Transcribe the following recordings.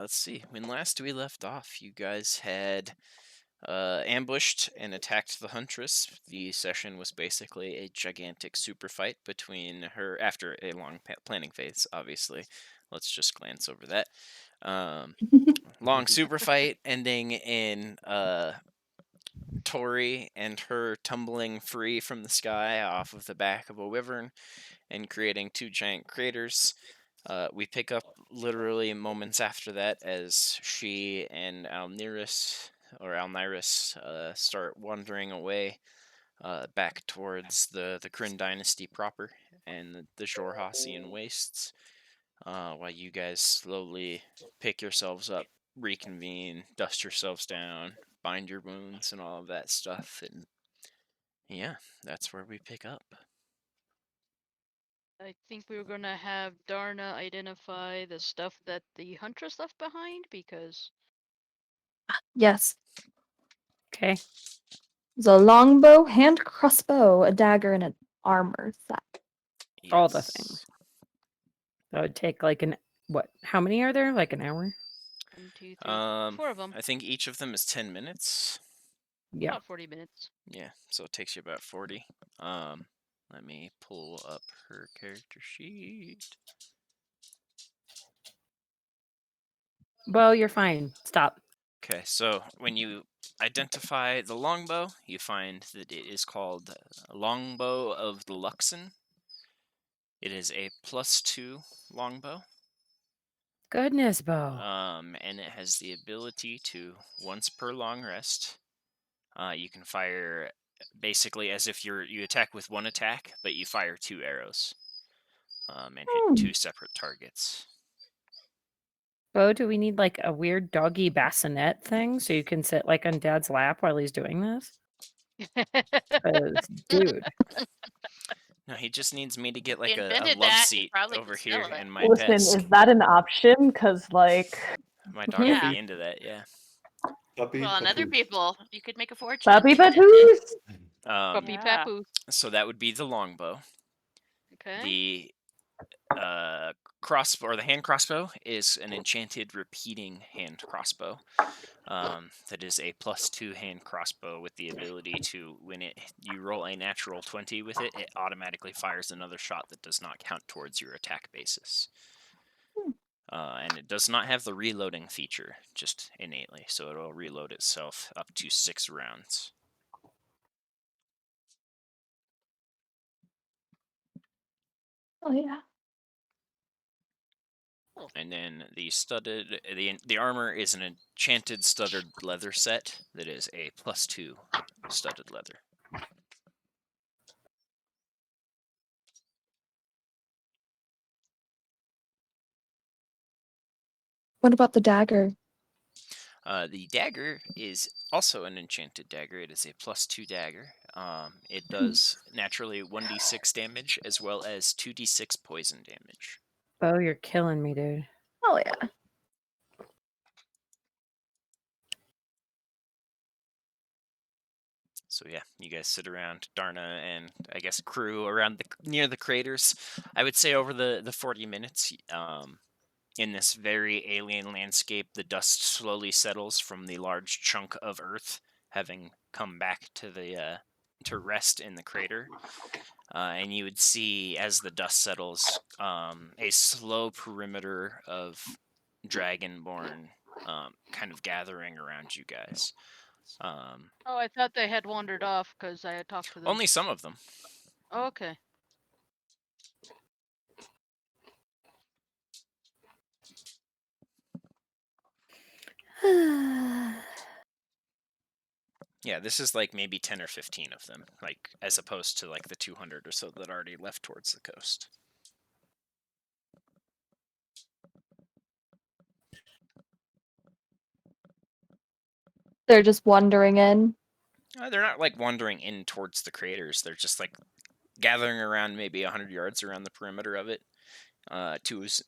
let's see. When last we left off, you guys had ambushed and attacked the Huntress. The session was basically a gigantic super fight between her after a long planning phase, obviously. Let's just glance over that. Long super fight ending in Tori and her tumbling free from the sky off of the back of a wyvern and creating two giant craters. We pick up literally moments after that as she and Alniris start wandering away back towards the Kryn dynasty proper and the Jorhassian wastes, while you guys slowly pick yourselves up, reconvene, dust yourselves down, bind your wounds, and all of that stuff. And yeah, that's where we pick up. I think we were gonna have Darna identify the stuff that the Huntress left behind because Yes. Okay. There's a longbow, hand crossbow, a dagger, and an armor set. All the Yes. things. That would take like how many are there? Like an hour? 1, 2, 3, 4 of them. I think each of them is 10 minutes. Yeah. About 40 minutes. Yeah, so it takes you about 40. Let me pull up her character sheet. Well, you're fine. Stop. Okay, so when you identify the longbow, you find that it is called Longbow of the Luxon. It is a +2 longbow. Goodness, Bo. And it has the ability to, once per long rest, you can fire basically as if you attack with one attack, but you fire 2 arrows and hit 2 separate targets. Bo, do we need like a weird doggy bassinet thing so you can sit like on Dad's lap while he's doing this? 'Cause, dude. No, he just needs me to get like He a invented love that, he seat probably over could here sell it. in my Listen, desk. is that an option? Because, like, My dog would Yeah. be into that, yeah. Puppy, Well, and other papoose. people, you could make a fortune. puppy papoose? Puppy Yeah. papoose. So that would be the longbow. Okay. The crossbow or the hand crossbow is an enchanted repeating hand crossbow. That is a +2 hand crossbow with the ability to, when you roll a natural 20 with it, it automatically fires another shot that does not count towards your attack basis. And it does not have the reloading feature, just innately, so it will reload itself up to 6 rounds. Oh yeah. And then the armor is an enchanted studded leather set that is a +2 studded leather. What about the dagger? The dagger is also an enchanted dagger. It is a +2 dagger. It does naturally 1d6 damage as well as 2d6 poison damage. Bo, you're killing me, dude. Oh yeah. So yeah, you guys sit around, Darna and I guess crew around near the craters. I would say over the 40 minutes, in this very alien landscape, the dust slowly settles from the large chunk of Earth having come back to rest in the crater. And you would see, as the dust settles, a slow perimeter of Dragonborn kind of gathering around you guys. Oh, I thought they had wandered off because I had talked to them. Only some of them. Oh, okay. Yeah, this is like maybe 10 or 15 of them, like as opposed to like the 200 or so that already left towards the coast. They're just wandering in. They're not like wandering in towards the craters. They're just like gathering around maybe 100 yards around the perimeter of it. Twos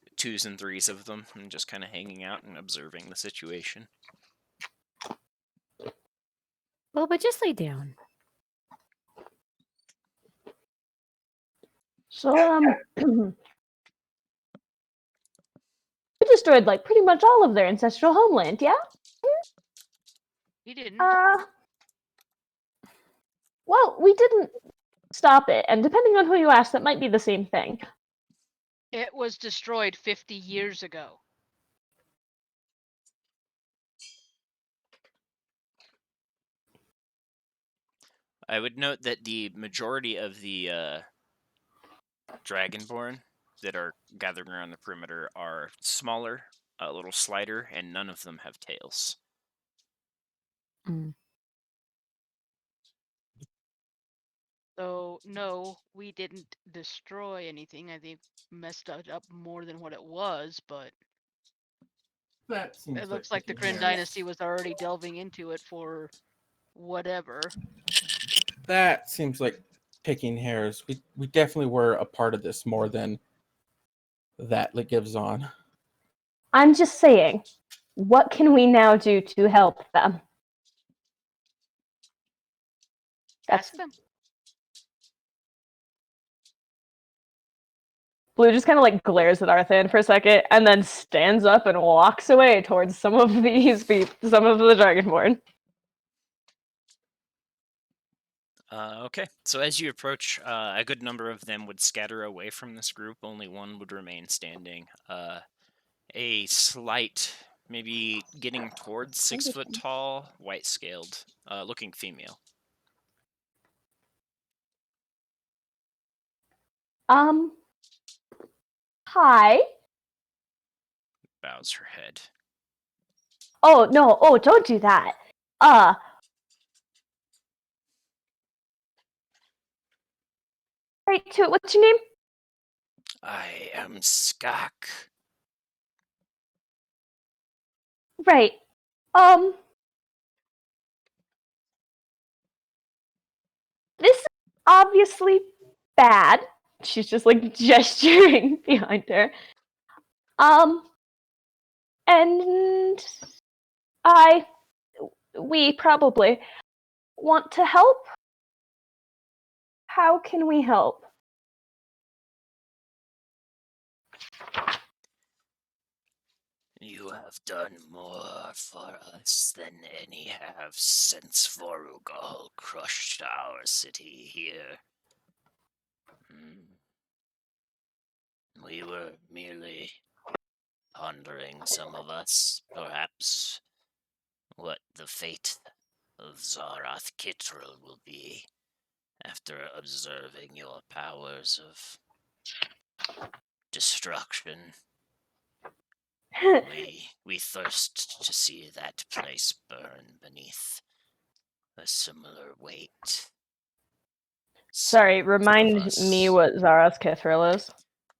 and threes of them, and just kind of hanging out and observing the situation. Well, but just lay down. So, We destroyed like pretty much all of their ancestral homeland, yeah? He didn't. Well, we didn't stop it, and depending on who you ask, that might be the same thing. It was destroyed 50 years ago. I would note that the majority of the Dragonborn that are gathering around the perimeter are smaller, a little slighter, and none of them have tails. So, no, we didn't destroy anything. I think messed it up more than what it was, but That seems it looks like the picking Kryn hairs. Dynasty was already delving into it for whatever. That seems like picking hairs. We definitely were a part of this more than that gives on. I'm just saying, what can we now do to help them? Ask them. Blue just kind of like glares at Arthan for a second, and then stands up and walks away towards some of the Dragonborn. Okay, so as you approach, a good number of them would scatter away from this group. Only one would remain standing. A slight, maybe getting towards 6 foot tall, white scaled, looking female. Hi. Bows her head. Oh, no. Oh, don't do that. Right to it. What's your name? I am Skak. Right. This is obviously bad. She's just like gesturing behind her. And we probably want to help. How can we help? You have done more for us than any have since Vorugal crushed our city here. We were merely pondering, some of us, perhaps, what the fate of Zarath Kittrell will be after observing your powers of destruction. We thirst to see that place burn beneath a similar weight. Sorry, Some of remind me us- what Zara's Kithril is.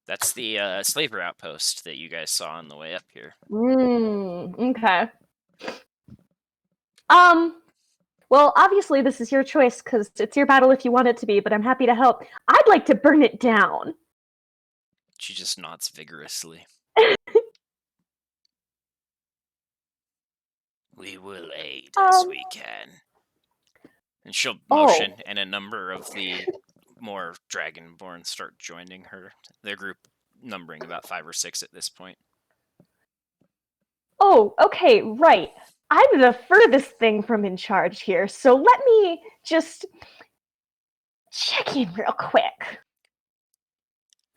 That's the slaver outpost that you guys saw on the way up here. Okay. Well, obviously this is your choice, because it's your battle if you want it to be, but I'm happy to help. I'd like to burn it down. She just nods vigorously. We will aid as we can. And she'll motion, and a number of the more Dragonborn start joining her. Their group numbering about 5 or 6 at this point. Oh, okay, right. I'm the furthest thing from in charge here, so let me just check in real quick.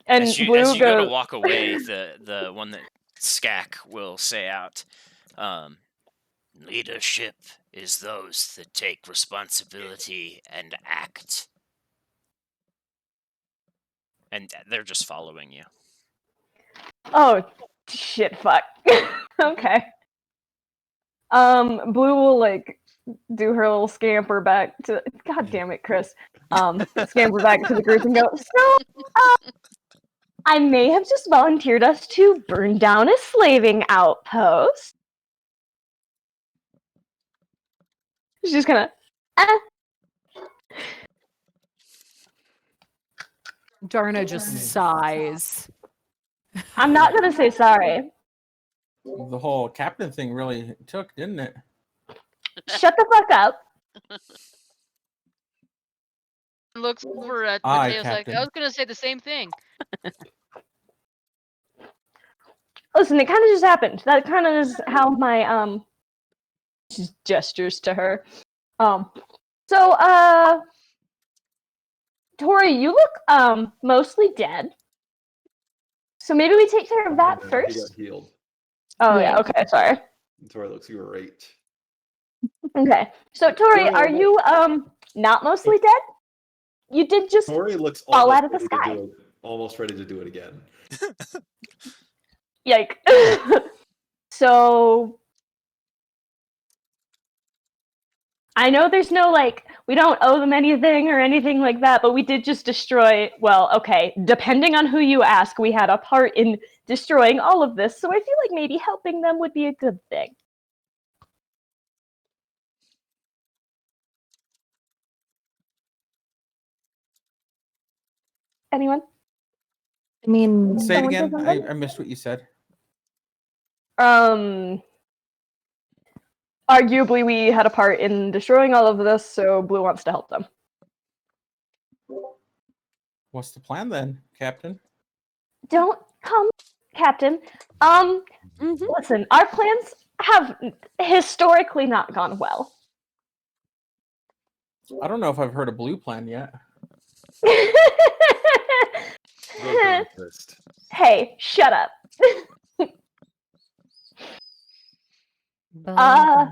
And As you go to walk away, the one that Skak will say out, leadership is those that take responsibility and act. And they're just following you. Oh, shit, fuck. Okay. Blue will, like, do her little scamper back to... God damn it, Chris. Scamper back to the group and go, so, I may have just volunteered us to burn down a slaving outpost. She's just gonna, Darna just sighs. I'm not gonna say sorry. The whole captain thing really took, didn't it? Shut the fuck up. Looks over at Aye, Mateo's like, Captain. I was gonna say the same thing. Listen, it kind of just happened. That kind of is how my just gestures to her. So Tori, you look mostly dead. So maybe we take care of that He got first. healed. Oh Yeah. yeah, okay, sorry. Tori looks great. Okay. So Tori, Tori are you not mostly dead? You did just Tori looks fall almost out of the ready to sky. do it. Almost ready to do it again. Yike. So I know there's no we don't owe them anything or anything like that, but we did just destroy, well, okay, depending on who you ask, we had a part in destroying all of this, so I feel like maybe helping them would be a good thing. Anyone? I mean, Say it Someone said again. something? I missed what you said. Arguably we had a part in destroying all of this, so Blue wants to help them. What's the plan then, Captain? Don't come, Captain. Mhm. Listen, our plans have historically not gone well. I don't know if I've heard a blue plan yet. The dark list. Hey, shut up. Uh,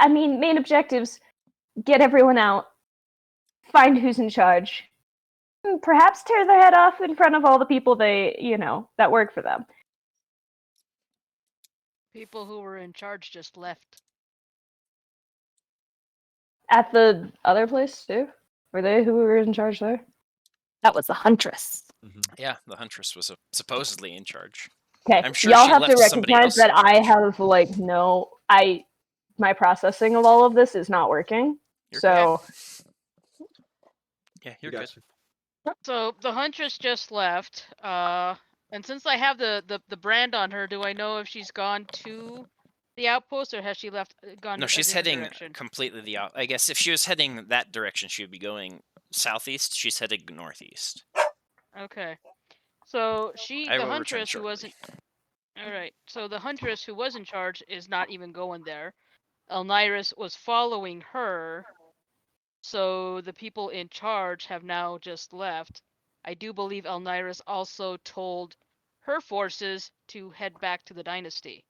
main objectives: get everyone out, find who's in charge, and perhaps tear their head off in front of all the people that work for them. People who were in charge just left. At the other place too? Were they who were in charge there? that was the Huntress. Yeah, the Huntress was supposedly in charge. Okay, I'm sure y'all she have to left somebody recognize else in that I charge. have my processing of all of this is not working. You're So Yeah, We you're got good. you. So the Huntress just left. And since I have the brand on her, do I know if she's gone to the outpost or has she gone No, a she's different heading direction? completely the out. I guess if she was heading that direction, she would be going southeast. She's heading northeast. Okay. So I the will return Huntress who shortly. wasn't. All right. So the Huntress who was in charge is not even going there. Elnyrus was following her. So the people in charge have now just left. I do believe Elnyrus also told her forces to head back to the dynasty.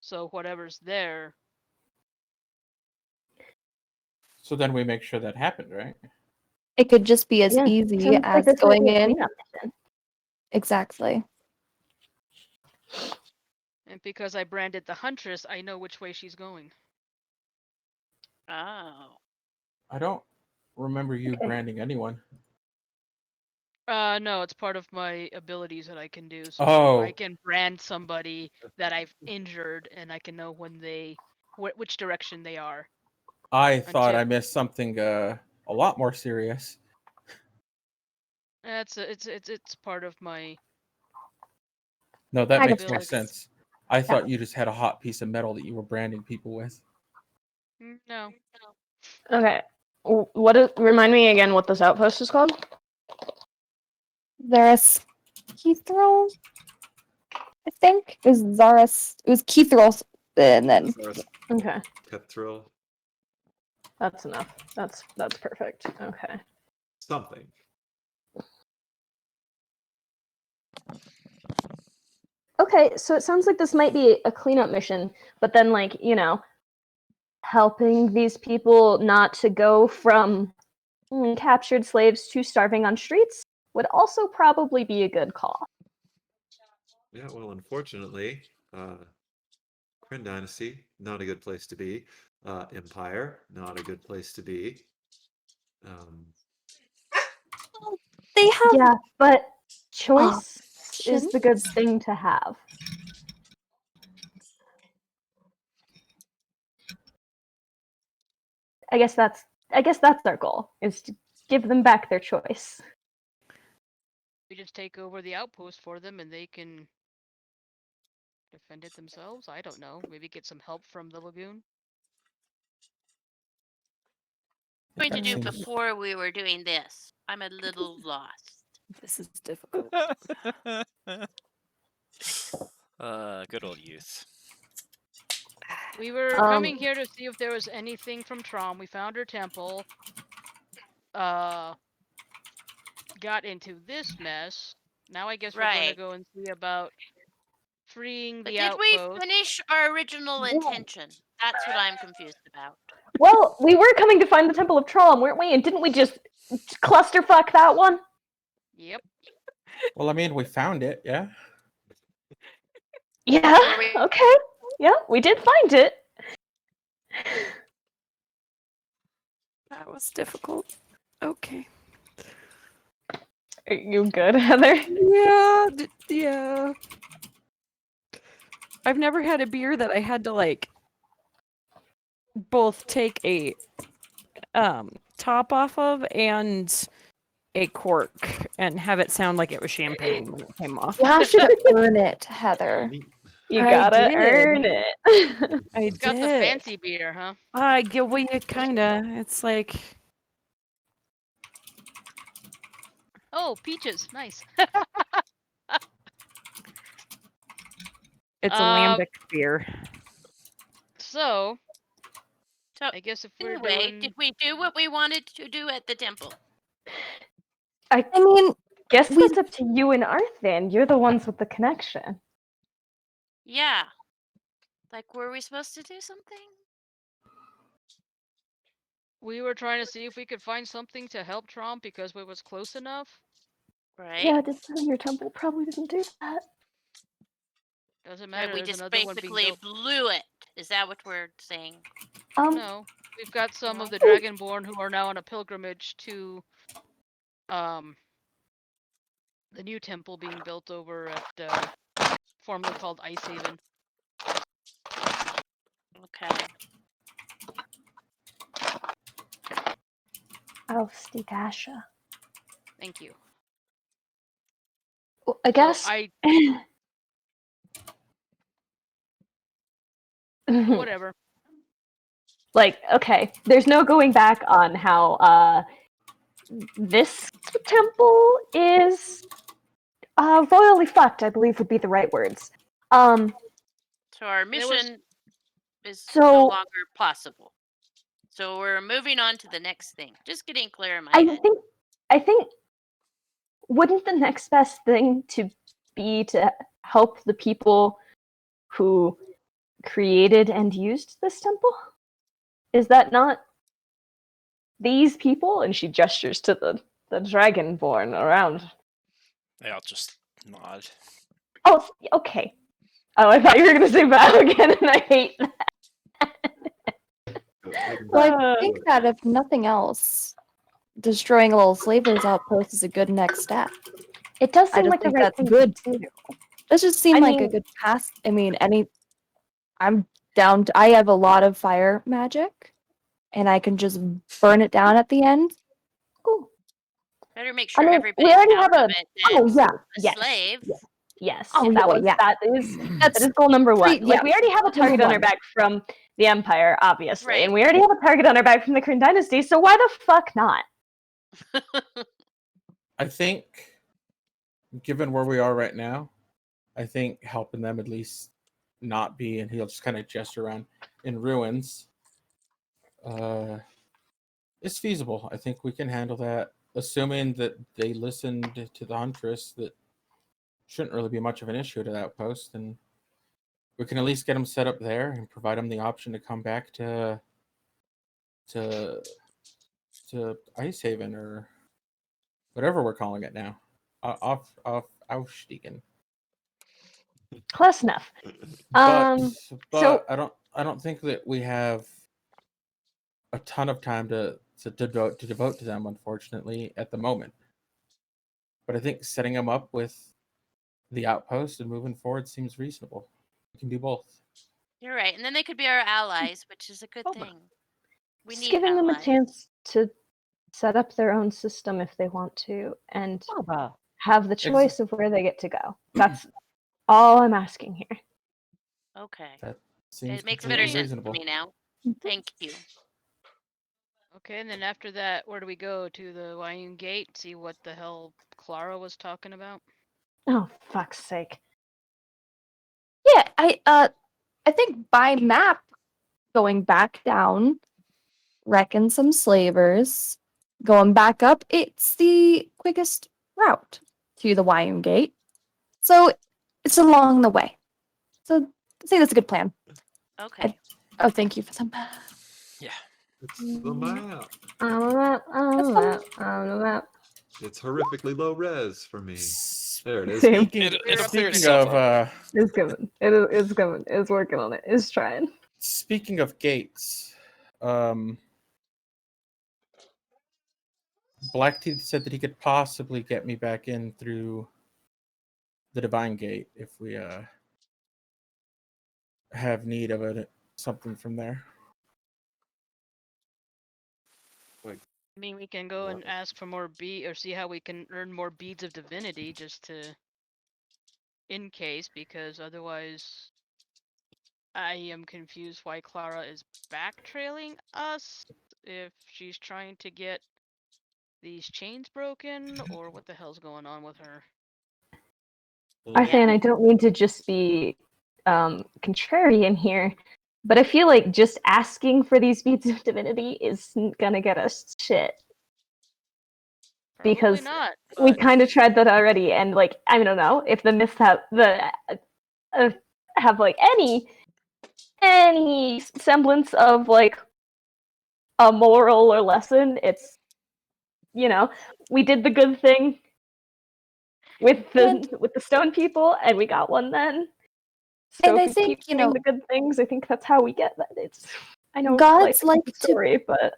So whatever's there. So then we make sure that happened, right? It could just be as yeah, easy sounds like as this might going be a in. cleanup mission. Exactly. And because I branded the Huntress, I know which way she's going. Oh. I don't remember you Okay. branding anyone. No, it's part of my abilities that I can do. So Oh. I can brand somebody that I've injured, and I can know when which direction they are. I thought Until- I missed something a lot more serious. It's part of my. No, that I makes got more abilities. sense. I thought you just had a hot piece of metal that you were branding people with. No. Okay. Remind me again what this outpost is called? Zaris Keithrol, I think. It was Zaris. It was Keithrol, and then Okay. Cutthroat. That's enough. That's perfect. Okay. Something. Okay, so it sounds like this might be a cleanup mission, but then helping these people not to go from captured slaves to starving on streets would also probably be a good call. Yeah, well, unfortunately, Kryn Dynasty, not a good place to be. Empire, not a good place to be. they have Yeah, but choice is the good options. thing to have. I guess that's our goal, is to give them back their choice. We just take over the outpost for them, and they can defend it themselves. I don't know. Maybe get some help from the lagoon. going to That do seems- before we were doing this? I'm a little lost. This is difficult. Good old youth. We were coming here to see if there was anything from Trom. We found her temple. Got into this mess. Now I guess we're going to Right. go and see about freeing But the did we outpost. finish our original Yeah. intention? That's what I'm confused about. Well, we were coming to find the Temple of Trom, weren't we? And didn't we just clusterfuck that one? Yep. Well, I mean, we found it, yeah. Yeah. Were we- Okay. Yeah, we did find it. That was difficult. Okay. Are you good, Heather? Yeah, yeah. I've never had a beer that I had to like both take a top off of and a cork and have it sound like it was champagne when it came off. You have to earn it, Heather. You I gotta did. earn it. I It's got the did. fancy beer, huh? I get well, yeah, kinda. It's like Oh, peaches. Nice. it's a Um, lambic beer. So, So I guess if we're anyway, doing... did we do what we wanted to do at the temple? I I mean, guess we- that's up to you and Arthan. You're the ones with the connection. Yeah. Like, were we supposed to do something? We were trying to see if we could find something to help Trump because we was close enough. Right? Yeah, destroying your temple probably doesn't do that. Doesn't Right, matter. we There's just another one being basically built. blew it. Is that what we're saying? No, we've got some No? of the Dragonborn who are now on a pilgrimage to the new temple being built over at formerly called Ice Haven. Okay. Oh, Stikasha. Thank you. Well, I So guess. I Mhm. whatever. Like, okay, there's no going back on how this temple is royally fucked, I believe would be the right words. So our There was- mission is So- no longer possible. So we're moving on to the next thing. Just getting clear in my head. I think wouldn't the next best thing to be to help the people who created and used this temple? Is that not these people? And she gestures to the dragonborn around. They all just nod. Oh, okay. Oh, I thought you were gonna say Val again, and I hate that. Well, I think that if nothing else, destroying a little slavers outpost is a good next step. It does I seem just like the think right that's thing good. to do. This just seemed I like a mean- good pass. I mean, I'm down to. I have a lot of fire magic, and I can just burn it down at the end. Cool. Better make sure I mean, everybody's we already out have of a. it. Oh That's yeah, a yes, slave. yes. Oh, yeah. That is That's goal number one. yeah. Like we already have a target on our one. back from the Empire, obviously, Right. and we already have a target on our back from the Kryn Dynasty. So why the fuck not? I think, given where we are right now, I think helping them at least not be, and he'll just kind of gesture around, in ruins, is feasible. I think we can handle that, assuming that they listened to the Huntress. That shouldn't really be much of an issue to that post, and we can at least get them set up there and provide them the option to come back to Ice Haven or whatever we're calling it now. Off Aufstiegen. Close enough. But so- I don't think that we have a ton of time to devote to them, unfortunately, at the moment. But I think setting them up with the outpost and moving forward seems reasonable. We can do both. You're right. And then they could be our allies, which is a good Boba. thing. We Just need giving them a allies. chance to set up their own system if they want to, and Baba. have the choice of where they get to go. That's all I'm asking here. Okay. That seems It makes completely better sense to reasonable. me now. Thank you. Okay, and then after that, where do we go? To the Wyung Gate, see what the hell Clara was talking about? Oh, fuck's sake. Yeah, I think by map, going back down, wrecking some slavers, going back up, it's the quickest route to the Wyong Gate. So it's along the way. So I think that's a good plan. Okay. Oh, thank you for some. Yeah. It's the map. That's fun. On the map. It's horrifically low res for me. There it is. Same. It'll clear Speaking itself of up. It's coming. It's coming. It's working on it. It's trying. speaking of gates, Blackteeth said that he could possibly get me back in through the Divine Gate if we have need of something from there. I mean, we can go and What? ask for more or see how we can earn more beads of divinity just to, in case, because otherwise, I am confused why Clara is backtrailing us. If she's trying to get these chains broken, or what the hell's going on with her? And I don't mean to just be contrarian here, but I feel like just asking for these beads of divinity isn't gonna get us shit. Probably Because not. we But kind of tried that already, and like I don't know if the myths have have like any semblance of like a moral or lesson. It's we did the good thing with the stone people, and we got one then. So And if I we think, keep doing the good things, I think that's how we get that. I know gods life is like a story, but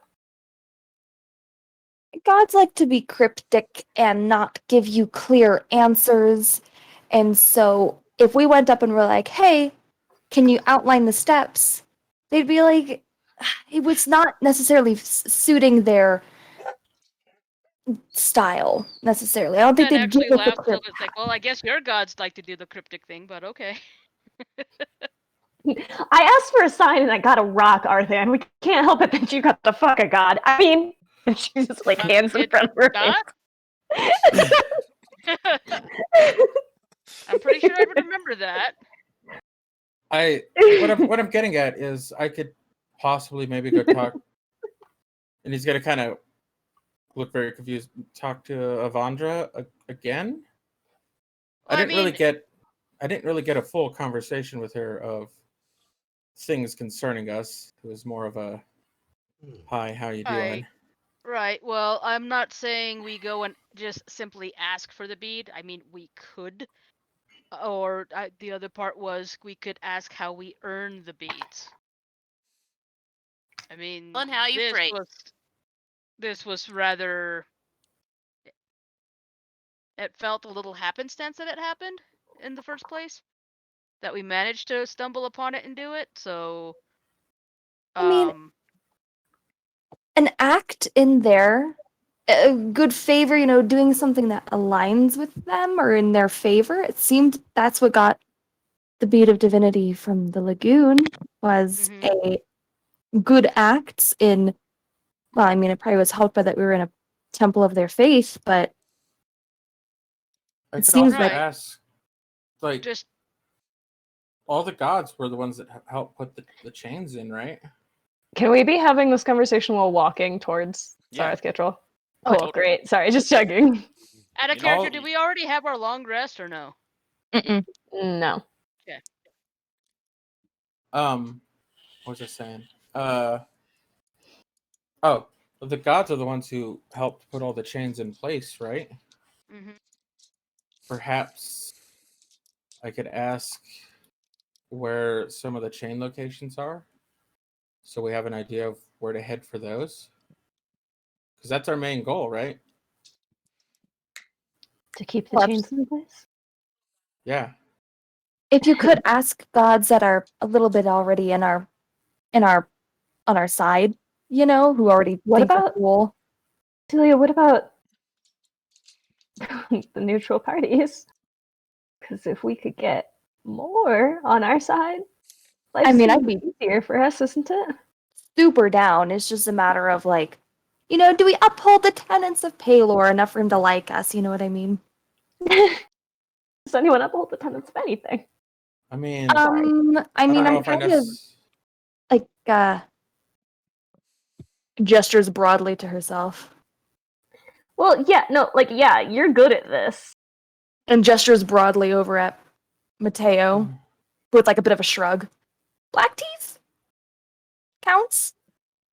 gods like to be cryptic and not give you clear answers. And so if we went up and were like, hey, can you outline the steps? They'd be like, it was not necessarily suiting their style necessarily. I don't think Ken they'd give actually us a laughed a clear little bit. It's like, well, I guess your gods like to do the cryptic thing, but okay. I asked for a sign and I got a rock, Arthur, and we can't help it that you got the fuck a god. I mean, and she just like hands in It front of her not? face. I'm pretty sure I would remember that. What I'm getting at is I could possibly maybe go talk, and he's gonna kind of look very confused. Talk to Avandra again. Well, I didn't really get a full conversation with her of things concerning us. It was more of a hi, how you doing? Right. Well, I'm not saying we go and just simply ask for the bead. I mean, we could. Or the other part was we could ask how we earn the beads. I mean, On how you phrase. This was rather. It felt a little happenstance that it happened in the first place. That we managed to stumble upon it and do it. So. I mean, an act in there, a good favor, doing something that aligns with them or in their favor. It seemed that's what got the bead of divinity from the lagoon was a good act in. Well, I mean, it probably was helped by that we were in a temple of their faith, but I it could seems also like ask, like, just all the gods were the ones that helped put the chains in, right? Can we be having this conversation while walking towards Yeah. Sareth Kittrell? Oh, Cool, great. Sorry, just checking. out of You know, character, did we already have our long rest or no? No. Okay. What was I saying? Oh, the gods are the ones who helped put all the chains in place, right? Perhaps I could ask where some of the chain locations are, so we have an idea of where to head for those. Because that's our main goal, right? To keep the chains in place? Yeah. If you could ask gods that are a little bit already on our side, who already What think we're about cool. Celia, what about the neutral parties? Because if we could get more on our side, life's I mean, gonna I'd be be easier for us, isn't it? super down. It's just a matter of like do we uphold the tenets of Palor enough for him to like us? You know what I mean? Does anyone uphold the tenets of anything? I mean, Sorry. I mean, don't know I'm if I kind of like gestures broadly to herself Well, yeah, no, like, yeah, you're good at this. and gestures broadly over at Mateo with like a bit of a shrug. Black teeth counts.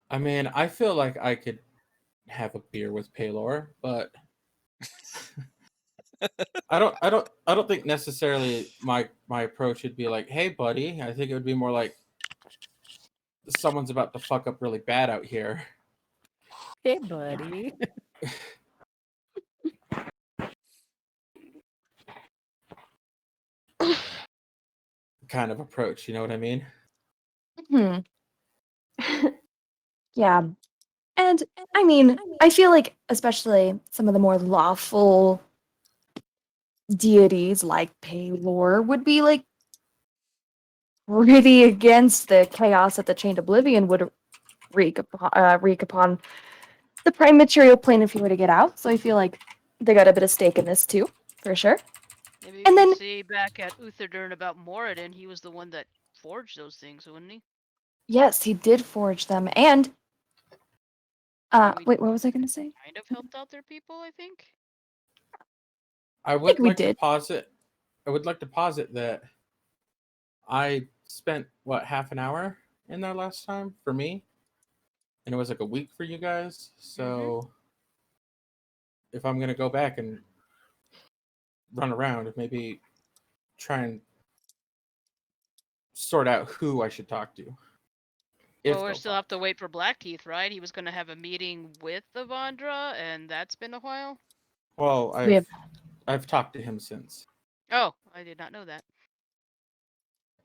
I mean, I feel like I could have a beer with Paylor, but I don't think necessarily my approach would be like, "Hey, buddy." I think it would be more like someone's about to fuck up really bad out here. Hey, buddy. Kind of approach, you know what I mean? Hmm. Yeah. And I mean, I feel like especially some of the more lawful deities like Palor would be like really against the chaos that the Chained Oblivion would wreak upon the prime material plane if he were to get out. So I feel like they got a bit of stake in this too, for sure. Maybe you And can then see back at Utherdurn about Moradin, he was the one that forged those things, wouldn't he? yes, he did forge them. And We wait, what was I gonna say? kind of helped out their people, I think. I think would we like to did. posit. I would like to posit that I spent half an hour in there last time for me, and it was like a week for you guys. So if I'm gonna go back and run around, maybe try and sort out who I should talk to. If Well, we they'll still talk. have to wait for Blackteeth, right? He was going to have a meeting with Avandra, and that's been a while. Well, We have I've talked to him since. Oh, I did not know that.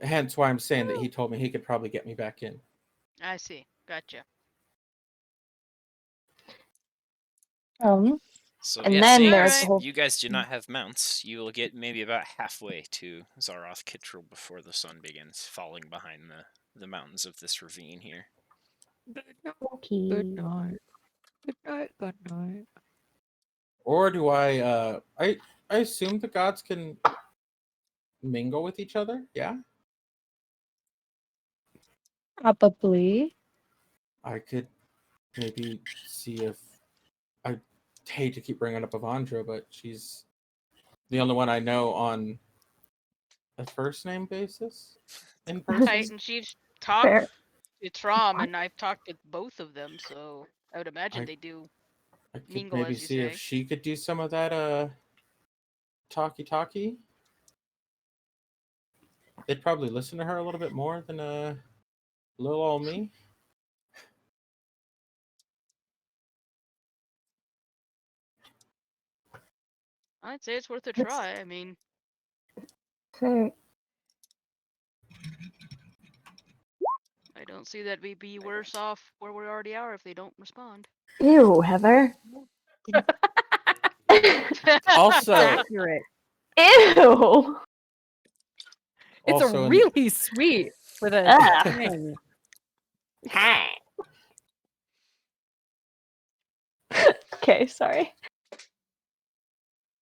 Hence why I'm saying that he told me he could probably get me back in. I see. Gotcha. So and yeah, then seeing there's as the whole you guys do not have mounts, you will get maybe about halfway to Zaroth Kittrell before the sun begins falling behind the mountains of this ravine here. Okay. Good night. Good night. Good night. Or do I assume the gods can mingle with each other? Yeah. probably. I could maybe see if I hate to keep bringing up Avandra, but she's the only one I know on a first name basis in person. Right, and she's talked Fair. to Trom, and I've talked with both of them, so I would imagine I- they do I could mingle, maybe as you see if say. she could do some of that talkie. They'd probably listen to her a little bit more than little old me. I'd say it's worth a That's try. I mean, fair. I don't see that we'd be worse off where we already are if they don't respond. Ew, Heather. Also, Accurate. Ew. It's a also in really sweet with a Ugh. tang. Okay, sorry.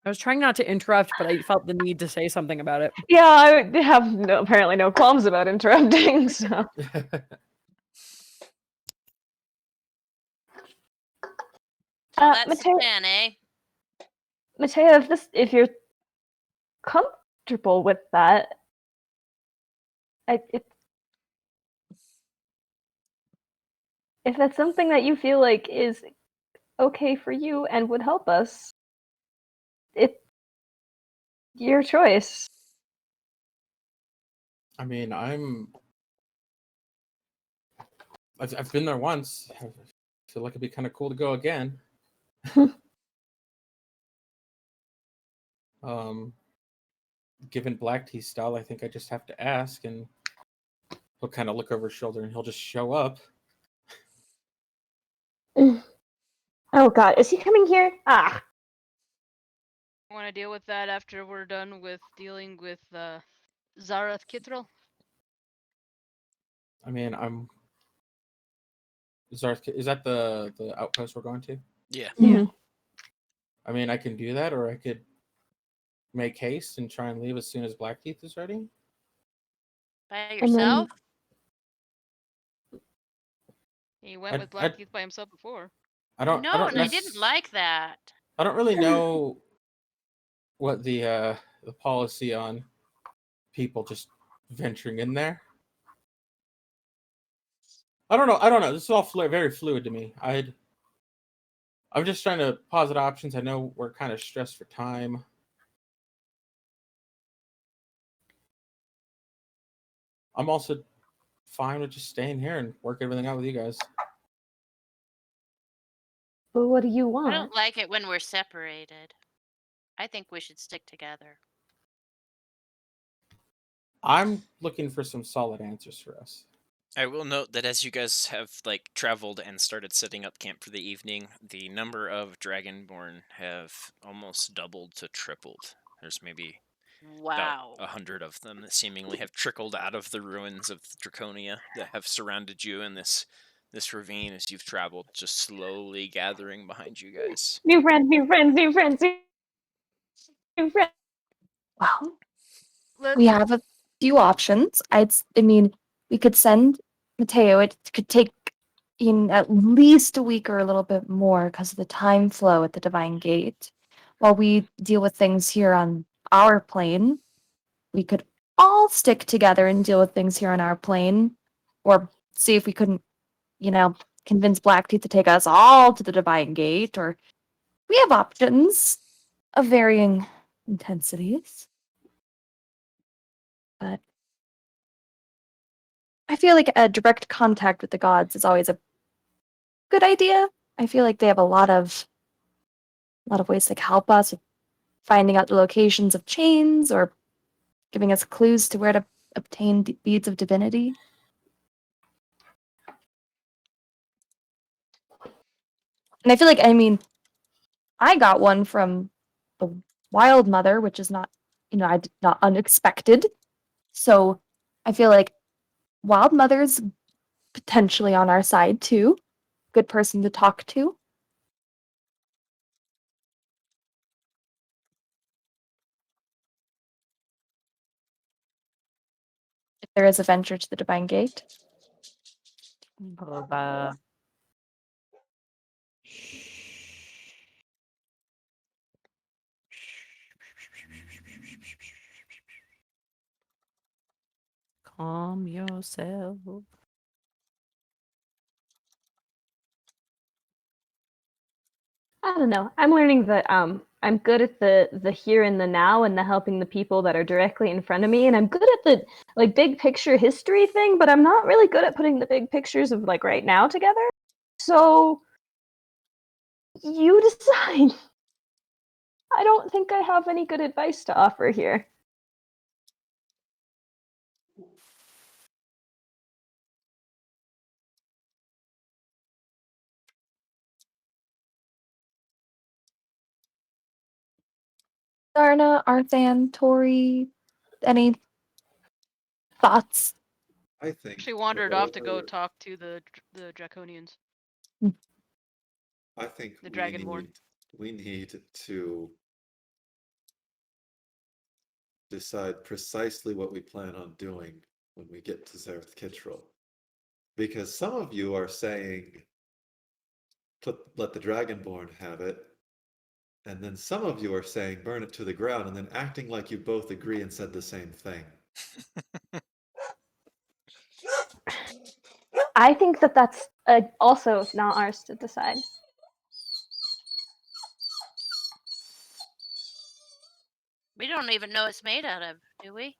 I was trying not to interrupt, but I felt the need to say something about it. Yeah, I have apparently no qualms about interrupting, so. So that's the Mateo, plan, eh? Mateo, if you're comfortable with that, if that's something that you feel like is okay for you and would help us, it's your choice. I mean, I've been there once. I feel like it'd be kind of cool to go again. Given Black Tea style, I think I just have to ask, and he'll kind of look over his shoulder, and he'll just show up. Oh God, is he coming here? Ah, Want to deal with that after we're done with dealing with Zarath Kittrell? I mean, I'm Zarth, is that the outpost we're going to? Yeah. Yeah. I mean, I can do that, or I could make haste and try and leave as soon as Blackteeth is ready. By And then yourself? He went I, with I, Blackteeth by himself before. I No, don't and I didn't like that. I don't really know what the policy on people just venturing in there. I don't know. This is all very fluid to me. I'm just trying to posit options. I know we're kind of stressed for time. I'm also fine with just staying here and work everything out with you guys. but what do you I want? don't like it when we're separated. I think we should stick together. I'm looking for some solid answers for us. I will note that as you guys have like traveled and started setting up camp for the evening, the number of Dragonborn have almost doubled to tripled. There's maybe about Wow. 100 of them that seemingly have trickled out of the ruins of Draconia that have surrounded you in this ravine as you've traveled, just slowly gathering behind you guys. New friends, new friends, new friends, new friends. Well, Let's we have a few options. I mean, we could send Mateo. It could take in at least a week or a little bit more because of the time flow at the Divine Gate. While we deal with things here on our plane, we could all stick together and deal with things here on our plane, or see if we couldn't, convince Blackteeth to take us all to the Divine Gate, or we have options of varying intensities. But I feel like a direct contact with the gods is always a good idea. I feel like they have a lot of ways to help us with finding out the locations of chains or giving us clues to where to obtain beads of divinity. And I feel like, I got one from the Wild Mother, which is not, not unexpected. So I feel like Wild Mother's potentially on our side too. Good person to talk to. If there is a venture to the Divine Gate. Calm yourself. I don't know. I'm learning that I'm good at the here and the now and the helping the people that are directly in front of me, and I'm good at the like big picture history thing, but I'm not really good at putting the big pictures of like right now together. So you decide. I don't think I have any good advice to offer here. Darna, Arthan, Tori, any thoughts? I think actually wandered off to go whatever- talk to the Draconians. I think The Dragonborn. we need to decide precisely what we plan on doing when we get to Zareth Kittrell. Because some of you are saying let the Dragonborn have it, and then some of you are saying burn it to the ground, and then acting like you both agree and said the same thing. I think that that's also not ours to decide. We don't even know it's made out of, do we?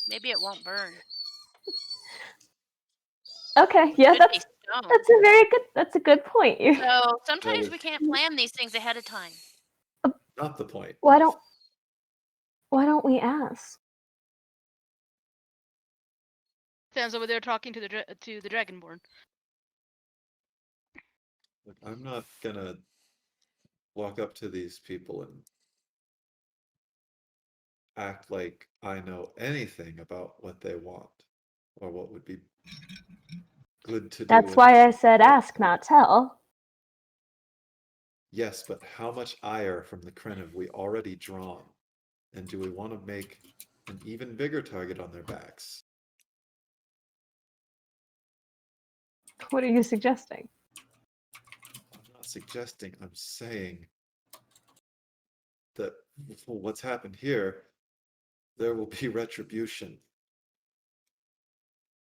Maybe it won't burn. Okay, yeah, Could be stone. that's a good point. So sometimes So- we can't plan these things ahead of time. Not the point. Why don't we ask? Stan's over there talking to the Dragonborn. Look, I'm not gonna walk up to these people and act like I know anything about what they want or what would be good to do That's with why I said ask, not tell. Yes, but how much ire from the Kren have we already drawn? And do we want to make an even bigger target on their backs? What are you suggesting? I'm not suggesting, I'm saying that for what's happened here, there will be retribution.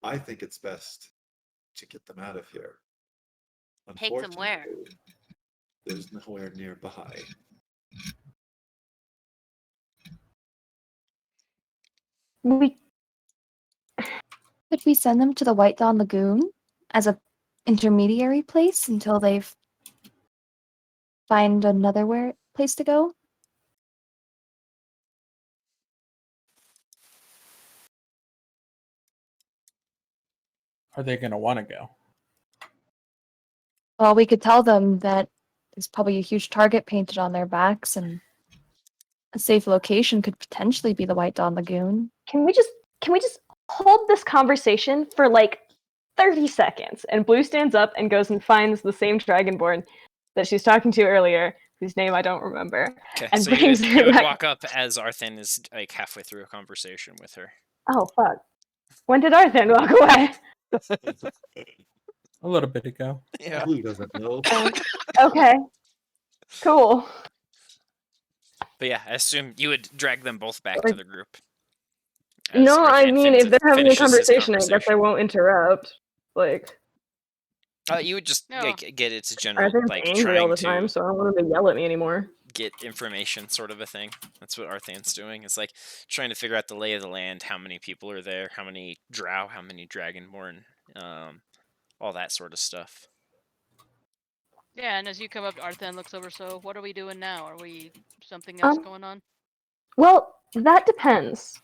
I think it's best to get them out of here. Take them where? Unfortunately, there's nowhere nearby. We Could we send them to the White Dawn Lagoon as a intermediary place until they find another place to go? Are they going to want to go? Well, we could tell them that there's probably a huge target painted on their backs, and a safe location could potentially be the White Dawn Lagoon. can we just hold this conversation for like 30 seconds? And Blue stands up and goes and finds the same Dragonborn that she's talking to earlier, whose name I don't remember. Okay, And so brings you would her back. walk up as Arthan is like halfway through a conversation with her. Oh fuck. When did Arthan walk away? A little bit ago. Yeah. Blue doesn't know. Okay. Cool. But yeah, I assume you would drag them both back to Like- the group. No, I mean, if they're having a finishes his conversation, I guess I won't interrupt. Like, You would just No. like, get its general, Arthan's like angry all trying the time, to so I don't want him to yell at me anymore. get information, sort of a thing. That's what Arthan's doing. It's like trying to figure out the lay of the land, how many people are there, how many drow, how many dragonborn, all that sort of stuff. Yeah, and as you come up, Arthan looks over. So, what are we doing now? Are we something else going on? Well, that depends.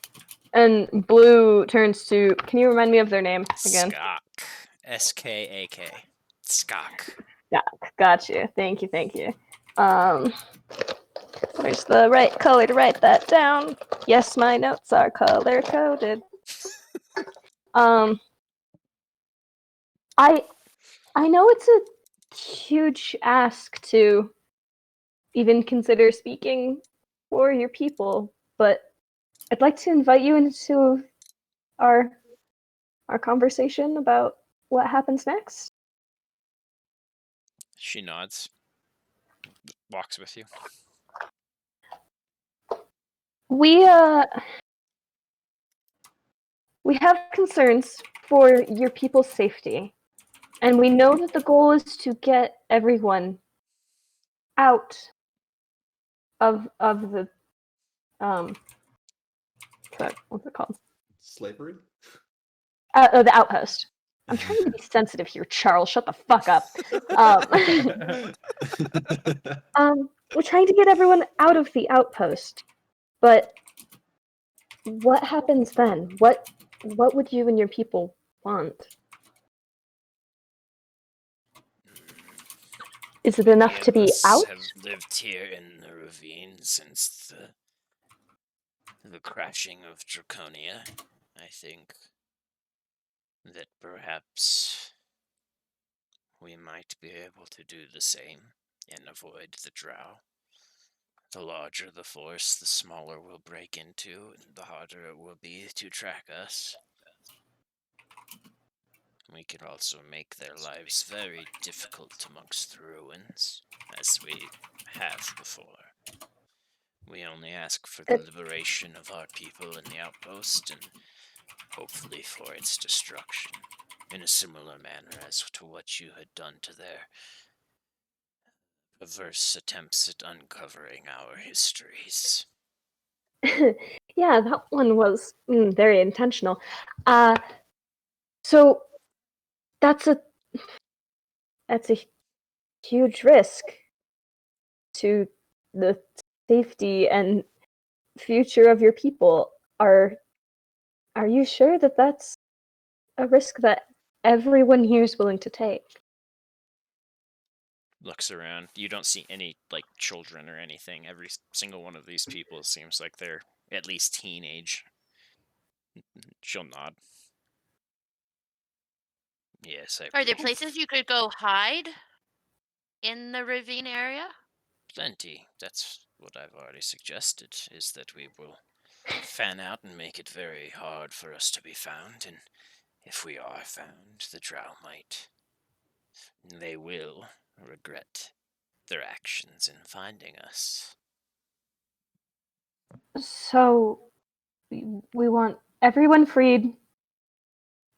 And Blue turns to. Can you remind me of their name again? Skak. S-K-A-K. Skak. Got you. Thank you. Where's the right color to write that down? Yes, my notes are color coded. I know it's a huge ask to even consider speaking for your people, but I'd like to invite you into our conversation about what happens next. She nods. Walks with you. We have concerns for your people's safety, and we know that the goal is to get everyone out of the what's it called? Slavery? The outpost. I'm trying to be sensitive here, Charles. Shut the fuck up. We're trying to get everyone out of the outpost, but what happens then? What would you and your people want? Is it enough to be out? have lived here in the ravine since the crashing of Draconia. I think that perhaps we might be able to do the same and avoid the drow. The larger the force, the smaller we'll break into, and the harder it will be to track us. We could also make their lives very difficult amongst the ruins, as we have before. We only ask for the liberation of our people in the outpost, and hopefully for its destruction, in a similar manner as to what you had done to their perverse attempts at uncovering our histories. Yeah, that one was very intentional. So that's a huge risk to the safety and future of your people. Are you sure that that's a risk that everyone here is willing to take? Looks around. You don't see any, like, children or anything. Every single one of these people seems like they're at least teenage. She'll nod. Yes, I Are there will. places you could go hide in the ravine area? Plenty. That's what I've already suggested, is that we will fan out and make it very hard for us to be found, and if we are found, the drow might. They will regret their actions in finding us. So we want everyone freed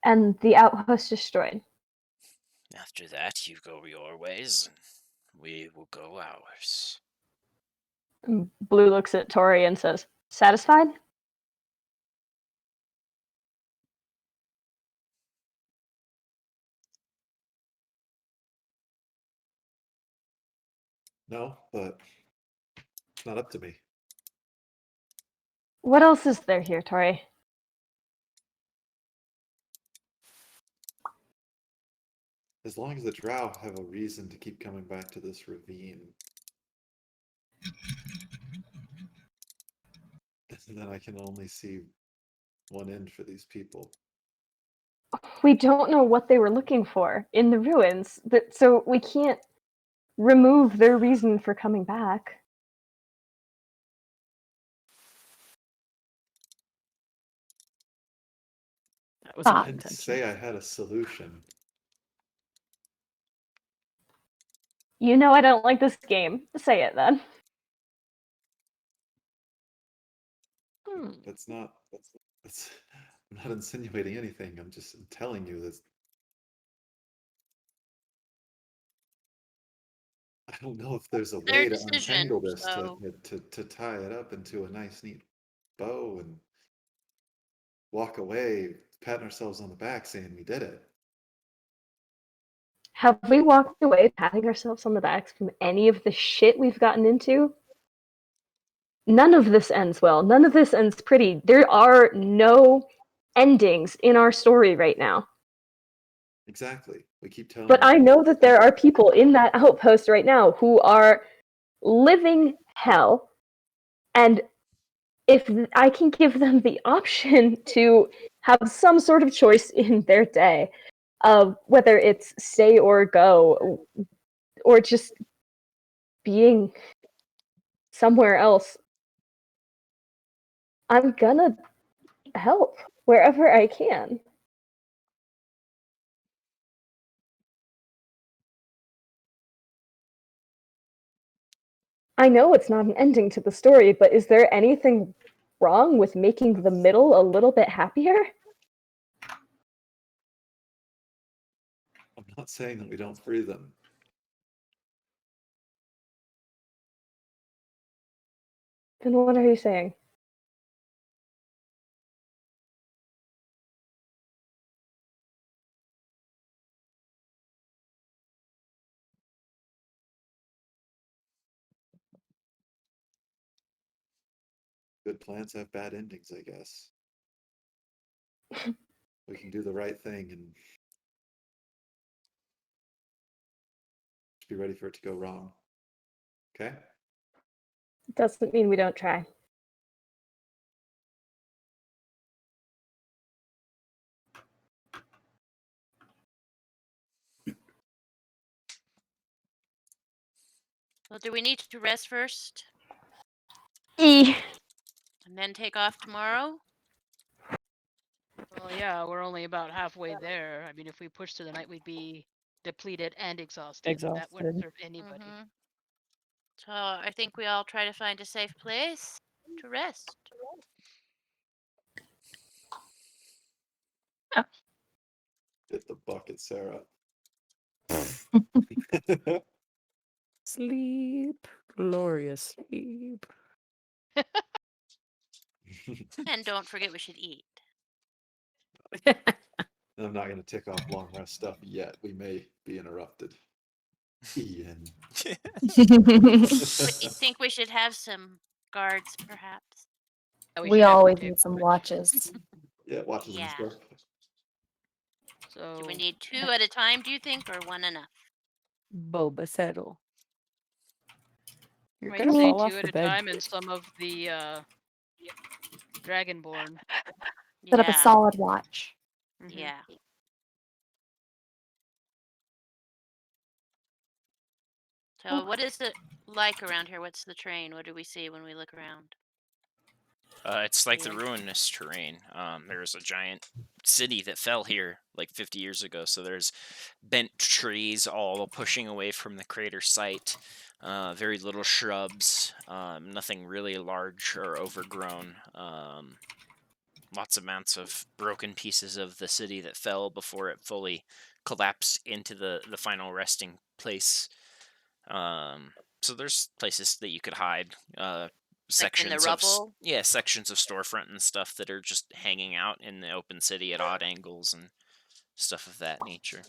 and the outpost destroyed. After that, you go your ways, and we will go ours. And Blue looks at Tori and says, "Satisfied?" No, but it's not up to me. What else is there here, Tori? As long as the drow have a reason to keep coming back to this ravine, then I can only see one end for these people. We don't know what they were looking for in the ruins, so we can't remove their reason for coming back. That was Ah. not I didn't intentional. say I had a solution. You know I don't like this game. Say it then. That's not. I'm not insinuating anything. I'm just telling you that. I don't know if there's a Their way to decision, untangle this so to tie it up into a nice, neat bow and walk away, patting ourselves on the back, saying we did it. Have we walked away patting ourselves on the backs from any of the shit we've gotten into? None of this ends well. None of this ends pretty. There are no endings in our story right now. Exactly. We keep telling But you. I know that there are people in that outpost right now who are living hell, and if I can give them the option to have some sort of choice in their day of whether it's stay or go, or just being somewhere else, I'm gonna help wherever I can. I know it's not an ending to the story, but is there anything wrong with making the middle a little bit happier? I'm not saying that we don't free them. Then what are you saying? Good plans have bad endings, I guess. We can do the right thing and be ready for it to go wrong. Okay? Doesn't mean we don't try. well, do we need to rest first E. and then take off tomorrow? Well, yeah, we're only about halfway there. I mean, if we push to the night, we'd be depleted and exhausted. And that wouldn't Exhausted. serve anybody. Mhm. So I think we all try to find a safe place to rest. Hit the bucket, Sarah. Sleep. Glorious sleep. And don't forget we should eat. I'm not going to tick off long rest stuff yet. We may be interrupted. Ian. But you think we should have some guards, perhaps? Yeah, We should have always rotate need some watch. watches. Yeah, watches and Yeah. stuff. So Do we need 2 at a time, do you think, or 1 enough? Boba settle. You're might gonna say fall 2 off at the a bed. time and some of the Dragonborn. Set up a Yeah. solid watch. Mhm. Yeah. So what is it like around here? What's the terrain? What do we see when we look around? It's like the Yeah. ruinous terrain. There's a giant city that fell here like 50 years ago, so there's bent trees all pushing away from the crater site. Very little shrubs, nothing really large or overgrown. Lots of amounts of broken pieces of the city that fell before it fully collapsed into the final resting place. So there's places that you could hide. Like in the Sections rubble? sections of storefront and stuff that are just hanging out in the open city at odd angles and stuff of that nature.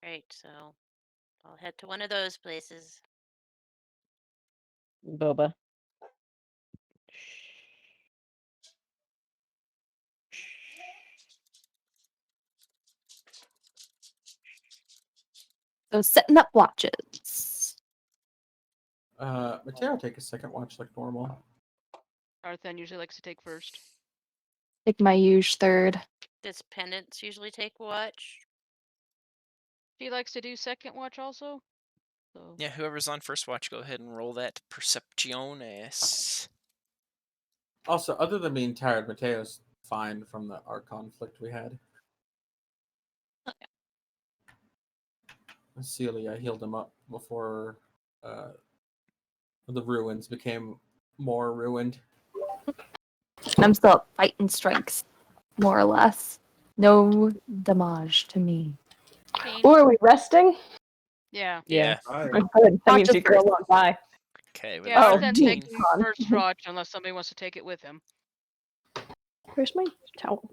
Great. So I'll head to one of those places. Boba. So setting up watches. Mateo, take a second watch like normal. Arthan usually likes to take first. Take my huge third. Does Pendants usually take watch? She likes to do second watch also. So Yeah, whoever's on first watch, go ahead and roll that Perceptiones. Also, other than being tired, Mateo's fine from our conflict we had. Celia healed him up before the ruins became more ruined. I'm still at fighting strengths, more or less. No damage to me. Pain. Oh, are we resting? Yeah. Yeah. All Oh, right. good. That Not means just you girl first. won't die. Okay, with Yeah, Oh, Arthan's 13. taking God. first watch unless somebody wants to take it with him. Where's my towel?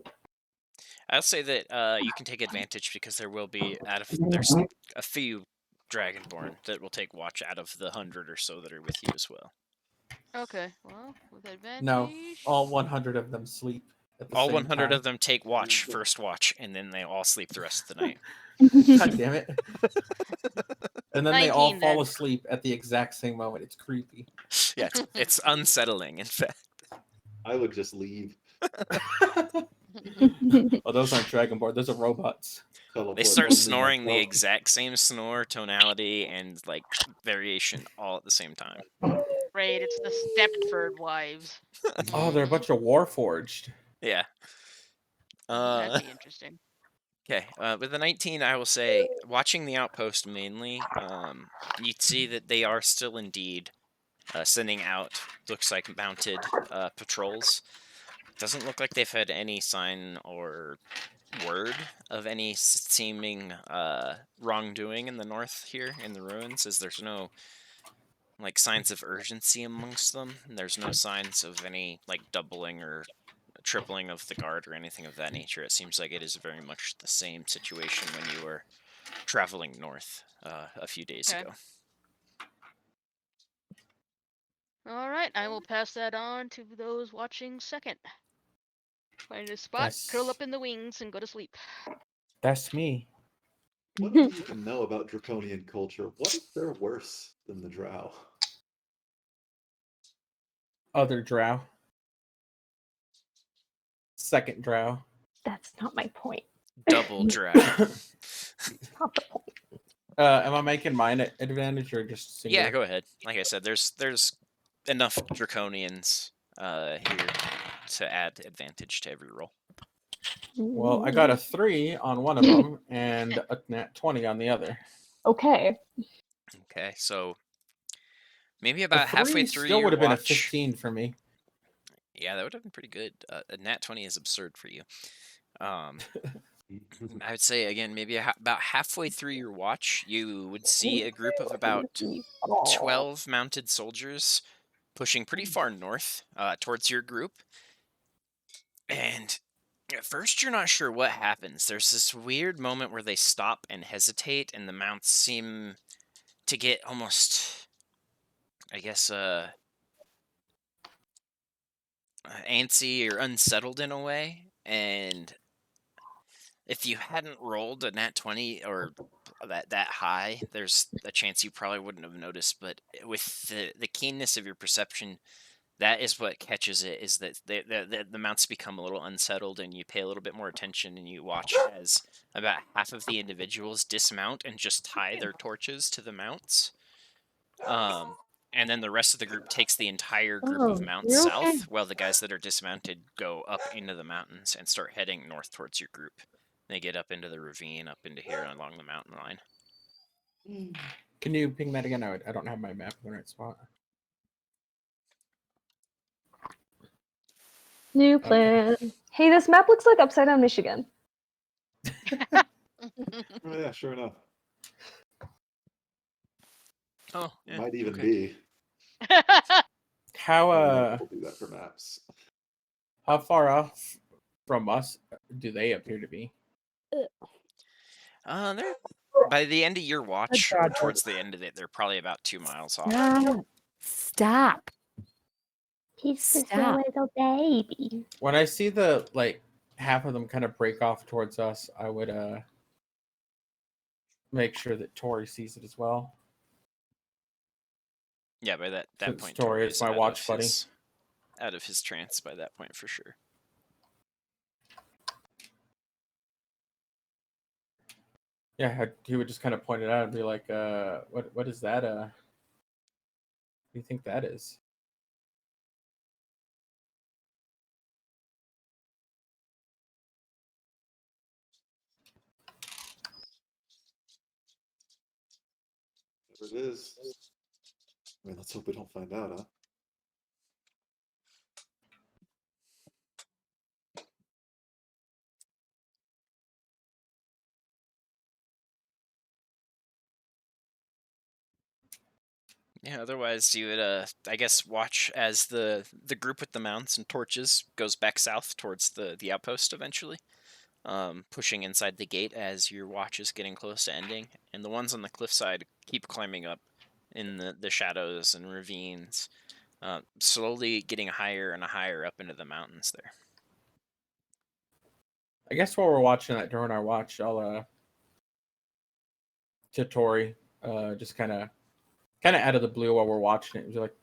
I'll say that you can take advantage because there will be there's a few Dragonborn that will take watch out of the 100 or so that are with you as well. Okay. Well, with advantage. No, all 100 of them sleep at the All same 100 time. of them take watch, first watch, and then they all sleep the rest of the night. God damn it. And then they all 19 fall then. asleep at the exact same moment. It's creepy. Yeah, it's unsettling, in fact. I would just leave. Oh, those aren't Dragonborn. Those are robots. They Teleport start only snoring the myself. exact same snore, tonality, and like variation all at the same time. Right, it's the Stepford wives. Oh, they're a bunch of Warforged. Yeah. That'd be interesting. Okay, with the 19, I will say, watching the outpost mainly, you'd see that they are still indeed sending out, looks like mounted patrols. Doesn't look like they've had any sign or word of any seeming wrongdoing in the north here in the ruins, as there's no like signs of urgency amongst them. There's no signs of any like doubling or tripling of the guard or anything of that nature. It seems like it is very much the same situation when you were traveling north a few days Okay. ago. All right, I will pass that on to those watching second. Find a spot, curl up in the wings, and go to sleep. That's me. What do we even know about draconian culture? What if they're worse than the drow? Other drow. Second drow. That's not my point. Double drow. Not the point. Am I making mine at advantage or just singular? Yeah, go ahead. Like I said, there's enough draconians here to add advantage to every roll. Well, I got a 3 on one of them and a nat 20 on the other. Okay. Okay, so maybe A about 3 halfway through still your would have been a watch. 15 for me. Yeah, that would have been pretty good. A nat 20 is absurd for you. I would say again, maybe about halfway through your watch, you would see a group of about 12 mounted soldiers pushing pretty far north towards your group. And at first, you're not sure what happens. There's this weird moment where they stop and hesitate, and the mounts seem to get almost, I guess, antsy or unsettled in a way. And if you hadn't rolled a nat 20 or that high, there's a chance you probably wouldn't have noticed. But with the keenness of your perception, that is what catches it, is that the mounts become a little unsettled, and you pay a little bit more attention, and you watch as about half of the individuals dismount and just tie their torches to the mounts. And then the rest of the group takes the entire group of Oh, mounts you're south, okay. while the guys that are dismounted go up into the mountains and start heading north towards your group. They get up into the ravine, up into here along the mountain line. Can you ping that again? I don't have my map in the right spot. New plan. Hey, this map looks like Upside Down Michigan. Oh, yeah, sure enough. Oh, yeah. Might even okay. be. How We'll do that for maps. how far off from us do they appear to be? They're by the end of your watch, or towards the end of it, they're probably about 2 miles off. Stop. He's just a Stop. little baby. When I see the half of them kind of break off towards us, I would make sure that Tori sees it as well. Yeah, by that Since point, Tori is my out watch of buddy. out of his trance by that point for sure. Yeah, he would just kind of point it out and be like, what is that? What do you think that is? Whatever it is. I mean, let's hope we don't find out, huh? Yeah, otherwise you would I guess watch as the group with the mounts and torches goes back south towards the outpost eventually. Pushing inside the gate as your watch is getting close to ending, and the ones on the cliffside keep climbing up in the shadows and ravines, slowly getting higher and higher up into the mountains there. I guess while we're watching that during our watch, I'll to Tori, just kind of out of the blue while we're watching it, be like,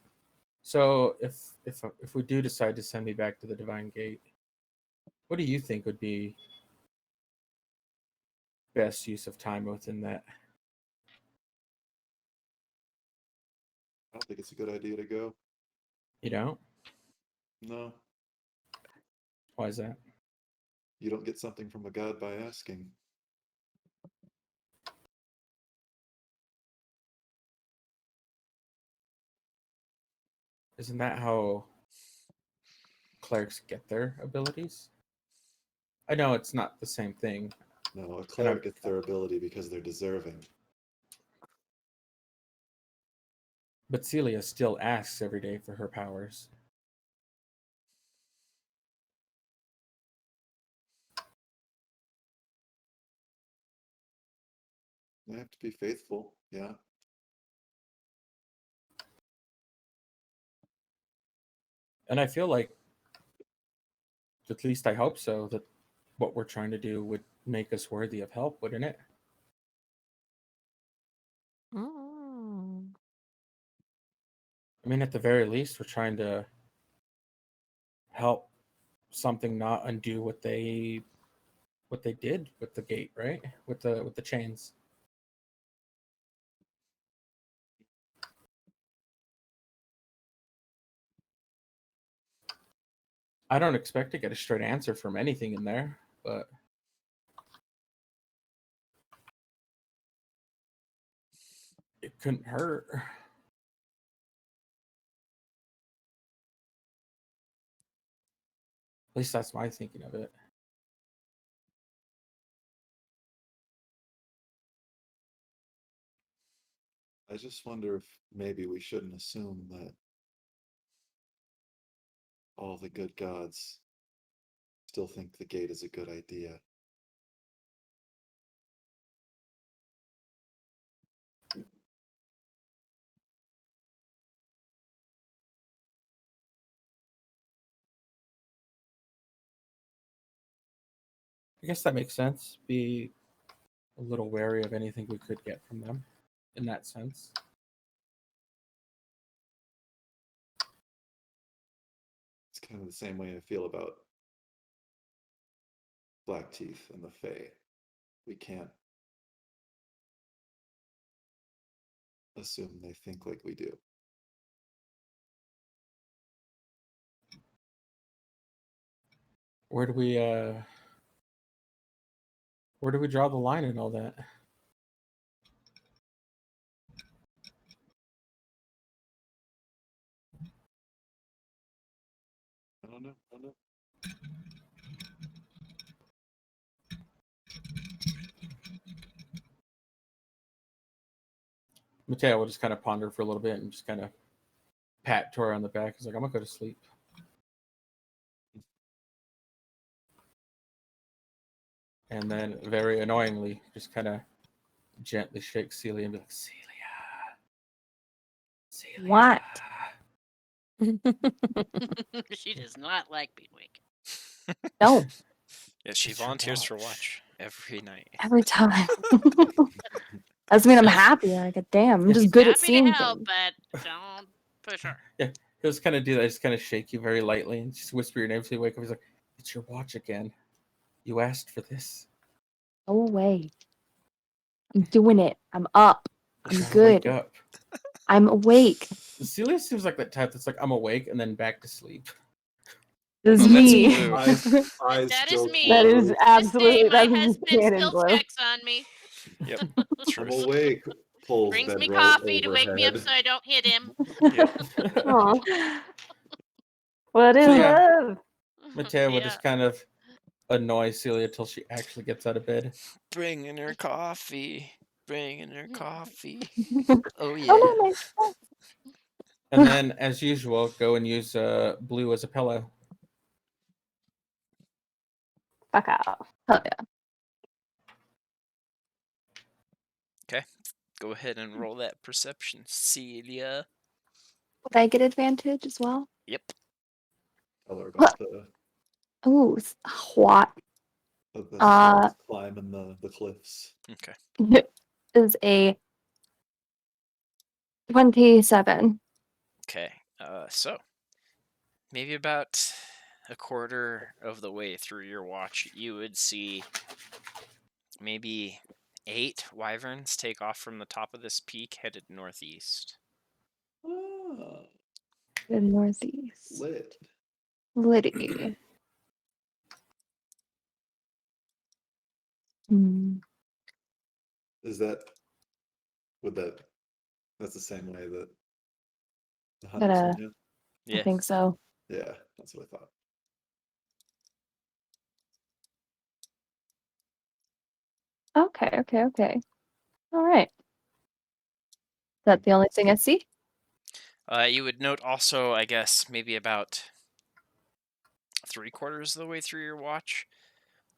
so if we do decide to send me back to the Divine Gate, what do you think would be best use of time within that? I don't think it's a good idea to go. You don't? No, Why is that? you don't get something from a god by asking. Isn't that how clerics get their abilities? I know it's not the same thing. No, a cleric gets their ability because they're deserving. But Celia still asks every day for her powers. They have to be faithful, yeah. And I feel like, at least I hope so, that what we're trying to do would make us worthy of help, wouldn't it? I mean, at the very least, we're trying to help something not undo what they did with the gate, right? With the chains. I don't expect to get a straight answer from anything in there, but it couldn't hurt. At least that's my thinking of it. I just wonder if maybe we shouldn't assume that all the good gods still think the gate is a good idea. I guess that makes sense. Be a little wary of anything we could get from them in that sense. kind of the same way I feel about Black Teeth and the Fae. We can't assume they think like we do. Where do we draw the line in all that? I don't know. Mateo will just kind of ponder for a little bit and just kind of pat Tori on the back. He's like, I'm gonna go to sleep. And then, very annoyingly, just kind of gently shake Celia and be like, Celia. What? She does not like being awake. No, Yeah, she It's your volunteers for watch. watch every night. every time. Doesn't mean I'm happy. Like, damn, I'm just good at Happy to seeing help, things. but don't push her. Yeah, he'll just kind of do that. Just kind of shake you very lightly and just whisper your name so you wake up. He's like, it's your watch again. You asked for this. Go away. I'm doing it. I'm up. You I'm gotta good. Wake up. I'm awake. Celia seems like that type that's like, I'm awake and then back to sleep. This is No, that's me. Blue. Eyes That is still me. That is closed. absolutely My that's husband canon, still Blue. checks on me, Yep. I'm Truth. awake. Pulls brings me bedroll coffee to wake me up overhead. so I don't hit him. Yep. Aw. What is So, yeah. love? Mateo would Yeah. just kind of annoy Celia till she actually gets out of bed. Bringing her coffee. Bringing her coffee. Oh yeah. Oh no, my And then, as usual, go and use Blue as a pillow. Fuck off. hell yeah. Go ahead and roll that perception, Celia. Would I get advantage as well? Yep. Tell her about the Ooh, what smells climbing the cliffs. Okay. is a 27. Okay. So maybe about a quarter of the way through your watch, you would see maybe 8 wyverns take off from the top of this peak, headed northeast. Ah, The northeast. lit. Liddy. Hmm. Is that would that that's the same way that the hunters Gotta- went in? I Yeah. think so. Yeah, that's what I thought. Okay. All right. Is that the only thing I see? You would note also, I guess, maybe about 3/4 of the way through your watch,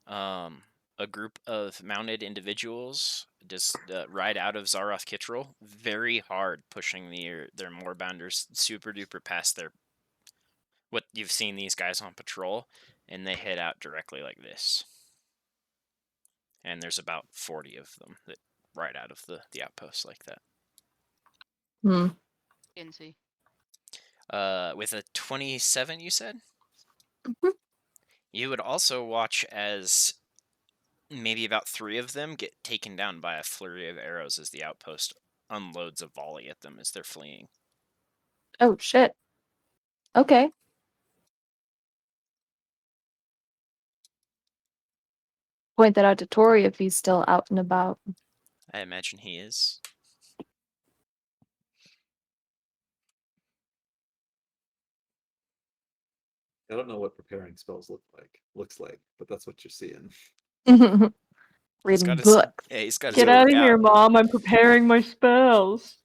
a group of mounted individuals just ride out of Zaroth Kittrell very hard, pushing their moorbounders super duper past what you've seen these guys on patrol, and they head out directly like this. And there's about 40 of them that ride out of the outpost like that. Hmm. Didn't see. With a 27, you said? Mhm. You would also watch as maybe about 3 of them get taken down by a flurry of arrows as the outpost unloads a volley at them as they're fleeing. Oh shit. Okay. Point that out to Tori if he's still out and about. I imagine he is. I don't know what preparing spells looks like, but that's what you're seeing. He's Reading got his, books. yeah, he's got Get his out book of here, out. Mom. I'm preparing my spells.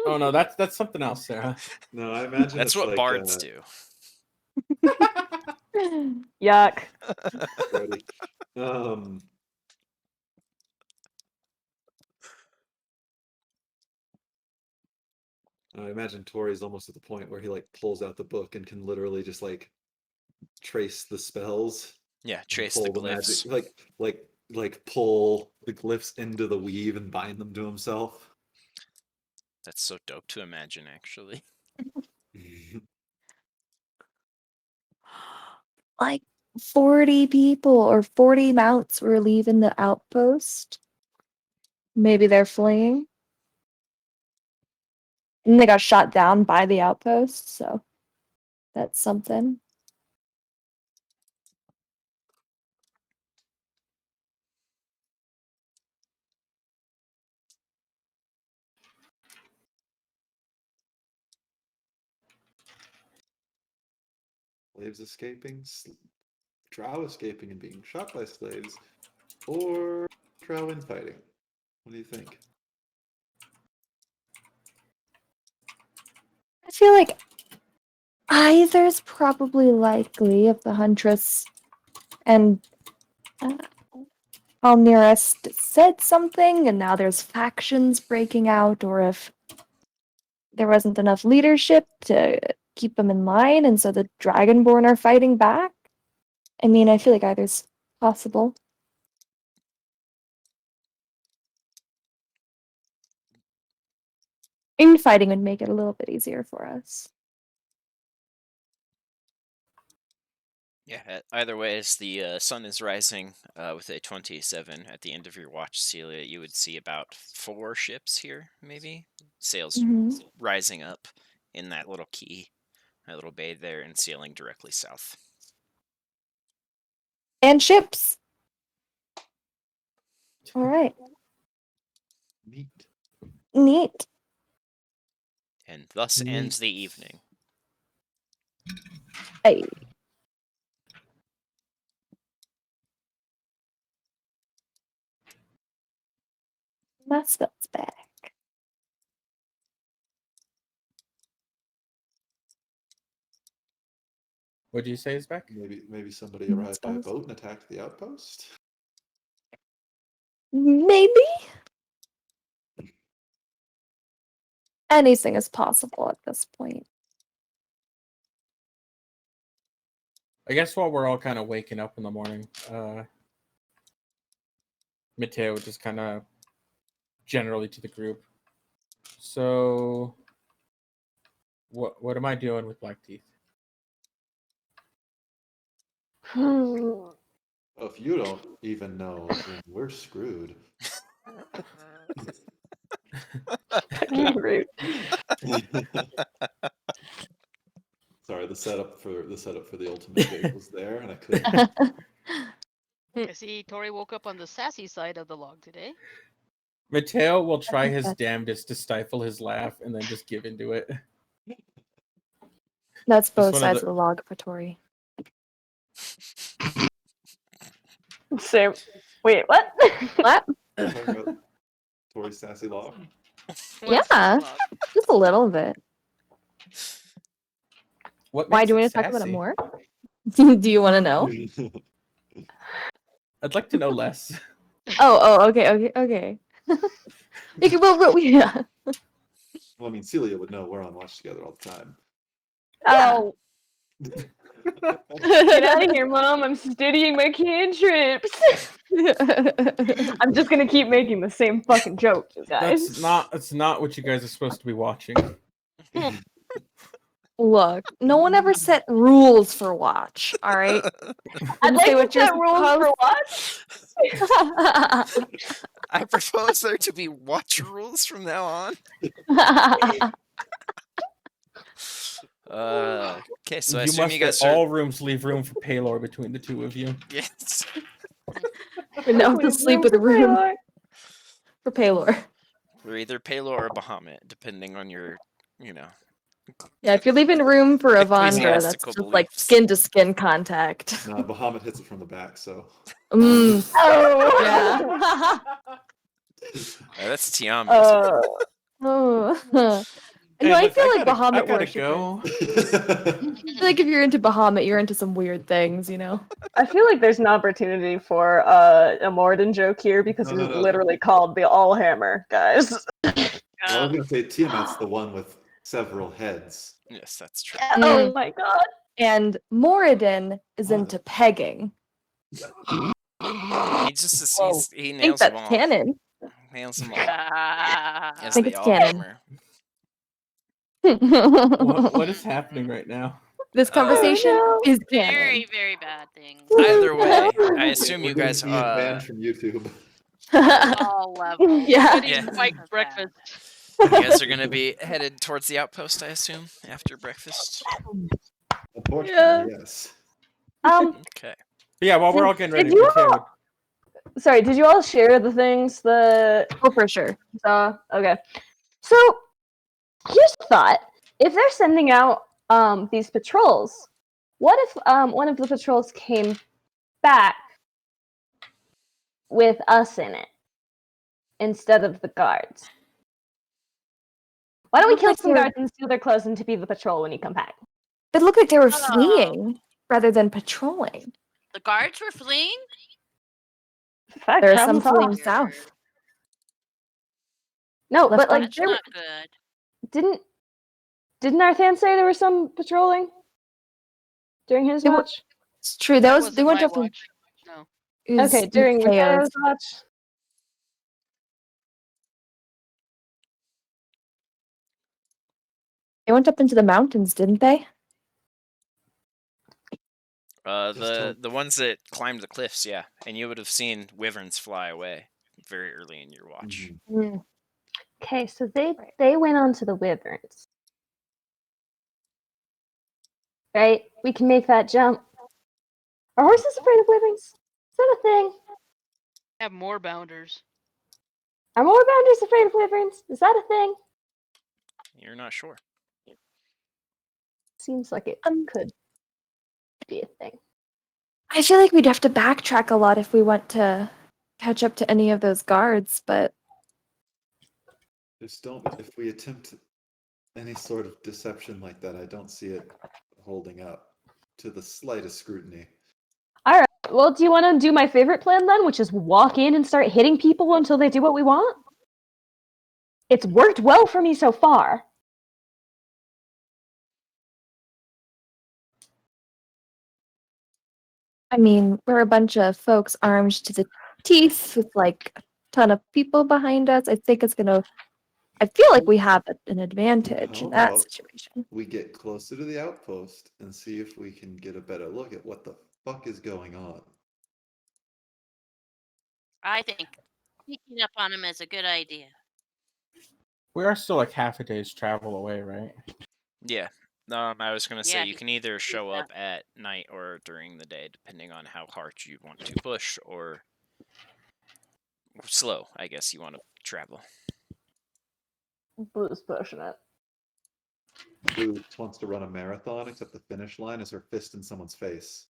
Oh no, that's something else, Sarah. No, I imagine That's it's what like bards do. Yuck. Brody. Um, I imagine Tori's almost at the point where he like pulls out the book and can literally just like trace the spells. Yeah, and trace the pull glyphs. magic, like pull the glyphs into the weave and bind them to himself. That's so dope to imagine, actually. like 40 people or 40 mounts were leaving the outpost. Maybe they're fleeing. And they got shot down by the outpost, so that's something. Slaves escaping, drow escaping and being shot by slaves, or drow infighting. What do you think? I feel like either's probably likely if the Huntress and Almirist said something and now there's factions breaking out, or if there wasn't enough leadership to keep them in line and so the Dragonborn are fighting back. I mean, I feel like either's possible. Infighting would make it a little bit easier for us. Yeah, either way, as the sun is rising with a 27 at the end of your watch, Celia, you would see about 4 ships here, maybe. Sails Mhm. rising up in that little key, that little bay there, and sailing directly south. And ships. All right. Neat. Neat. And thus Neat. ends the evening. Hey. Mascot's back. What do you say is back? Maybe somebody Mm, arrived by suppose. boat and attacked the outpost. Maybe. Anything is possible at this point. I guess while we're all kind of waking up in the morning, Mateo just kind of generally to the group. So, what am I doing with Black Teeth? Well, if you don't even know, then we're screwed. Rude. Sorry, the setup for the ultimate bait was there, and I couldn't. I see Tori woke up on the sassy side of the log today. Mateo will try think his that's- damnedest to stifle his laugh and then just give into it. That's both one of sides the- of the log for Tori. So, wait, what? What? Talking about Tori's sassy law. Yeah. Sassy log. Just a little bit. What Why makes do you it want to talk about it sassy? more? Do you want to know? I'd like to know less. Okay. You can, yeah. Well, I mean, Celia would know we're on watch together all the time. Oh, get out of here, Mom. I'm studying my cantrips. I'm just gonna keep making the same fucking joke, you guys. That's not what you guys are supposed to be watching. Look, no one ever set rules for watch, all right? I'd like say to what you're set rules for what? I propose there to be watch rules from now on. Okay, so I You assume must you guys at are... all rooms leave room for Paylor between the two of you. Yes. We now have to Leave sleep room with a for room Paylor. for Paylor. We're either Palo or Bahamut, depending on your, Yeah, if you're leaving room for Avandra, that's Ecclesiastical just like beliefs. skin to skin contact. Nah, Bahamut hits it from the back, so. Oh, Yeah. That's Tiamat. Oh. Hey, No, I look, feel I like gotta Bahamut go. worshippers. I feel like if you're into Bahamut, you're into some weird things, you know? I feel like there's an opportunity for a Morden joke here because No. he's literally called the Allhammer, guys. Well, I was gonna say Tiamat's the one with several heads. Yes, that's true. Oh my god. And Moradin is What? into pegging. He Whoa. he I think nails them that's all. canon. Nails them all. I As think the it's canon. Allhammer. What is happening right now? This conversation no. is Very, canon. very bad thing. Either way, I assume We're you getting guys. Ian banned from YouTube. All levels. Yeah. Getting Yeah. spiked Of that. breakfast. You guys are gonna be headed towards the outpost, I assume, after breakfast. Unfortunately, yes. Okay. Yeah, while we're all getting ready, Did you Mateo, all, sorry, did you all share the things that Oh, for sure. okay. So here's a thought. If they're sending out these patrols, what if one of the patrols came back with us in it instead of the guards? Why don't we Looked kill like some they were- guards and steal their clothes and to be the patrol when you come back? It looked like they were Oh. fleeing rather than patrolling. The guards were fleeing? Fact, There are some problem solved. fleeing south. No, Left but like behind. That's not good. didn't Arthan say there was some patrolling during his It wa- watch? It's true. That They wasn't went my up in. watch. No. It was Okay, during Mateo's. Mateo's watch. They went up into the mountains, didn't they? Just The don't- ones that climbed the cliffs, yeah, and you would have seen wyverns fly away very early in your watch. Mhm. Okay, so they went on to the wyverns. Right? We can make that jump. Are horses afraid of wyverns? Is that a thing? Have more bounders. Are moorbounders afraid of wyverns? Is that a thing? You're not sure. Seems like it could be a thing. I feel like we'd have to backtrack a lot if we want to catch up to any of those guards, but Just don't. If we attempt any sort of deception like that, I don't see it holding up to the slightest scrutiny. Alright, well, do you want to do my favorite plan then, which is walk in and start hitting people until they do what we want? It's worked well for me so far. I mean, we're a bunch of folks armed to the teeth with like a ton of people behind us. I think it's gonna. I feel like we have an advantage in How that about situation. we get closer to the outpost and see if we can get a better look at what the fuck is going on? I think sneaking up on them is a good idea. we are still like half a day's travel away, right? Yeah. I was gonna say Yeah, you can either show up at night or during the day, depending on how hard you want to push or slow, I guess you want to travel. Blue's pushing it. Who wants to run a marathon, except the finish line is her fist in someone's face?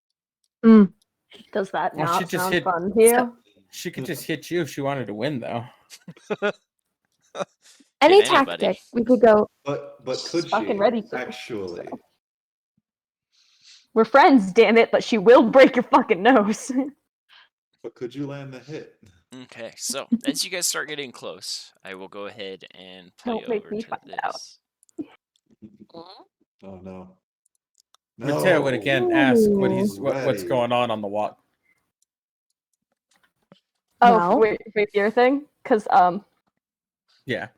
Does that Well, not she just sound hit- fun to you? She could just hit you if she wanted to win, though. Any Hit anybody. tactic we could go. But could she Fucking ready to. actually? We're friends, damn it, but she will break your fucking nose. But could you land the hit? Okay, so as you guys start getting close, I will go ahead and play Don't make over me to find out. this. Oh no. Mateo would again ask what Ooh. what's going on the walk. Oh, Well. with your thing? Because, Yeah.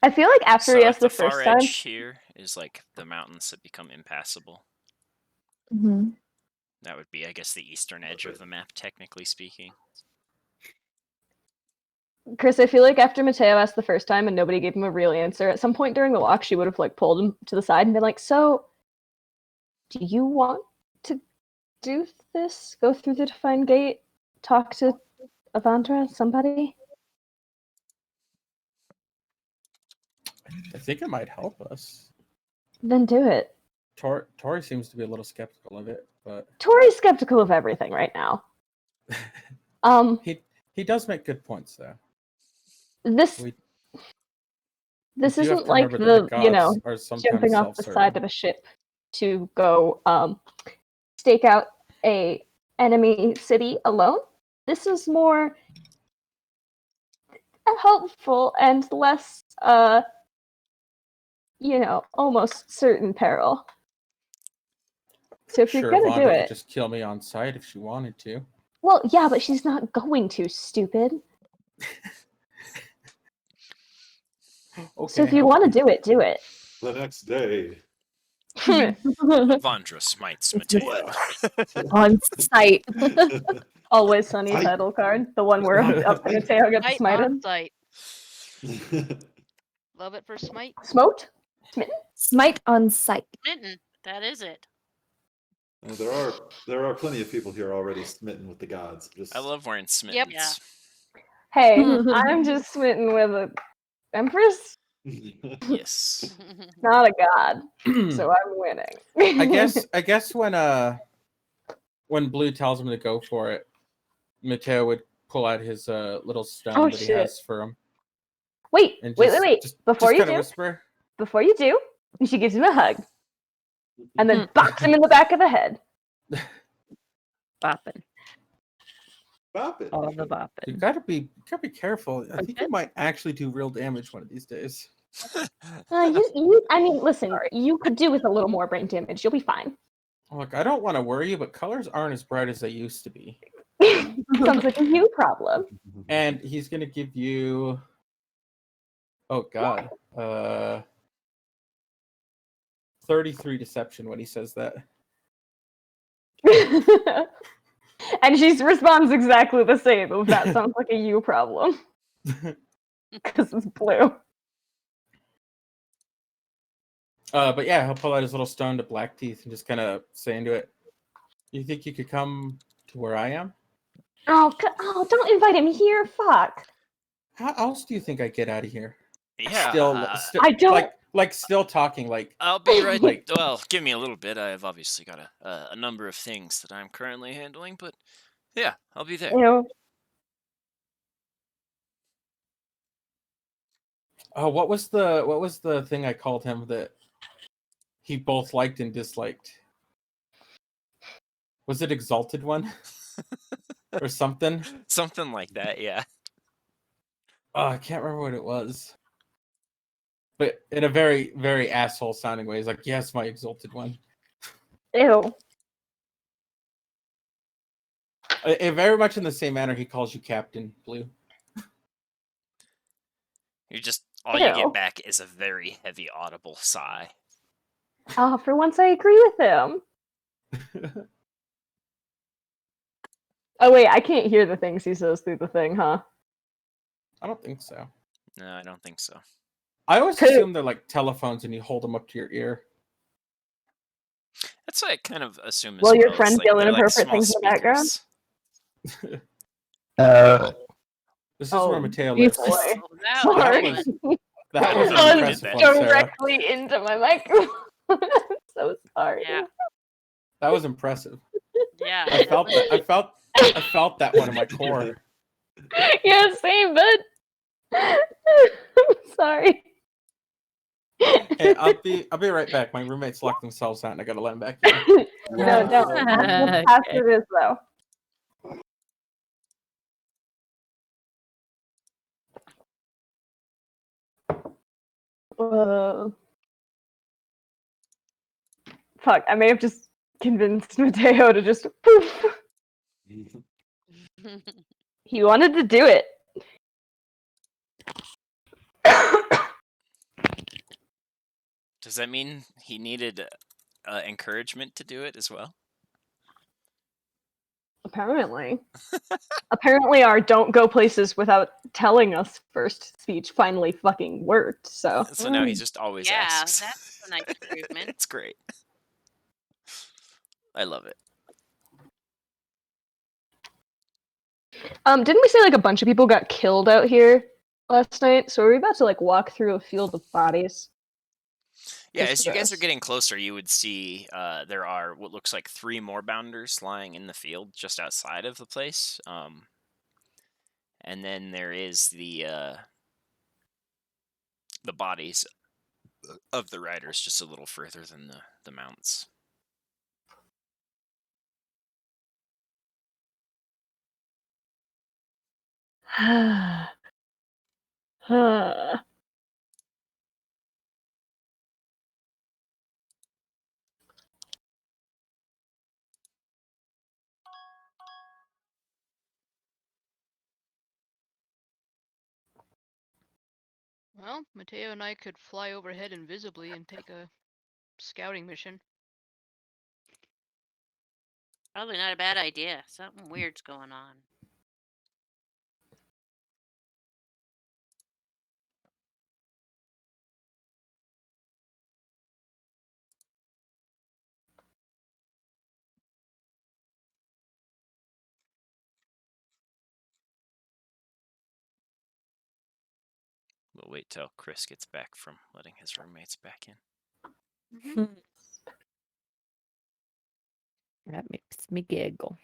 I feel like after So he at asked the the first far time, edge here is like the mountains that become impassable. Mhm. That would be, I guess, the eastern edge of the map, technically speaking. Chris, I feel like after Mateo asked the first time and nobody gave him a real answer, at some point during the walk, she would have like pulled him to the side and been like, "So, do you want to do this? Go through the defined gate? Talk to Avandra? Somebody?" I think it might help us. Then do it. Tori seems to be a little skeptical of it, but Tori's skeptical of everything right now. he does make good points though. This We do have isn't to like remember that the gods are sometimes jumping off the self-serving. side of a ship to go stake out a enemy city alone. This is more helpful and less almost certain peril. So if Sure, you're gonna Vonda do could it, just kill me on sight if she wanted to. well, yeah, but she's not going to, stupid. Okay. So if you want to do it, do it. The next day. Vondra smites Mateo. On site. Always Sunny I- title card. The one where Mateo gets Smite smited. on site. Love it for smite. Smoked? Smitten? Smite on site. Smitten. That is it. there are plenty of people here already smitten with the gods. Just I love wearing smittens. Yeah. Hey, I'm just smitten with a empress, Yes. not a god. So I'm winning. I guess when Blue tells him to go for it, Mateo would pull out his little stone Oh, that he shit. has for him. Wait, And wait. Before you whisper. Before you do, she gives him a hug. And then bops him in the back of the head. Bopping. Bop it. All the You bopping. gotta be careful. I think Okay. you might actually do real damage one of these days. I mean, listen, you could do with a little more brain damage. You'll be fine. Look, I don't want to worry you, but colors aren't as bright as they used to be. Sounds like a you problem. And he's gonna give you. Oh God. 33 deception when he says that. And she responds exactly the same. Of that sounds like a you problem. Because it's blue. But yeah, he'll pull out his little stone to Black Teeth and just kind of say into it, "You think you could come to where I am? Oh, don't invite him here. Fuck. How else do you think I get out of here? Yeah. Still I don't. like still talking like I'll be right. Like- Well, give me a little bit. I've obviously got a number of things that I'm currently handling, but yeah, I'll be there. Ew. Oh, what was the thing I called him that he both liked and disliked? Was it Exalted One? Or something? Something like that. Yeah. Oh, I can't remember what it was. But in a very, very asshole sounding way. He's like, "Yes, my Exalted One." Ew. Very much in the same manner he calls you Captain Blue. You just all you Ew. get back is a very heavy audible sigh. Oh, for once I agree with him. Oh wait, I can't hear the things he says through the thing, huh? I don't think so. No, I don't think so. I always Could- assume they're like telephones and you hold them up to your ear. That's what I kind of assume as Well, your well. friends Like, yell they're like inappropriate small things in the background? speakers. This is where Oh, Mateo geez, lives. boy. Oh, that Sorry. one. That was an I impressive did one, Sarah. Directly into my microphone. So sorry. Yeah. That was impressive. Yeah. I felt that. I felt that one in my core. Yeah, same, bud. I'm sorry. Hey, I'll be right back. My roommates locked themselves out, and I gotta let them back in. No, don't. After this, though. Fuck, I may have just convinced Mateo to just poof. He wanted to do it. Does that mean he needed encouragement to do it as well? Apparently. Apparently our don't go places without telling us first speech finally fucking worked, so. So now he just always Yeah, asks. that's a nice improvement. It's great. I love it. Didn't we say like a bunch of people got killed out here last night? So are we about to like walk through a field of bodies? Yeah, Just as you guys are this. getting closer, you would see there are what looks like 3 more bounders lying in the field just outside of the place. And then there is the bodies of the riders just a little further than the mounts. Well, Mateo and I could fly overhead invisibly and take a scouting mission. Probably not a bad idea. Something weird's going on. We'll wait till Chris gets back from letting his roommates back in. That makes me giggle.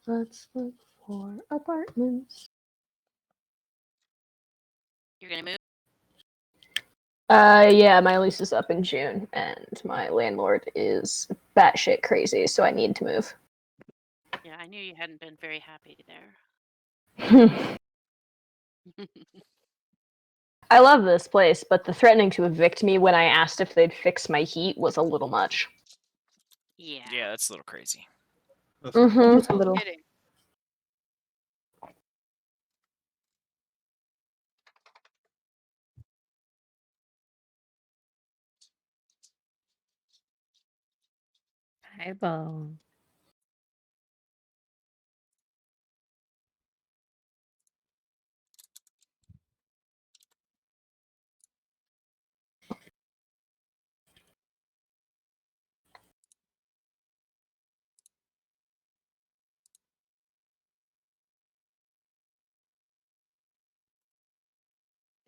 Let's look for apartments. You're gonna move? Yeah, my lease is up in June, and my landlord is batshit crazy, so I need to move. Yeah, I knew you hadn't been very happy there. I love this place, but the threatening to evict me when I asked if they'd fix my heat was a little much. Yeah. Yeah, that's a little crazy. That's not- Mm-hmm. Just a little. Kidding. Eyeball.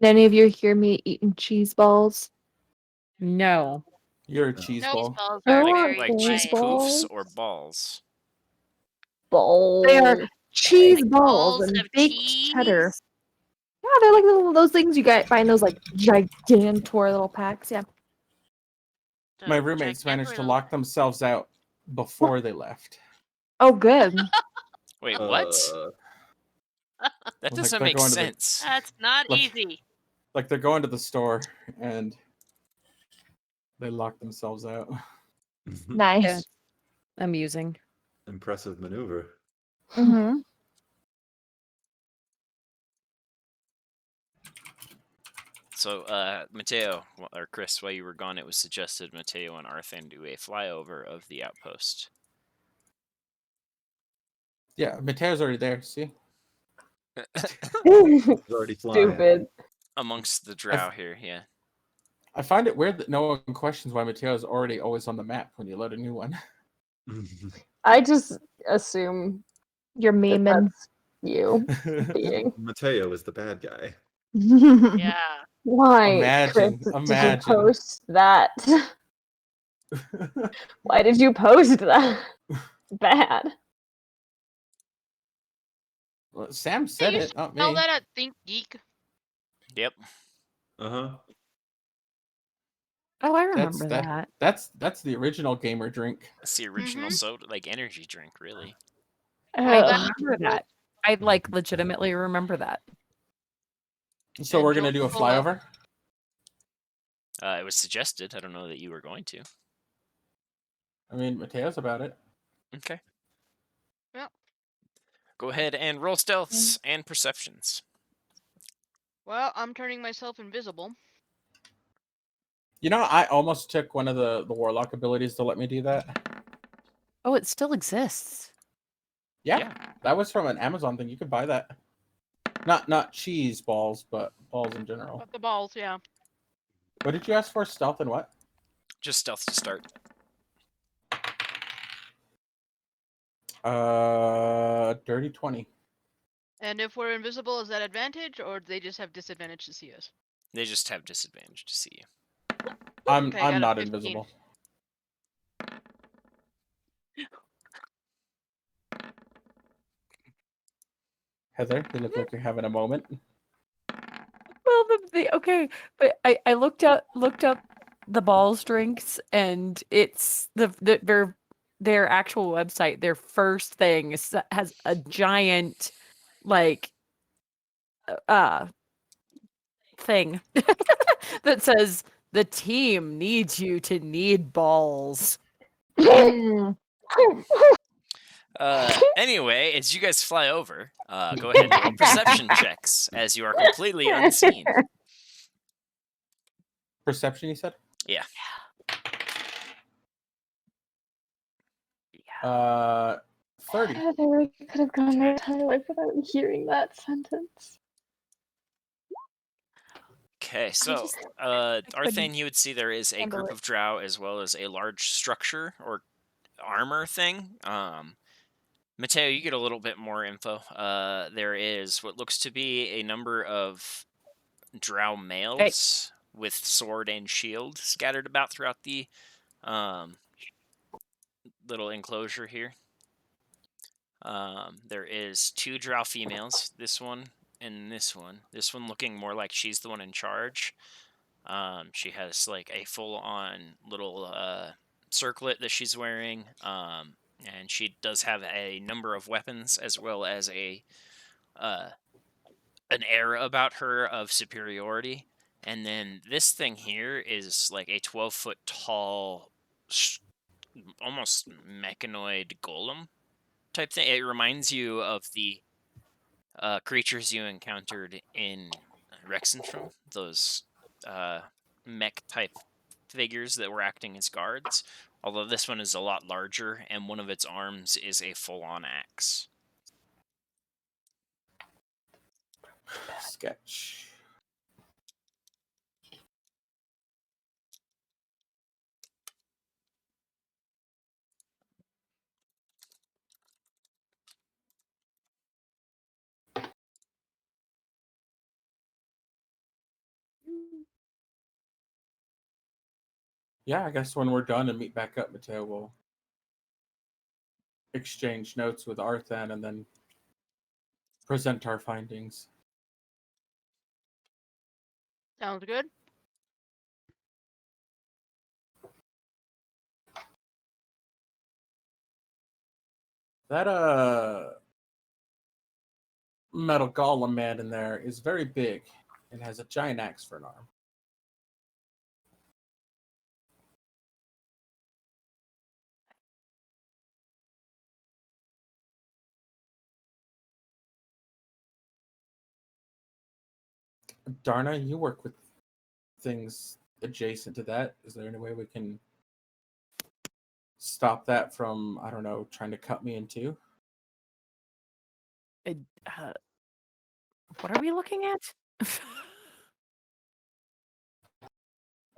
Did any of you hear me eating cheese balls? No. You're a No. cheese Nope. These ball. balls I are want very Like cheese quiet. poofs balls. or balls? They are Balls. cheese Like balls balls and of baked cheese. cheddar. Yeah, they're like those things you get find those like gigantor little packs. Yeah. So My roommates managed to gigantor- lock themselves out before they left. Oh, good. Wait, what? That Like, doesn't they're make going to the- sense. That's not Like- easy. Like they're going to the store and they lock themselves out. Nice. Yeah. Amusing. Impressive maneuver. Mm-hmm. So, Mateo, or Chris, while you were gone, it was suggested Mateo and Arthan do a flyover of the outpost. Yeah, Mateo's already there. See, He's already flying. Stupid. Amongst the drow here, yeah. I find it weird that no one questions why Mateo is already always on the map when you load a new one. I just assume You're that memeing. that's you being. Mateo is the bad guy. Yeah. Why, Imagine, Chris, imagine. did you post that? Why did you post that? Bad. Well, Sam said you it, not Tell me. that at Think Geek. Yep. Uh-huh. Oh, I remember that. That's the original gamer drink. That's the original soda, like energy drink, really. I Ugh. remember that. I like legitimately remember that. So And we're gonna do a Coca-Cola. flyover. It was suggested. I don't know that you were going to. I mean, Mateo's about it. Okay. Yep. Go ahead and roll stealths and perceptions. Well, I'm turning myself invisible. You know, I almost took one of the warlock abilities to let me do that. Oh, it still exists. Yeah, that was from an Amazon thing. You could buy that. Not cheese balls, but balls in general. But the balls, yeah. What did you ask for? Stealth and what? Just stealth to start. Dirty 20. And if we're invisible, is that advantage, or do they just have disadvantage to see us? They just have disadvantage to see you. I'm Okay, I got a not 15. invisible. Heather, you look like you're having a moment. Well, okay, but I looked up the balls drinks, and it's their actual website. Their first thing has a giant like thing that says the team needs you to need balls. Mm. Anyway, as you guys fly over, go ahead and roll perception checks as you are completely unseen. Perception, you said? Yeah. 30. Heather, I could have gone my Okay. entire life without hearing that sentence. Okay, so just- Arthane, you would see there is a handle group it. of drow as well as a large structure or armor thing. Mateo, you get a little bit more info. There is what looks to be a number of drow males with sword and shield scattered about throughout the little enclosure here. There is 2 drow females, this one and this one. This one looking more like she's the one in charge. She has like a full-on little circlet that she's wearing, and she does have a number of weapons as well as a an air about her of superiority. And then this thing here is like a 12-foot tall, almost mechanoid golem type thing. It reminds you of the creatures you encountered in Rexentrum, those mech type figures that were acting as guards. Although this one is a lot larger, and one of its arms is a full-on axe. Sketch. Yeah, I guess when we're done and meet back up, Mateo will exchange notes with Arthan and then present our findings. Sounds good. That metal golem man in there is very big and has a giant axe for an arm. Darna, you work with things adjacent to that. Is there any way we can stop that from, I don't know, trying to cut me in two? What are we looking at?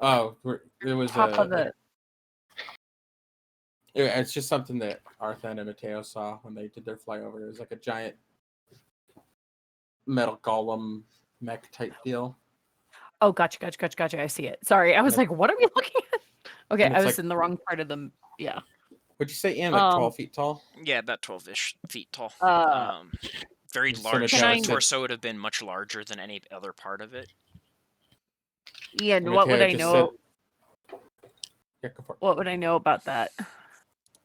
Oh, it was Top of it. It's just something that Arthan and Mateo saw when they did their flyover. It was like a giant metal golem mech type deal. Oh, gotcha. I see it. Sorry, I was like, what are we looking at? Okay, And I it's was like- in the wrong part of the. Yeah. Would you say, Ian, like 12 feet tall? Yeah, about 12-ish feet tall. Very So large. Mateo The said- torso would have been much larger than any other part of it. Ian, And what would Mateo I just know? said- Yeah, go for it. What would I know about that?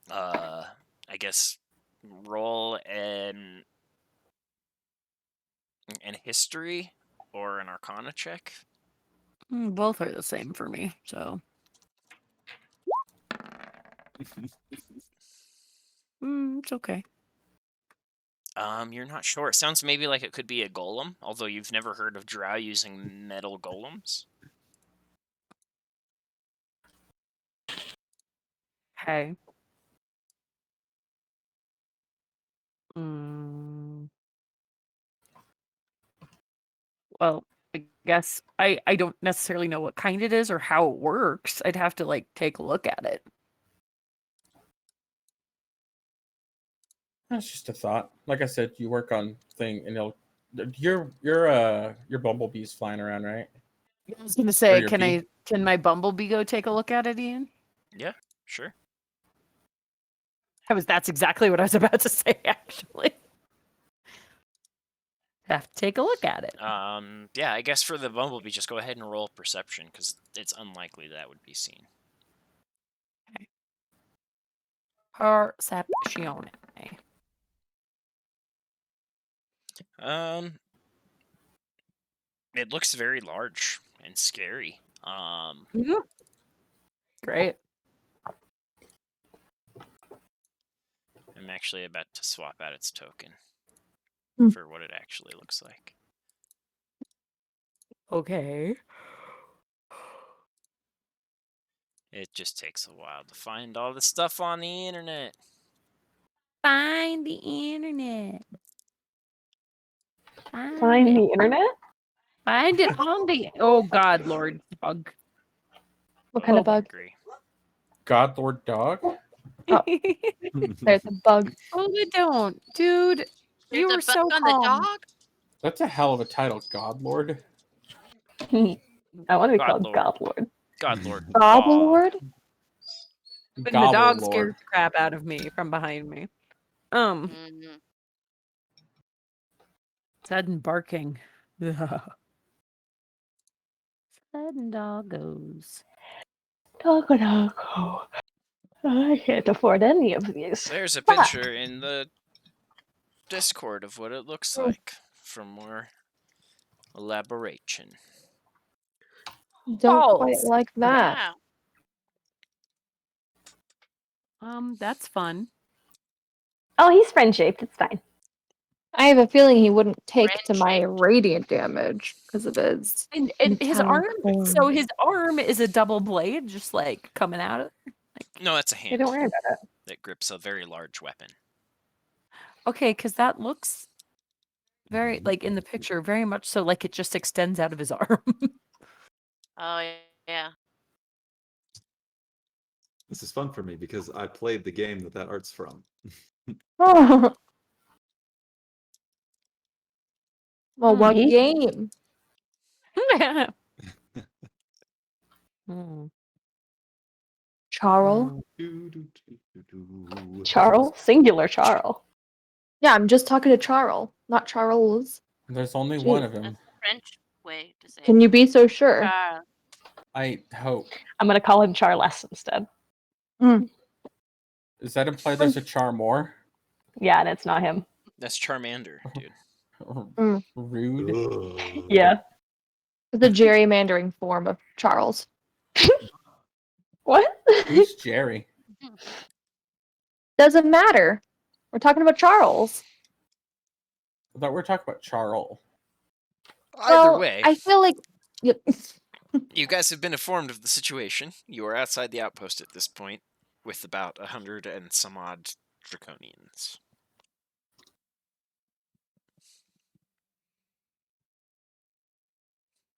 I guess roll an history or an arcana check. Both are the same for me, so. It's okay. You're not sure. It sounds maybe like it could be a golem, although you've never heard of drow using metal golems. Okay. Mm. Well, I guess I don't necessarily know what kind it is or how it works. I'd have to like take a look at it. That's just a thought. Like I said, you work on thing, and your bumblebee's flying around, right? I was gonna say, your can my bumblebee go take a look at it, Ian? Yeah, sure. That's exactly what I was about to say, actually. Have to take a look at it. Yeah, I guess for the bumblebee, just go ahead and roll perception, because it's unlikely that would be seen. Perception. It looks very large and scary. Great. I'm actually about to swap out its token Hmm. for what it actually looks like. Okay. It just takes a while to find all the stuff on the internet. Find the internet. Find the internet? Find it on the. Oh God, Lord, bug. What kind of I bug? agree. God Lord Dog? Oh. There's a bug. Oh, they don't, dude. There's You a were bug so on the calm. dog? That's a hell of a title, God Lord. I want to be God called Lord. God Lord. God Lord Bob Bob. Lord? When the Gobble dog Lord. scared the crap out of me from behind me. Mhm. Sudden barking. Sudden doggos. Doggo doggo. I can't afford any of these. There's a But picture in the Discord of what it looks like for more elaboration. Don't quite Balls. like that. Wow. That's fun. oh, he's friend shaped. It's fine. I have a feeling he wouldn't take to my Friend-shaped. radiant damage because of his And his metallic arm. form. So his arm is a double blade, just like coming out of. No, that's a Hey, hand don't worry about it. that grips a very large weapon. Okay, because that looks very like in the picture, very much so like it just extends out of his arm. Oh, yeah. This is fun for me because I played the game that art's from. Well, what Me? game? Hmm. Charles? Charles? Singular Charles. Yeah, I'm just talking to Charles, not Charles. There's only Gee. one of That's him. the French way to say Can it. you be so sure? I hope. I'm going to call him Charles instead. Does that imply there's a Char more? Yeah, and it's not him. That's Charmander, dude. Rude. Ugh. Yeah. It's a gerrymandering form of Charles. What? Who's Jerry? Doesn't matter. We're talking about Charles. I thought we were talking about Charles. Either Well, way, I feel like yep. you guys have been informed of the situation. You are outside the outpost at this point, with about 100 and some odd draconians.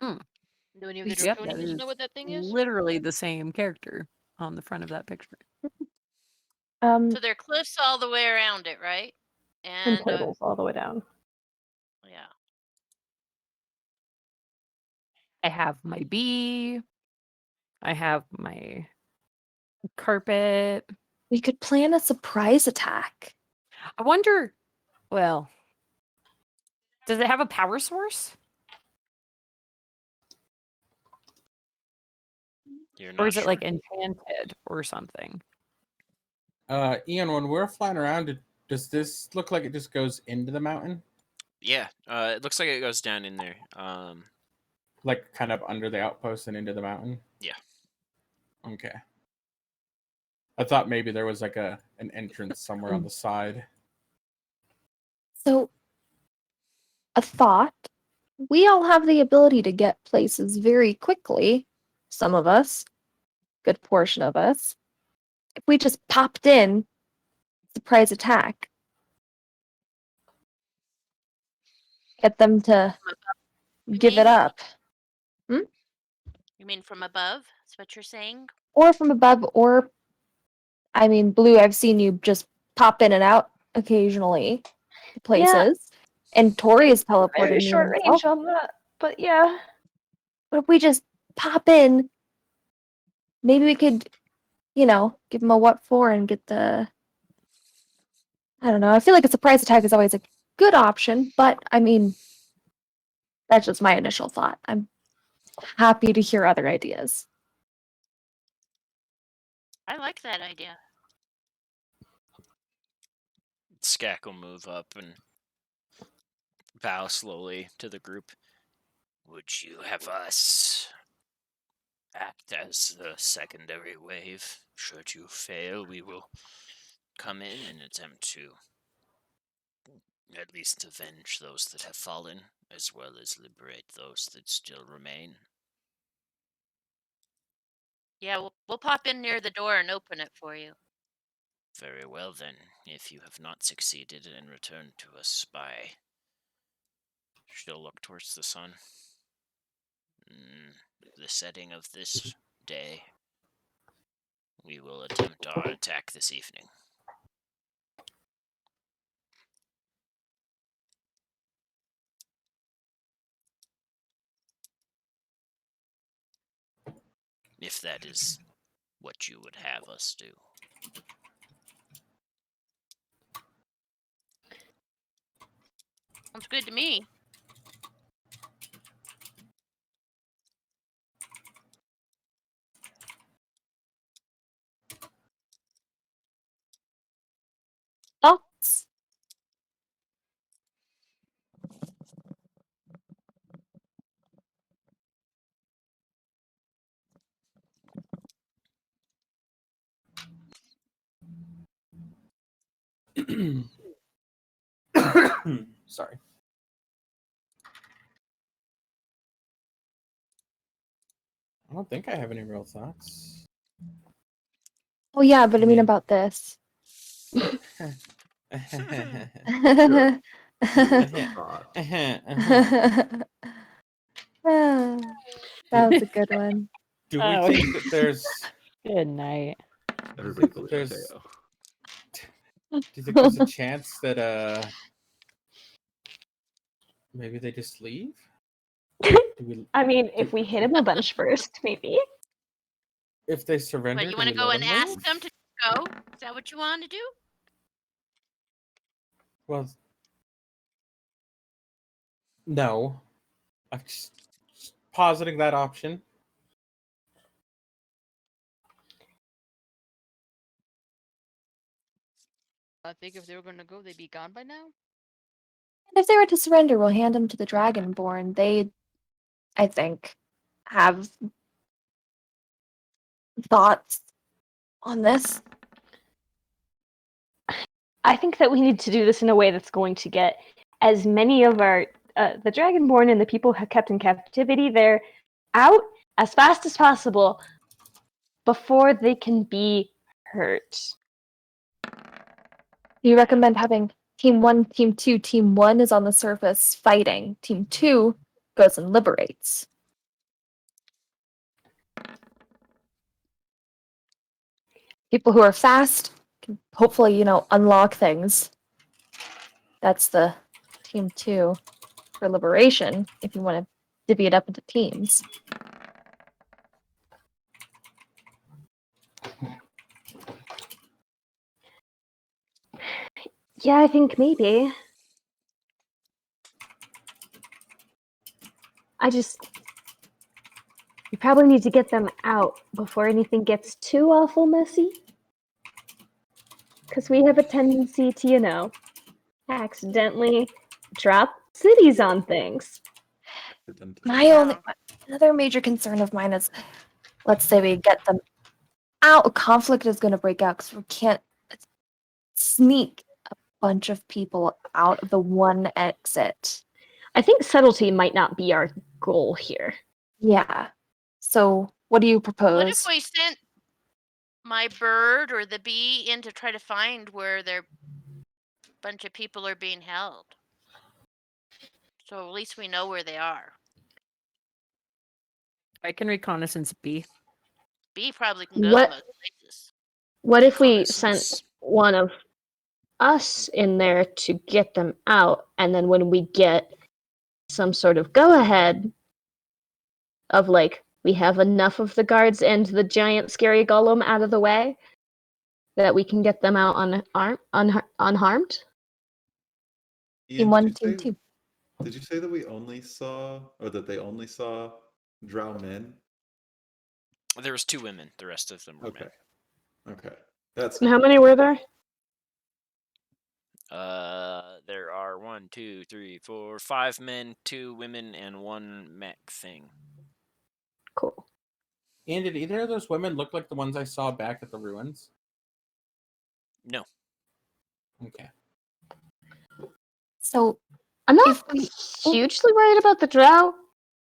Do any of the Yep, that draconians is know what that thing is? literally the same character on the front of that picture. So there are cliffs all the way around it, right? And And turtles all the way down. yeah. I have my bee. I have my carpet. We could plan a surprise attack. I wonder. Well, does it have a power source, You're or not is it sure. like enchanted or something? Ian, when we're flying around, does this look like it just goes into the mountain? Yeah, it looks like it goes down in there. Like kind of under the outpost and into the mountain? Yeah. Okay. I thought maybe there was like an entrance somewhere on the side. So, a thought. We all have the ability to get places very quickly. Some of us, good portion of us. If we just popped in, surprise attack, get them to give it mean? up. You mean from above? That's what you're saying? Or from above, or, I mean, Blue, I've seen you just pop in and out occasionally to places. And Tori has teleported Very me short himself. range on that. But yeah. But if we just pop in, maybe we could, give them a what for and get the. I don't know. I feel like a surprise attack is always a good option, but I mean, that's just my initial thought. I'm happy to hear other ideas. I like that idea. Skak will move up and bow slowly to the group. Would you have us act as the secondary wave? Should you fail, we will come in and attempt to at least avenge those that have fallen, as well as liberate those that still remain. Yeah, we'll pop in near the door and open it for you. Very well then, if you have not succeeded and returned to us by... She'll look towards the sun. The setting of this day, we will attempt our attack this evening. If that is what you would have us do. Sounds good to me. Thoughts? Sorry. I don't think I have any real thoughts. Oh yeah, but I mean Yeah. about this. Sure. Thought. Ah, that was a good one. Do we Oh. think that there's Good night. Everybody that believe there's- Teo. do you think there's a chance that maybe they just leave? Do we, I mean, if we hit him a bunch first, maybe. if they surrender, But you do want we to go let and them ask leave? them to go? Is that what you want to do? Well, no. I'm just positing that option. I think if they were going to go, they'd be gone by now. And if they were to surrender, we'll hand them to the Dragonborn. They, I think, have thoughts on this. I think that we need to do this in a way that's going to get as many of our the Dragonborn and the people kept in captivity there out as fast as possible before they can be hurt. Do you recommend having Team 1, Team 2? Team 1 is on the surface fighting. Team 2 goes and liberates. People who are fast can hopefully, unlock things. That's the Team 2 for liberation, if you want to divvy it up into teams. Yeah, I think maybe. We probably need to get them out before anything gets too awful messy. Because we have a tendency to, accidentally drop cities on things. Another major concern of mine is, let's say we get them out, a conflict is going to break out because we can't sneak a bunch of people out of the one exit. I think subtlety might not be our goal here. Yeah. So, what do you propose? What if we sent my bird or the bee in to try to find where their bunch of people are being held? So at least we know where they are. I can reconnaissance B. Bee probably can go What- most places. What if we Reconnaissance. sent one of us in there to get them out, and then when we get some sort of go-ahead of we have enough of the guards and the giant scary golem out of the way that we can get them out unharmed? Ian, Team 1, Team 2. did you say that we only saw, or that they only saw drow men? There was 2 women. The rest of them were Okay. men. Okay. That's And how many were there? There are 1, 2, 3, 4, 5 men, 2 women, and 1 mech thing. Cool. And did either of those women look like the ones I saw back at the ruins? No. Okay. So I'm not if we hugely worried about the drow,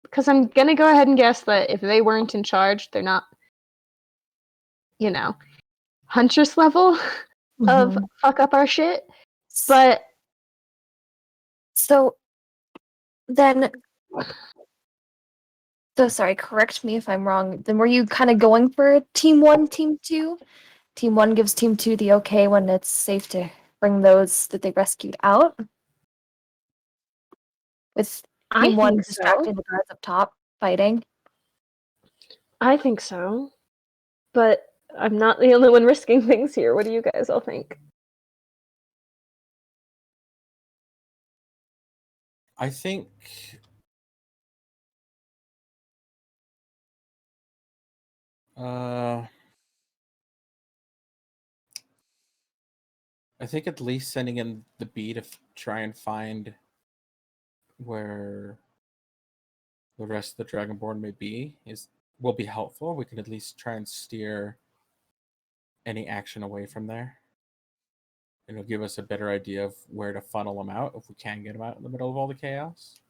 because I'm gonna go ahead and guess that if they weren't in charge, they're not, huntress level of Mhm. fuck up our shit. But so then so sorry, correct me if I'm wrong. Then were you kind of going for team 1, team 2? Team 1 gives team 2 the okay when it's safe to bring those that they rescued out? With I team 1 think distracting so. the guards up top fighting? I think so. But I'm not the only one risking things here. What do you guys all think? I think at least sending in the bee to try and find where the rest of the Dragonborn may be will be helpful. We can at least try and steer any action away from there. It'll give us a better idea of where to funnel them out if we can get them out in the middle of all the chaos.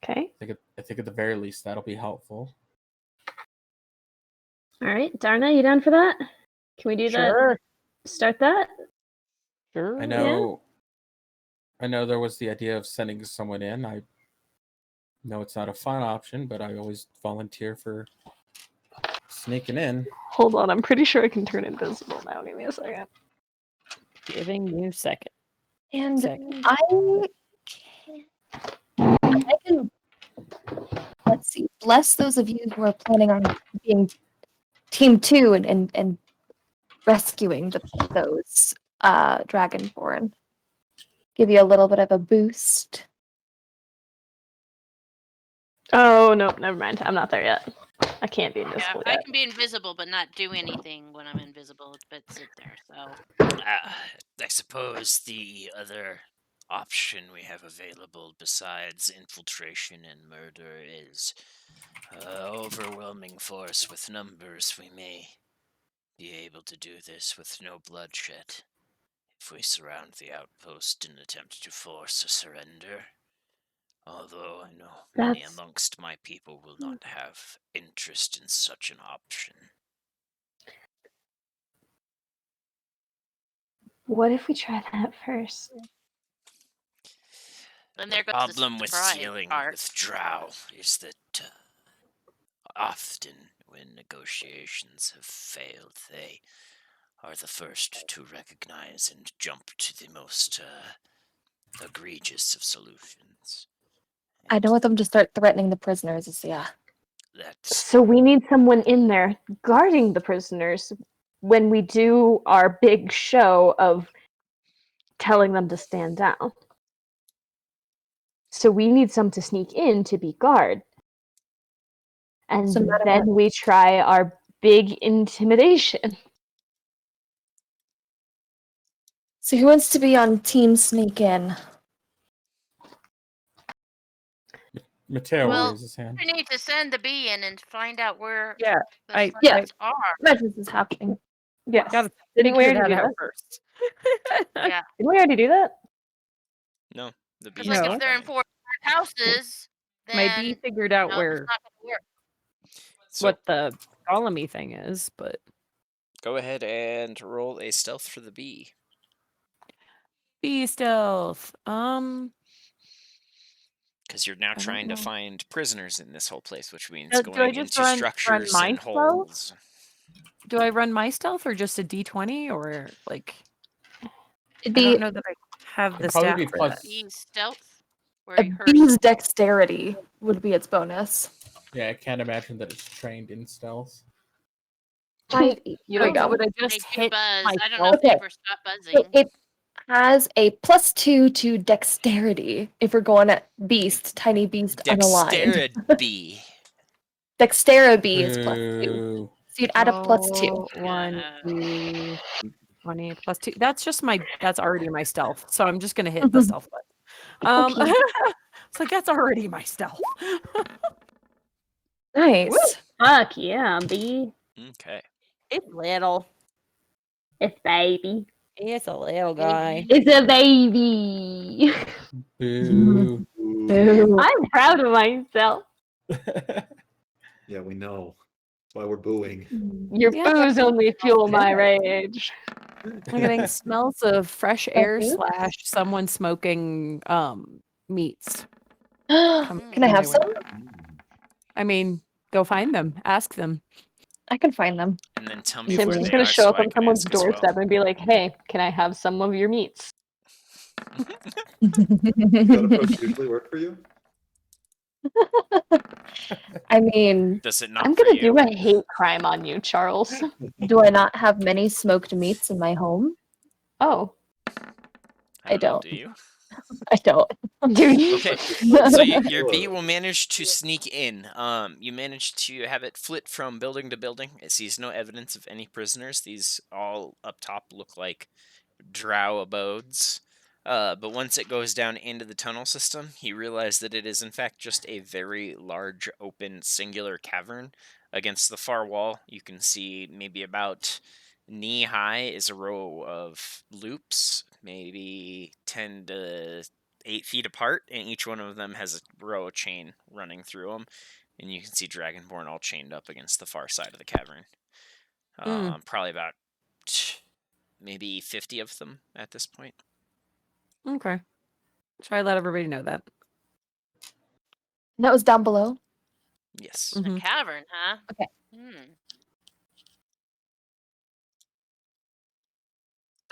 Okay. I think at the very least that'll be helpful. All right, Darna, you down for that? Can we do that? Sure. Start that? Sure. I know there was the idea of sending someone in. I know it's not a fun option, but I always volunteer for sneaking in. Hold on, I'm pretty sure I can turn invisible now. Give me a second. Giving you a second. And Second. I can, let's see, bless those of you who are planning on being team 2 and rescuing those Dragonborn. Give you a little bit of a boost. Oh, nope, never mind. I'm not there yet. I can't be Yeah, invisible I yet. can be invisible but not do anything when I'm invisible, but sit there. So I suppose the other option we have available besides infiltration and murder is overwhelming force with numbers. We may be able to do this with no bloodshed if we surround the outpost and attempt to force a surrender. Although I know many That's- amongst my people will not have interest in such an option. What if we try that first? then there goes the Problem with surprise dealing part. with drow is that often when negotiations have failed, they are the first to recognize and jump to the most egregious of solutions. I don't want them to start threatening the prisoners. Yeah. That's So we need someone in there guarding the prisoners when we do our big show of telling them to stand down. So we need some to sneak in to be guard. And So Madam then we try our big intimidation. So who wants to be on Team Sneak In? Mateo Well, raises his hand. we need to send the bee in and find out where Yeah, the yeah. threats are. Imagine this is happening. Yes. Gotta Didn't we figure already that do out that? first. Yeah, Didn't we already do that? no, the because bees like No. if they're in coming. 4 houses, My then bee figured out it's where not going to work. So what the colony thing is, but go ahead and roll a stealth for the bee. bee stealth. Because you're now I don't trying to know. find prisoners in this whole place, which means Do I going just into run structures my and stealth? holes. Do I run my stealth or just a D20 or like? It'd I don't be know that I have the It'd probably stat be for plus. that. Bee stealth, where a her bee's dexterity would be its bonus. Yeah, I can't imagine that it's trained in stealth. Right. You There we don't go. know. Would I they just do hit buzz. I don't know myself? if they Okay. ever stop So buzzing. it has a +2 to dexterity if we're going at beast, tiny beast unaligned. Dexterity. Dexterity is +2. Boo. So you'd add a +2. Oh, 1, Uh, 2, 20 plus 2. That's just that's already my stealth. So I'm just gonna hit the stealth button. Okay. It's like that's already my stealth. Nice. Fuck yeah, bee. Okay. It's little. It's baby. It's a little guy. It's a baby. Boo. Boo. I'm proud of myself. Yeah, we know. That's why we're booing. Your Yeah. boos only fuel my rage. I'm getting smells of fresh air / someone smoking meats. Can I through my have some? window. I mean, go find them. Ask them. I can find them. And then tell me Sam's where just they gonna are show so up I on can someone's ask as well. doorstep and be like, "Hey, can I have some of your meats?" Does that approach usually work for you? I mean, Does it not I'm for gonna you? do a hate crime on you, Charles. do I not have many smoked meats in my home? Oh, I know, don't. do you? I don't. do you? Okay, Like, so like, your bee or- will manage to sneak in. You manage to have it flit from building to building. It sees no evidence of any prisoners. These all up top look like drow abodes. But once it goes down into the tunnel system, you realize that it is in fact just a very large, open, singular cavern. Against the far wall, you can see maybe about knee high is a row of loops, maybe 10 to 8 feet apart, and each one of them has a row of chain running through them. And you can see Dragonborn all chained up against the far side of the cavern. Probably about maybe 50 of them at this point. Okay. Try to let everybody know that. That was down below. Yes. In a Mhm. cavern, huh? Okay. Hmm.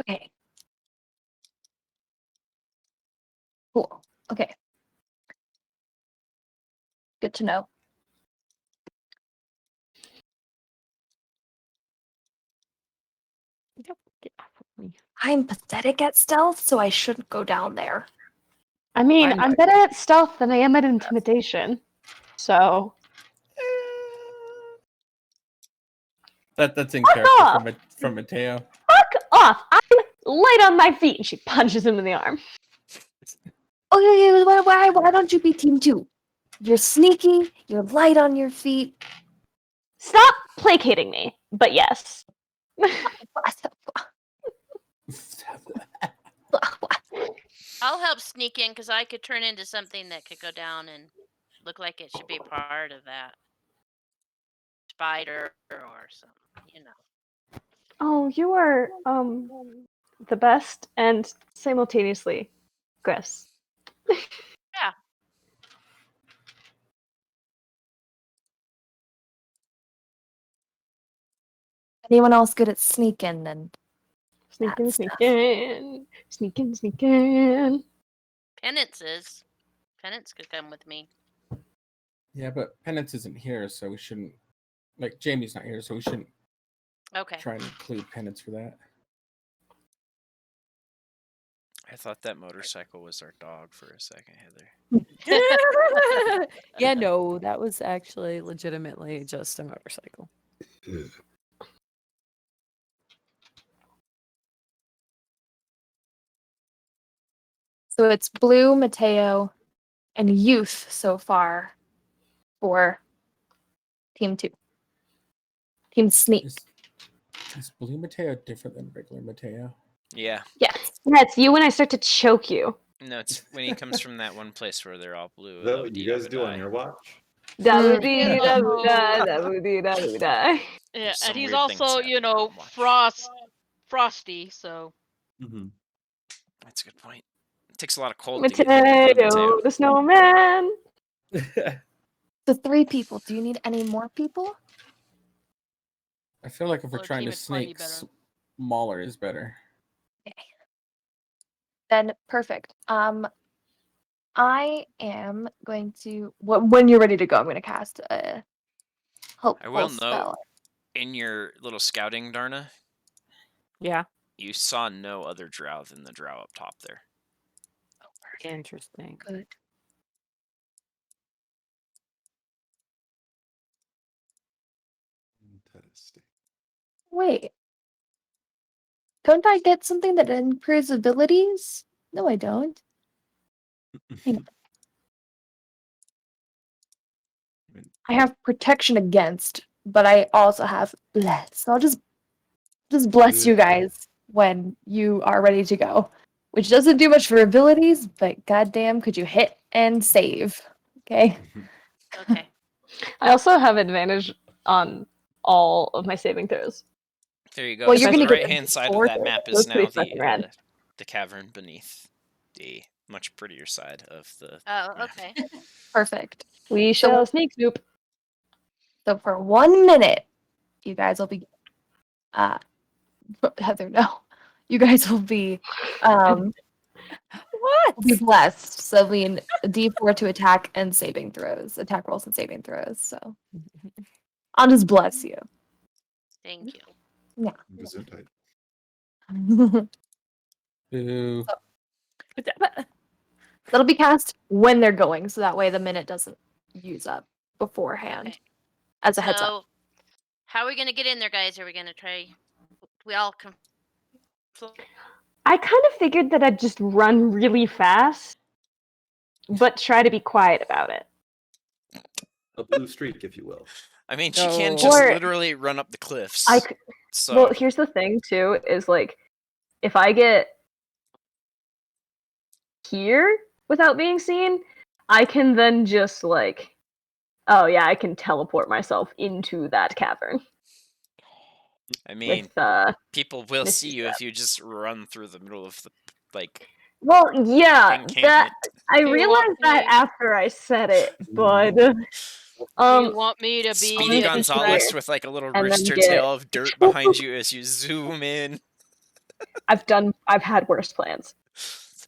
Okay. Cool. Okay. Good to know. Yep. Get off of me. I'm pathetic at stealth, so I shouldn't go down there. I mean, I'm I'm not- better at stealth than I am at intimidation. So That's in Fuck character off! from Mateo. fuck off! I'm light on my feet, and she punches him in the arm. Okay, why don't you be team 2? You're sneaky, you're light on your feet. Stop placating me. But yes. I'll help sneak in because I could turn into something that could go down and look like it should be part of that spider or something, you know. Oh, you are the best and simultaneously Chris. Yeah. Anyone else good at sneaking? Then Sneaking, That stuff. sneaking, sneaking, sneaking. Penances. Penance could come with me. Yeah, but Penance isn't here, so we shouldn't. Like Jamie's not here, so we shouldn't Okay. try and include Penance for that. I thought that motorcycle was our dog for a second, Heather. Yeah, no, that was actually legitimately just a motorcycle. So it's Blue, Mateo, and Youth so far for team 2. Team Sneak. Is Blue Mateo different than regular Mateo? Yeah. Yes. Yeah, it's you when I start to choke you. No, it's when he comes from that one place where they're all blue. Is that what you guys do on your watch? Da-boo-dee-da-boo-da, da-boo-dee-da-boo-da. Yeah, some and he's weird things also, happening on watch. frosty, so Mm-hmm. That's a good point. It takes a lot of cold to get him to Blue Mateo, Mateo. the snowman. So 3 people. Do you need any more people? I feel like if we're Well, trying team to would probably be sneak, better. smaller is better. Then perfect. I am going to when you're ready to go, I'm going to cast a I will helpful note spell. in your little scouting, Darna, Yeah. you saw no other drow than the drow up top there. Interesting. Good. Interesting. Wait. Don't I get something that improves abilities? No, I don't. I have protection against, but I also have bless. So I'll just bless you guys when you are ready to go. Which doesn't do much for abilities, but goddamn, could you hit and save? Okay. Okay. I also have advantage on all of my saving throws. There you go. Well, So you're the gonna get right-hand side of four that map those is now pretty fucking rad. the cavern beneath the much prettier side of the Oh, map. okay. perfect. We So- shall sneak snoop. So for 1 minute, you guys will be Heather, no. You guys will be What? blessed. So I mean D4 to attack and saving throws. Attack rolls and saving throws. So I'll just bless you. Thank you. Gesundheit. Boo. That'll be cast when they're going, so that way the minute doesn't use up beforehand. Okay. As a heads up. So, how are we gonna get in there, guys? Are we gonna try? We all come. I kind of figured that I'd just run really fast, but try to be quiet about it. A blue streak, if you will. I mean, she can Oh. just Or- literally run up the cliffs. I c- So Well, here's the thing too: is like, if I get here without being seen, I can then just like, oh yeah, I can teleport myself into that cavern I mean, with people will Misty see you if you just run through the middle of the like Well, yeah, that encampment. I You want realized that me- after I said it, but Do you want me to be Speedy a Gonzalez distract- with like a little And then rooster get- tail of dirt behind you as you zoom in. I've had worse plans.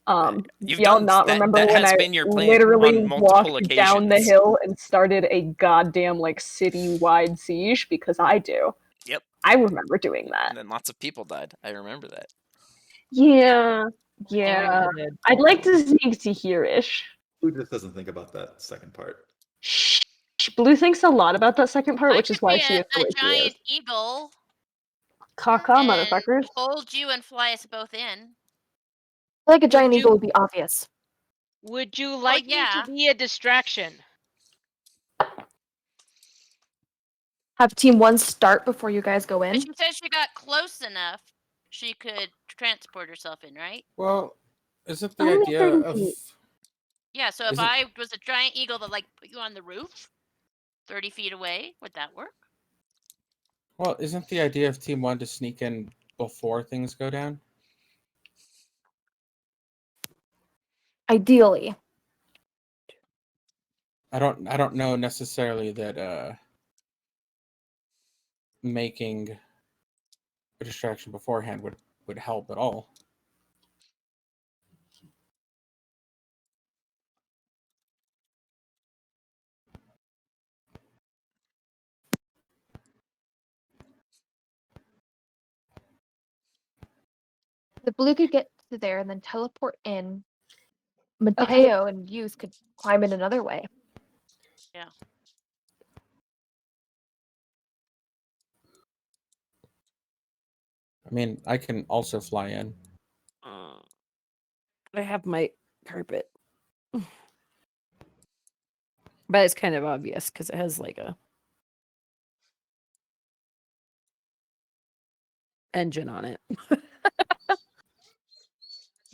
You've Y'all done not that, remember that when has I been your plan literally on multiple walked occasions. down the hill and started a goddamn like city-wide siege? Because I do. Yep. I remember doing that. And then lots of people died. I remember that. Yeah. I'd like to sneak to here-ish. Who just doesn't think about that second part? Shh. Blue thinks a lot about that second part, I which could is why be she is the a way she is. giant eagle Caca, and motherfuckers. hold you and fly us both in. Like a giant you- eagle would be obvious. Would you like me yeah. to be a distraction? Have team 1 start before you guys go in. But she said she got close enough, she could transport herself in, right? Well, isn't the Only idea 30 of feet. Yeah. So if Is it- I was a giant eagle that like put you on the roof, 30 feet away, would that work? well, isn't the idea of Team One to sneak in before things go down? Ideally. I don't know necessarily that making a distraction beforehand would help at all. The blue could get to there and then teleport in. Mateo and Youth could climb in another way. Yeah. I mean, I can also fly in. I have my carpet. But it's kind of obvious because it has like a engine on it.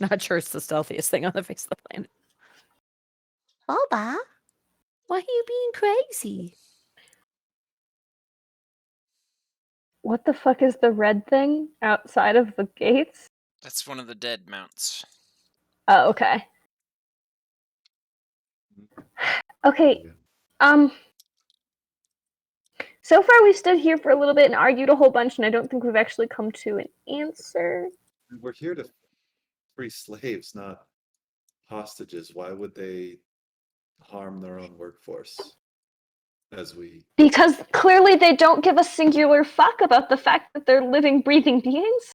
Not sure it's the stealthiest thing on the face of the planet. Boba, why are you being crazy? What the fuck is the red thing outside of the gates? That's one of the dead mounts. Oh, okay. Okay, so far we've stood here for a little bit and argued a whole bunch, and I don't think we've actually come to an answer. We're here to free slaves, not hostages. Why would they harm their own workforce? As we Because clearly they don't give a singular fuck about the fact that they're living, breathing beings.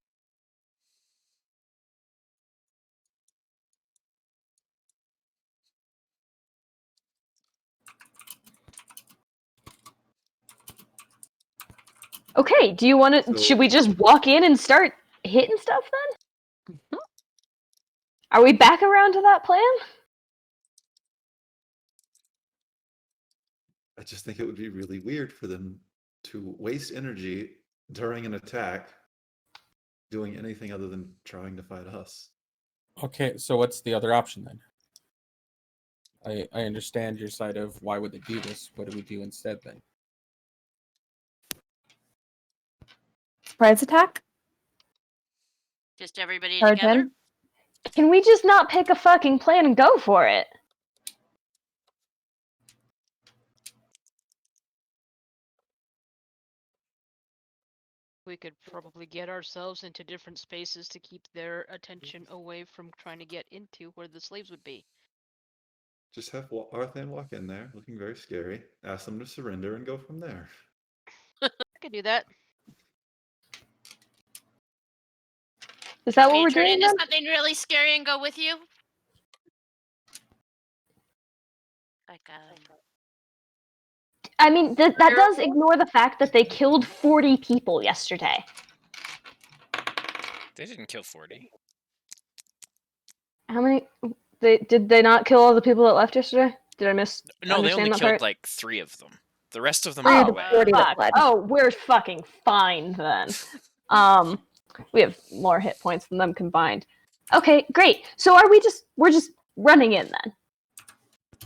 Okay, do you want to? So- Should we just walk in and start hitting stuff then? Are we back around to that plan? I just think it would be really weird for them to waste energy during an attack doing anything other than trying to fight us. Okay, so what's the other option then? I understand your side of why would they do this. What do we do instead then? Surprise attack? Just everybody Charge together? in? Can we just not pick a fucking plan and go for it? We could probably get ourselves into different spaces to keep their attention away from trying to get into where the slaves would be. Just have Arthan walk in there, looking very scary, ask them to surrender, and go from there. I could do that. Is that what Maybe we're turn doing into then? something really scary and go with you? Like, I mean, that does ignore the fact that they killed 40 people yesterday. They didn't kill 40. How many? Did they not kill all the people that left yesterday? Did I miss? No, they only understand that killed part? like 3 of them. The rest of them Three ran of the away. 40 that Fuck. fled. Oh, we're fucking fine then. We have more hit points than them combined. Okay, great. So we're just running in then?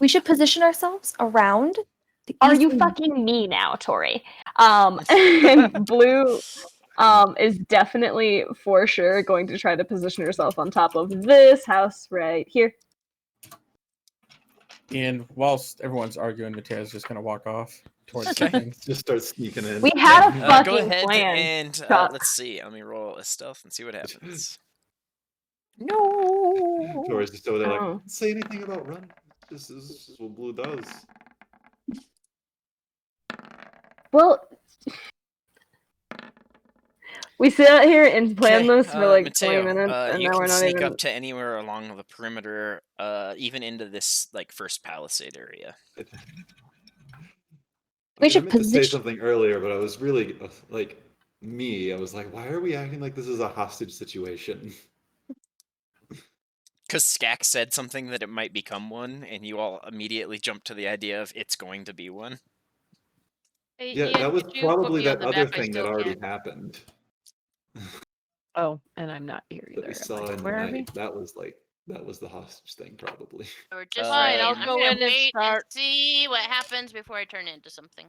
We should position ourselves around the Are you easily- fucking me now, Tori? And Blue is definitely for sure going to try to position herself on top of this house right here. And whilst everyone's arguing, Matea's just gonna walk off towards Okay. the things. Just start sneaking in. We had a Go fucking ahead plan. and Chuck. let's see. Let me roll a stealth and see what happens. No. Tori's just over there like, Oh. "Don't say anything about run. This is what Blue does." Well, we sat here and planned Okay, this for like Mateo, 20 minutes, and you now we're can not sneak even. up to anywhere along the perimeter, even into this like first palisade area. We I should meant to say position. something earlier, but I was really like I was like, why are we acting like this is a hostage situation? Because Skak said something that it might become one, and you all immediately jumped to the idea of it's going to be one. Hey, Yeah, Ian, that was could you put probably me on that the other map? I thing that still already can't. happened Oh, and I'm not here that either. we I'm saw like, in the where are we? night. That was the hostage thing, probably. or just Fine, say, I'll I'm go gonna in and wait start. see what happens before I turn into something.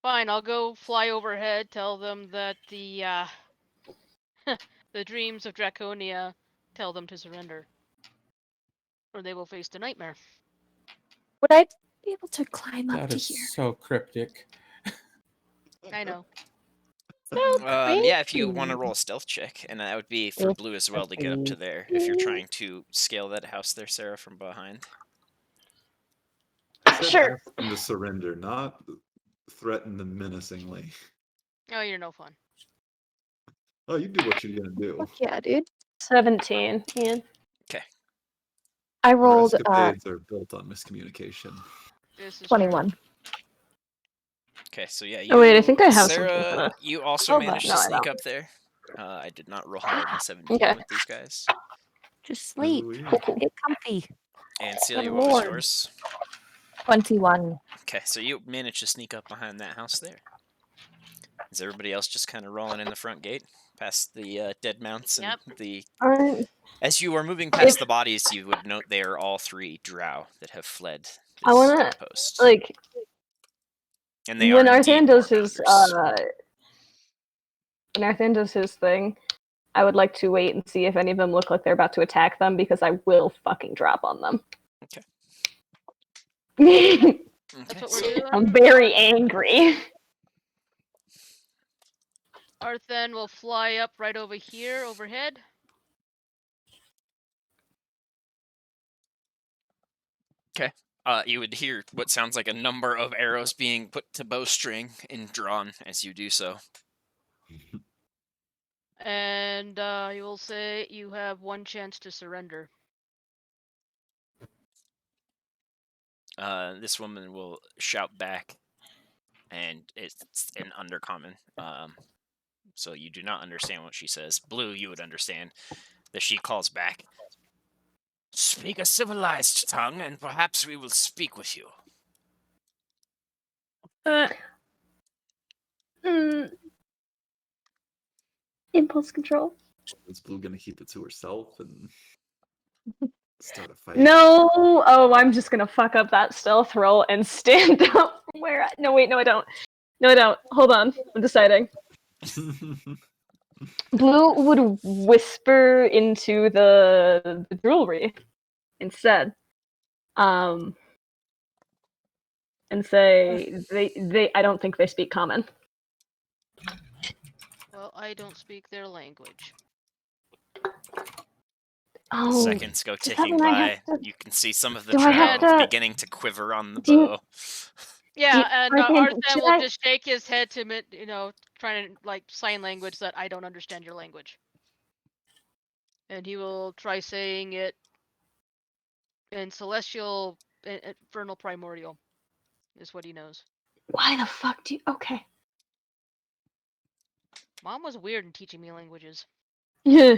Fine, I'll go fly overhead. Tell them that the the dreams of Draconia tell them to surrender, or they will face the nightmare. Would I be able to climb up That to is here? so cryptic. I know. Yeah, if you want to roll a stealth check, and that would be for Blue as well to get up to there, if you're trying to scale that house there, Sarah, from behind. I said Sure. ask them to surrender, not threaten them menacingly. Oh, you're no fun. Oh, you do what you're gonna do. Yeah, dude. 17, Ian. I Our rolled escapades are built on miscommunication. This is 21. Okay, so yeah, Oh, wait, I think I have something for Sarah, this. you also Hold on, managed no, to I sneak don't. up there. I did not roll higher than 17 Okay. with these guys. Just sleep. Ooh, yeah. Get comfy. And Celia, Good what was lord. yours? 21. Okay, so you managed to sneak up behind that house there. Is everybody else just kind of rolling in the front gate, past the dead mounts and Yep. the? Alright. As you are moving past the bodies, you would note they are all 3 drow that have fled this I wanna, outpost, like, and they when are indeed Arthan does more his rounders. when Arthan does his thing, I would like to wait and see if any of them look like they're about to attack them, because I will fucking drop on them. Okay. That's Okay, what so we're doing. I'm very angry. Arthen will fly up right over here, overhead. you would hear what sounds like a number of arrows being put to bowstring and drawn as you do so. And you will say you have 1 chance to surrender. This woman will shout back, and it's in undercommon. So you do not understand what she says. Blue, you would understand that she calls back. Speak a civilized tongue, and perhaps we will speak with you. Mm. Impulse control. Is Blue gonna keep it to herself and start a fight? No. Oh, I'm just gonna fuck up that stealth roll and stand up from where. No, wait. No, I don't. No, I don't. Hold on. I'm deciding. Blue would whisper into the jewelry instead. And say they I don't think they speak common. Well, I don't speak their language. Oh, Seconds go does that ticking mean I by. have to- You can see some of the do I have drow to- beginning to quiver on the do you- bow. Yeah, and Arthur, Arthan should will I- just shake his head to, trying to like sign language that I don't understand your language. And he will try saying it in Celestial, Infernal Primordial, is what he knows. Why the fuck do you? Okay. Mom was weird in teaching me languages. Yeah.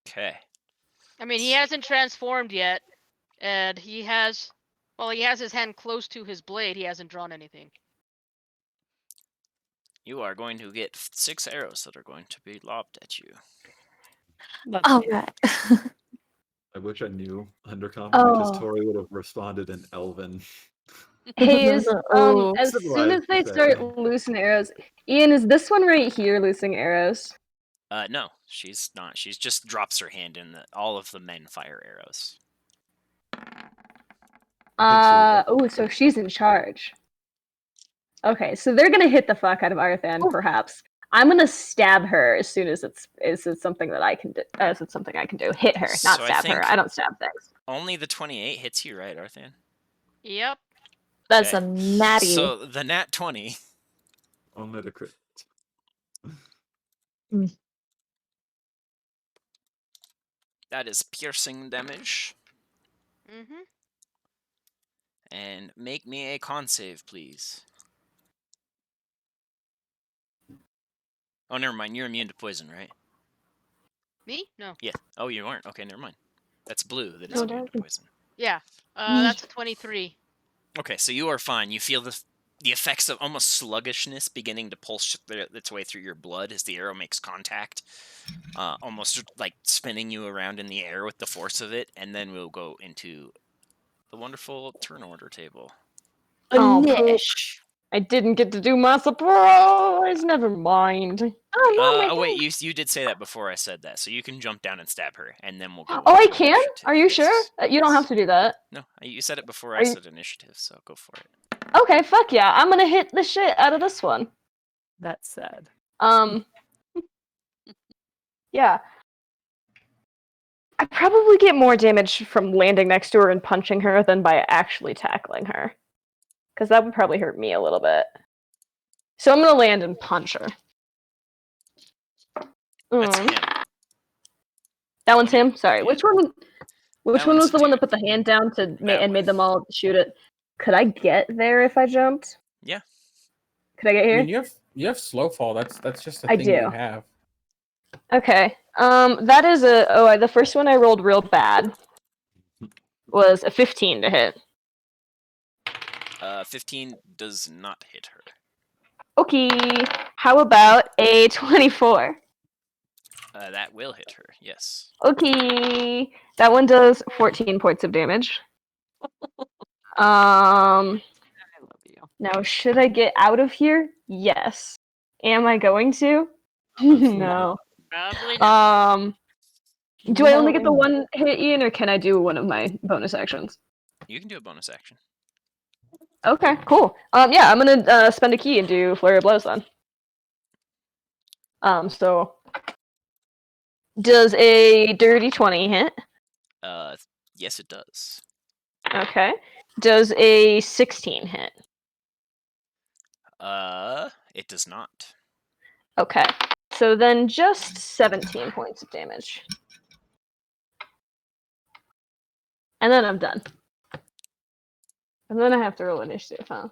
Okay. I mean, he hasn't transformed yet, and he has his hand close to his blade. He hasn't drawn anything. You are going to get 6 arrows that are going to be lobbed at you. All right. I wish I knew Undercommon because Oh. Tori would have responded in Elven. Hey, as Ooh. as soon Civilized as they to start say. loosing arrows, Ian, is this one right here loosing arrows? No, she's not. She's just drops her hand in all of the men fire arrows. Oh, so she's in charge. Okay, so they're gonna hit the fuck out of Arthan, perhaps. I'm gonna stab her as soon as it's something that I can do. As it's something I can do. Hit her, not So I stab her. think- I don't stab things. Only the 28 hits you, right, Arthan? Yep. That's Okay. a natty. So the nat 20. Only the crit. That is piercing damage. Mm-hmm. And make me a con save, please. Oh, never mind. You're immune to poison, right? Me? No. Yeah. Oh, you aren't. Okay, never mind. That's Blue that is No, immune to that- poison. Yeah. That's a 23. Okay, so you are fine. You feel the effects of almost sluggishness beginning to pulse its way through your blood as the arrow makes contact, almost like spinning you around in the air with the force of it, and then we'll go into the wonderful turn order table. Oh, poop. Nish. I didn't get to do my surprise. Never mind. Oh no, my Wait, thing. you did say that before I said that, so you can jump down and stab her, and then we'll go. Oh, I into can? initiative. Are you sure? Yes. You don't have to do that. No, you said it before I Are you- said initiative, so go for it. Okay, fuck yeah. I'm gonna hit the shit out of this one. That's sad. Yeah. I probably get more damage from landing next to her and punching her than by actually tackling her. Because that would probably hurt me a little bit. So I'm gonna land and punch her. That's Mm. him. That one's him? Sorry. Yeah. Which one That was one's the one that dude. put the hand down to That and one. made them all shoot it? Could I get there if I jumped? Yeah. Could I get I here? mean, you have slow fall. That's just a I thing do. you have. Okay. That is the first one I rolled real bad was a 15 to hit. 15 does not hit her. Okay. How about a 24? That will hit her. Yes. Okay. That one does 14 points of damage. I love you. Now should I get out of here? Yes. Am I going to? Absolutely. No. Probably not. Do I only get the one hit, Ian, or can I do one of my bonus actions? You can do a bonus action. Okay, cool. Yeah, I'm gonna spend a key and do flurry of blows then. So does a dirty 20 hit? Yes, it does. Okay. Does a 16 hit? It does not. Okay. So then just 17 points of damage. And then I'm done. And then I have to roll initiative, huh?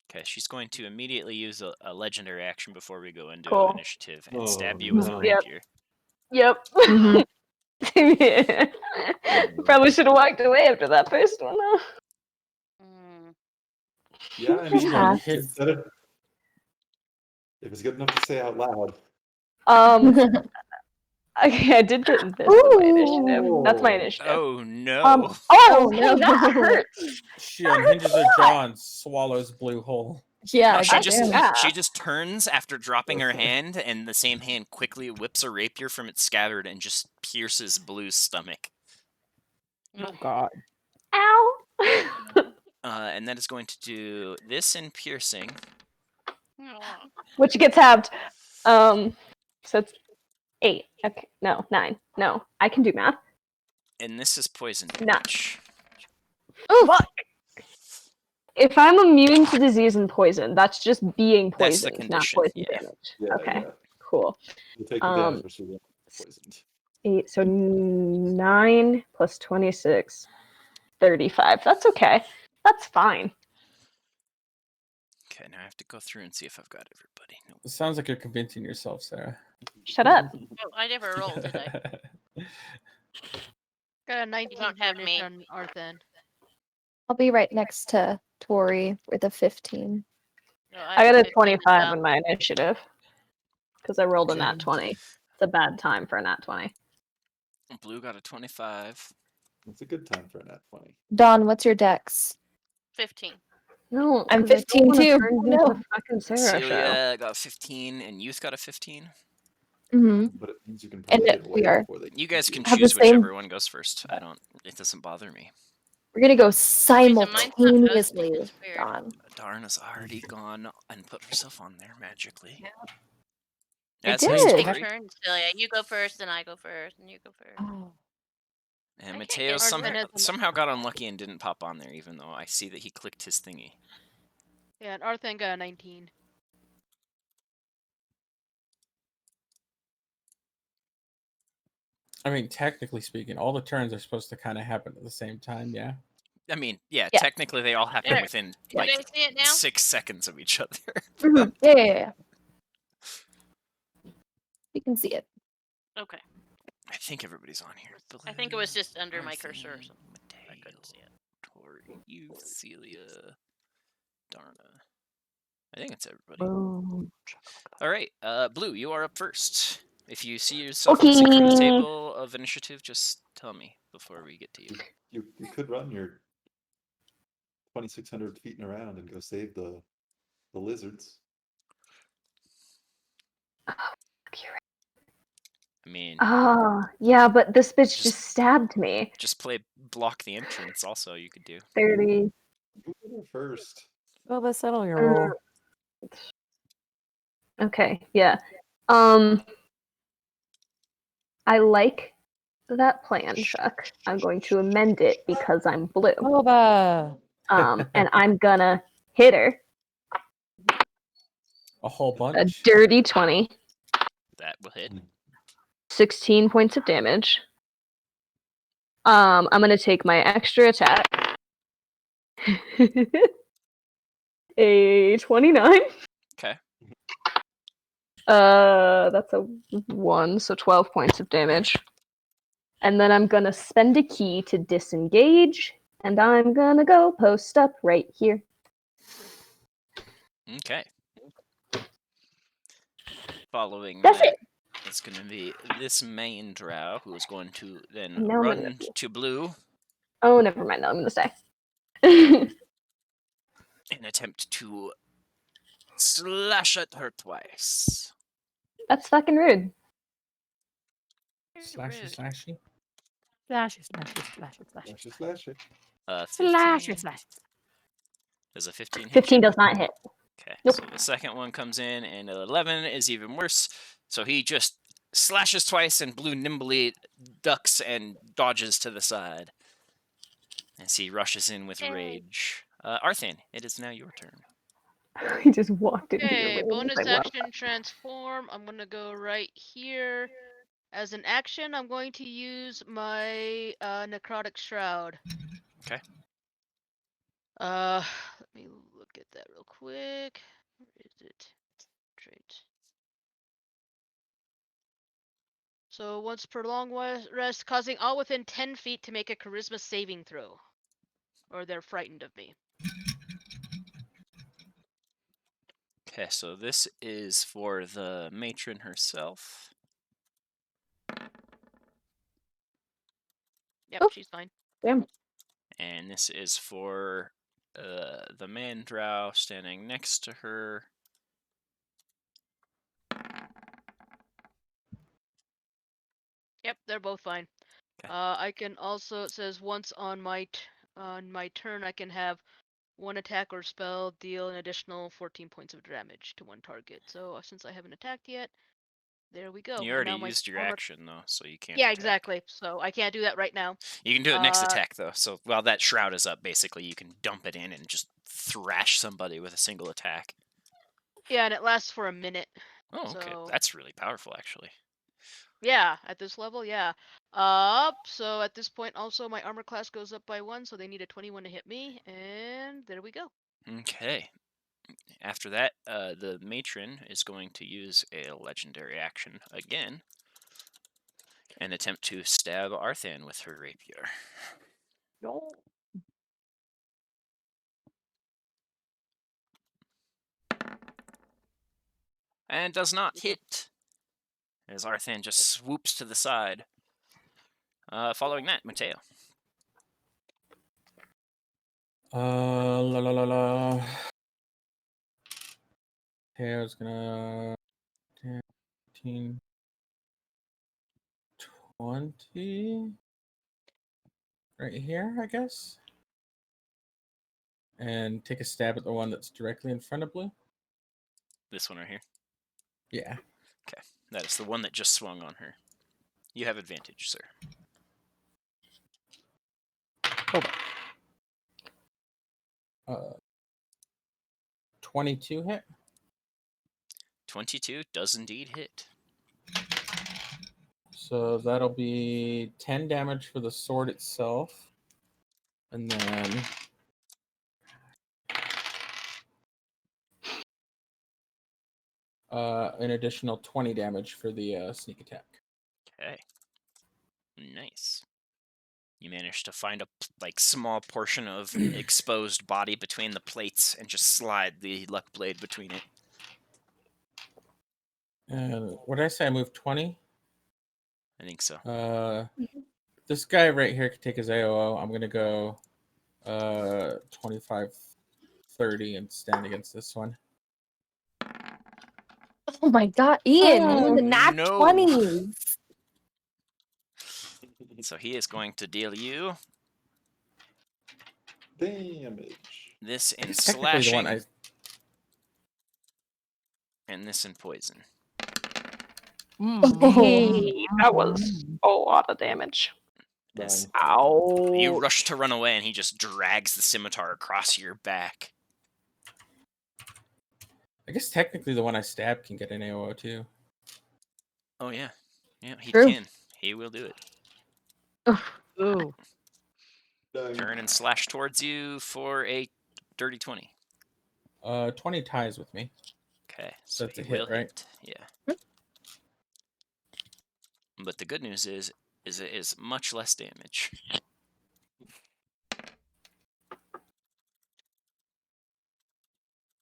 Okay, she's going to immediately use a legendary action before we go into Cool. initiative and Oh, stab you with a no. Yep. rapier. Yep. Probably should have walked away after that first one, huh? Mm. Yeah, I mean, Perhaps. if it's good enough to say out loud. Okay, I did get this in my initiative. That's my Ooh. initiative. Oh no. Oh, Oh, hey, that no. hurts. She That unhinges hurts a her lot. jaw and swallows blue whole. Yeah, No, she just goddamn. Yeah. she just turns after dropping her hand, and the same hand quickly whips a rapier from its scabbard and just pierces Blue's stomach. Oh God. Ow. And that is going to do this in piercing. Aw. Which gets halved. So it's 8. Okay, no, 9. No, I can do math. And this is poison No. damage. Fuck. If I'm immune to disease and poison, that's just being That's the poisoned, not condition, poison yeah. damage. Yeah, Okay, yeah. cool. You take the damage, but you're poisoned. 8, so 9 plus 26, 35. That's okay. That's fine. Okay, now I have to go through and see if I've got everybody. Nope. It sounds like you're convincing yourself, Sarah. Shut up. Oh, I never rolled, did I? Got a 19 don't for have me. initiative on Arthen. I'll be right next to Tori with a 15. No, I have got a 15 as 25 well. in my initiative because I rolled a Okay. nat 20. It's a bad time for a nat 20. Blue got a 25. It's a good time for a nat 20. Dawn, what's your dex? 15. No, I'm 'cause I don't 15 wanna too. turn Oh, into no. a fucking Sarah show. Celia got 15, and Youth got a 15. Mm-hmm. But it means you can And probably get away we are. before they You guys can Have the choose same- whichever one goes first. It doesn't bother me. We're gonna go Reason mine's not posting simultaneously, is weird. Dawn. Darna's already gone and put herself on there magically. I That's did. next Take Tori. turns, Celia. You go first, then I go first, and you go first. Oh. And I can't Mateo get Arthen has an- somehow got unlucky and didn't pop on there, even though I see that he clicked his thingy. Yeah, and Arthen got a 19. I mean, technically speaking, all the turns are supposed to kind of happen at the same time, yeah? I mean, yeah, Yeah. technically they all happen There. within You like guys see it now? 6 seconds of each other. Mhm. Yeah. You can see it. Okay. I think everybody's on here. I think it was Blue, just under my cursor or Arthen, something. I Mateo, couldn't see it. Tori, you, Celia, Darna. I think it's everybody. Boom. All right, Blue, you are up first. If you see yourself in the synchronous Okay. table of initiative, just tell me before we get to you. You could run your 2,600 feet around and go save the lizards. I mean, Oh, yeah, but this bitch Just- just stabbed me. just play block the entrance. Also, you could do. 30. Who go first? Well, let's settle your roll. Okay, yeah. I like that plan, Chuck. I'm going to amend it because I'm blue. Boba. And I'm gonna hit her A whole a bunch? dirty 20, That will hit. 16 points of damage. I'm gonna take my extra attack. A 29. Okay. That's a 1, so 12 points of damage. And then I'm gonna spend a key to disengage, and I'm gonna go post up right here. Okay. Following That's that, it. it's going to be this main drow who is going to then No, I'm run gonna- to Blue Oh, never mind. No, I'm gonna stay. and attempt to slash at her twice. That's fucking rude. Slashy, Rude. slashy. Slash it, slash it, slash it, slash it. Slash it, slash it. 15. Slash it, slash it. Does a 15 hit 15 you? does not hit. Okay, Nope. so the second one comes in, and 11 is even worse. So he just slashes twice, and Blue nimbly ducks and dodges to the side as he rushes in with Yay. rage. Arthan, it is now your turn. He just walked into your Okay, room. bonus Like, wow. action transform. I'm gonna go right here. As an action, I'm going to use my necrotic shroud. Okay. Let me look at that real quick. Where is it? Trait. So once per long rest, causing all within 10 feet to make a charisma saving throw. Or they're frightened of me. Okay, so this is for the matron herself. Yep, Oh. she's fine. Damn. And this is for the man drow standing next to her. Yep, they're both fine. 'Kay. I can also, it says once on my turn, I can have one attack or spell deal an additional 14 points of damage to one target. So since I haven't attacked yet, there we go. You And already now my used your armor. action, though, so you can't Yeah, attack. exactly. So I can't do that right now. You can do it next attack, though. So while that shroud is up, basically, you can dump it in and just thrash somebody with a single attack. Yeah, and it lasts for a minute. Oh, okay. So That's really powerful, actually. yeah, at this level, yeah. So at this point, also my armor class goes up by 1, so they need a 21 to hit me, and there we go. Okay. After that, the matron is going to use a legendary action again and attempt to stab Arthan with her rapier. No. And does not hit, as Arthan just swoops to the side. Following that, Mateo. La la la la. Mateo's gonna 10, 15, 20. Right here, I guess. And take a stab at the one that's directly in front of Blue. This one right here. Yeah. Okay, that is the one that just swung on her. You have advantage, sir. Oh. 22 hit. 22 does indeed hit. So that'll be 10 damage for the sword itself. And then an additional 20 damage for the sneak attack. Okay. Nice. You managed to find a small portion of exposed body between the plates and just slide the luck blade between it. And what did I say? I moved 20? I think so. This guy right here can take his AOO. I'm going to go 25, 30 and stand against this one. Oh my god, Ian, you and the nat no. 20s. So he is going to deal you Damage. this in It's technically the one slashing and this in poison. Hey, that was a lot of damage. This, Ow. you rush to run away and he just drags the scimitar across your back. I guess technically the one I stabbed can get an AOO too. Oh yeah. Yeah, he True. can. He will do it. Ooh. Turn and slash towards you for a dirty 20. 20 ties with me. Okay, so That's he a hit, will right? hit. Yeah. But the good news is it is much less damage.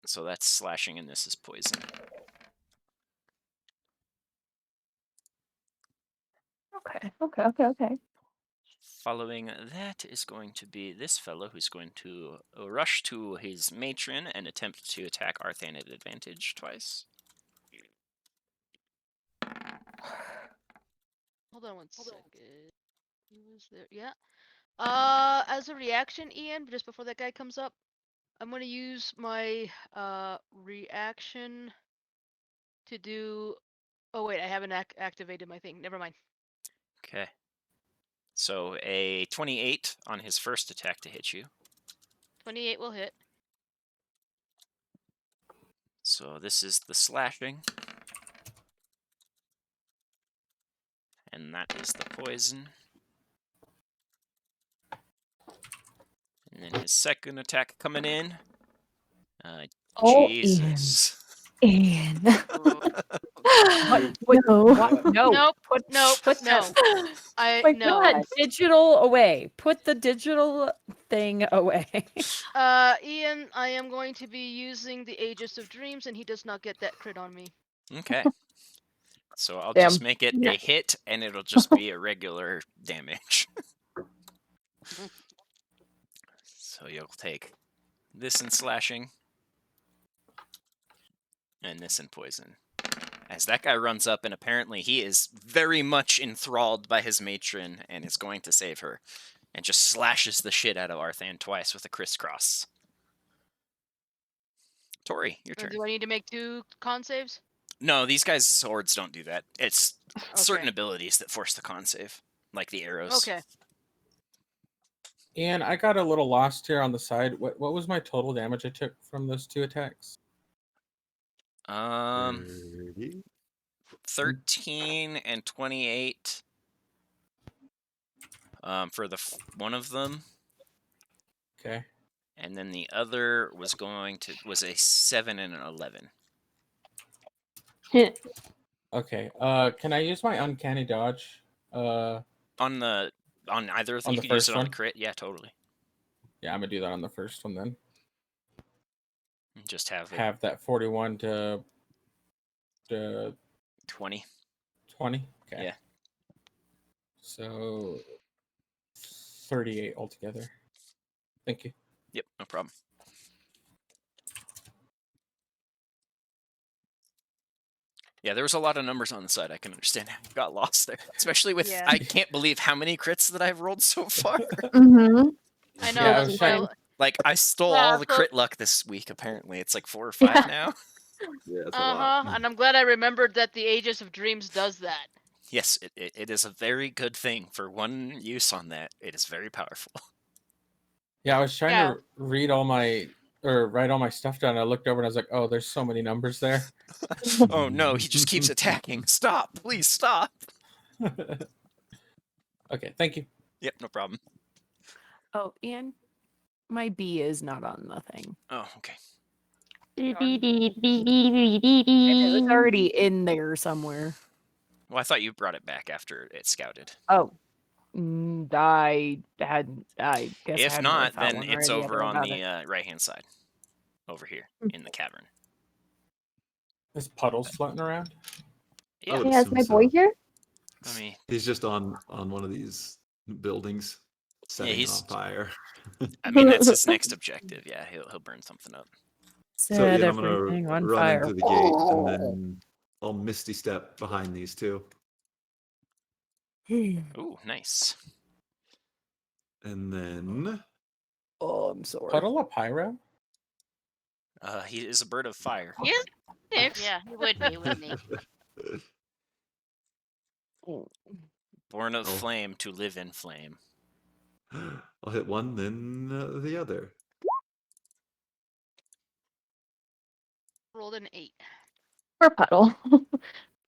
So that's slashing and this is poison. Okay. Following that is going to be this fellow who's going to rush to his matron and attempt to attack Arthan at advantage twice. Hold on one second. He was there. Yeah. As a reaction, Ian, just before that guy comes up, I'm gonna use my reaction to do. Oh wait, I haven't activated my thing. Never mind. Okay. So a 28 on his first attack to hit you. 28 will hit. So this is the slashing. And that is the poison. And then his second attack coming in. Oh, Jesus. Ian. What? No. What? No. Nope. Put Nope. put No. My Put No. that digital away. Put the digital thing away. Ian, I am going to be using the Aegis of Dreams, and he does not get that crit on me. Okay. So I'll Damn. just make it Yeah. a hit, and it'll just be a regular damage. So you'll take this in slashing, and this in poison. As that guy runs up, and apparently he is very much enthralled by his matron, and is going to save her, and just slashes the shit out of Arthan twice with a crisscross. Tori, your turn. Do I need to make 2 con saves? No, these guys' swords don't do that. It's certain Okay. abilities that force the con save, like the arrows. Okay. And I got a little lost here on the side. What was my total damage I took from those 2 attacks? 30. 13 and 28 for the one of them, Okay. and then the other was a 7 and an 11. Okay. Can I use my uncanny dodge? On either of them, On you the can use first it on the one? crit. Yeah, totally. Yeah, I'm gonna do that on the first one then. And just have it Have that 41 to 20. 20. Okay. Yeah. So 38 altogether. Thank you. Yep, no problem. Yeah, there was a lot of numbers on the side. I can understand how you got lost there, especially with Yeah. I can't believe how many crits that I've rolled so far. Mm-hmm. I know. Yeah, I that's was why. trying- Like I stole Yeah, all the so- crit luck this week. Apparently, it's like 4 or 5 Yeah. now. Yeah, that's a lot. And I'm glad I remembered that the Aegis of Dreams does that. Yes, it is a very good thing for one use on that. It is very powerful. Yeah, I was trying Yeah. to write all my stuff down. I looked over and I was like, oh, there's so many numbers there. Oh no, he just keeps attacking. Stop, please stop. Okay, thank you. Yep, no problem. Oh, Ian, my B is not on the thing. Oh, okay. It was already in there somewhere. Well, I thought you brought it back after it scouted. Oh, I guess I If hadn't really not, thought then one it's or the over other on about the it. right-hand side, over here in the cavern. There's puddles floating around. Yeah, would Hey, is assume my boy so. here? let me. He's just on one of these buildings, setting it he's- on fire. I mean, that's his next objective. Yeah, he'll burn something up. So Set Ian, I'm gonna everything on run fire. into the gate and then I'll misty step behind these 2. Ooh, nice. And then Oh, I'm sorry. Puddle of pyro? He is a bird of fire. Yes. Six. Yeah, he would be, wouldn't he? Born of Oh. flame to live in flame. I'll hit one, then the other. Rolled an 8. Poor Puddle.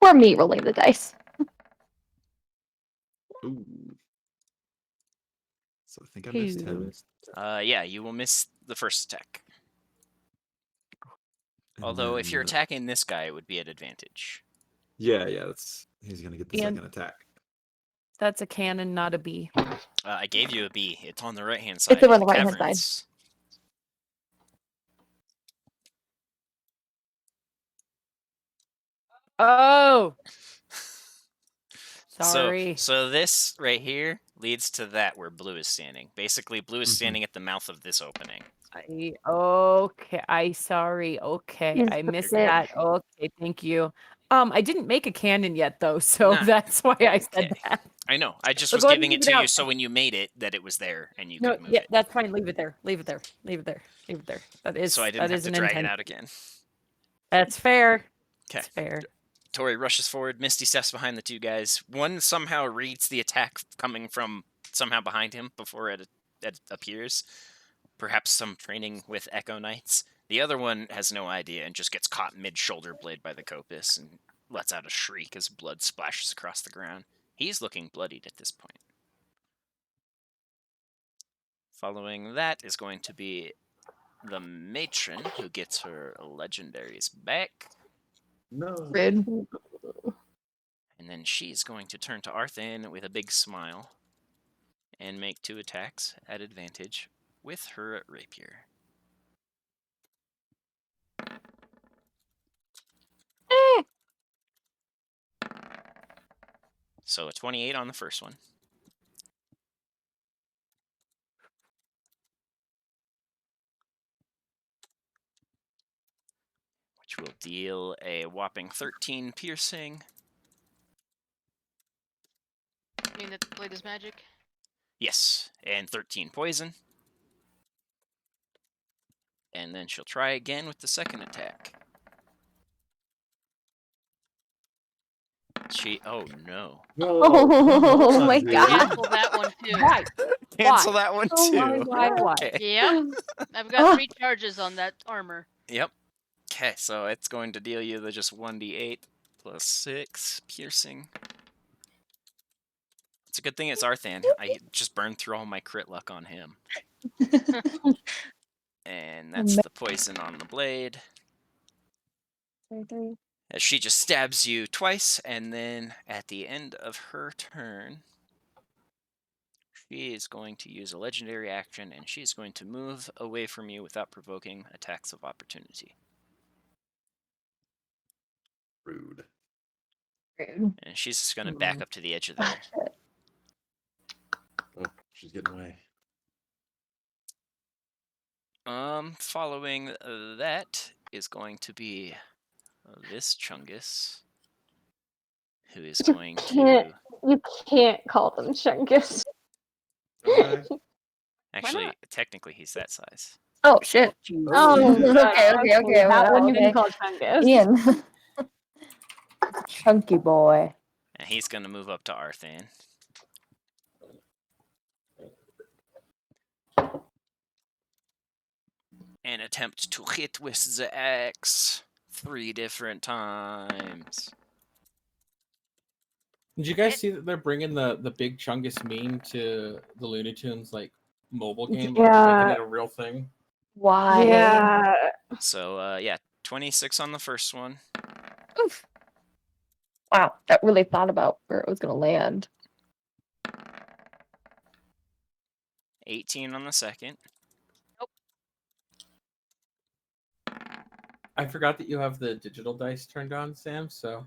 Poor me rolling the dice. Ooh. So I think I missed him. Yeah, you will miss the first attack. And Although if you're then- attacking this guy, it would be at advantage. Yeah, he's gonna get the Ian. second attack. That's a cannon, not a bee. I gave you a B. It's on the right-hand side. It's over in on the right-hand side. caverns. Oh, sorry. So this right here leads to that where blue is standing. Basically, blue is Mhm. standing at the mouth of this opening. Sorry. Okay, Is I the missed bitch. that. Okay, thank you. I didn't make a cannon yet though, so Nah. that's why I said Okay. that. I know. I just So was go ahead and giving it leave it to you out. so when you made it, that it was there and you No, could move yeah, it. that's fine. Leave it there. Leave it there. Leave it there. Leave it there. That is So I didn't that have is to an drag it intent. out again. That's fair. Okay. That's fair. Tori rushes forward. Misty steps behind the 2 guys. One somehow reads the attack coming from somehow behind him before it appears. Perhaps some training with Echo Knights. The other one has no idea and just gets caught mid-shoulder blade by the coppice and lets out a shriek as blood splashes across the ground. He's looking bloodied at this point. Following that is going to be the matron, who gets her legendaries back. No. Rude. And then she's going to turn to Arthan with a big smile and make 2 attacks at advantage with her rapier. So a 28 on the first one. Which will deal a whopping 13 piercing. You mean that the blade is magic? Yes, and 13 poison. And then she'll try again with the second attack. Oh no. No, Oh, come on, my dude. God. Cancel that one too. Why? Cancel that one Oh my too. God. Why? Okay. Yep. I've got 3 charges on that armor. Yep. Okay, so it's going to deal you the just 1d8 plus 6 piercing. It's a good thing it's Arthan. I just burned through all my crit luck on him. And that's the poison on the blade. As she just stabs you twice, and then at the end of her turn, she is going to use a legendary action, and she's going to move away from you without provoking attacks of opportunity. Rude. Rude. And she's just going to back up to the edge of there. Oh, she's getting away. Following that is going to be this Chungus, who is going to... You can't call them Chungus. Okay. Actually, technically, he's that size. Oh, shit. Oh, Okay. That one you okay. can call Chungus. Ian. Chunky boy. And he's going to move up to Arthan. And attempt to hit with the axe 3 different times. Did you guys see that they're bringing the big Chungus meme to the Looney Tunes like mobile game? Like, Yeah. making it a real thing. Why? Yeah. So, yeah, 26 on the first one. Oof. Wow, that really thought about where it was going to land. 18 on the second. I forgot that you have the digital dice turned on, Sam. So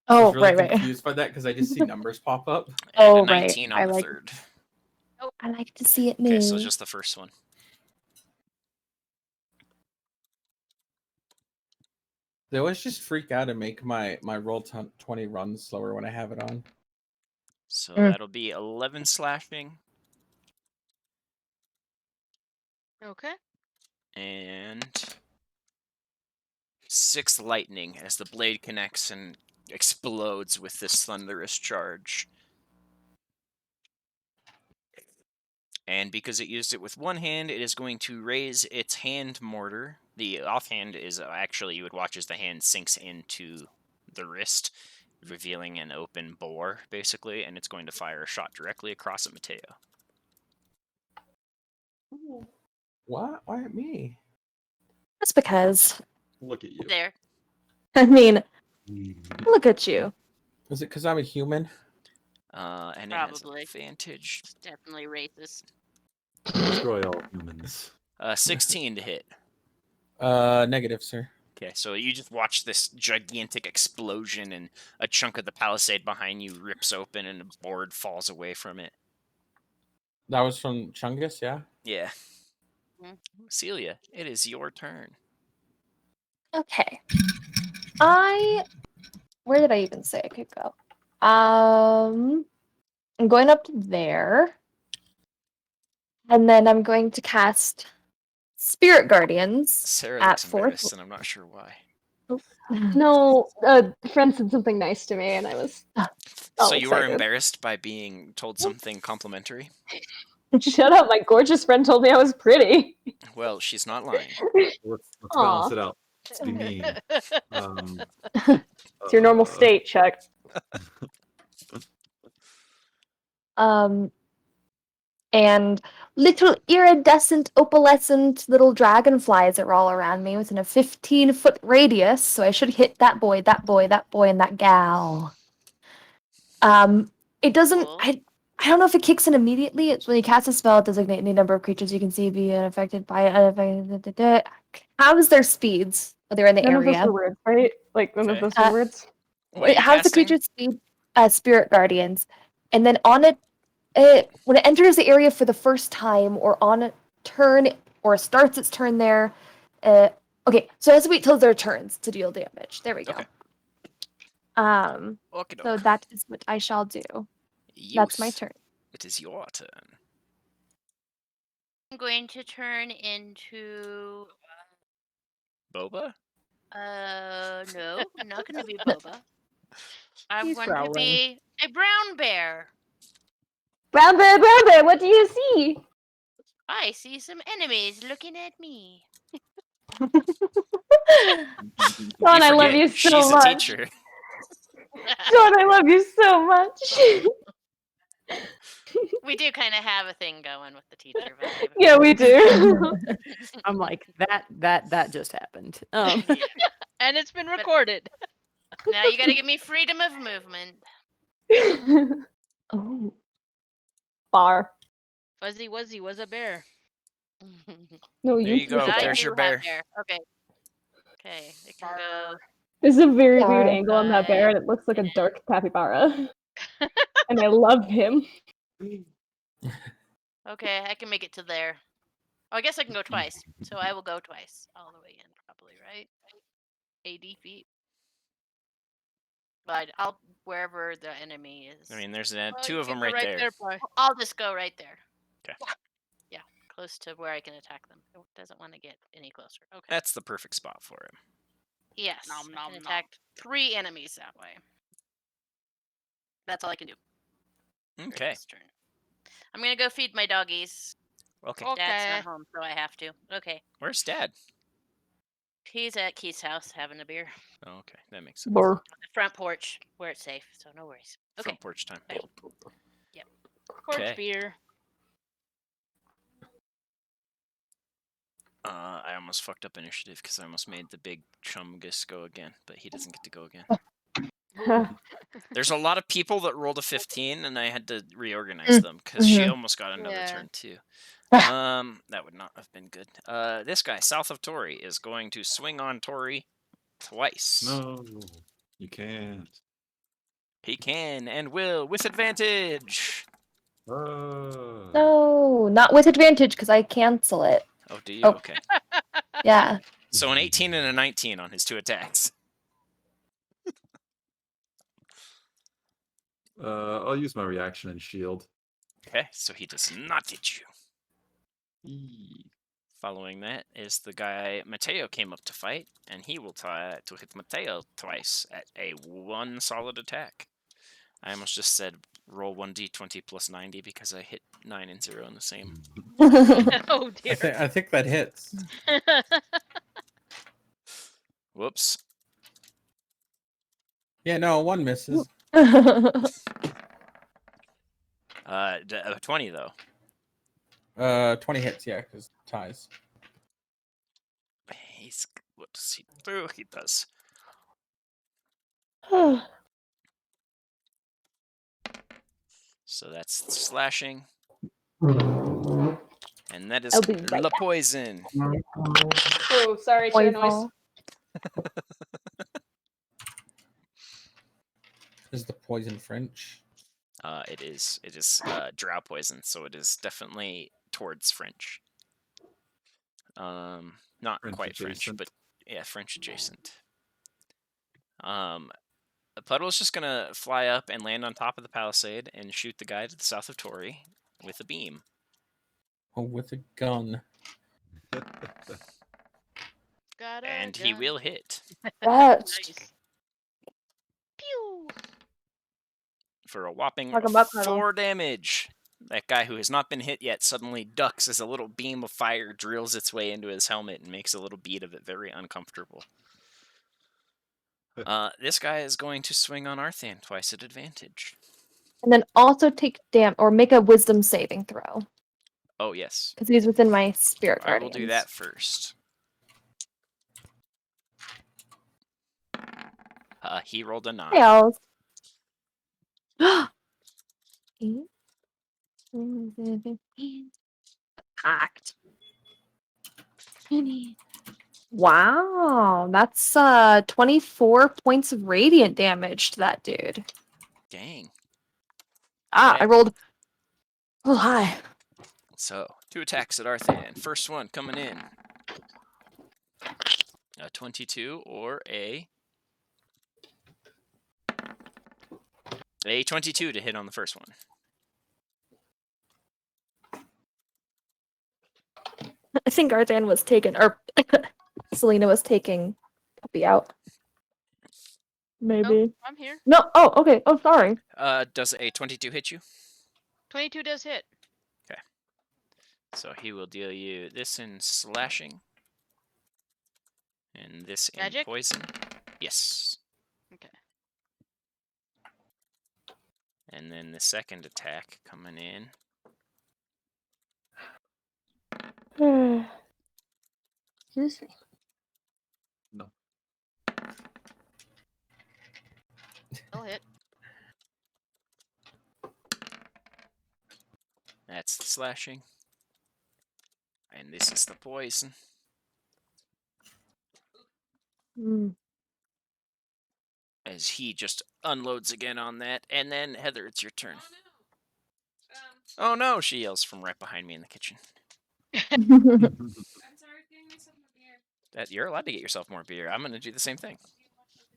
I Oh, was really right. confused by that because I just see numbers pop up. And Oh, a right. 19 on the third. I like to see it move. Okay, so just the first one. They always just freak out and make my roll 20 run slower when I have it on. So that'll be 11 slashing. Okay. And 6 lightning as the blade connects and explodes with this thunderous charge. And because it used it with one hand, it is going to raise its hand mortar. The offhand is actually, you would watch as the hand sinks into the wrist, revealing an open bore, basically, and it's going to fire a shot directly across at Mateo. What? Why at me? That's because, Look at you. There. I mean, look at you. Is it because I'm a human? And Probably. it has advantage. It's definitely racist. Destroy all humans. 16 to hit. Negative, sir. Okay, so you just watch this gigantic explosion, and a chunk of the palisade behind you rips open, and a board falls away from it. That was from Chungus, yeah? Yeah. Mhm. Celia, it is your turn. Okay. Where did I even say I could go? I'm going up there. And then I'm going to cast Spirit Guardians Sarah at looks fourth. embarrassed, and I'm not sure why. No, a friend said something nice to me, and I was So you were excited. embarrassed by being told something complimentary? Shut up! My gorgeous friend told me I was pretty. Well, she's not lying. Let's balance Aw. it out. Let's be mean. It's your normal state, Chuck. And little iridescent, opalescent little dragonflies are all around me within a 15-foot radius, so I should hit that boy, that boy, that boy, and that gal. It doesn't. Cool. I don't know if it kicks in immediately. It's when you cast a spell, designate any number of creatures you can see being affected by it. How's their speeds? Oh, they're in the None of those area. are words, right? Like none of Okay. those are words. What are you How's the casting? creature's speed? Spirit Guardians. And then on it, when it enters the area for the first time, or on a turn, or starts its turn there. Okay, so it has to wait till their turns to deal damage. There we go. Okay. So Okey-doke. that is what I shall do. That's my Youth, turn. it is your turn. I'm going to turn into. Boba? No, I'm not going to be Boba. I'm He's going to growling. be a brown bear. Brown bear, what do you see? I see some enemies looking at me. John, You I love forget you she's so a much. teacher. John, I love you so much. We do kind of have a thing going with the teacher vibe. Yeah, we do. I'm like, that just happened. Yeah. And it's been recorded. Now you got to give me freedom of movement. Oh. Bar. Fuzzy Wuzzy was a bear. No, There you two go. said I that. There's do your have bear. Okay. Okay, it can go. There's a very weird Yeah. angle on that bear, and it looks like a dark capybara. And I love him. Okay, I can make it to there. Oh, I guess I can go twice. So I will go twice. All the way in, probably, right? 80 feet. But I'll wherever the enemy is. I mean, there's Well, two you of can them go right there. Boy. I'll just go right there. 'Kay. Yeah, close to where I can attack them. It doesn't want to get any closer. Okay. That's the perfect spot for him. Yes. Nom, I nom, can nom. attack 3 enemies that way. That's all I can do. for Okay. this turn. I'm gonna go feed my doggies. Okay. Dad's Okay. not home, so I have to. Okay. Where's Dad? He's at Keith's house having a beer. Oh, okay. That makes sense. Bar. On the front porch where it's safe, so no worries. Okay. Front porch time. Porch Okay. beer. I almost fucked up initiative because I almost made the big Chumgus go again, but he doesn't get to go again. There's a lot of people that rolled a 15, and I had to reorganize them because she almost got another Yeah. turn too. That would not have been good. This guy south of Tori is going to swing on Tori twice. No, you can't. He can and will with advantage. No, not with advantage because I cancel it. Oh, do you? Oh. Okay. Yeah. So an 18 and a 19 on his 2 attacks. I'll use my reaction and shield. Okay, so he does not hit you. Following that is the guy Mateo came up to fight, and he will try to hit Mateo twice at a 1 solid attack. I almost just said roll 1d20 plus 90 because I hit 9 and 0 in the same. Oh dear. I think that hits. Whoops. Yeah, no, 1 misses. 20 though. 20 hits, yeah, because ties. What does he do? He does. So that's slashing. And that is I'll be right La Poison. Oh, sorry, chair noise. Poison. Is the poison French? It is drow poison, so it is definitely towards French. Not French quite French, adjacent. but yeah, French adjacent. Puddle's just gonna fly up and land on top of the palisade and shoot the guy to the south of Tori with a beam. Oh, with a gun. Got a And he gun. will hit That's Nice. Pew. for a whopping Talk about Puddle. 4 damage. That guy who has not been hit yet suddenly ducks as a little beam of fire drills its way into his helmet and makes a little bead of it very uncomfortable. This guy is going to swing on Arthan twice at advantage. and then also take or make a wisdom saving throw. Oh, yes. Because he's within my spirit I will guardians. do that first. He rolled a 9. Tails. Packed. Wow, that's 24 points of radiant damage to that dude. Dang. I Okay. rolled a little high. So, 2 attacks at Arthan. First one coming in. A 22 or a 22 to hit on the first one. I think Arthan was taken, or Selena was taking Puppy out. Maybe. Oh, I'm here. No, oh, okay. Oh, sorry. Does a 22 hit you? 22 does hit. So he will deal you this in slashing. And this in Magic? poison. Yes. Okay. And then the second attack coming in. Excuse me. I'll hit. That's the slashing. And this is the poison. As he just unloads again on that. And then, Heather, it's your turn. Oh no, she yells from right behind me in the kitchen. That you're allowed to get yourself more beer. I'm going to do the same thing.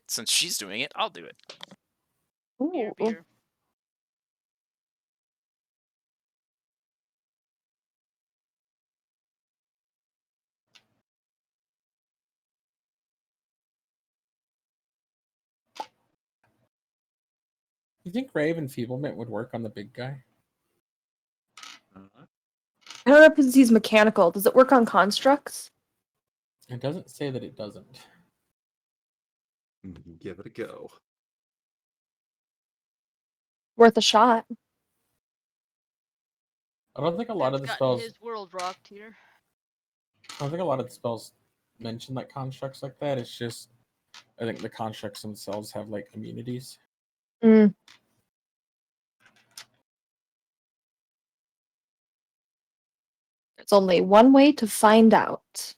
Since she's doing it, I'll do it. Beer, Ooh. beer. You think Rave Enfeeblement would work on the big guy? I don't know if he's mechanical. Does it work on constructs? It doesn't say that it doesn't. Give it a go. Worth a shot. I don't think a lot That's of the gotten spells. his world rocked here. I don't think a lot of the spells mention like constructs like that. It's just I think the constructs themselves have like immunities. Mm. There's only one way to find out.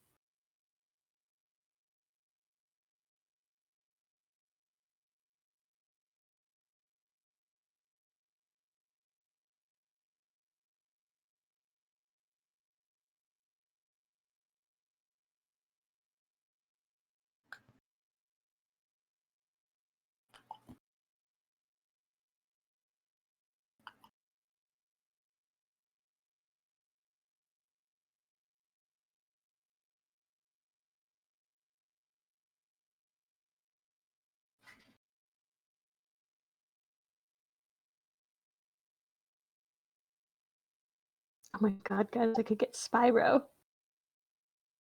Oh my god, guys, I could get Spyro.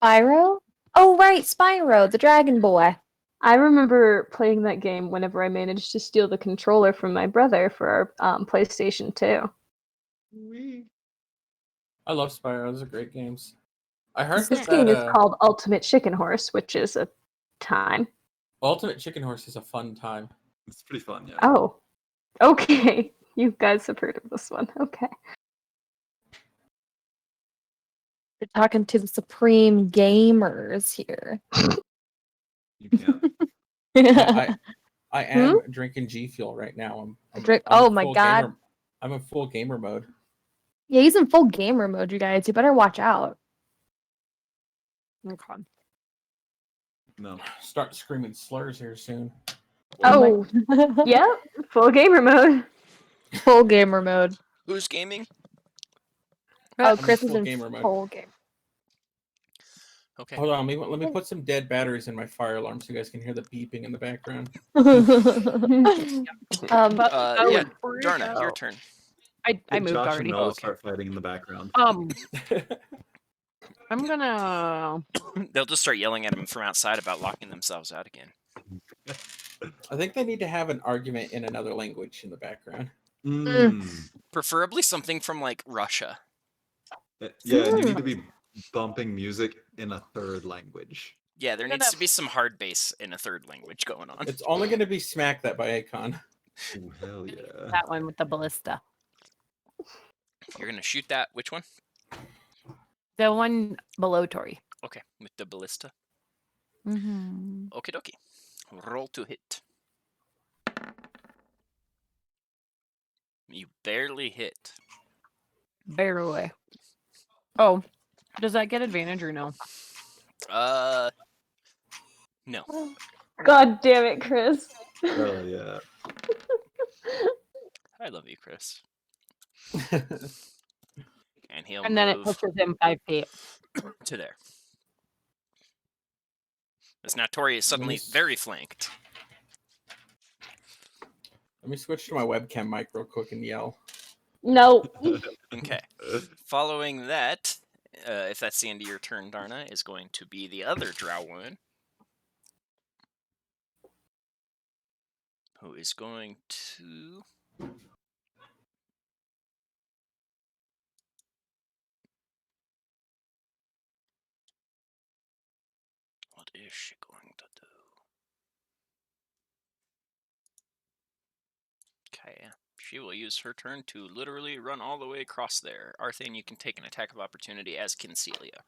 Spyro? Oh, right, Spyro, the dragon boy. I remember playing that game whenever I managed to steal the controller from my brother for our PlayStation 2. I love Spyro. Those are great games. I heard This that game is called Ultimate Chicken Horse, which is a time. Ultimate Chicken Horse is a fun time. It's pretty fun, yeah. Oh, okay. You guys have heard of this one. Okay. You're talking to the supreme gamers here. You can't. I am drinking G Fuel right now. I'm Oh in my full god. Gamer, I'm in full gamer mode. Yeah, he's in full gamer mode, you guys. You better watch out. Okay. No. Start screaming slurs here soon. Oh, Yep, full gamer mode. full gamer mode. Who's gaming? Oh, I'm Chris in is full in gamer mode. full game. Okay. Hold on, let me put some dead batteries in my fire alarm so you guys can hear the beeping in the background. Yeah, Darna, your turn. I Get moved Josh already. and Mel to okay. start fighting in the background. I'm gonna. They'll just start yelling at him from outside about locking themselves out again. I think they need to have an argument in another language in the background. Preferably something from like Russia. Yeah, and you need to be bumping music in a third language. Yeah, there You're needs gonna to be some hard bass in a third language going on. It's only going to be Smack That by Akon. Ooh, hell yeah. That one with the ballista. You're gonna shoot that. Which one? The one below Tori. Okay, with the ballista. Mm-hmm. Okie dokie. Roll to hit. You barely hit. Barely. Oh, does that get advantage or no? No. God damn it, Chris. Oh yeah. I love you, Chris. And he'll And then it move pushes him 5 feet. to there. As now Tori is suddenly very flanked. Let me switch to my webcam mic real quick and yell. No. Okay. Following that, if that's the end of your turn, Darna, is going to be the other drow woman. Who is going to... What is she going to do? Okay, she will use her turn to literally run all the way across there. Arthane, you can take an attack of opportunity, as can Celia.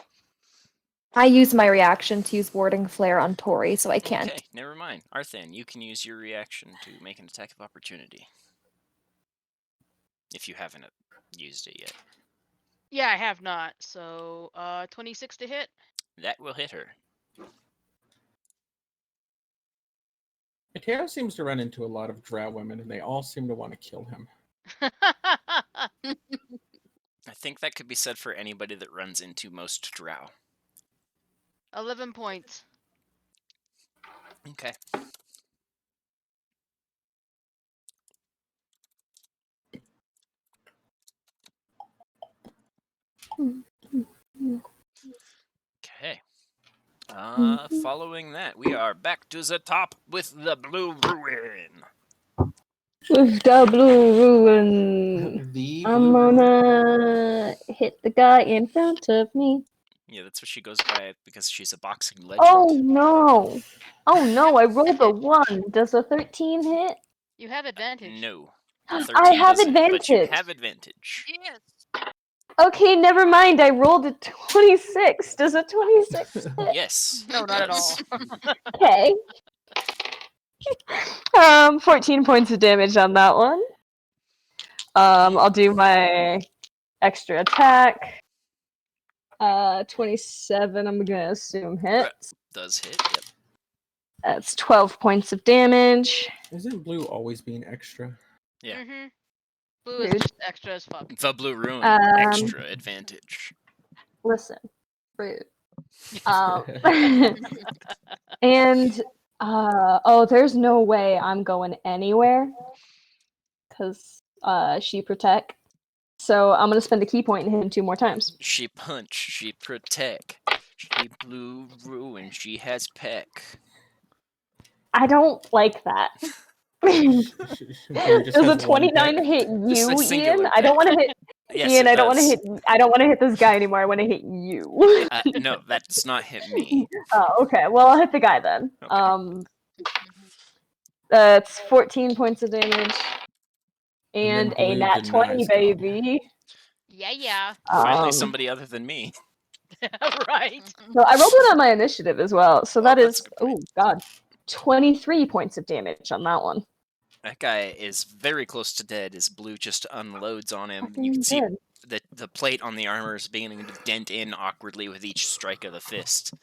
I use my reaction to use Warding Flare on Tori, so I can't. Okay, never mind. Arthane, you can use your reaction to make an attack of opportunity. If you haven't used it yet. Yeah, I have not. So 26 to hit. That will hit her. Mateo seems to run into a lot of drow women, and they all seem to want to kill him. I think that could be said for anybody that runs into most drow. 11 points. Okay. Okay. Following that, we are back to the top with the Blue Ruin. With the blue ruin. The I'm blue ruin. gonna hit the guy in front of me. Yeah, that's what she goes by because she's a boxing legend. Oh no! Oh no, I rolled a 1. Does a 13 hit? You have advantage. No. I 13 have doesn't, but you advantage. have advantage. Yes. Okay, never mind. I rolled a 26. Does a 26 hit? Yes. No, not at all. Okay. 14 points of damage on that one. I'll do my extra attack. 27, I'm gonna assume hits. Does hit, yep. That's 12 points of damage. Isn't blue always being extra? Yeah. Mm-hmm. Blue is Rude. just extra as fuck. The Blue Ruin, extra advantage. Listen, rude. And there's no way I'm going anywhere because she protect. So I'm gonna spend a key point and hit him 2 more times. She punch, she protect, she Blue Ruin, she has peck. I don't like that. Does a 29 hit Just a you, singular Ian? I don't want to hit Yes, Ian. it I don't want to does. hit. I don't want to hit this guy anymore. I want to hit you. No, that does not hit me. Oh, okay. Well, I'll hit the guy then. Okay. It's 14 points of damage and a blue nat 20, denies God. baby. Yeah. Finally, somebody other than me. Right. So I rolled it on my initiative as well. So that that's is, a good point. oh god, 23 points of damage on that one. That guy is very close to dead as Blue just unloads on him. You Fucking can see dead. the plate on the armor is beginning to dent in awkwardly with each strike of the fist.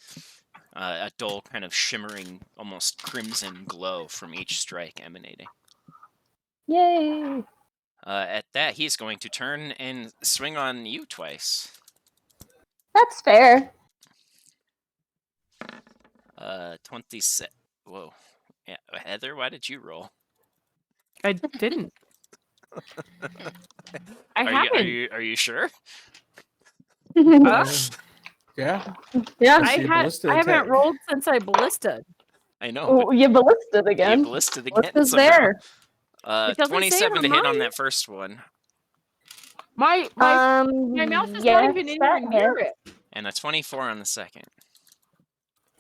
A dull kind of shimmering, almost crimson glow from each strike emanating. Yay! At that, he's going to turn and swing on you twice. That's fair. 27. Whoa. Yeah, Heather, why did you roll? I didn't. I Are haven't. you sure? Huh? Yeah. Yeah. I see a ballista I haven't attack. rolled since I ballisted. I know. Oh, you ballisted But again. you ballisted again. Ballista's somehow. there. It doesn't say it 27 to on hit on mine. that first one. My mouse is not even yes, anywhere that near hits. it. And a 24 on the second.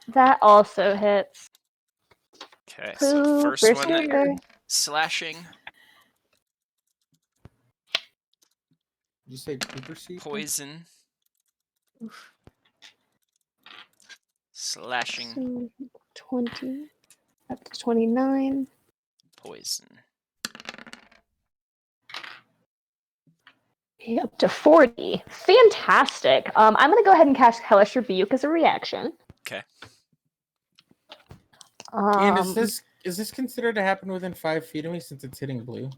That also hits. Okay, so first First one that number. slashing, Did you say pooper seed? poison, slashing, So 20 up to 29. poison. Up to 40. Fantastic. I'm going to go ahead and cast Hellish Rebuke as a reaction. Okay. And is this considered to happen within 5 feet of me since it's hitting blue?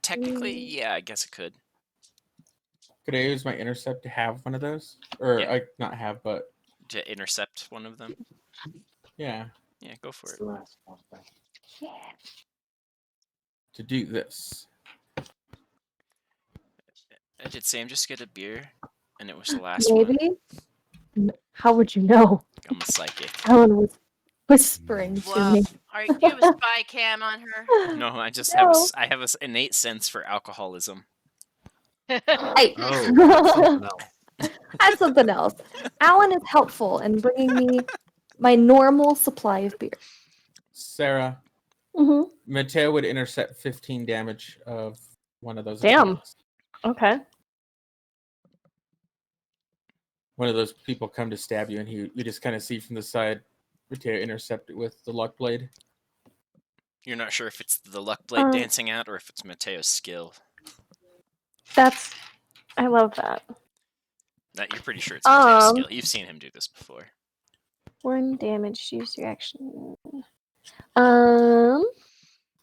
Technically, yeah, I guess it could. Could I use my intercept to have one of those? Or Yeah. not have, but To intercept one of them. yeah, Yeah, go for it. Yeah. to do this. Did Sam just get a beer? And it was the last one? Maybe? How would you know? I'm a psychic. Alan was whispering to Well, me. do you have a spy cam on her? No, I just No. have an innate sense for alcoholism. I, Oh, that's something else. That's something else. Alan is helpful in bringing me my normal supply of beer. Sarah, Mm-hmm. Mateo would intercept 15 damage of one of those Damn. attacks. Okay. One of those people come to stab you, and you just kind of see from the side, Mateo intercept it with the luck blade. You're not sure if it's the luck blade Um, dancing out or if it's Mateo's skill. I love that. That you're pretty sure it's Mateo's Um, skill. You've seen him do this before. 1 damage, use your action. Which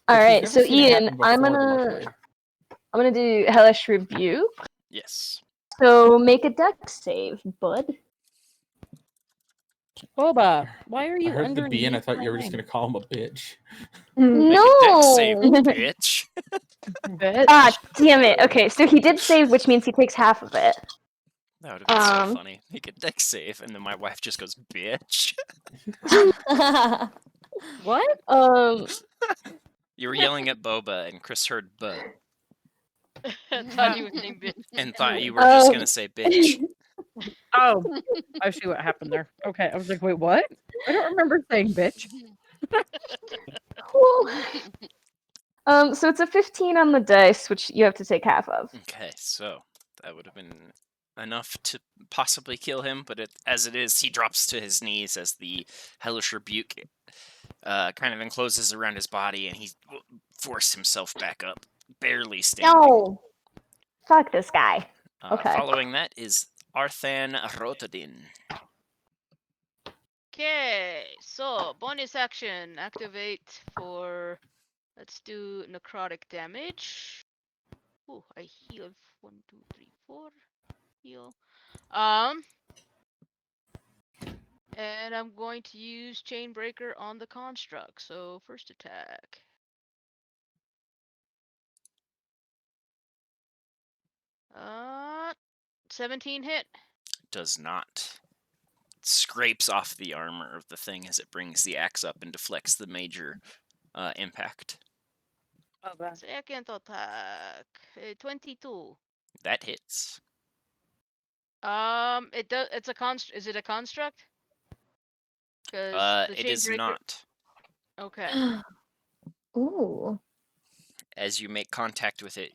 Alright, has so never seen it Ian, happen I'm before, the luck blade. gonna do Hellish Rebuke. Yes. So make a dex save, bud. Boba, why are I you heard the B, and I underneath thought my you were just wing? going to call him a bitch. Make a dex save, No! bitch. Bitch. Ah, damn it. Okay, so he did save, which means he takes half of it. That would have been so Um, funny. Make a dex save, and then my wife just goes, bitch. What? You were yelling at Boba, and Chris heard buh, Thought he was saying bitch. and thought you were just going to say bitch. Oh, I see what happened there. Okay, I was like, wait, what? I don't remember saying bitch. Cool. So it's a 15 on the dice, which you have to take half of. Okay, so that would have been enough to possibly kill him, but as it is, he drops to his knees as the hellish rebuke kind of encloses around his body, and he forced himself back up, barely standing. No! Fuck this guy. Okay. Following that is Arthan Rotodin. Okay, so bonus action activate for. Let's do necrotic damage. Ooh, I heal 1, 2, 3, 4. Heal. And I'm going to use Chainbreaker on the construct. So first attack. 17 hit. Does not. Scrapes off the armor of the thing as it brings the axe up and deflects the major impact. Second attack. 22. That hits. It does. It's a const. Is it a construct? Because the It is Chainbreaker. not. Okay. Ooh. As you make contact with it,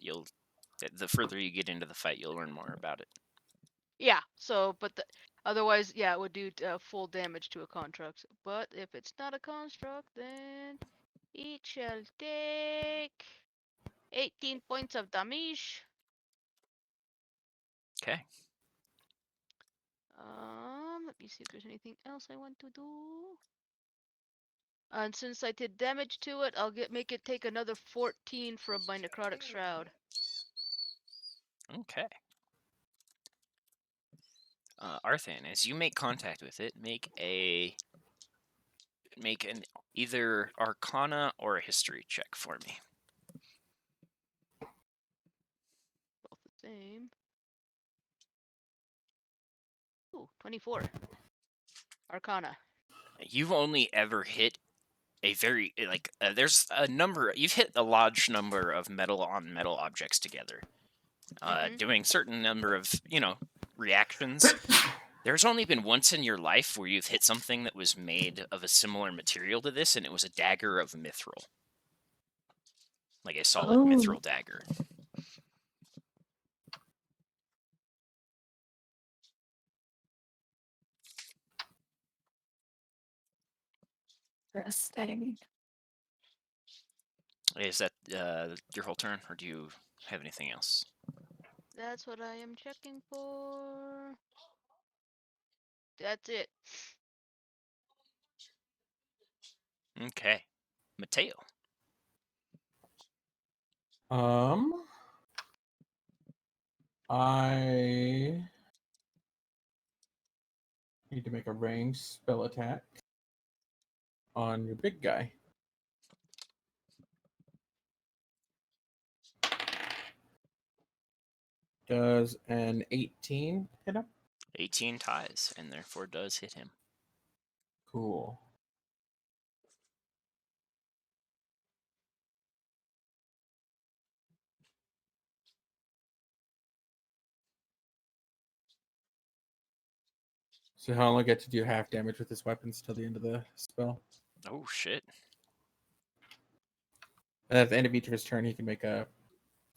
the further you get into the fight, you'll learn more about it. Yeah. So, but otherwise, yeah, it would do full damage to a construct. But if it's not a construct, then it shall take 18 points of damage. Okay. Let me see if there's anything else I want to do. And since I did damage to it, I'll make it take another 14 from my necrotic shroud. Okay. Arthan, as you make contact with it, make an either Arcana or a History check for me. Both the same. Ooh, 24. Arcana. You've only ever hit a very there's a number. You've hit a large number of metal on metal objects together. doing certain number of, reactions. There's only been once in your life where you've hit something that was made of a similar material to this, and it was a dagger of mithril. Like a solid mithril dagger. Interesting. Is that your whole turn, or do you have anything else? That's what I am checking for. That's it. Okay. Mateo. I need to make a ranged spell attack on your big guy. Does an 18 hit him? 18 ties, and therefore does hit him. Cool. So he'll only get to do half damage with his weapons till the end of the spell. Oh, shit. And at the end of each of his turn, he can make a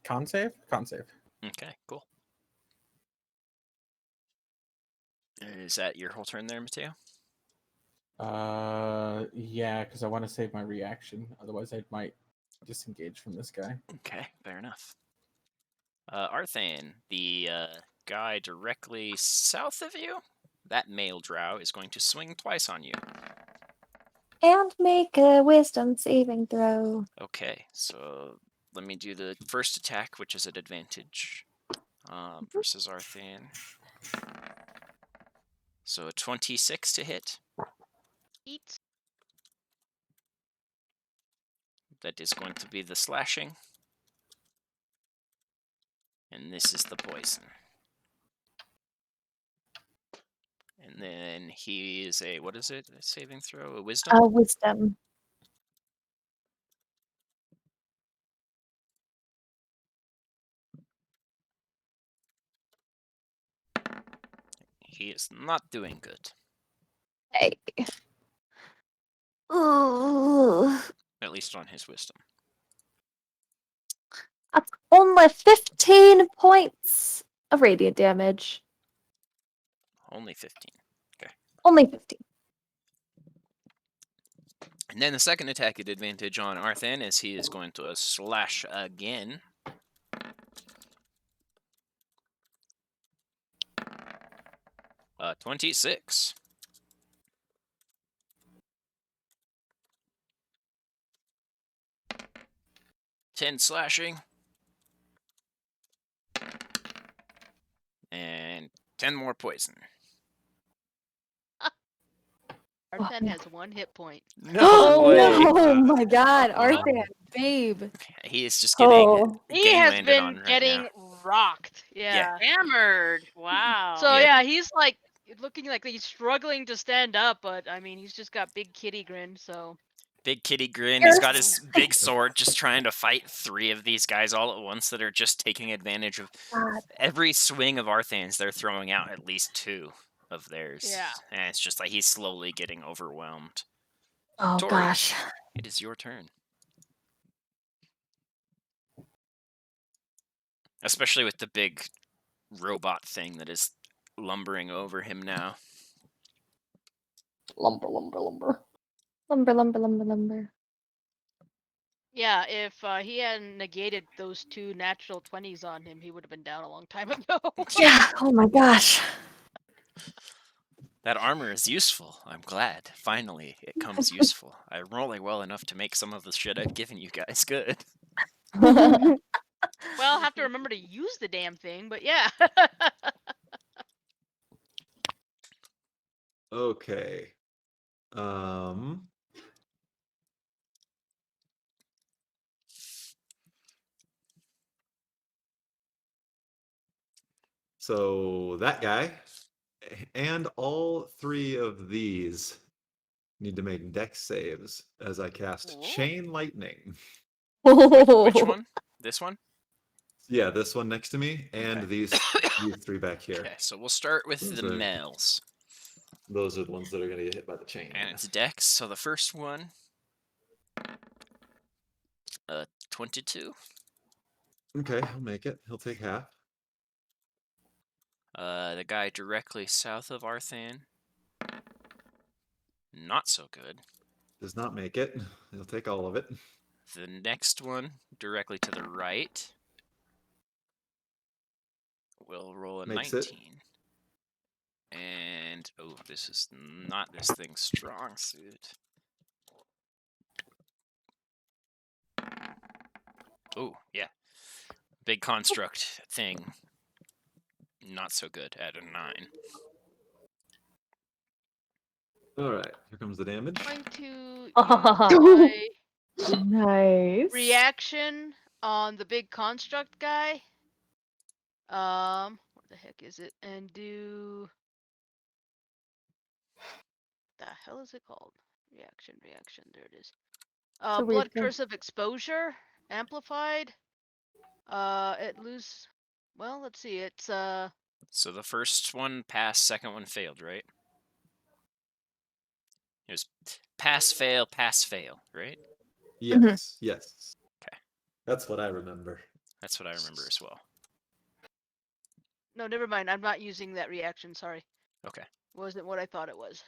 con save? Con save. Okay, cool. Is that your whole turn there, Mateo? Yeah, because I want to save my reaction. Otherwise, I might disengage from this guy. Okay, fair enough. Arthane, the guy directly south of you, that male drow is going to swing twice on you. And make a wisdom saving throw. Okay, so let me do the first attack, which is at advantage versus Arthane. So a 26 to hit. Eat. That is going to be the slashing. And this is the poison. And then he is a, what is it? A saving throw? A wisdom? Wisdom. He is not doing good. Hey. Ooh. At least on his wisdom. That's only 15 points of radiant damage. Only 15. Only 15. And then the second attack at advantage on Arthan as he is going to slash again. Uh, 26. Ten slashing. And 10 more poison. Arthen has 1 hit point. No way! Oh my god, Oh. Arthur, babe. He is just getting Oh. He game has landed been on right getting now. rocked. Yeah. Hammered. Wow. So Yeah. yeah, he's like looking like he's struggling to stand up, but I mean, he's just got big kitty grin. So Big kitty grin. He's got his big sword just trying to fight 3 of these guys all at once that are just taking advantage of God. every swing of Arthan's. They're throwing out at least 2 of theirs. Yeah. And it's just like he's slowly getting overwhelmed. Oh Tori, gosh. it is your turn. Especially with the big robot thing that is lumbering over him now. Lumber, lumber, lumber. Lumber, lumber, lumber, lumber. yeah, if he hadn't negated those 2 natural 20s on him, he would have been down a long time ago. Yeah, oh my gosh. That armor is useful. I'm glad. Finally, it comes useful. I'm rolling well enough to make some of the shit I've given you guys good. Well, I'll have to remember to use the damn thing, but yeah. Okay. So that guy and all 3 of these need to make dex saves as I cast Ooh. Chain Lightning. Which one? This one? Yeah, this one next to me, and Okay. these 3 back here. Okay, so we'll start with Those the are- males. Those are the ones that are going to get hit by the chain. And it's Dex, so the first one, 22. Okay, he'll make it. He'll take half. The guy directly south of Arthan, not so good. Does not make it. He'll take all of it. The next one, directly to the right, will roll a Makes 19. it. And, oh, this is not this thing's strong suit. Oh, yeah. Big construct thing. Not so good at a 9. All right, here comes the damage. Going to use Oh. my Nice. reaction on the big construct guy. What the heck is it? And do the hell is it called? Reaction. There it is. It's a weird Blood thing. curse of exposure amplified. It lose. Well, let's see. It's So the first one passed, second one failed, right? It was pass, fail, right? Yes, yes. Okay. That's what I remember. That's what I remember as well. no, never mind. I'm not using that reaction. Sorry. Okay. Wasn't what I thought it was.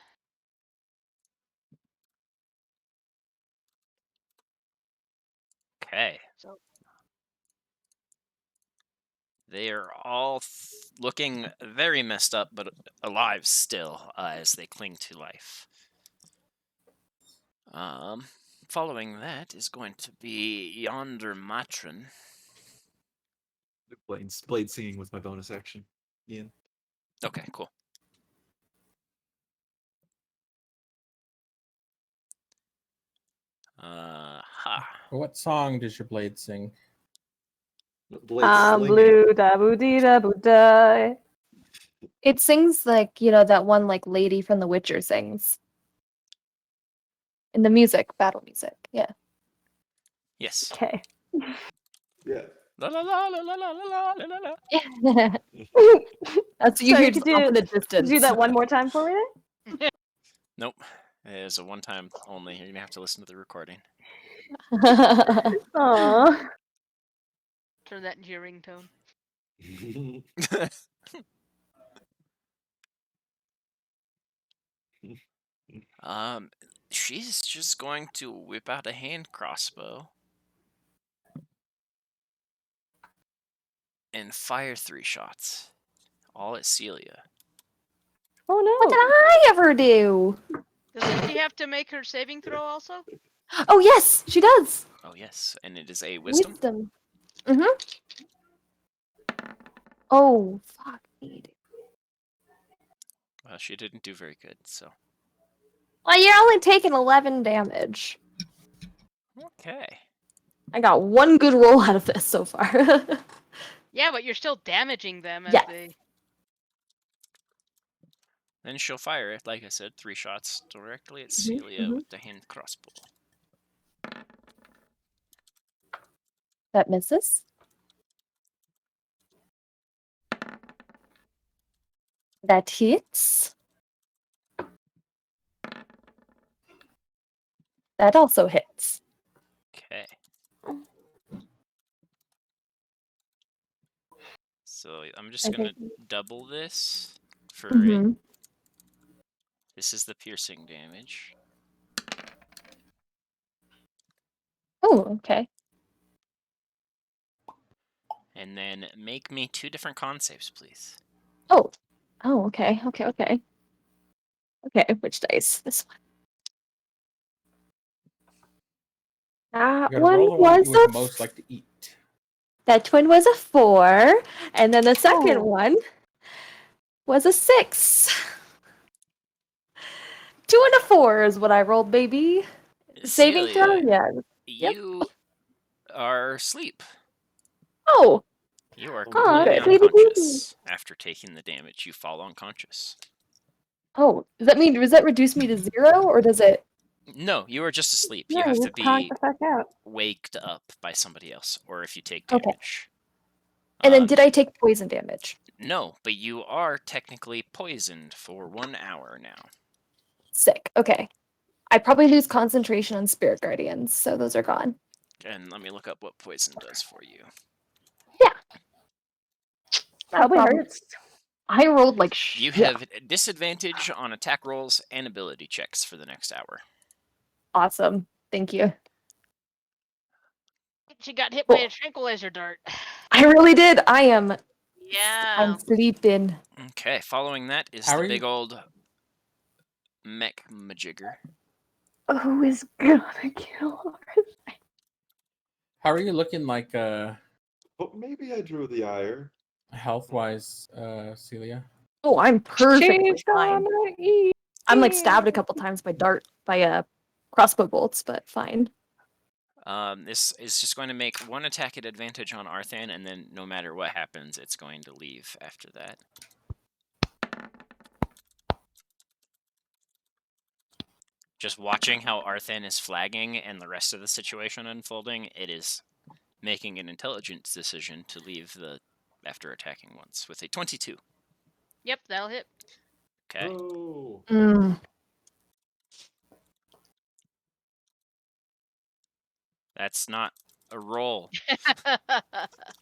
Okay. So They are all looking very messed up, but alive still as they cling to life. Following that is going to be Yonder Matron. Blade singing with my bonus action, Ian. Okay, cool. What song does your blade sing? Blade slinging. Blue da boo dee da boo da. It sings like, you know, that one like lady from The Witcher sings. In the music, battle music. Yeah. Yes. Okay. Yeah. La la la la la la la la la la. That's what you Sorry, hear could just off you- in the Could distance. you do that one more time for me then? Nope. It is a one-time only. You're gonna have to listen to the recording. Aww. turn that into your ringtone. She's just going to whip out a hand crossbow and fire 3 shots, all at Celia. Oh no. What did I ever do? Doesn't she have to make her saving throw also? Oh yes, she does. Oh yes, and it is a wisdom. Oh fuck me. Well, she didn't do very good, so. Well, you're only taking 11 damage. Okay. I got one good roll out of this so far. Yeah, but you're still damaging them as Yes. they. Then she'll fire it, like I said, 3 shots directly at Celia with the hand crossbow. That misses. That hits. That also hits. Okay. So I'm just gonna double this for it. This is the piercing damage. Oh, okay. And then make me 2 different con saves, please. Oh, okay. Okay, which dice? This one. That You gotta roll the one was you would a most like to eat. That one was a 4, and then the second one was a 6. 2 and a 4 is what I rolled, baby. Saving throw, Celia, yeah. you are asleep. Oh, You are Oh, completely baby, unconscious. After taking the damage, you fall unconscious. oh. Does that reduce me to 0, or does it? No, you are just asleep. No, You have you to just knocked be the fuck out. waked up by somebody else, or if you take Okay. damage. And then did I take poison damage? No, but you are technically poisoned for 1 hour now. Sick. Okay. I probably lose concentration on spirit guardians, so those are gone. And let me look up what poison does for you. Probably problem. hurts. I rolled like You shit. have disadvantage on attack rolls and ability checks for the next hour. Awesome. Thank you. She got hit by Cool. a tranquilizer dart. I really did. I'm Yeah. sleeping. Okay, following that is How the are big you- old mech majigger. Who is gonna kill her? How are you looking like But maybe I drew the ire. health wise, Celia? Oh, I'm perfectly She's fine. gonna eat. I'm like stabbed a couple times by crossbow bolts, but fine. This is just going to make one attack at advantage on Arthan, and then no matter what happens, it's going to leave after that. Just watching how Arthan is flagging and the rest of the situation unfolding, it is making an intelligence decision to leave after attacking once with a 22. Yep, that'll hit. Okay. Oh. That's not a roll.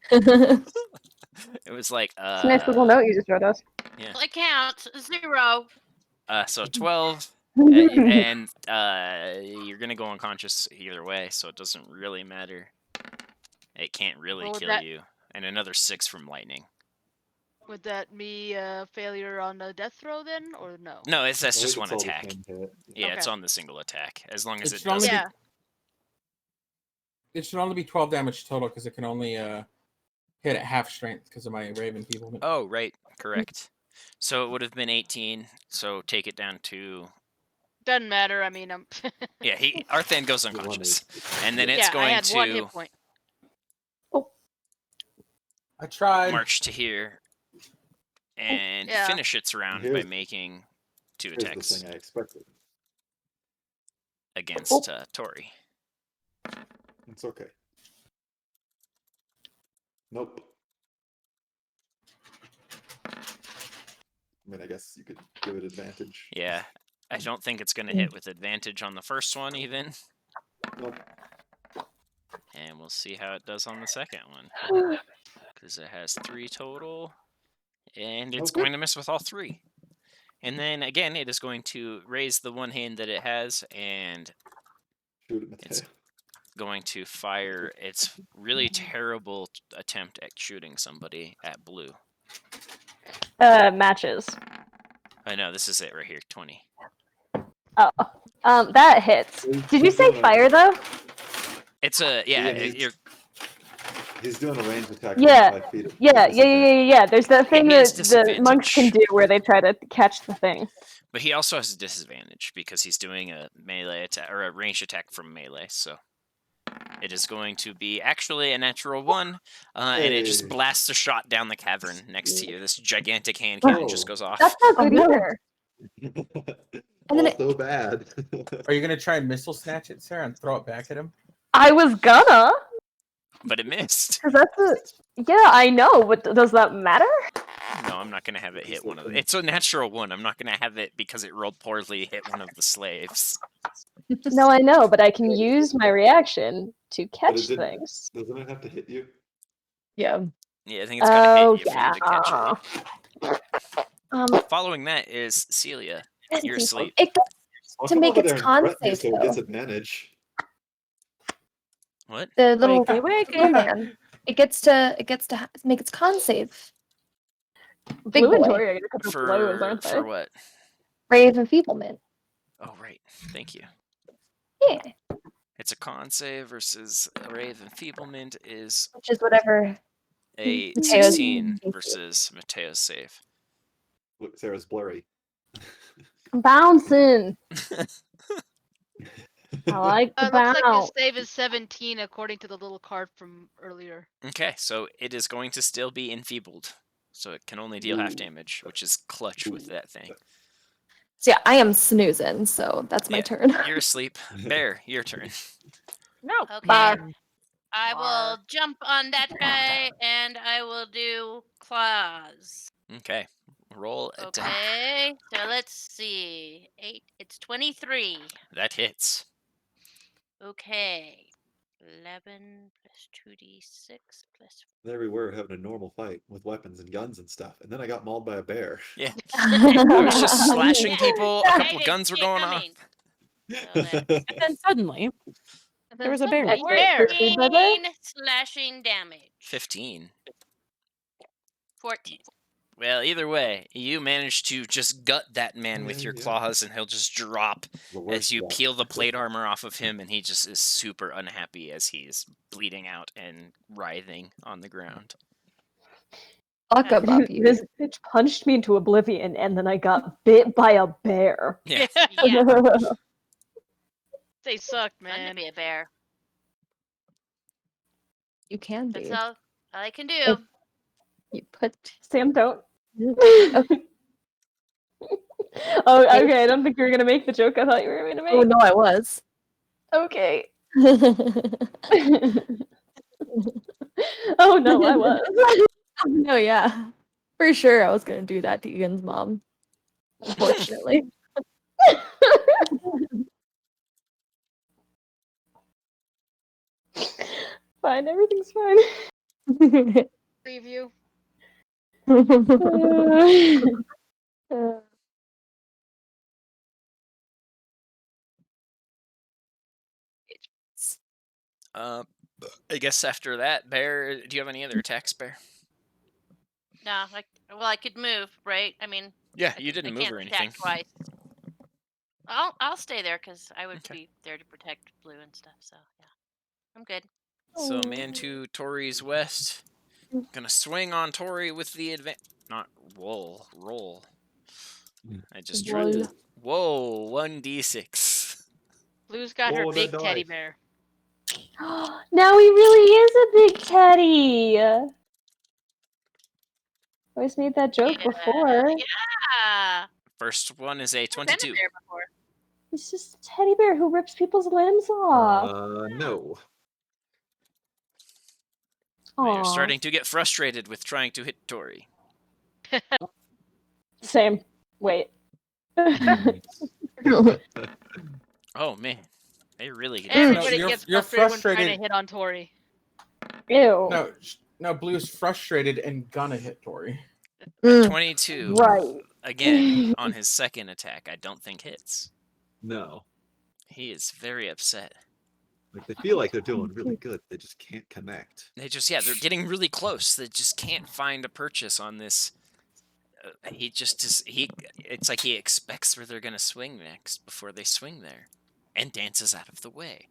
That's It was like It's a nice little note you just wrote us. yeah. It counts. 0. So 12, and you're gonna go unconscious either way, so it doesn't really matter. It can't really Well, would kill that- you, and another 6 from lightning. Would that be a failure on the death throw then, or no? No, that's I just think one it's all the attack. same hit. Yeah, it's Okay. on the single attack. As long as It it should only doesn't. be- Yeah. It should only be 12 damage total because it can only hit at half strength because of my Raven Feeblement. Oh, right, correct. So it would have been 18. So take it down to Doesn't matter. I mean, I'm. yeah. Arthan goes The one unconscious, is- and then yeah. it's yeah, I going had 1 hit to point. I tried. march to here and Yeah. finish its round by Here's- making 2 Here's the attacks thing I expected. against Tori. It's okay. Nope. I mean, I guess you could give it advantage. Yeah, I don't think it's going to hit with advantage on the first one even, Nope. and we'll see how it does on the second one because it has 3 total, and it's Okay. going to miss with all 3. And then again, it is going to raise the one hand that it has and Shoot it in the It's- tail. going to fire its really terrible attempt at shooting somebody at blue. Matches. I know, this is it right here, 20. Oh. That hits. Did you say fire though? It's a, yeah, Yeah, he's doing a range attack. Yeah, 5 feet of Yeah. There's that thing has that the monks can disadvantage. do where they try to catch the thing. but he also has a disadvantage because he's doing a melee attack, or a ranged attack from melee, so. It is going to be actually a natural 1, and it just Hey. blasts a shot down the cavern next to you. This gigantic hand cannon just Oh. goes off. not good no. either. And then Also bad. Are you gonna try and missile snatch it, Sarah, and throw it back at him? I was gonna, But it missed. cause that's a. Yeah, I know, but does that matter? No, I'm not going to have it hit one of them. It's a natural 1. I'm not going to have it because it rolled poorly hit one of the slaves. No, I know, but I can use my reaction to catch didn't- things. Doesn't it have to hit you? Yeah. Yeah, I think it's got to Oh hit you for you to catch yeah. it. Following that is Celia. You're asleep. It gets I'll To come make over its there and con threaten you save, so it gets though. advantage. What? the little Wakey. man. It gets to make its con save. Big Blue and boy. Tori are gonna come up blows, aren't they? For what? Brave enfeeblement. Oh, right. Thank you. Yeah. It's a con save versus a Rave Enfeeblement is Which is whatever. a Mateo's 16 DC. versus Mateo's save. Look, Sarah's blurry. I'm bouncing. I like to Looks like his bounce. save is 17 according to the little card from earlier. Okay, so it is going to still be enfeebled. So it can only deal half Ooh. damage, which is clutch with that thing. So yeah, I am snoozing, so that's my Yeah. turn. You're asleep. Bear, your turn. No. Okay. Bar. I will jump on that guy and I will do claws. Okay. Roll attack. Okay, so let's see. 8, it's 23. That hits. Okay. 11 plus 2d6 plus. There we were having a normal fight with weapons and guns and stuff, and then I got mauled by a bear. Yeah. I was just slashing Yeah, people. A I couple didn't guns were see it going off. coming. So that's And then suddenly, And there then was a bear. suddenly, Expert for food, brother? 14 slashing damage. 15. 14. Well, either way, you manage to just gut that man with your Yeah. claws, and he'll just drop The as worst you death. peel the plate armor off of him, and he just is super unhappy as he's bleeding out and writhing on the ground. Fuck up, puppy. This bitch punched me into oblivion, and then I got bit by a bear. Yeah. Yeah, they sucked, fun to man. be a bear. You can That's be. all I can do. If you put. Sam, don't. Okay. Oh, okay. I don't think you were gonna make the joke I thought you were gonna make. Oh no, I was. Okay. Oh no, I was. No, yeah. For sure I was gonna do that to Ian's mom. Unfortunately. Fine, everything's fine. Preview. I guess after that, Bear, do you have any other attacks, Bear? No, I could move, right? I mean, Yeah, you didn't I move can't or attack anything. twice. I'll stay there because I would Okay. be there to protect Blue and stuff. So yeah, I'm good. So man to Tori's west. Gonna swing on Tori with the not roll. I just drew. Roll. Whoa, 1d6. Blue's got her Roll that big teddy dice. bear. Now he really is a big teddy. Always made that joke before. Yeah. First one is a I've been a 22. bear before. He's just a teddy bear who rips people's limbs off. No. Now you're Aw. starting to get frustrated with trying to hit Tori. Same. Wait. Oh man, they really get Everybody you're- gets you're frustrated when trying to frustrated. hit on Tori. Ew. No, Blue's frustrated and gonna hit Tori. At 22. Right. Again, on his second attack, I don't think hits. No. He is very upset. Like they feel like they're doing really good. They just can't connect. They're getting really close. They just can't find a purchase on this. It's like he expects where they're gonna swing next before they swing there, and dances out of the way.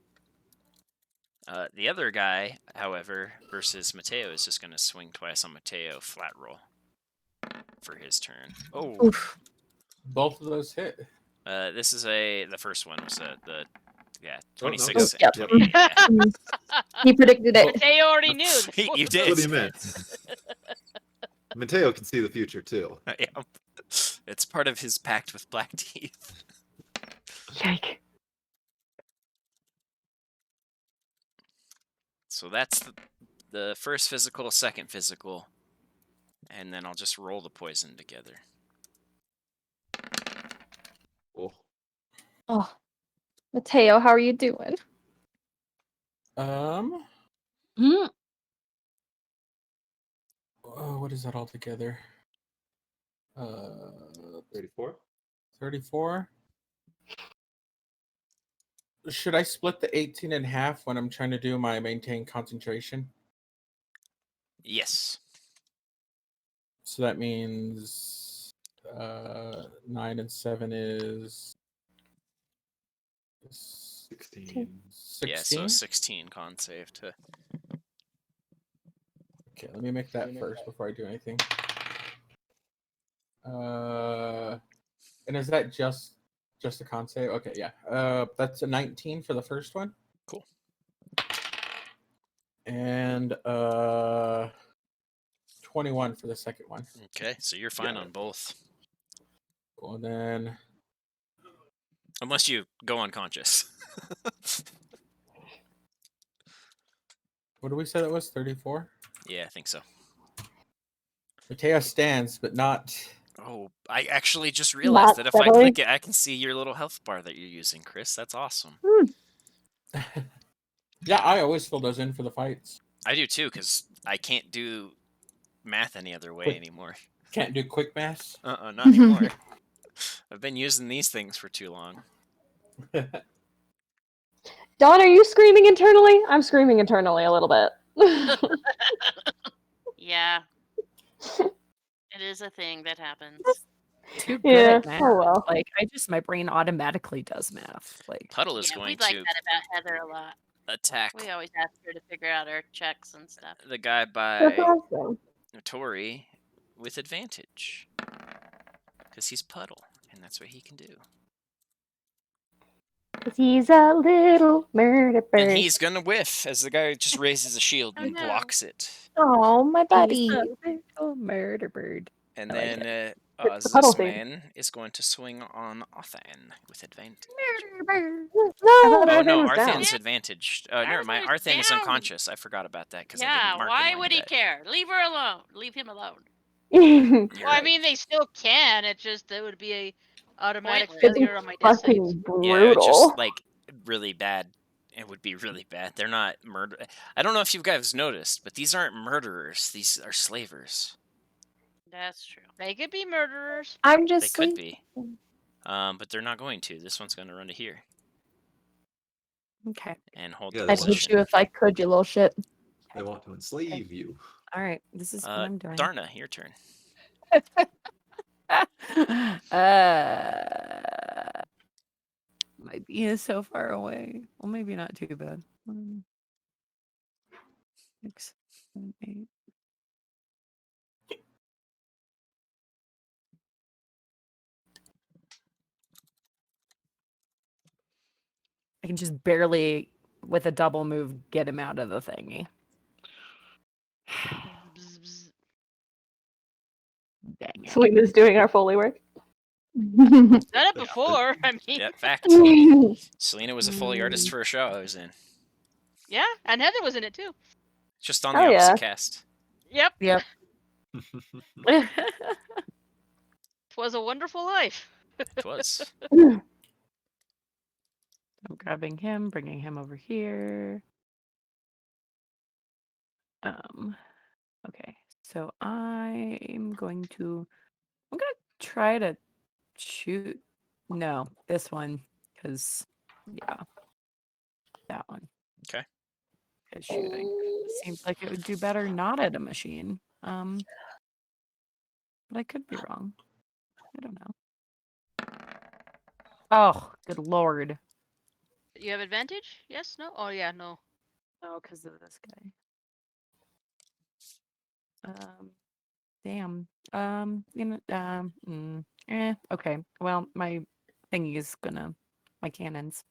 The other guy, however, versus Mateo, is just gonna swing twice on Mateo, flat roll for his turn. Oh, Oof. Both of those hit. this is the first one was the 26 no. and Yep. 28. Yeah. He predicted it. They already knew. This You was- did. What do you mean? Mateo can see the future too. Yeah. It's part of his pact with Black Teeth. Yike. So that's the first physical, second physical, and then I'll just roll the poison together. Oh. Oh. Mateo, how are you doing? What is that all together? 34? 34. Should I split the 18 in half when I'm trying to do my maintain concentration? Yes. So that means 9 and 7 is 16. 16. Yeah, so 16 con save to. Okay, let me make that first before I do anything. And is that just a con save? Okay, yeah. That's a 19 for the first one. Cool. And 21 for the second one. Okay, so you're fine Yeah. on both. Cool. And then Unless you go unconscious. What do we say that was? 34? Yeah, I think so. Mateo stands, but not. Oh, I actually just realized Not that if I steadily. click it, I can see your little health bar that you're using, Chris. That's awesome. Yeah, I always fill those in for the fights. I do too, because I can't do math any other way Quick. anymore. Can't do quick math. Not anymore. I've been using these things for too long. Dawn, are you screaming internally? I'm screaming internally a little bit. Yeah. It is a thing that happens. Too good Yeah, at math. oh well. Like my brain automatically does math. Like Puddle is Yeah, going we'd like to that about Heather a lot. attack We always ask her to figure out our checks and stuff. the guy That's by awesome. Tori with advantage. Because he's Puddle, and that's what he can do. 'Cause he's a little murder bird. And he's gonna whiff as the guy just raises a shield Oh, and no. blocks it. Oh, my he's buddy. a little murder bird. And I like then It's the Puddle this thing. man is going to swing on Arthan with advantage. No! Oh no, was down. Arthan's advantaged. Never mind. Arthan's Arthan is down. unconscious. I forgot about that because I Yeah, didn't mark him why like would he that. care? Leave her alone. Leave him alone. You're Well, I right. mean, they still can. It just it would be a automatic Pointless. failure on my death saves. Fucking brutal. Yeah, it would just like really bad. It would be really bad. They're not murder. I don't know if you guys noticed, but these aren't murderers. These are slavers. That's true. They could be murderers. I'm They just could sleeping. be. But they're not going to. This one's going to run to here Okay. and hold Yeah, the they I'd want position. hate you if I could, you little shit. They want to enslave you. All right. This is what I'm doing. Darna, your turn. My bee is so far away. Well, maybe not too bad. 6, 7, 8. I can just barely, with a double move, get him out of the thingy. Bzz, bzz. Dang it. Selena's doing our Foley work. Done it before. I mean, Yeah, fact. Selena was a Foley artist for a show I was in. yeah, and Heather was in it too. Just on the Oh, opposite yeah. cast. Yep. Yep. It was a wonderful life. It was. I'm grabbing him, bringing him over here. Okay. So I'm going to try to shoot. No, this one, because yeah, that one. Okay. Is shooting. Seems like it would do better not at a machine. But I could be wrong. I don't know. Oh, good lord. You have advantage? Yes? No? Oh yeah, no. No, because of this guy. Damn. Okay. Well, my thingy is my cannon's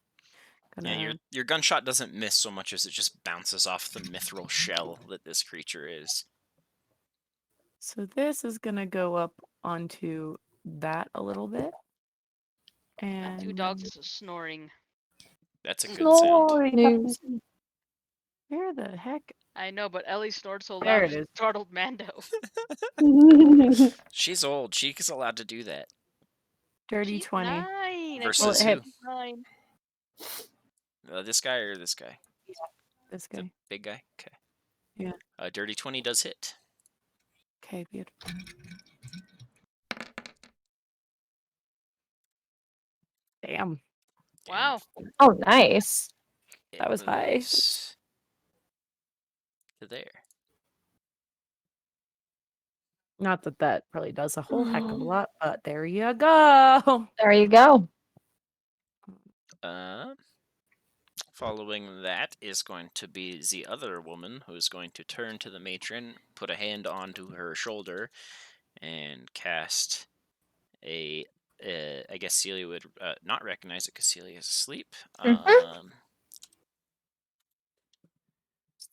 gonna. Yeah, your gunshot doesn't miss so much as it just bounces off the mithril shell that this creature is. So this is gonna go up onto that a little bit. And Two dogs snoring. That's a good sound. News. Where the heck? I know, but Ellie snored so There loud, it is. startled Mando. She's old. She's allowed to do that. Dirty She's 20. 9. I Versus told you who? she's 9. This guy or this guy? This The guy. big guy? Okay. Yeah. Dirty 20 does hit. Okay, beautiful. Damn. Wow. Oh, nice. It That was high. moves to there. Not that that probably does a whole heck of a lot, but there you go. There you go. Following that is going to be the other woman who is going to turn to the matron, put a hand onto her shoulder, and cast a. I guess Celia would not recognize it because Celia is asleep.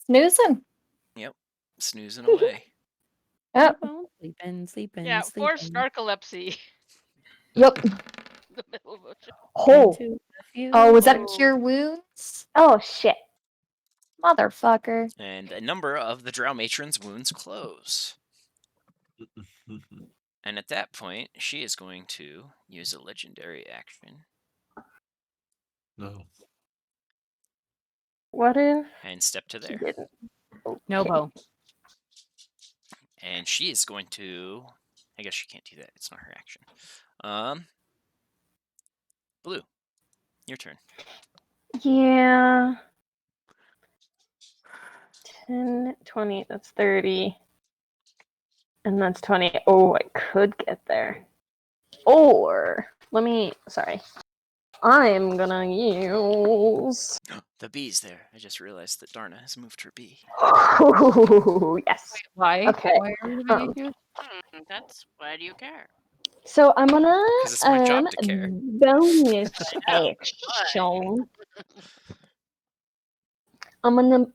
Snoozing. Yep, snoozing away. Yep. Sleeping. Yeah, forced narcolepsy. Yep. In the middle of a Oh, Oh, was that cure wounds? oh shit. Motherfucker. And a number of the Drow Matron's wounds close. And at that point, she is going to use a legendary action No. What if and step to she there. didn't? No Okay. bow. And she is going to... I guess she can't do that. It's not her action. Blue, your turn. Yeah. 10, 20, that's 30. And that's 20. Oh, I could get there. Or, sorry. I'm gonna use... The bee's there. I just realized that Darna has moved her bee. Yes. Why? Okay. Why are we being here? That's why do you care? So I'm gonna 'Cause it's my job to care. bonus I know. action. I'm gonna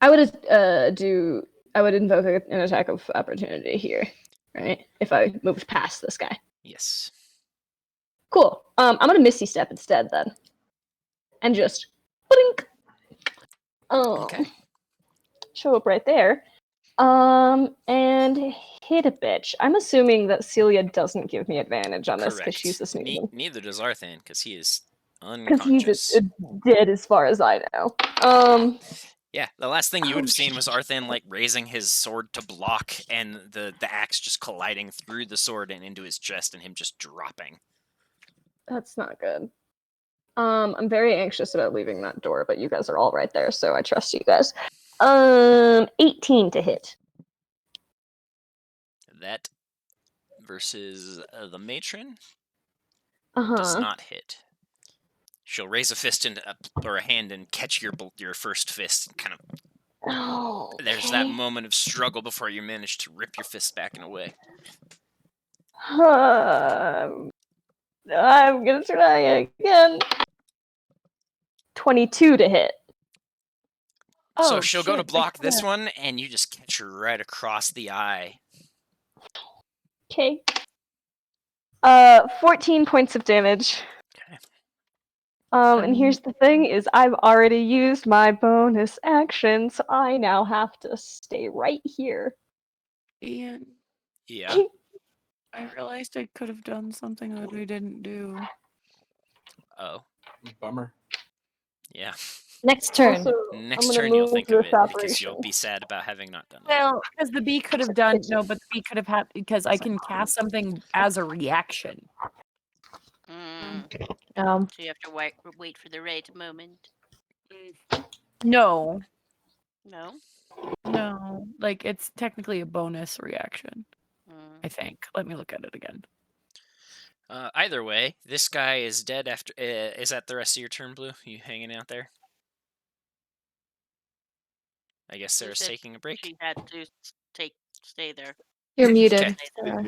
I would invoke an attack of opportunity here, right? If I moved past this guy. Yes. Cool. I'm gonna Misty Step instead then. And just blink. Okay. Show up right there. And hit a bitch. I'm assuming that Celia doesn't give me advantage on this because Correct. she's a sneaky. Neither does Arthan, because he is Because he's unconscious. dead as far as I know. Yeah, the last thing you would have seen was Arthan like raising his sword to block, and the axe just colliding through the sword and into his chest, and him just dropping. That's not good. I'm very anxious about leaving that door, but you guys are all right there, so I trust you guys. 18 to hit. That versus the matron Uh-huh. does not hit. She'll raise a fist or a hand and catch your first fist. And kind of. Oh, There's that moment of struggle before you manage to rip your fist back and away. I'm gonna try again. 22 to hit. So Oh, she'll go to shit, block this yeah. one, and you just catch her right across the eye. Okay. 14 points of damage. Okay. And here's the thing is I've already used my bonus action, so I now have to stay right here. Ian, Yeah. I realized I could have done something that I didn't do. Oh. Bummer. Yeah. Next turn. Also, Next I'm gonna turn you'll move think of this it because you'll operation. be sad about having not done it. Well, because the bee could have done but the bee could have had because I can cast something as a reaction. So you have to wait for the right moment. No, No. like it's technically a bonus reaction. Mm. I think. Let me look at it again. Either way, this guy is dead after. Is that the rest of your turn, Blue? You hanging out there? I guess Who Sarah's said taking a break. she had to stay there. You're muted. Okay. Sarah.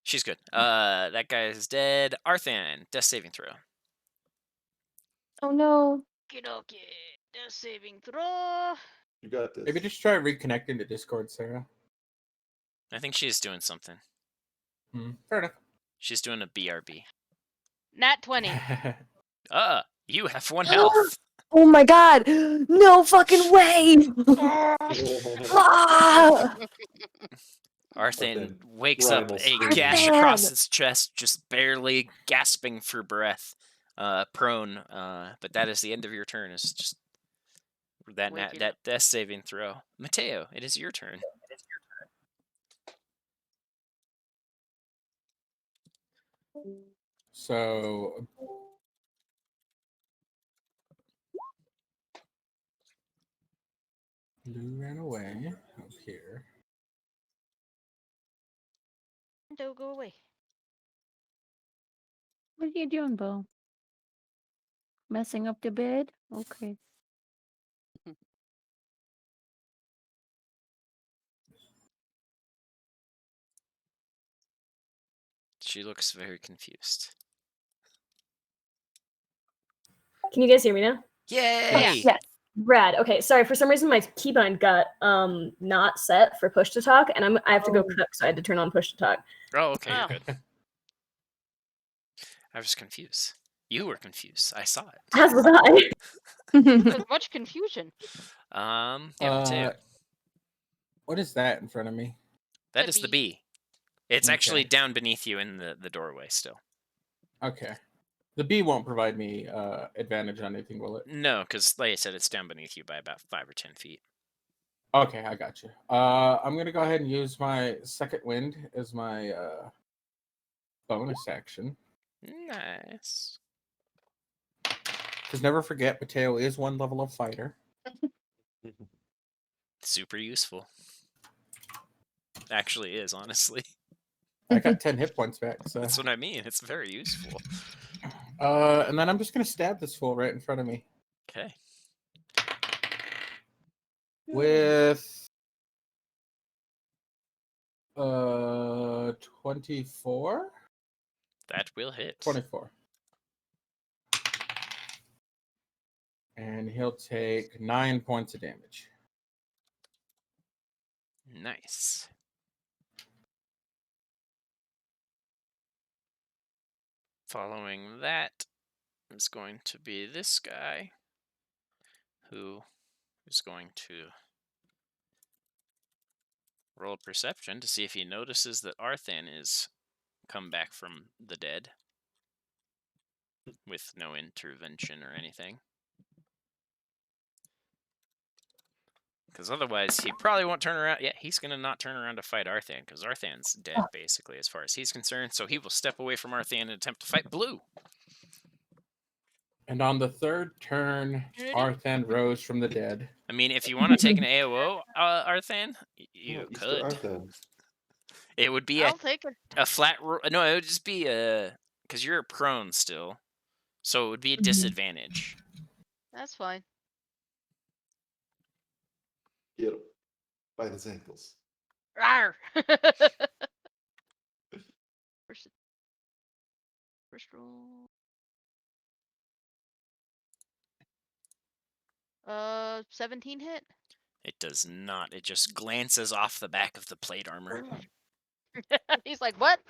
She's good. That guy is dead. Arthan, death saving throw. Oh no. Okay. Death saving throw. You got this. Maybe just try reconnecting to Discord, Sarah. I think she's doing something. Fair enough. She's doing a BRB. Nat 20. You have 1 health. Oh my god. No fucking way. Ah! Arthan wakes up, Primal a scream. gash Arthan! across his chest, just barely gasping for breath, prone. But that is the end of your turn. It's just that Waking that up. death saving throw. Mateo, it is your turn. So Blue ran away up here. Don't go away. What are you doing, Bo? Messing up the bed? Okay. She looks very confused. Can you guys hear me now? Yay! Yes. Rad. Okay, sorry. For some reason, my keybind got not set for push to talk, and I have to go cook, so I had to turn on push to talk. Oh, okay, Oh. you're good. I was confused. You were confused. I saw it. As was I. There's much confusion. Yeah, me too. What is that in front of me? That The is the bee. bee. It's actually Okay. down beneath you in the doorway still. Okay. The bee won't provide me advantage on anything, will it? No, because like I said, it's down beneath you by about 5 or 10 feet. Okay, I got you. I'm gonna go ahead and use my second wind as my bonus action. Nice. Because never forget, Mateo is 1 level of fighter. Super useful. Actually is, honestly. I got 10 hit points back. So. That's what I mean. It's very useful. And then I'm just gonna stab this fool right in front of me Okay. with 24. That will hit. 24. And he'll take 9 points of damage. Nice. Following that is going to be this guy, who is going to roll perception to see if he notices that Arthan is come back from the dead with no intervention or anything. Because otherwise, he probably won't turn around. Yeah, he's going to not turn around to fight Arthan, because Arthan's dead, basically, as far as he's concerned. So he will step away from Arthan and attempt to fight Blue. And on the third turn, Arthan rose from the dead. I mean, if you want to take an AOO, Arthan, you Easter could. Arthan. It would be I'll take it. a flat... No, it would just be a... Because you're prone still. So it would be a disadvantage. That's fine. Get him by his ankles. Rawr. First roll. 17 hit. It does not. It just glances off the back of the plate armor. He's like, what?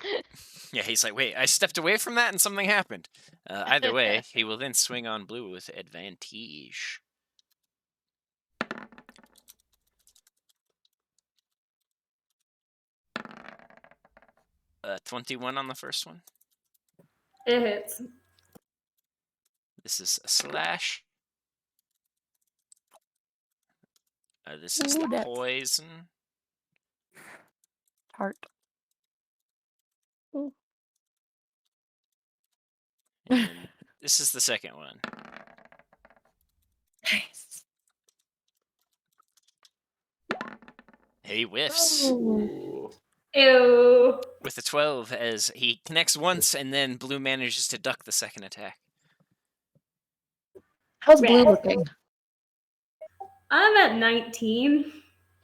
Yeah, he's like, wait, I stepped away from that and something happened. Either way, he will then swing on Blue with advantage. 21 on the first one. It hits. This is a slash. This is Ooh, the that's poison. Heart. And this is the second one. Nice. He whiffs. Ooh. Ew. With a 12 as he connects once and then Blue manages to duck the second attack. How's Blue Red. looking? I'm at 19.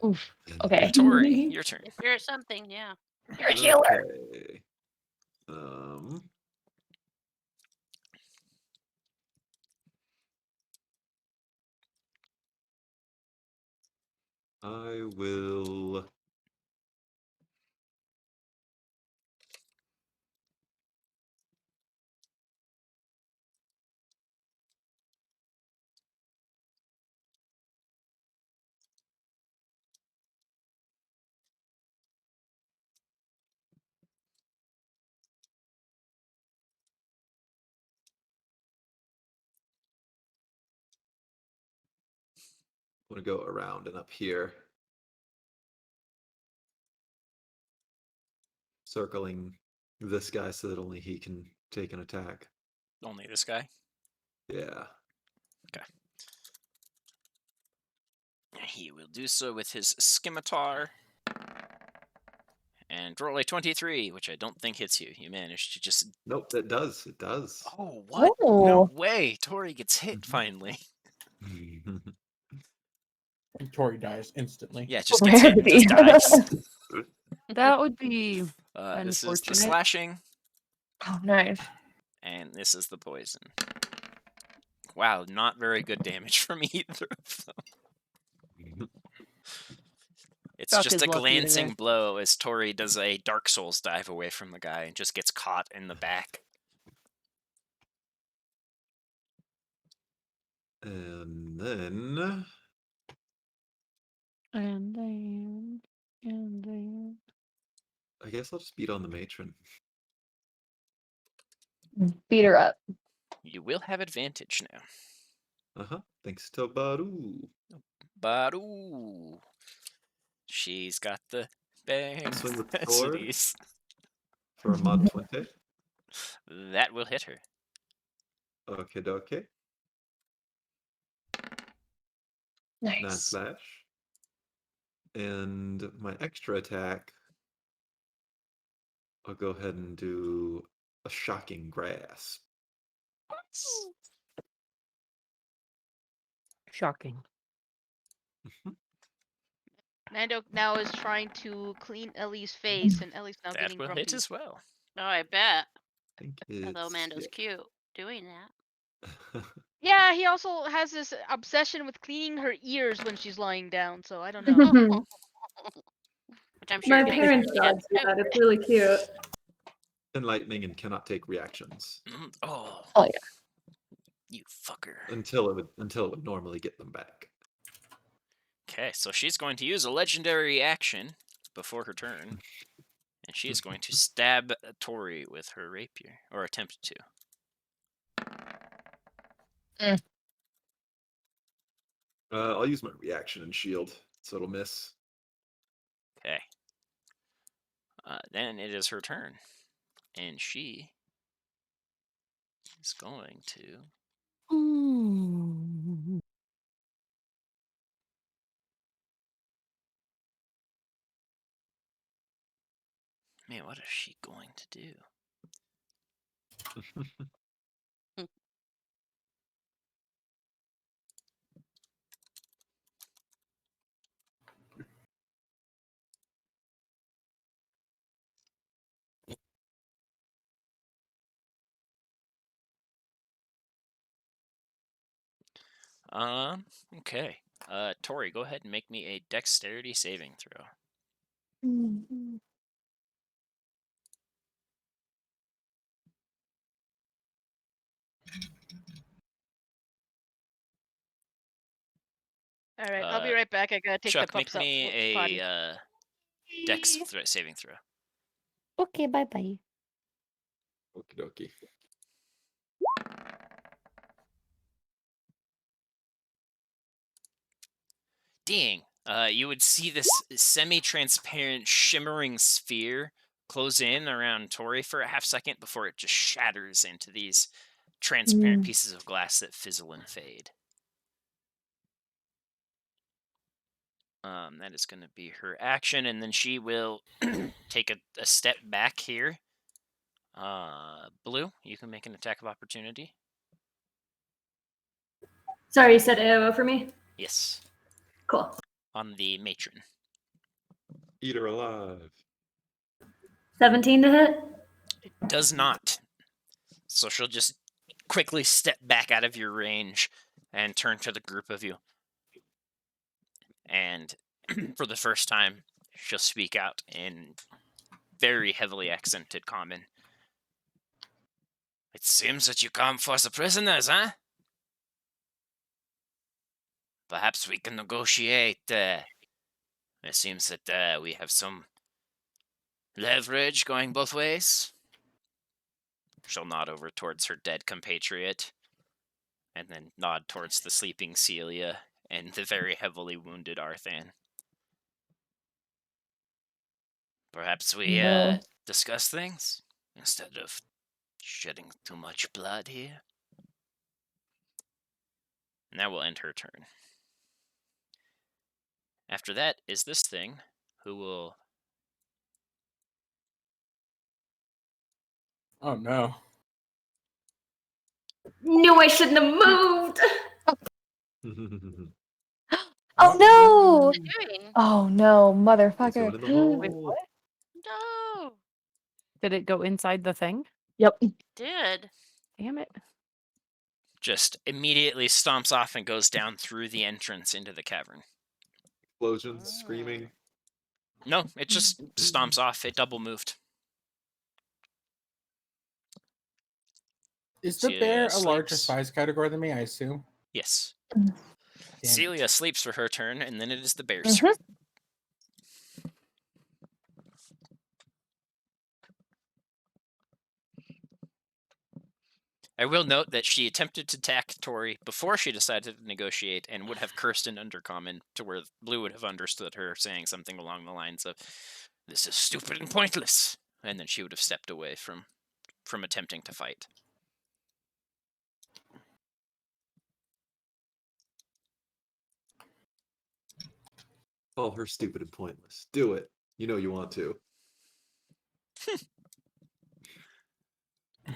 Oof. Okay. Tori, your turn. If you're something, yeah. You're a healer. Okay. I will. I'm gonna go around and up here, circling this guy so that only he can take an attack. Only this guy. Yeah. He will do so with his scimitar. And roll a 23, which I don't think hits you. You managed to just... Nope, it does. It does. Oh, what? No Oh. way. Tori gets hit, finally. And Tori dies instantly. Yeah, just gets hit and just dies. That would be This is the unfortunate. slashing, Oh, nice. and this is the poison. Wow, not very good damage from either of them. It's Duck just is a lucky glancing today. blow as Tori does a Dark Souls dive away from the guy and just gets caught in the back. And then And then. I guess I'll just beat on the matron. Beat her up. You will have advantage now. Thanks to Baru. Baru. She's got the bang Swing with the sword capacities. for a mod 20. That will hit her. Okay, dokie. Nine Nice. slash. And my extra attack, I'll go ahead and do a shocking grasp. Shocking. Mando now is trying to clean Ellie's face, and Ellie's now That getting will grumpy. hit as well. Oh, I bet. I think Although it's Mando's cute doing that. Yeah, he also has this obsession with cleaning her ears when she's lying down, so I don't know. Which I'm sure My makes parents' her dogs do that. It's really cute. enlightening and cannot take reactions Oh. Oh, yeah. You fucker. until it would normally get them back. Okay, so she's going to use a legendary action before her turn, and she is going to stab Tori with her rapier, or attempt to. I'll use my reaction and shield, so it'll miss. Okay. Then it is her turn, and she is going to. Man, what is she going to do? Okay. Tori, go ahead and make me a dexterity saving throw. All right, I'll be right back. I gotta take Chuck, the pups make out me to potty. a dex saving throw. Okay, bye bye. Okie dokie. Dang. You would see this semi-transparent, shimmering sphere close in around Tori for a half second before it just shatters into these transparent pieces of glass that fizzle and fade. That is going to be her action, and then she will take a step back here. Blue, you can make an attack of opportunity. Sorry, you said AOO for me? Yes. Cool. On the matron. Eat her alive. 17 to hit? It does not. So she'll just quickly step back out of your range and turn to the group of you. And for the first time, she'll speak out in very heavily accented common. It seems that you come for the prisoners, huh? Perhaps we can negotiate. It seems that we have some leverage going both ways. She'll nod over towards her dead compatriot, and then nod towards the sleeping Celia and the very heavily wounded Arthan. Perhaps we discuss things instead of shedding too much blood here. And that will end her turn. After that is this thing, who will... Oh no. Knew I shouldn't have moved! Oh no! What are you doing? Oh no, He's motherfucker. going in the hole. Wait, what? No. Did it go inside the thing? Yep. Did. Damn it. just immediately stomps off and goes down through the entrance into the cavern. Explosions, screaming. No, it just stomps off. It double moved. Is So the yeah, bear a larger sleeps. size category than me? I assume. Yes. Mm. Damn it. Celia sleeps for her turn, and then it is the bear's Mhm. turn. I will note that she attempted to attack Tori before she decided to negotiate and would have cursed in Undercommon to where Blue would have understood her saying something along the lines of, "This is stupid and pointless," and then she would have stepped away from attempting to fight. Call her stupid and pointless. Do it. You know you want to.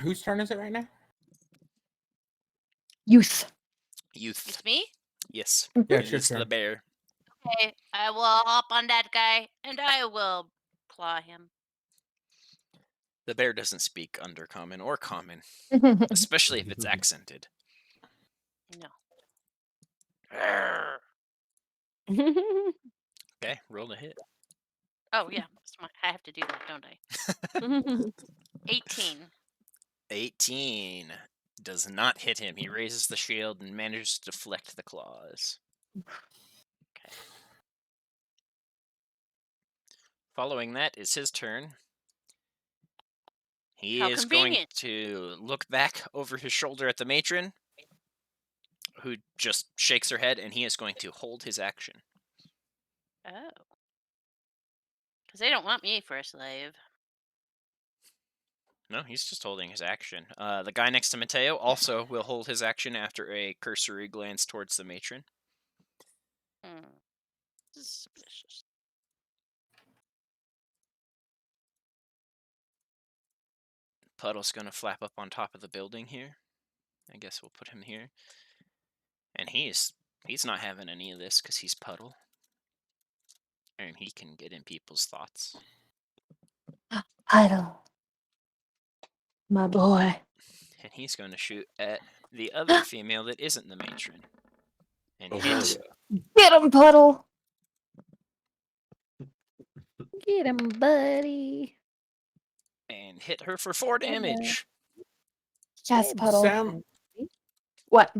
Whose turn is it right now? Youth. Youth. It's me? Yes. Yeah, It it's your is the turn. bear. Okay, I will hop on that guy and I will claw him. The bear doesn't speak Undercommon or Common, especially if it's accented. No. Okay, roll a hit. Oh yeah, I have to do that, don't I? 18. 18 does not hit him. He raises the shield and manages to deflect the claws. Okay. Following that is his turn. He How is going convenient. to look back over his shoulder at the matron, who just shakes her head, and he is going to hold his action. Oh. Because they don't want me for a slave. No, he's just holding his action. The guy next to Mateo also will hold his action after a cursory glance towards the matron. Suspicious. Puddle's going to flap up on top of the building here. I guess we'll put him here. And he's not having any of this because he's Puddle. And he can get in people's thoughts. Puddle. My boy. And he's going to shoot at the other female that isn't the matron. And Oh, hell hit. yeah. Get him, Puddle. Get him, buddy. And hit her for 4 damage. Yes, Puddle. Sam, What?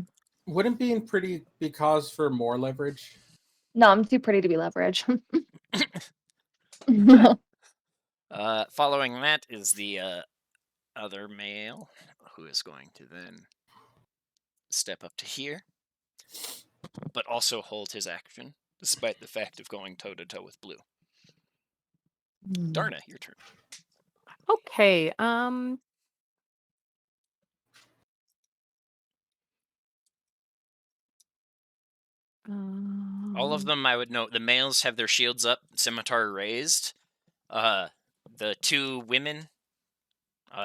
wouldn't being pretty be cause for more leverage? No, I'm too pretty to be leverage. Following that is the other male, who is going to then step up to here, but also hold his action, despite the fact of going toe-to-toe with Blue. Darna, your turn. Okay. All of them, I would note, the males have their shields up, scimitar raised. The 2 women,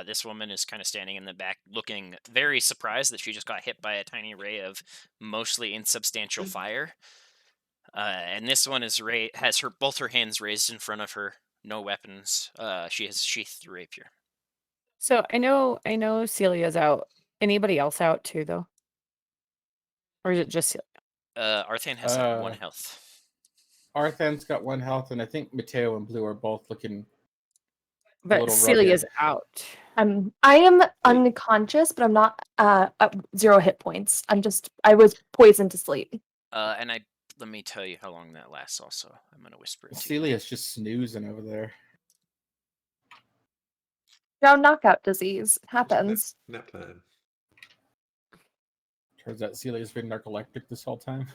this woman is kind of standing in the back, looking very surprised that she just got hit by a tiny ray of mostly insubstantial fire. And this one has both her hands raised in front of her, no weapons. She has sheathed the rapier. So I know Celia's out. Anybody else out too, though? Or is it just Celia? Arthan has 1 health. Arthan's got 1 health, and I think Mateo and Blue are both looking But little Celia's rugged. out. I am unconscious, but I'm not at 0 hit points. I was poisoned to sleep. And let me tell you how long that lasts. Also, I'm gonna whisper it to you. Celia's just snoozing over there. No, knockout disease. It happens. Nap time. Turns out Celia's been narcoleptic this whole time.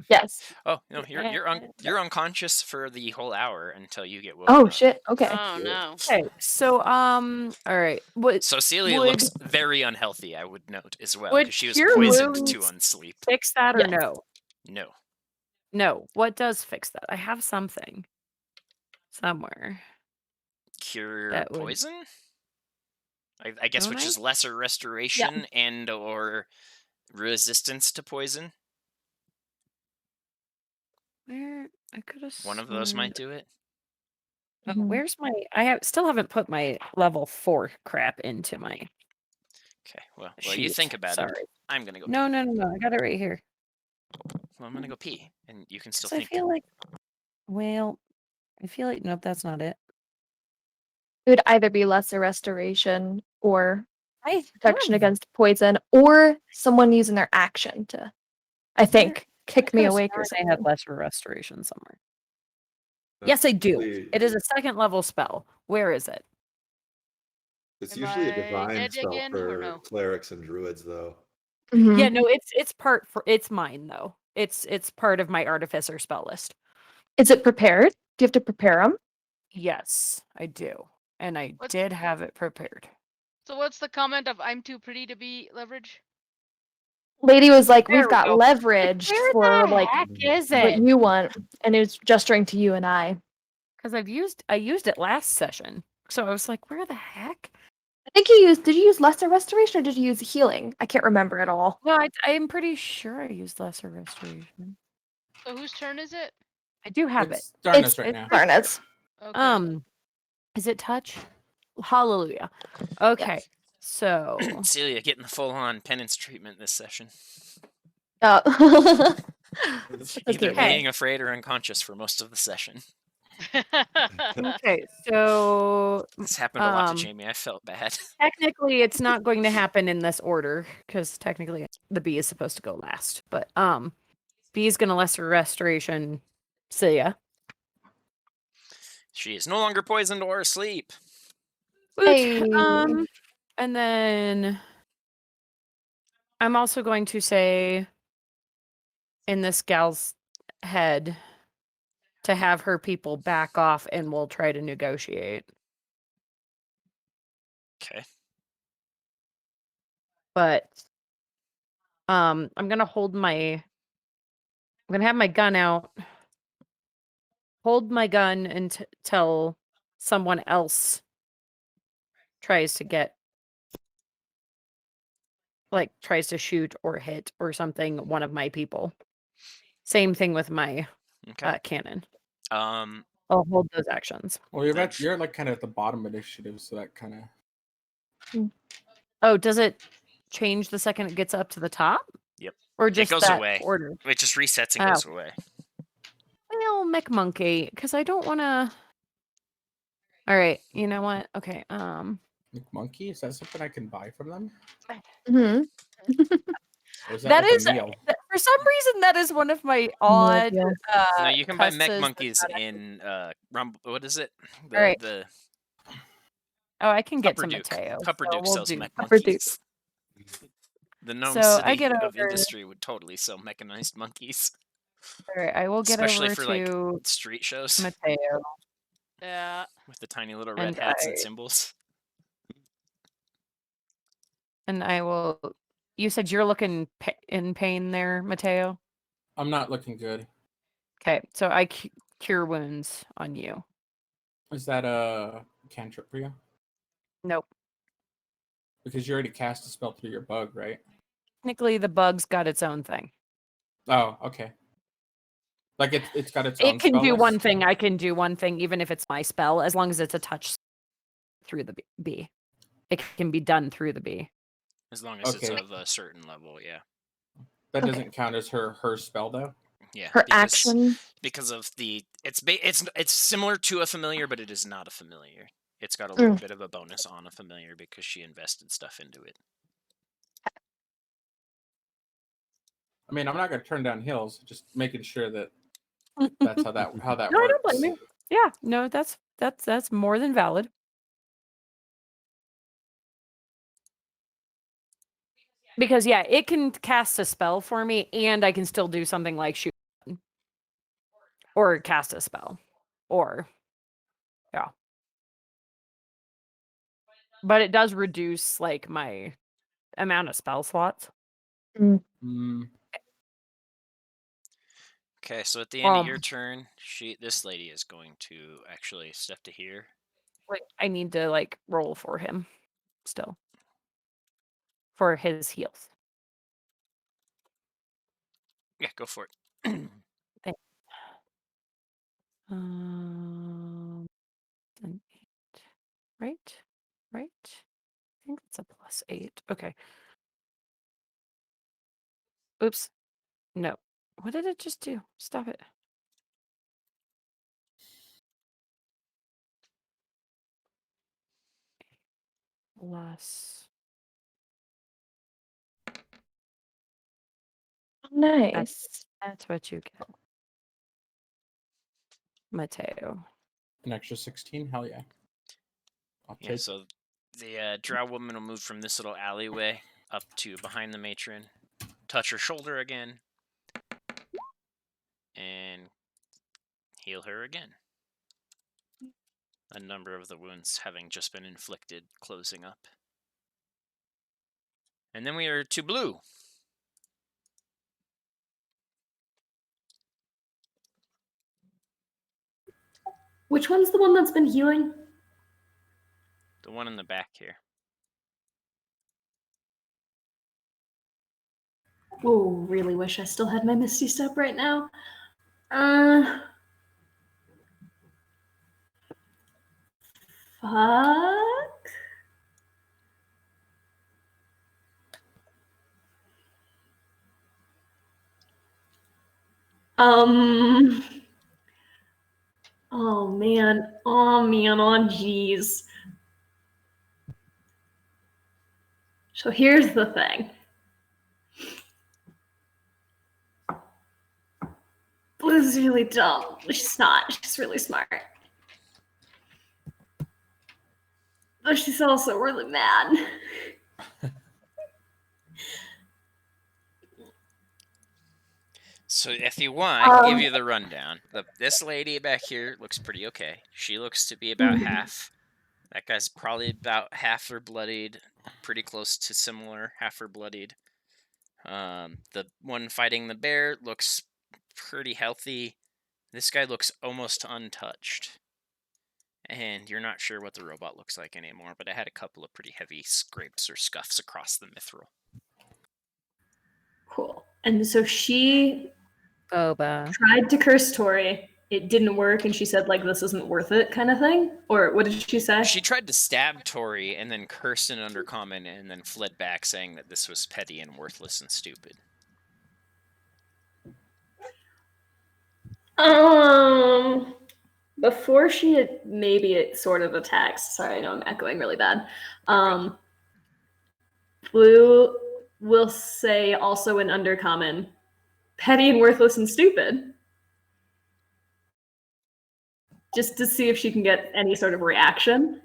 Yes. Oh no, you're unconscious for the whole hour until you get woken Oh up. shit. Okay. Oh no. Okay, so all right. So Celia would- looks very unhealthy, I would note as well, would because she was cure poisoned wounds to unsleep. fix that or Yes. no? No. No. What does fix that? I have something somewhere. Cure That would- poison? I guess, Don't which I? is lesser restoration and or resistance to poison. Where I could have One of those might do it. Mhm. Where's my? I still haven't put my level 4 crap into my. Okay, well, you sheet. think about it. Sorry. I'm gonna go No, pee. no. I got it right here. Well, I'm gonna go pee, and you can still 'Cause I think. feel like. Well, I feel like nope, that's not it. It would either be lesser restoration or protection have- against poison, or someone using their action to, I think, kick me could've awake or sworn I had something. lesser restoration somewhere. That's Yes, I do. usually- It is a second level spell. Where is it? It's Am usually a I divine dead spell again, or for no? clerics and druids, though. Mhm. Yeah, no, it's mine though. It's part of my artificer spell list. Is it prepared? Do you have to prepare them? Yes, I do. And I What- did have it prepared. So what's the comment of "I'm too pretty to be leverage"? Lady was like, There "We've we got go. leverage Where for the like heck is what it? you want," and it was gesturing to you and I. Because I used it last session. So I was like, where the heck? I think you used. Did you use lesser restoration or did you use healing? I can't remember at all. No, I'm pretty sure I used lesser restoration. So whose turn is it? I do have It's it. darkness right now. Darnets. Okay. Is it touch? Hallelujah. Okay. Yes. So Celia getting the full-on penance treatment this session. Either Either Okay. being afraid or unconscious for most of the session. okay, so This happened a lot to Um, Jamie. I felt bad. technically it's not going to happen in this order because technically the bee is supposed to go last. But bee is gonna lesser restoration Celia. She is no longer poisoned or asleep. Woot. Hey. And then I'm also going to say in this gal's head to have her people back off and we'll try to negotiate. Okay. But I'm gonna have my gun out, hold my gun until someone else tries to shoot or hit or something one of my people. Same thing with my Okay. cannon. Um. I'll hold those actions. Well, you're Then you're like kind of at the bottom initiative, so that kind of. Oh, does it change the second it gets up to the top? Yep. Or It just goes that away. order? It just resets and Oh. goes away. Well, McMonkey, because I don't want to. All right, you know what? Okay, Monkey? Is that something I can buy from them? Mhm. Or is that, that like is a meal? for some reason that is one of my No odd. deal. No, you can buy cusses mech that's monkeys not in Rumble. What is it? The Alright. the Oh, I can get Upper to Duke. Mateo. Upper so Duke we'll sells do. mech Upper Duke. monkeys. The gnome So I city get of over. industry would totally sell mechanized monkeys, All right, I will get especially over for like to street shows Mateo, Yeah. with the tiny little red and hats and symbols. I will. You said you're looking in pain there, Mateo. I'm not looking good. Okay, so I cure wounds on you. Is that a cantrip for you? Nope. Because you already cast a spell through your bug, right? Technically, the bug's got its own thing. Oh, okay. Like it's got its own It can spell do list? one thing. I can do one thing, even if it's my spell, as long as it's a touch through the bee. It can be done through the bee. As long as it's Okay. of a certain level, yeah. That Okay. doesn't count as her spell though. Yeah. Her action. Because of the it's similar to a familiar, but it is not a familiar. It's got a little bit of a bonus on a familiar because she invested stuff into it. I mean, I'm not gonna turn down hills. Just making sure that that's how that No, I don't works. blame you. Yeah, no, that's more than valid. Because yeah, it can cast a spell for me, and I can still do something like shoot or cast a spell, or yeah. But it does reduce like my amount of spell slots. Mm, Okay, so at the end of your turn, this lady is going to actually step to here. Like I need to like roll for him still for his heals. Yeah, go for it. An 8. Right? Right? I think it's a +8. Okay. Oops. No. What did it just do? Stop it. Plus Nice. That's what you get. Mateo. An extra 16? Hell yeah. I'll Yeah, take so the drow woman will move from this little alleyway up to behind the matron, touch her shoulder again, and heal her again. A number of the wounds having just been inflicted, closing up. And then we are to Blue. Which one's the one that's been healing? The one in the back here. Oh, really wish I still had my Misty Step right now. Fuck. Um. Oh man. Oh man. Oh jeez. So here's the thing. Blue's really dumb. She's not. She's really smart. But she's also really mad. So if you want, I can give you the rundown. This lady back here looks pretty okay. She looks to be about half. That guy's probably about half or bloodied, pretty close to similar, half or bloodied. The one fighting the bear looks pretty healthy. This guy looks almost untouched. And you're not sure what the robot looks like anymore, but it had a couple of pretty heavy scrapes or scuffs across the mithril. Cool. And so she Boba. tried to curse Tori. It didn't work, and she said, like, this isn't worth it, kind of thing? Or what did she say? She tried to stab Tori and then cursed in Undercommon and then fled back saying that this was petty and worthless and stupid. Before she maybe sort of attacks, sorry, I know I'm echoing really bad. Blue will say also in Undercommon, petty and worthless and stupid. Just to see if she can get any sort of reaction.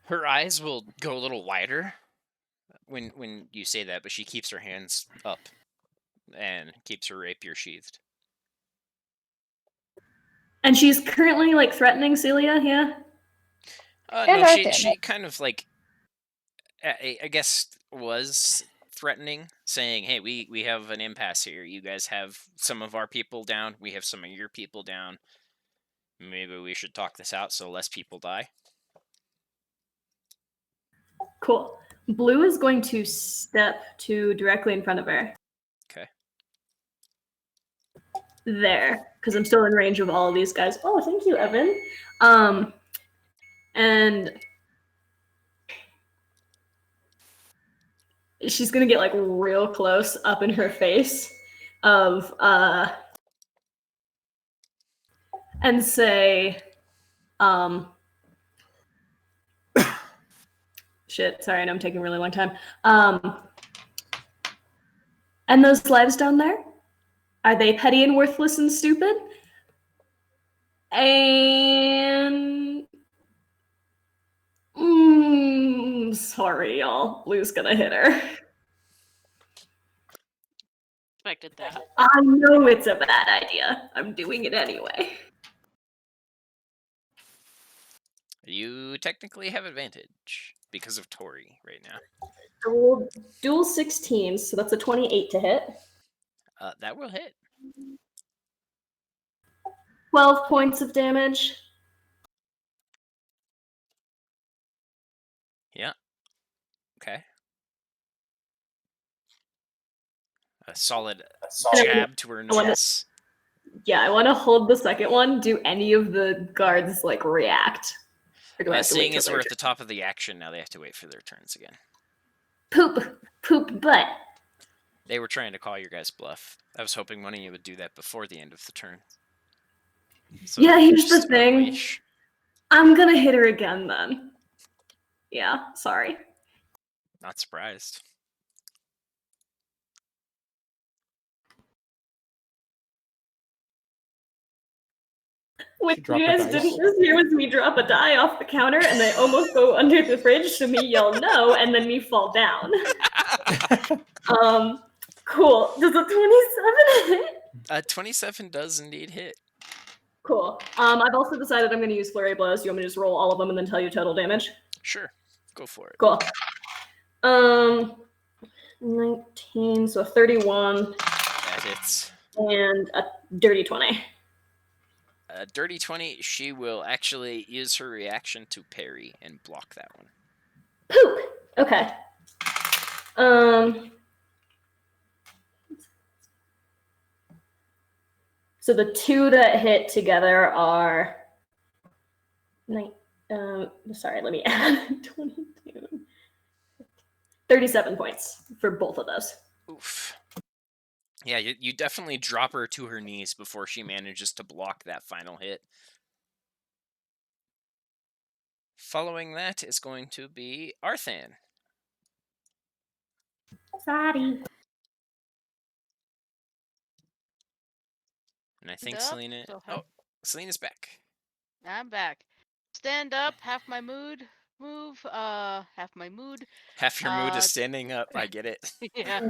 Her eyes will go a little wider when you say that, but she keeps her hands up and keeps her rapier sheathed. And she's currently like threatening Celia, yeah? No, she kind of like, I guess, was threatening, saying, hey, we have an impasse here. You guys have some of our people down. We have some of your people down. Maybe we should talk this out so less people die. Cool. Blue is going to step to directly in front of her. Okay. There, because I'm still in range of all of these guys. Oh, thank you, Evan. And she's gonna get like real close up in her face of and say, shit, sorry, I know I'm taking a really long time. And those lives down there, are they petty and worthless and stupid? And sorry, y'all. Blue's gonna hit her. Expected that. I know it's a bad idea. I'm doing it anyway. You technically have advantage because of Tori right now. So we'll dual 16s, so that's a 28 to hit. That will hit. 12 points of damage. Yeah. Okay. A solid jab to her nose. Yeah, I want to hold the second one. Do any of the guards like react? Or do I have to wait Seeing till as their we're at turn? the top of the action, now they have to wait for their turns again. Poop butt. They were trying to call your guys' bluff. I was hoping one of you would do that before the end of the turn. So yeah, here's the just thing. unleash. I'm gonna hit her again then. Yeah, sorry. Not surprised. What drop you a guys dice. didn't just hear was me drop a die off the counter and they almost go under the fridge, so me yell no, and then me fall down. Cool. Does a 27 hit? 27 does indeed hit. Cool. I've also decided I'm going to use flurry blows. Do you want me to just roll all of them and then tell you total damage? Sure, go for it. Cool. 19, so 31. That hits. And a dirty 20. Dirty 20, she will actually use her reaction to parry and block that one. Poop. Okay. So the two that hit together are sorry, let me add 22. 37 points for both of those. Oof. Yeah, you definitely drop her to her knees before she manages to block that final hit. Following that is going to be Arthan. Sorry. And I think Up, Selena... so Oh, Selena's back. I'm back. Stand up, half my mood. Move, half my mood. Half your mood is standing up, I get it. Yeah.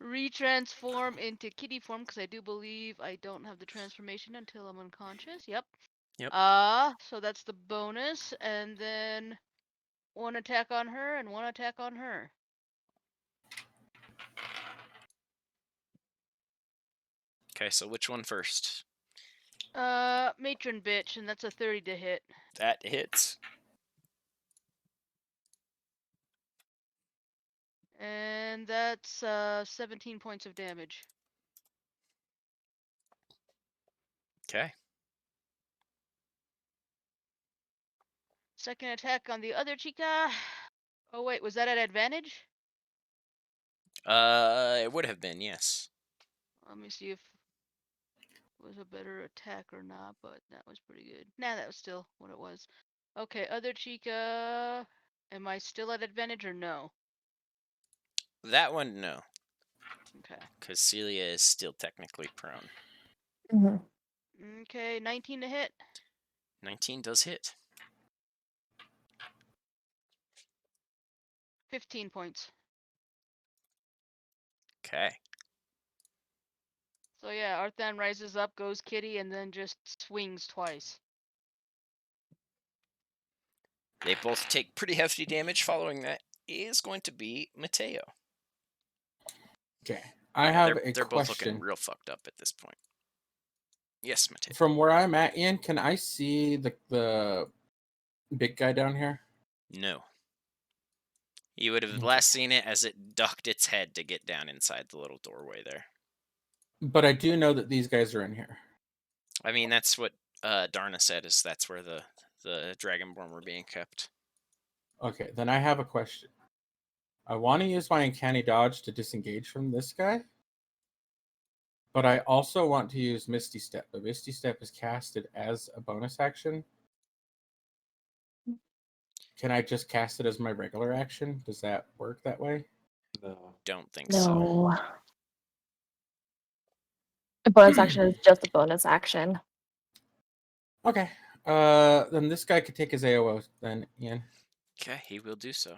Retransform into kitty form, because I do believe I don't have the transformation until I'm unconscious. Yep. Yep. So that's the bonus, and then one attack on her and one attack on her. Okay, so which one first? Matron bitch, and that's a 30 to hit. That hits. And that's 17 points of damage. Okay. Second attack on the other chica. Oh wait, was that at advantage? It would have been, yes. Let me see if it was a better attack or not, but that was pretty good. Nah, that was still what it was. Okay, other chica. Am I still at advantage or no? That one, no. Okay. Because Celia is still technically prone. Okay, 19 to hit. 19 does hit. 15 points. Okay. So yeah, Arthan rises up, goes kitty, and then just swings twice. They both take pretty hefty damage. Following that is going to be Mateo. Okay. I have they're a both looking question. real fucked up at this point. Yes, Mateo. From where I'm at, Ian, can I see the big guy down here? No. You would have last seen it as it ducked its head to get down inside the little doorway there. But I do know that these guys are in here. I mean, that's what Darna said, is that's where the Dragonborn were being kept. Okay, then I have a question. I want to use my uncanny dodge to disengage from this guy, but I also want to use Misty Step. But Misty Step is casted as a bonus action. Can I just cast it as my regular action? Does that work that way? No. Don't think so. No. A bonus action is just a bonus action. Okay. Then this guy could take his AOO then, Ian. Okay, he will do so.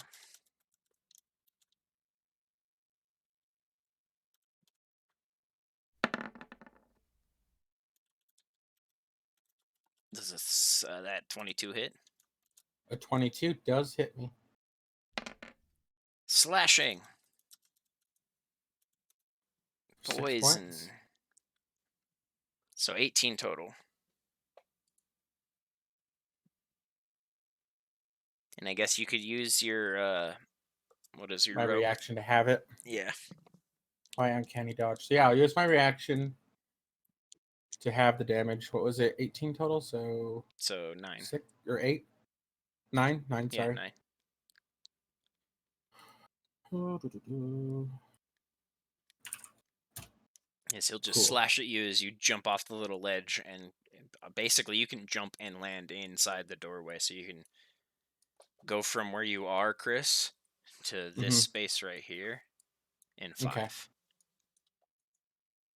Does this, that 22 hit? A 22 does hit me. Slashing. 6 Poison. points. So 18 total. And I guess you could use your, what is your My rogue? reaction to have it. Yeah. My uncanny dodge. So yeah, I'll use my reaction to have the damage. What was it? 18 total? So 9. 6 or 8? 9? 9, Yeah, sorry. 9. Yes, he'll just Cool. slash at you as you jump off the little ledge, and basically you can jump and land inside the doorway, so you can go from where you are, Chris, to this space right here in 5. Okay.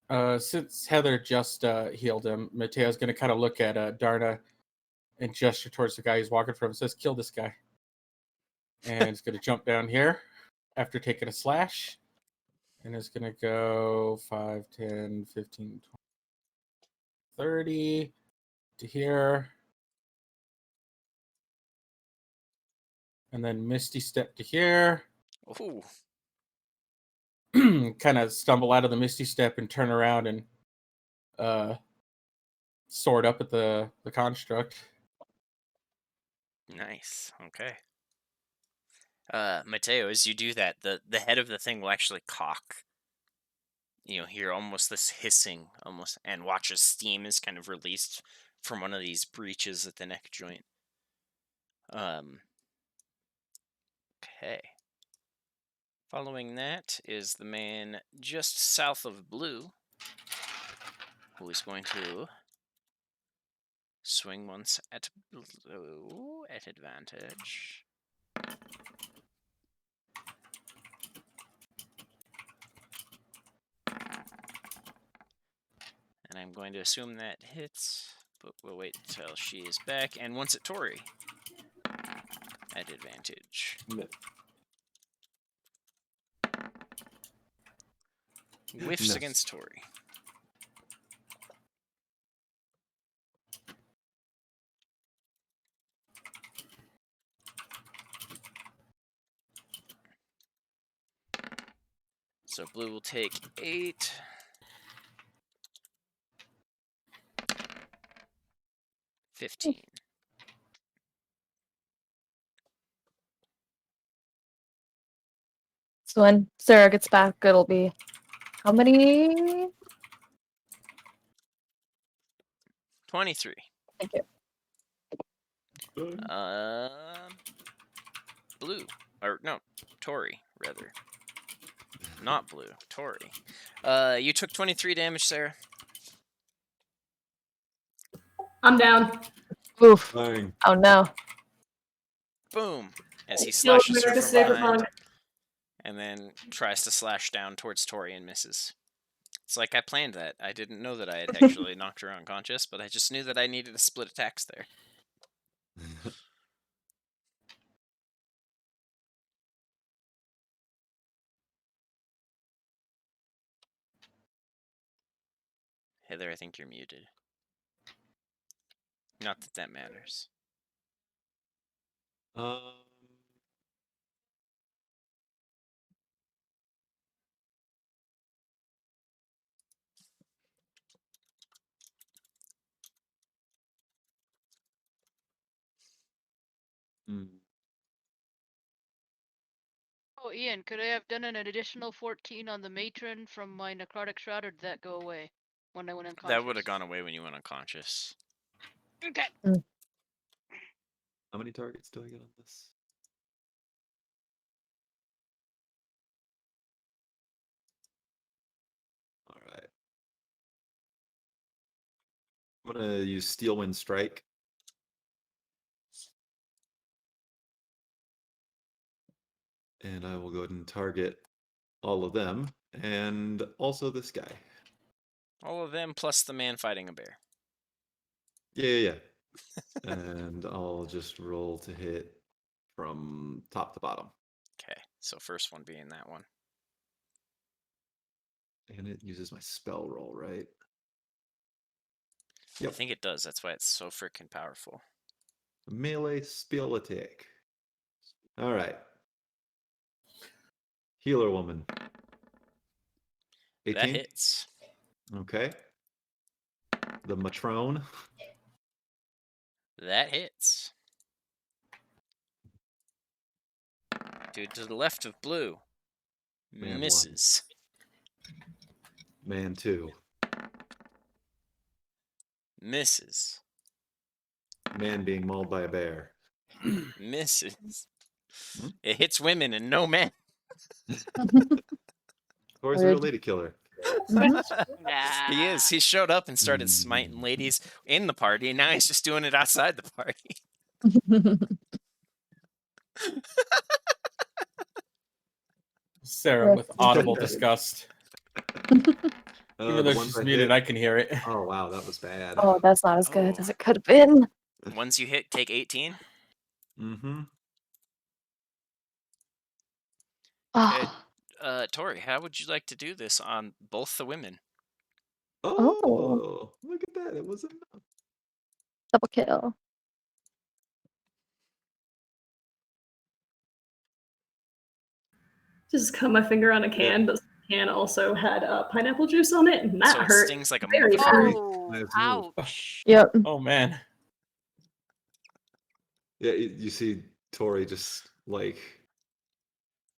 Since Heather just healed him, Mateo's going to kind of look at Darna and gesture towards the guy he's walking from. Says, "Kill this guy." And he's going to jump down here after taking a slash. And it's going to go 5, 10, 15, 20, 30 to here. And then Misty Step to here. Ooh. Kind of stumble out of the Misty Step and turn around and sword up at the construct. Nice. Okay. Mateo, as you do that, the head of the thing will actually cock. You know, hear almost this hissing, almost, and watch as steam is kind of released from one of these breaches at the neck joint. Okay. Following that is the man just south of Blue, who is going to swing once at Blue at advantage. And I'm going to assume that hits, but we'll wait until she is back. And once at Tori at advantage. Whiffs Miss. against Tori. So Blue will take 8. 15. So when Sarah gets back, it'll be how many? 23. Thank you. Blue. Or, no, Tori, rather. Not Blue, Tori. You took 23 damage, Sarah. I'm down. Oof. Bang. Oh no. Boom. As he Kill slashes her America's from favorite behind. punk. And then tries to slash down towards Tori and misses. It's like I planned that. I didn't know that I had actually knocked her unconscious, but I just knew that I needed to split attacks there. Heather, I think you're muted. Not that that matters. Oh, Ian, could I have done an additional 14 on the matron from my necrotic shroud, or did that go away when I went unconscious? That would have gone away when you went unconscious. Okay. How many targets do I get on this? All right. I'm gonna use Steel Wind Strike. And I will go ahead and target all of them, and also this guy. All of them plus the man fighting a bear. Yeah. And I'll just roll to hit from top to bottom. Okay, so first one being that one. And it uses my spell roll, right? I think it does. That's why it's so freaking powerful. Melee spell attack. All right. Healer woman. 18? That hits. Okay. The Matrone. That hits. Dude, to the left of Blue. Man Misses. Man 2. Misses. Man being mauled by a bear. Misses. It hits women and no men. Tori's a real lady killer. He is. He showed up and started smiting ladies in the party, and now he's just doing it outside the party. Sarah with audible disgust. Even though the ones she's I muted, hit. I can hear it. Oh wow, that was bad. Oh, that's not as good Oh. as it could have been. Ones you hit take 18. Mm-hmm. Okay. Oh, Tori, how would you like to do this on both the women? Oh, look at that. It was enough. double kill. Just cut my finger on a can, but the can also had pineapple juice on it, and that So it hurt. stings like a Very motherfucker. bad. Oh, Nice move. ouch. Yep. Oh man. Yeah, you see Tori just like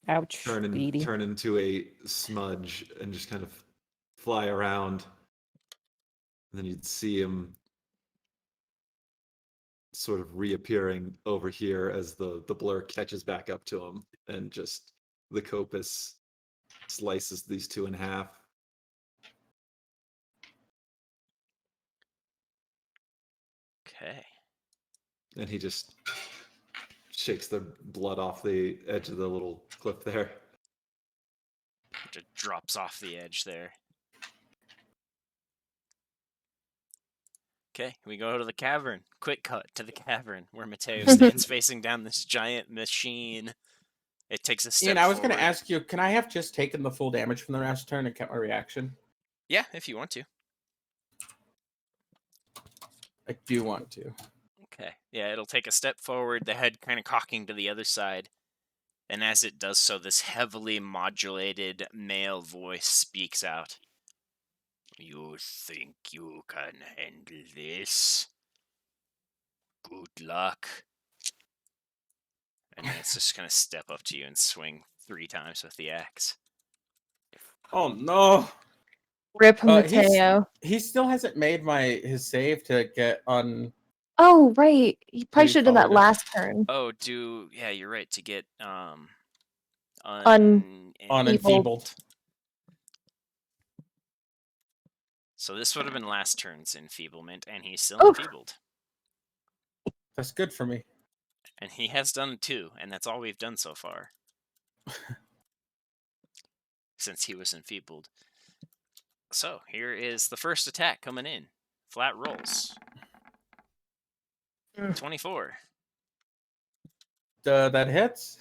Ouch, turn Speedy. into a smudge and just kind of fly around. And then you'd see him sort of reappearing over here as the blur catches back up to him, and just the copus slices these two in half. Okay. And he just shakes the blood off the edge of the little cliff there. Just drops off the edge there. Okay, we go to the cavern. Quick cut to the cavern where Mateo stands facing down this giant machine. It takes a step Ian, I was forward. going to ask you, can I have just taken the full damage from the last turn and kept my reaction? Yeah, if you want to. I do want to. Okay. Yeah, it'll take a step forward, the head kind of cocking to the other side. And as it does so, this heavily modulated male voice speaks out. You think you can handle this? Good luck. And then it's just going to step up to you and swing 3 times with the axe. Oh no. Rip Mateo. He still hasn't made his save to get on. Oh, right. You probably should have done that Re-forwarded. last turn. Oh, yeah, you're right, to get Unenfeebled. So this would have been last turn's enfeeblement, and he's still Oh. enfeebled. That's good for me. And he has done 2, and that's all we've done so far. Since he was enfeebled. So, here is the first attack coming in. Flat rolls. 24. That hits.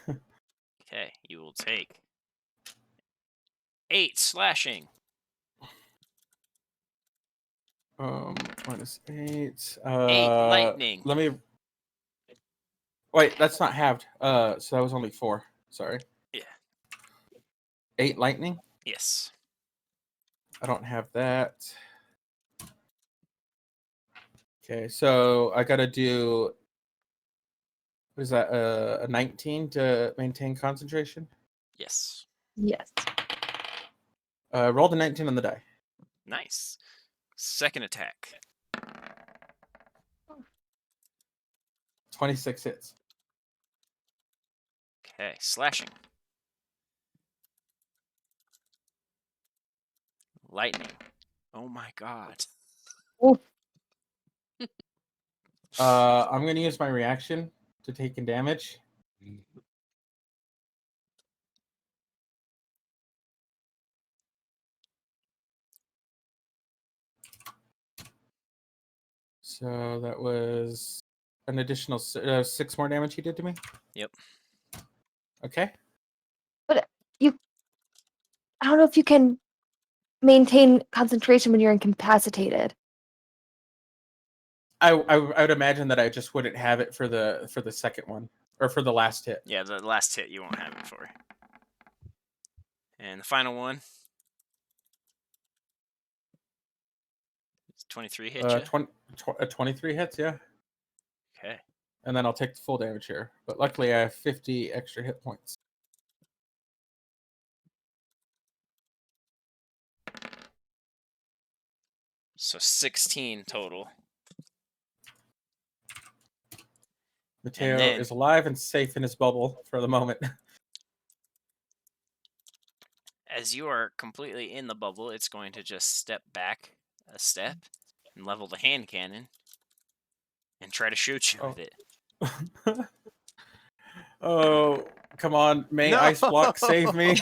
Okay, you will take 8 slashing. Minus 8. 8 lightning. Let me. Wait, that's not halved. So that was only 4. Sorry. Yeah. 8 lightning. Yes. I don't have that. Okay, so I gotta do. What is that? A 19 to maintain concentration. Yes. Yes. Roll the 19 on the die. Nice. Second attack. 26 hits. Okay, slashing. Lightning. Oh my god. Oh. I'm gonna use my reaction to take in damage. So that was an additional 6 more damage he did to me. Yep. Okay. But I don't know if you can maintain concentration when you're incapacitated. I would imagine that I just wouldn't have it for the second one or for the last hit. Yeah, the last hit you won't have it for. And the final one. 23 hit you? 23 hits, yeah. Okay. And then I'll take the full damage here. But luckily I have 50 extra hit points. So 16 total. Mateo then- is alive and safe in his bubble for the moment. As you are completely in the bubble, it's going to just step back a step and level the hand cannon and try to shoot you with it. Oh, come on. May No! Ice Block save me?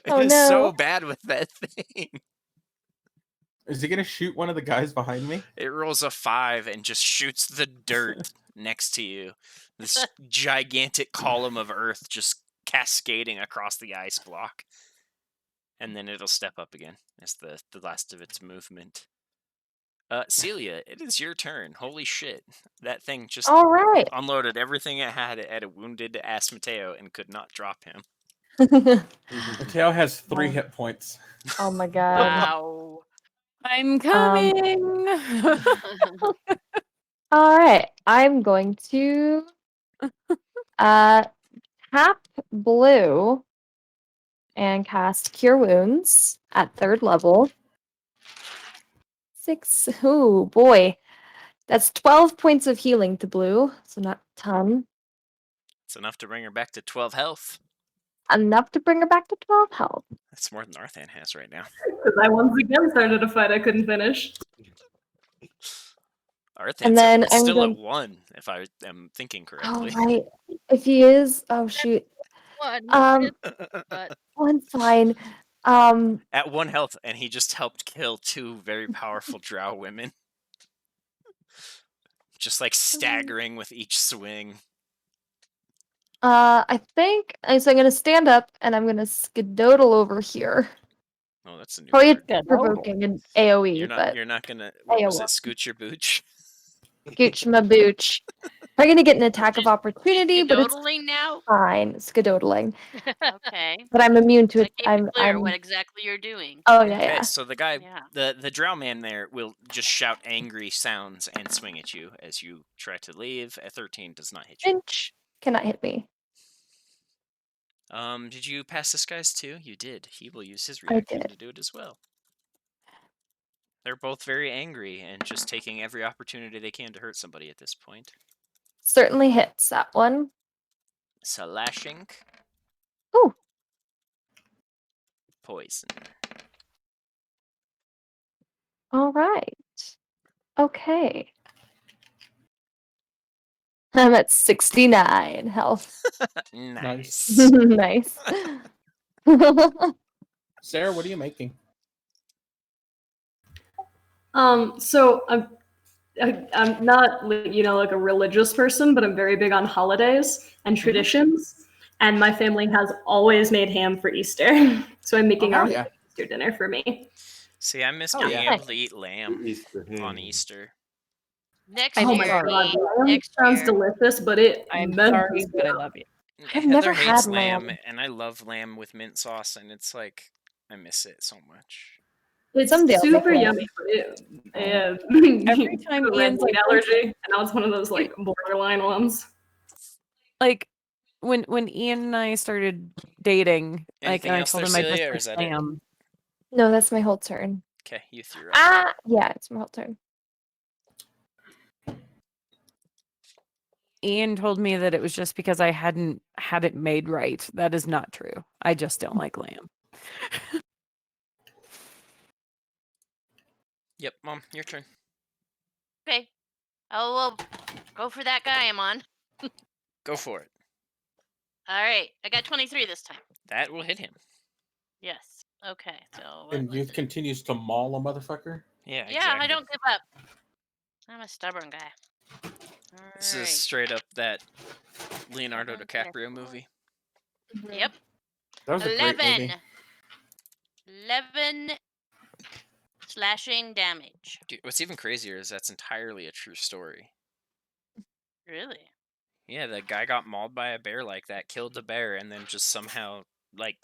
Oh, is so no. bad with that thing. Is he gonna shoot one of the guys behind me? It rolls a 5 and just shoots the dirt next to you. This gigantic column of earth just cascading across the ice block. And then it'll step up again as the last of its movement. Celia, it is your turn. Holy shit. That thing just All right. unloaded everything it had at a wounded ass Mateo and could not drop him. Mateo has 3 hit points. Oh my god. Wow. I'm coming. All right. I'm going to tap blue and cast Cure Wounds at 3rd level. 6. Ooh, boy. That's 12 points of healing to blue, so not a ton. It's enough to bring her back to 12 health. Enough to bring her back to 12 health. That's more than Arthan has right now. Because I once again started a fight I couldn't finish. Arthan's then I'm still going- at 1, if I am thinking Oh, correctly. right. If he is, oh shoot. One. But One's fine. At 1 health, and he just helped kill 2 very powerful drow women. Just like staggering with each swing. I think so. I'm gonna stand up and I'm gonna skedoodle over here. Oh, that's a new Probably word. provoking an AOE, You're but not gonna. What was Iowa. it? Scooch your booch. gooch my booch. Probably gonna get an attack of opportunity, but it's Skedoodling now? fine. Skedoodling, Okay. but I'm immune to Like, it. keep it clear I'm. what exactly you're doing. Oh yeah, Okay, yeah. so the guy, Yeah. the drow man there will just shout angry sounds and swing at you as you try to leave. A 13 does not hit you. Inch cannot hit me. Did you pass this guy's too? You did. He will use his I reaction did. to do it as well. They're both very angry and just taking every opportunity they can to hurt somebody at this point. Certainly hits that one. Slashing. Ooh. Poison. All right. Okay. I'm at 69 health. Nice. Nice. Sarah, what are you making? So I'm not, like a religious person, but I'm very big on holidays and traditions. And my family has always made ham for Easter. So I'm making Oh, our yeah. Easter dinner for me. See, I miss Oh, being yeah. able to eat lamb Easter on ham. Easter. Next I'm Oh year, my sorry. god, Lee, lamb next sounds year. delicious, but it I'm messes sorry, me but I up. love you. I've Heather never hates had lamb, lamb. and I love lamb with mint sauce, and it's like I miss it so much. It's Someday I'll super make yummy, but Every time got a red Ian's meat like, allergy, and now it's one of those like borderline ones. like when Ian and I started dating, Anything and I else told there, him I Celia, just or like is that it? lamb. No, that's my whole turn. Okay, you threw up. Yeah, it's my whole turn. Ian told me that it was just because I hadn't had it made right. That is not true. I just don't like lamb. Yep, Mom, your turn. Okay. Oh, well, go for that guy I'm on. Go for it. All right. I got 23 this time. That will hit him. Yes. Okay. So. what And was youth it? continues to maul a motherfucker. Yeah, Yeah, exactly. I don't give up. I'm a stubborn guy. This All is right. straight up that Leonardo Okay. DiCaprio movie. Yep. That was a great 11. movie. 11 slashing damage. Dude, what's even crazier is that's entirely a true story. Really? Yeah, the guy got mauled by a bear like that, killed the bear, and then just somehow like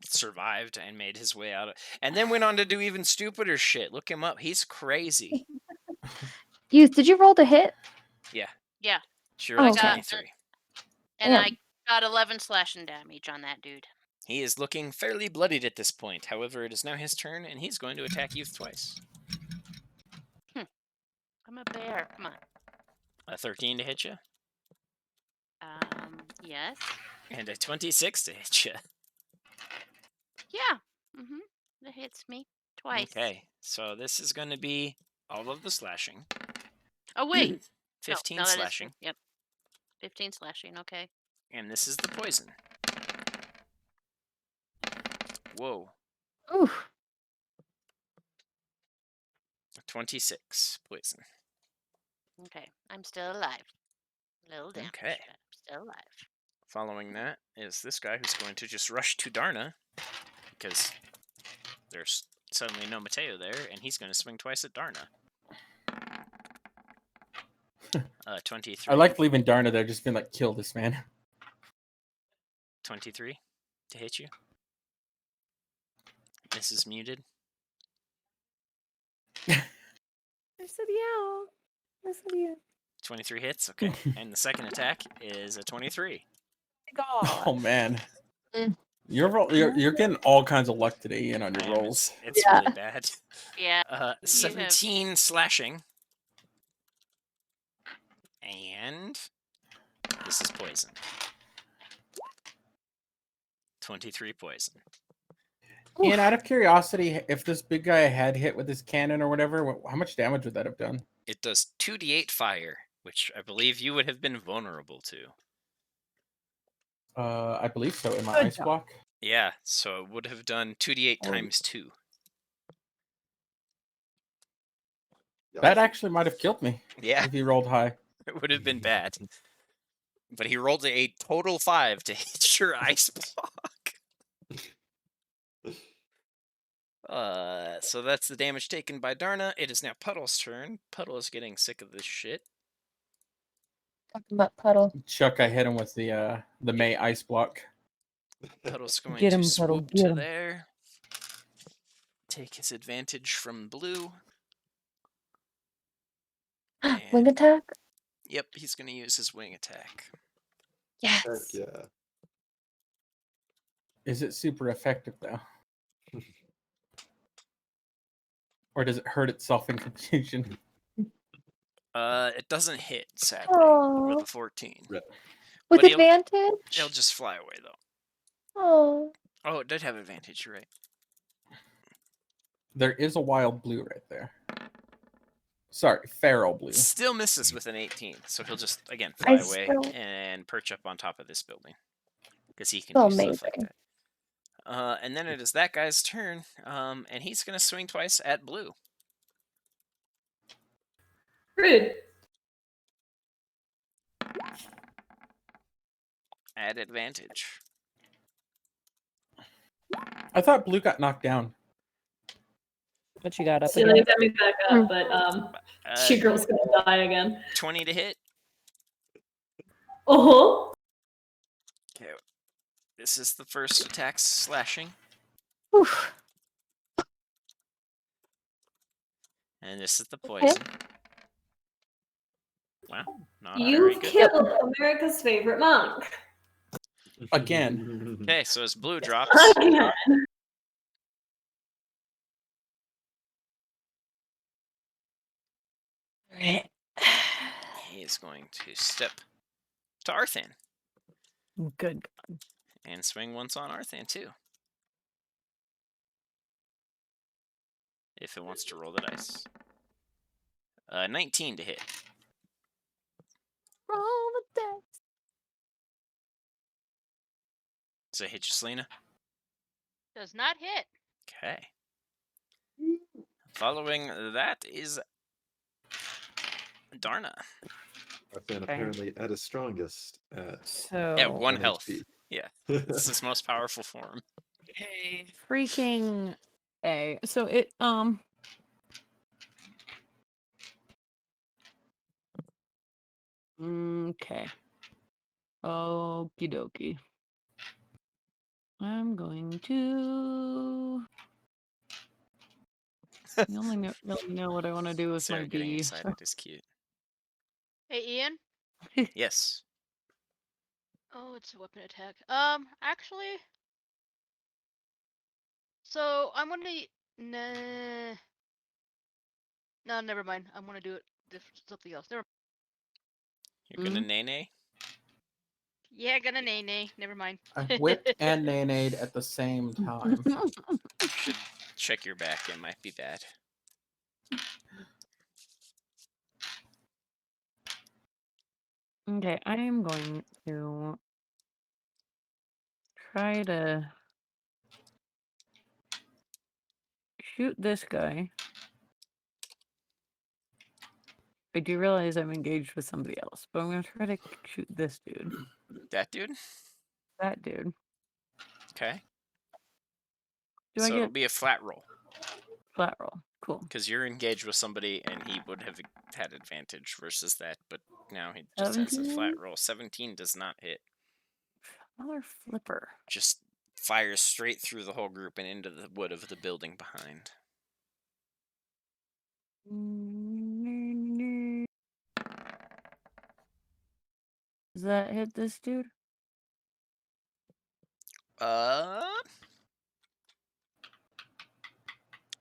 survived and made his way out of, and then went on to do even stupider shit. Look him up. He's crazy. Youth, did you roll to hit? Yeah. Yeah. She Oh, rolled okay. 23. And Damn. I got 11 slashing damage on that dude. He is looking fairly bloodied at this point. However, it is now his turn, and he's going to attack Youth twice. I'm a bear. Come on. A 13 to hit you, Yes. and a 26 to hit you. Yeah. Mm-hmm. That hits me twice. Okay, so this is going to be all of the slashing. Oh, wait. 15 no, that is slashing. true. Yep. 15 slashing. Okay. And this is the poison. Whoa. Oof. 26 poison. Okay, I'm still alive. Little damage, Okay. but I'm still alive. Following that is this guy who's going to just rush to Darna because there's suddenly no Mateo there, and he's going to swing twice at Darna. 23. I like leaving Darna there, just being like, kill this man. 23 to hit you. This is muted. I said yeah. I said yeah. 23 hits. Okay. And the second attack is a 23. Oh man. Mm. You're getting all kinds of luck today, Ian, on your I am. rolls. It's Yeah. really bad. Yeah. 17 slashing. And this is poison. 23 poison. Ian, out of curiosity, if this big guy had hit with his cannon or whatever, how much damage would that have done? It does 2d8 fire, which I believe you would have been vulnerable to. I believe so, in my Good ice job. block. Yeah, so it would have done 2d8 times 2. That actually might have killed me Yeah, if he rolled high. it would have been bad. But he rolled a total 5 to hit your ice block. So that's the damage taken by Darna. It is now Puddle's turn. Puddle is getting sick of this shit. Talking about Puddle. Chuck, I hit him with the May ice block. Puddle's going Get to him, Puddle, swoop get to him. there. Take his advantage from blue. Wing attack? Yep, he's going to use his wing attack. Yes. Heck yeah. Is it super effective though? Or does it hurt itself in confusion? It doesn't hit, sadly, Aw. with a 14. Rip. With But he'll advantage? just fly away, though. Oh. Oh, it did have advantage, you're right. There is a wild blue right there. Sorry, feral blue. Still misses with an 18, so he'll just, again, fly I away still- and perch up on top of this building. Because he can Still do stuff like amazing. that. And then it is that guy's turn, and he's going to swing twice at blue. Rude. At advantage. I thought blue got knocked down. But you got up Celia again. got me back up, but she girl's gonna die again. 20 to hit. Oh. Okay. This is the first attack slashing. Oof. And this is the poison. Wow, not very You've good. killed America's favorite monk. Again. Okay, so as blue drops, Again. Right. he is going to step to Arthan Good. and swing once on Arthan too. If it wants to roll the dice. 19 to hit. Roll the dice. Does it hit you, Selena? Does not hit. Okay. Following that is Darna. Arthan apparently at his strongest at So At 1 1 health. HP. Yeah, this is his most powerful form. Freaking A. So it okay. Okie dokie. I'm going to you only really know what I want to do with my Sarah getting bee. excited is cute. Hey, Ian. Yes. Oh, it's a weapon attack. Actually. So I'm gonna. Nah. No, never mind. I'm gonna do it. Something else. Never. You're gonna nay-nay? Yeah, gonna nay. Never mind. I whipped and nay-nayed at the same time. You should check your back, it might be bad. Okay, I am going to try to shoot this guy. I do realize I'm engaged with somebody else, but I'm gonna try to shoot this dude. That dude? That dude. Okay. Do So I it'll get be a flat roll. flat roll? Cool. Because you're engaged with somebody and he would have had advantage versus that, but now he just has a 17? flat roll. 17 does not hit. Mother flipper. Just fires straight through the whole group and into the wood of the building behind. Does that hit this dude?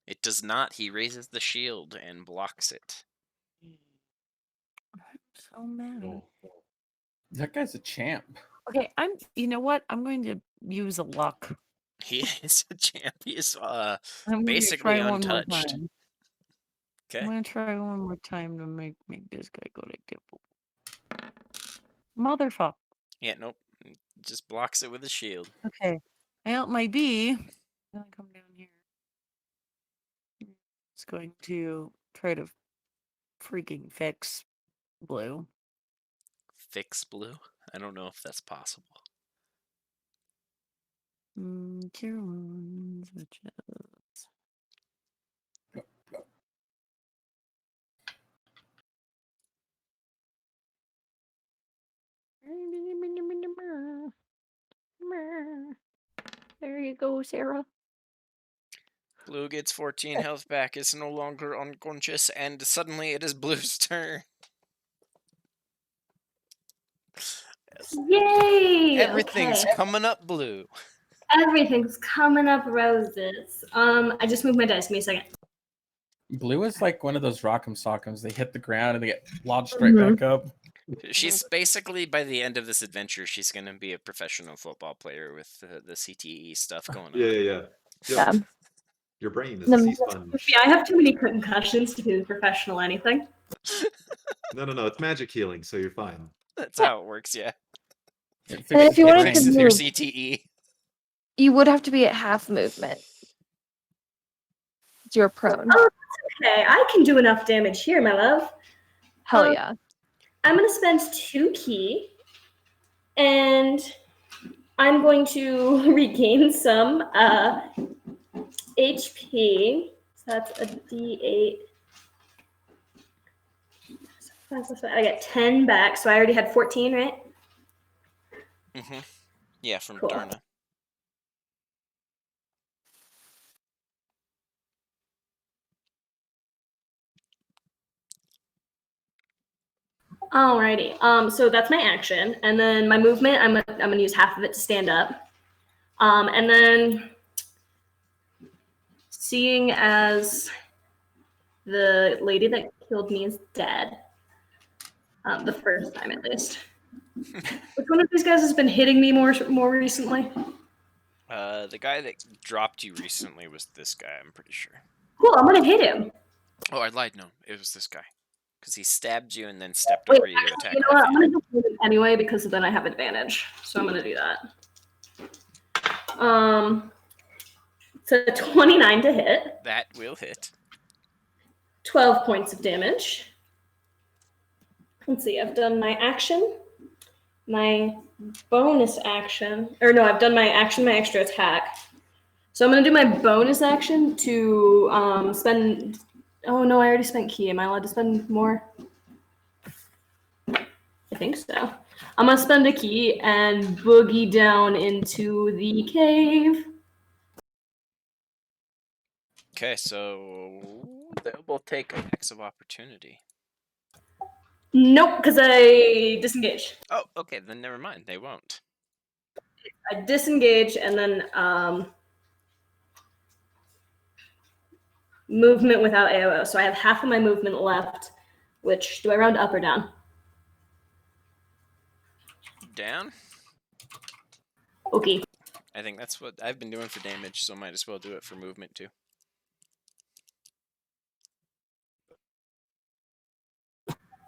It does not. He raises the shield and blocks it. So mad. That guy's a champ. Okay, you know what? I'm going to use a luck. He is a champ. He is I'm going to basically try one more untouched. time. I'm Okay. going to try one more time to make this guy go like that. Motherfucker. Yeah, nope. Just blocks it with a shield. Okay. I out my bee. I'm going to come down here. It's going to try to freaking fix blue. Fix blue? I don't know if that's possible. Tier 1 switches. There you go, Sarah. Blue gets 14 health back, is no longer unconscious, and suddenly it is Blue's turn. Yay! Everything's Okay. coming up Blue. Everything's coming up roses. I just moved my dice. Give me a second. Blue is like one of those rock'em sock'ems. They hit the ground and they get launched right back up. She's basically, by the end of this adventure, she's going to be a professional football player with the CTE stuff going on. Yeah. Yeah. Your brain is a sea No, sponge. Yeah, I have too many concussions to be professional anything. No, it's magic healing, so you're fine. That's how it works, yeah. And if you It wanted to fixes your move, CTE. you would have to be at half movement. You're prone. Oh, okay. I can do enough damage here, my love. Hell yeah. I'm going to spend 2 key, and I'm going to regain some HP. So that's a D8. I get 10 back, so I already had 14, right? Mm-hmm. Yeah, from Cool. Darna. Alrighty. So that's my action, and then my movement. I'm gonna use half of it to stand up, and then seeing as the lady that killed me is dead, the first time at least. Which one of these guys has been hitting me more recently? The guy that dropped you recently was this guy, I'm pretty sure. Cool. I'm gonna hit him. Oh, I lied. No, it was this guy. Because he stabbed you and then stepped Wait, over you to attack you know what? I'm Alfie. gonna do it anyway because then I have advantage. So I'm gonna do that. So 29 to hit. That will hit. 12 points of damage. Let's see, I've done my action, my bonus action, or no, I've done my action, my extra attack. So I'm going to do my bonus action to spend, oh no, I already spent key. Am I allowed to spend more? I think so. I'm going to spend a key and boogie down into the cave. Okay, so we'll take attacks of opportunity. Nope, because I disengage. Oh, okay, then never mind. They won't. I disengage and then movement without AOO. So I have half of my movement left, which, do I round up or down? Down? Okay. I think that's what I've been doing for damage, so might as well do it for movement too.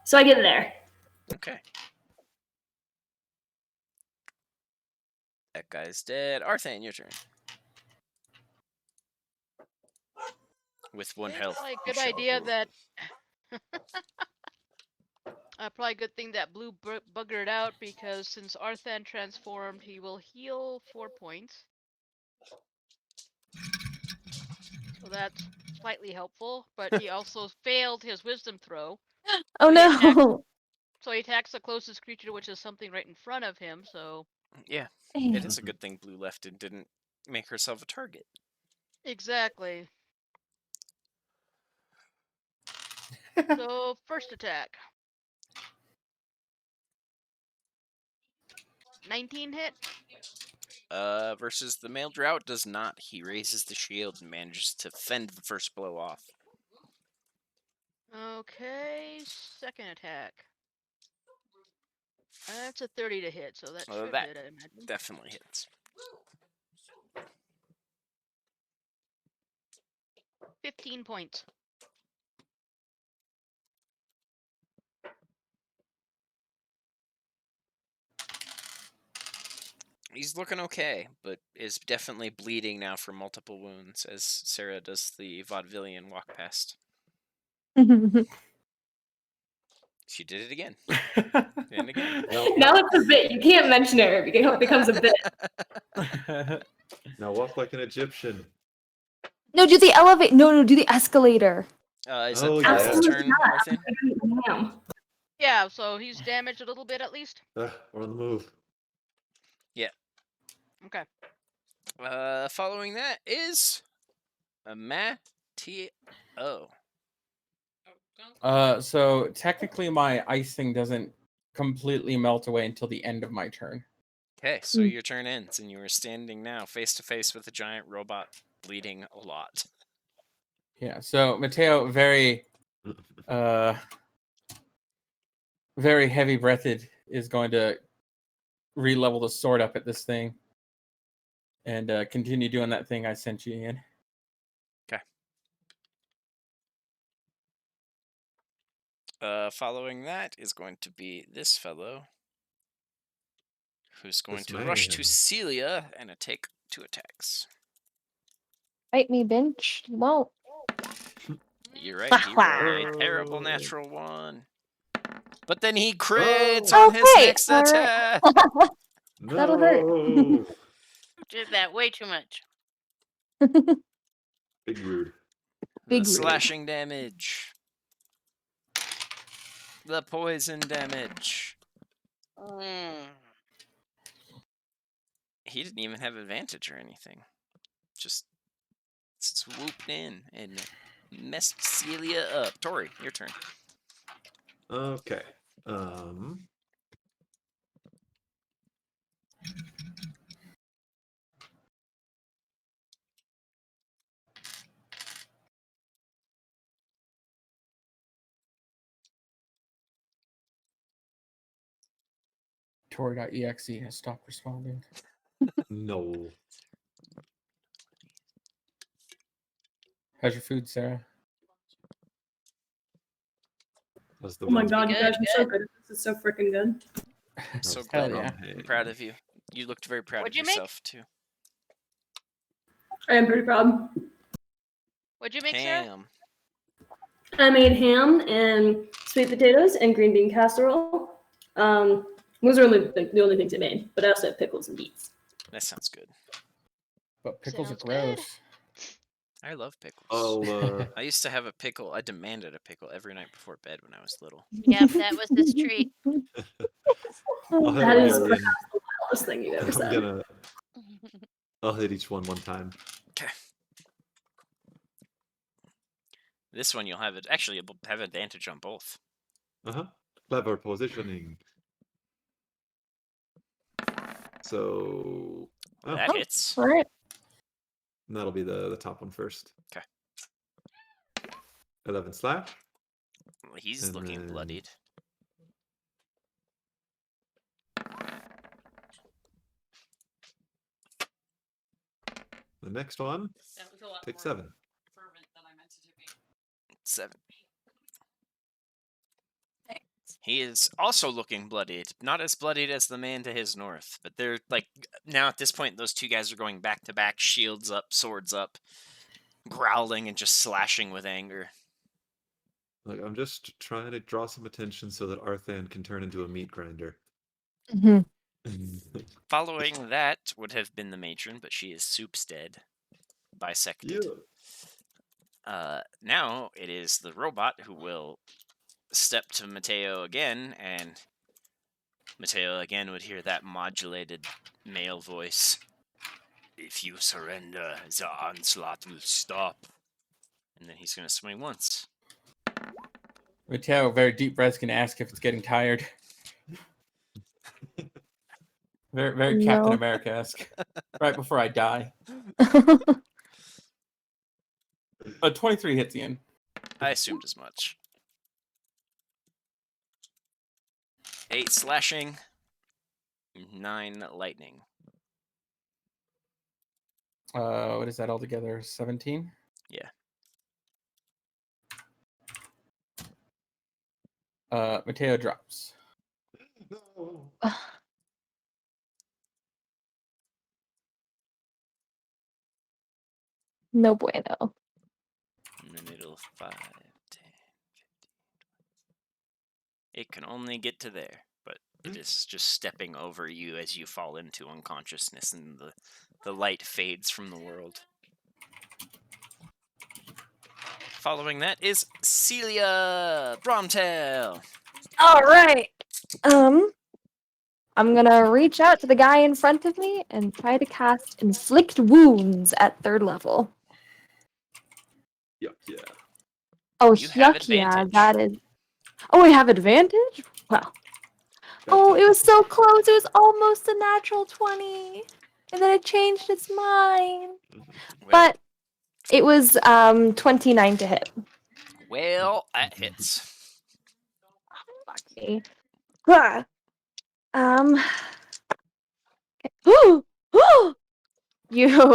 So I get there. Okay. That guy's dead. Arthane, your turn. with 1 health. Probably a you good shall idea go. that. Probably a good thing that Blue buggered out because since Arthan transformed, he will heal 4 points. So that's slightly helpful, but he also failed his wisdom throw. Oh he attacks, no. so he attacks the closest creature, which is something right in front of him, so... Yeah, Dang. it is a good thing Blue left and didn't make herself a target. Exactly. So, first attack. 19 hit? Versus the male drought does not. He raises the shield and manages to fend the first blow off. Okay, second attack. That's a 30 to hit, so that should That hit, I imagine. definitely hits. 15 points. He's looking okay, but is definitely bleeding now from multiple wounds as Sarah does the vaudevillian walk past. She did it again. And again. Now it's a bit. You can't mention it. It becomes a bit. Now walk like an Egyptian. No, do the elevator. No, do the escalator. Is Oh, that Arthan's yeah. turn, Arthan? Damn. Yeah, so he's damaged a little bit at least. We're on the move. Okay. Following that is a Mateo. So technically my ice thing doesn't completely melt away until the end of my turn. Okay, so your turn ends, and you are standing now face to face with a giant robot bleeding a lot. Yeah, so Mateo very very heavy breathed is going to re-level the sword up at this thing and continue doing that thing I sent you in. Following that is going to be this fellow, who's going This to rush to man. Celia and take 2 attacks. Fight me, bench. You won't. You're right, he rolled a terrible Oh. natural 1. But then he crits Oh. on his Okay, next all right. attack! That'll hurt. No. Did that way too much. Big rude. The Big rude. slashing damage. The poison damage. He didn't even have advantage or anything. Just swooped in and messed Celia up. Tori, your turn. Okay. Tori.exe has stopped responding. No. How's your food, Sarah? That's the Oh my one. god, you Good, guys are so good. This is so freaking good. So That's glad. the yeah. rum I'm hay. proud of you. You looked very proud What'd of you make? yourself, too. I am pretty proud. What'd you make, Sarah? Ham. I made ham and sweet potatoes and green bean casserole. Those are the only things I made, but I also had pickles and beets. That sounds good. But pickles Sounds are good. gross. I love pickles. I'll I used to have a pickle. I demanded a pickle every night before bed when I was little. Yep, that was his treat. I'll hit That a is million. perhaps the wildest thing you've ever said. I'll hit each one time. Okay. This one you'll have it. Actually, you'll have advantage on both. Clever positioning. So That hits. All right. and that'll be the top one first. Okay. 11 slash. He's And looking then- bloodied. The next one, take 7. 7. He is also looking bloodied. Not as bloodied as the man to his north, but they're like now at this point those 2 guys are going back to back, shields up, swords up. growling and just slashing with anger. Like, I'm just trying to draw some attention so that Arthan can turn into a meat grinder. Mhm. Following that would have been the matron, but she is Soup's dead. Bisected. Now it is the robot who will step to Mateo again, and Mateo again would hear that modulated male voice. If you surrender, the onslaught will stop. And then he's going to swing once. Mateo, very deep breaths, can ask if it's getting tired. Very, very Captain No. America-esque. Right before I die. 23 hits Ian. I assumed as much. 8 slashing. 9 lightning. What is that altogether? 17? Yeah. Mateo drops. No. No bueno. And then it'll 5, 10, 15. It can only get to there, but it is just stepping over you as you fall into unconsciousness and the light fades from the world. Following that is Celia Bromtail. All right. I'm gonna reach out to the guy in front of me and try to cast Inflict Wounds at 3rd level. Yuck, yeah. Oh, You have yuck, yeah, advantage. that is... Oh, I have advantage? Wow. Oh, it was so close. It was almost a natural 20. And then it changed its mind. Well, But it was 29 to hit. well, that hits. Fuck me. Ah.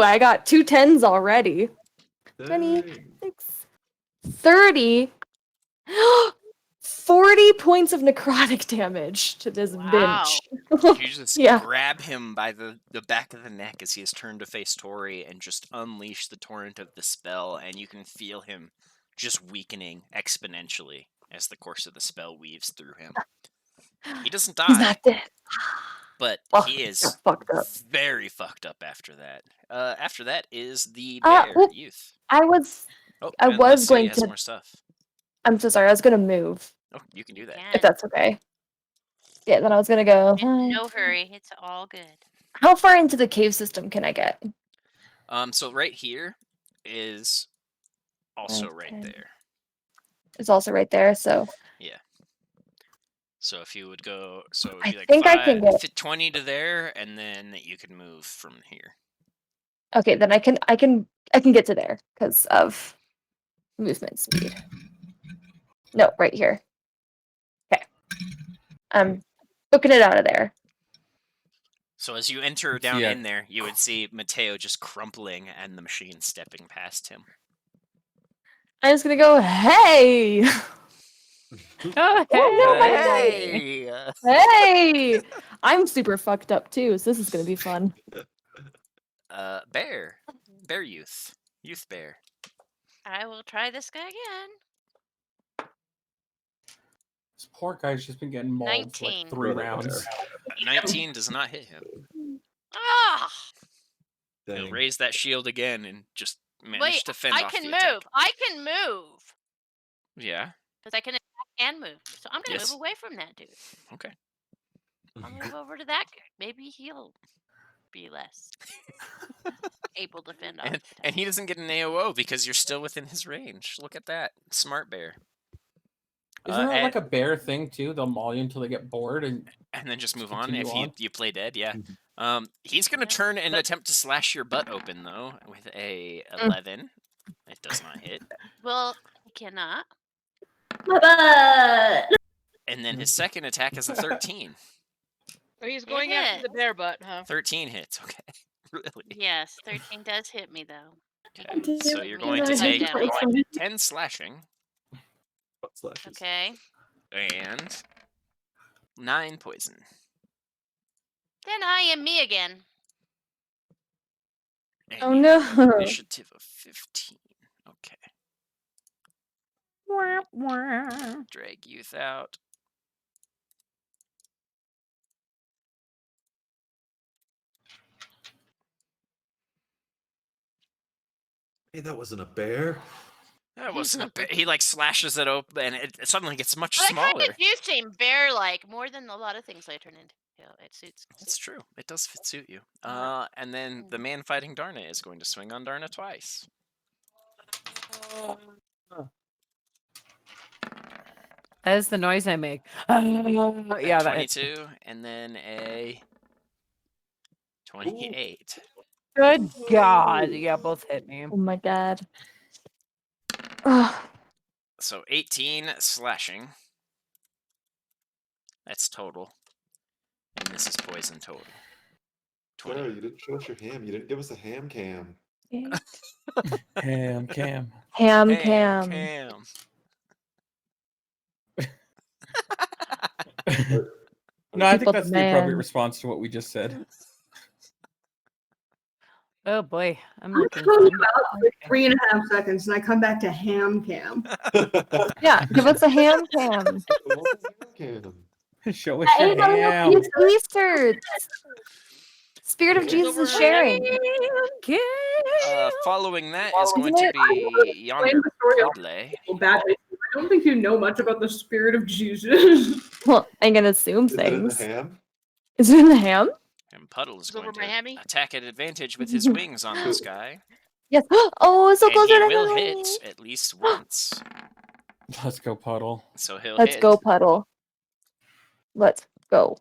I got 2 10s already. 26, 30, 40 points of necrotic damage to this Wow. bitch. You just Yeah. grab him by the back of the neck as he has turned to face Tori and just unleash the torrent of the spell, and you can feel him just weakening exponentially as the course of the spell weaves through him. He doesn't die. He's not dead. But Well, he got is fucked up. very fucked up after that. After that is the bear Well, youth. I was Oh, I and was Celia going has to... more stuff. I'm so sorry. I was gonna move, Oh, you can do that. if that's okay. Yeah, then I was gonna go. No hurry. It's all good. How far into the cave system can I get? So right here is also right 10. there. It's also right there, so... Yeah. So if you would go, so it would I be like think I can get... 20 to there, and then you can move from here. Okay, then I can get to there because of movement speed. No, right here. Okay. I'm booking it out of there. So as you enter down Yeah. in there, you would see Mateo just crumpling and the machine stepping past him. I'm just gonna go, hey! Oh, Oh, no, my Hey! Hey! I'm super fucked up too, so this is gonna be fun. Bear. Bear youth. Youth bear. I will try this guy again. This poor guy's just been getting mauled for like 19. 3 rounds. 19 does not hit him. Ah! He'll Dang. raise that shield again and just manage Wait, to fend I off can the move. attack. I can move. Yeah. Because I can attack and move. So I'm going to Yes. move away from that dude. Okay. I'll move over to that guy. Maybe he'll be less able to fend off. And he doesn't get an AOO because you're still within his range. Look at that. Smart bear. Isn't that and, like a bear thing too? They'll maul you until they get bored and then just move on continue if on? you play dead, yeah. Mhm. He's going to turn and attempt to slash your butt open, though, with a 11. It does not hit. Well, he cannot. My butt. And then his second attack is a 13. Oh, he's going after the bear butt, huh? 13 hits, okay. Really? Yes, 13 does hit me, though. Okay. So you're Me going to upside take down. 10 slashing Butt slashes. Okay. and 9 poison. Then I am me again. And Oh, you have no. an initiative of 15. Wah, wah. Drag youth out. Hey, that wasn't a bear. That wasn't a bear. He like slashes it open, and it suddenly gets much Well, that kind smaller. of do seem bear-like more than a lot of things I turn into. It suits. That's true. It does suit you. Uh-huh. And then the man fighting Darna is going to swing on Darna twice. That is the noise I make. Yeah, that hits. 22, and then a 28. Good God. Yeah, both hit me. Oh my god. Ugh. So 18 slashing. That's total. And this is poison total. Sarah, you didn't show us your ham. You didn't give us a ham cam. Ham cam. Ham Ham cam. cam. No, I think People that's the appropriate demand. response to what we just said. Oh boy, I'm I'm looking throwing fun. you out for 3.5 seconds, and I come back to ham cam. Yeah, give us a ham cam. Cam. Show us your ham. It's Easter. Spirit of Yeah. Jesus is sharing. Following that is going Isn't to it? be Explain yonder the story of Pudley. badly. I don't think you know much about the spirit of Jesus. Well, I'm gonna assume Is it in the things. ham? Is it in the ham? And Puddle is Is over going to my hammy? attack at advantage with his wings on this guy. Yes. Oh, so And close he to will the hit at least once. Let's go, Puddle. So he'll Let's hit. go, Puddle. Let's go.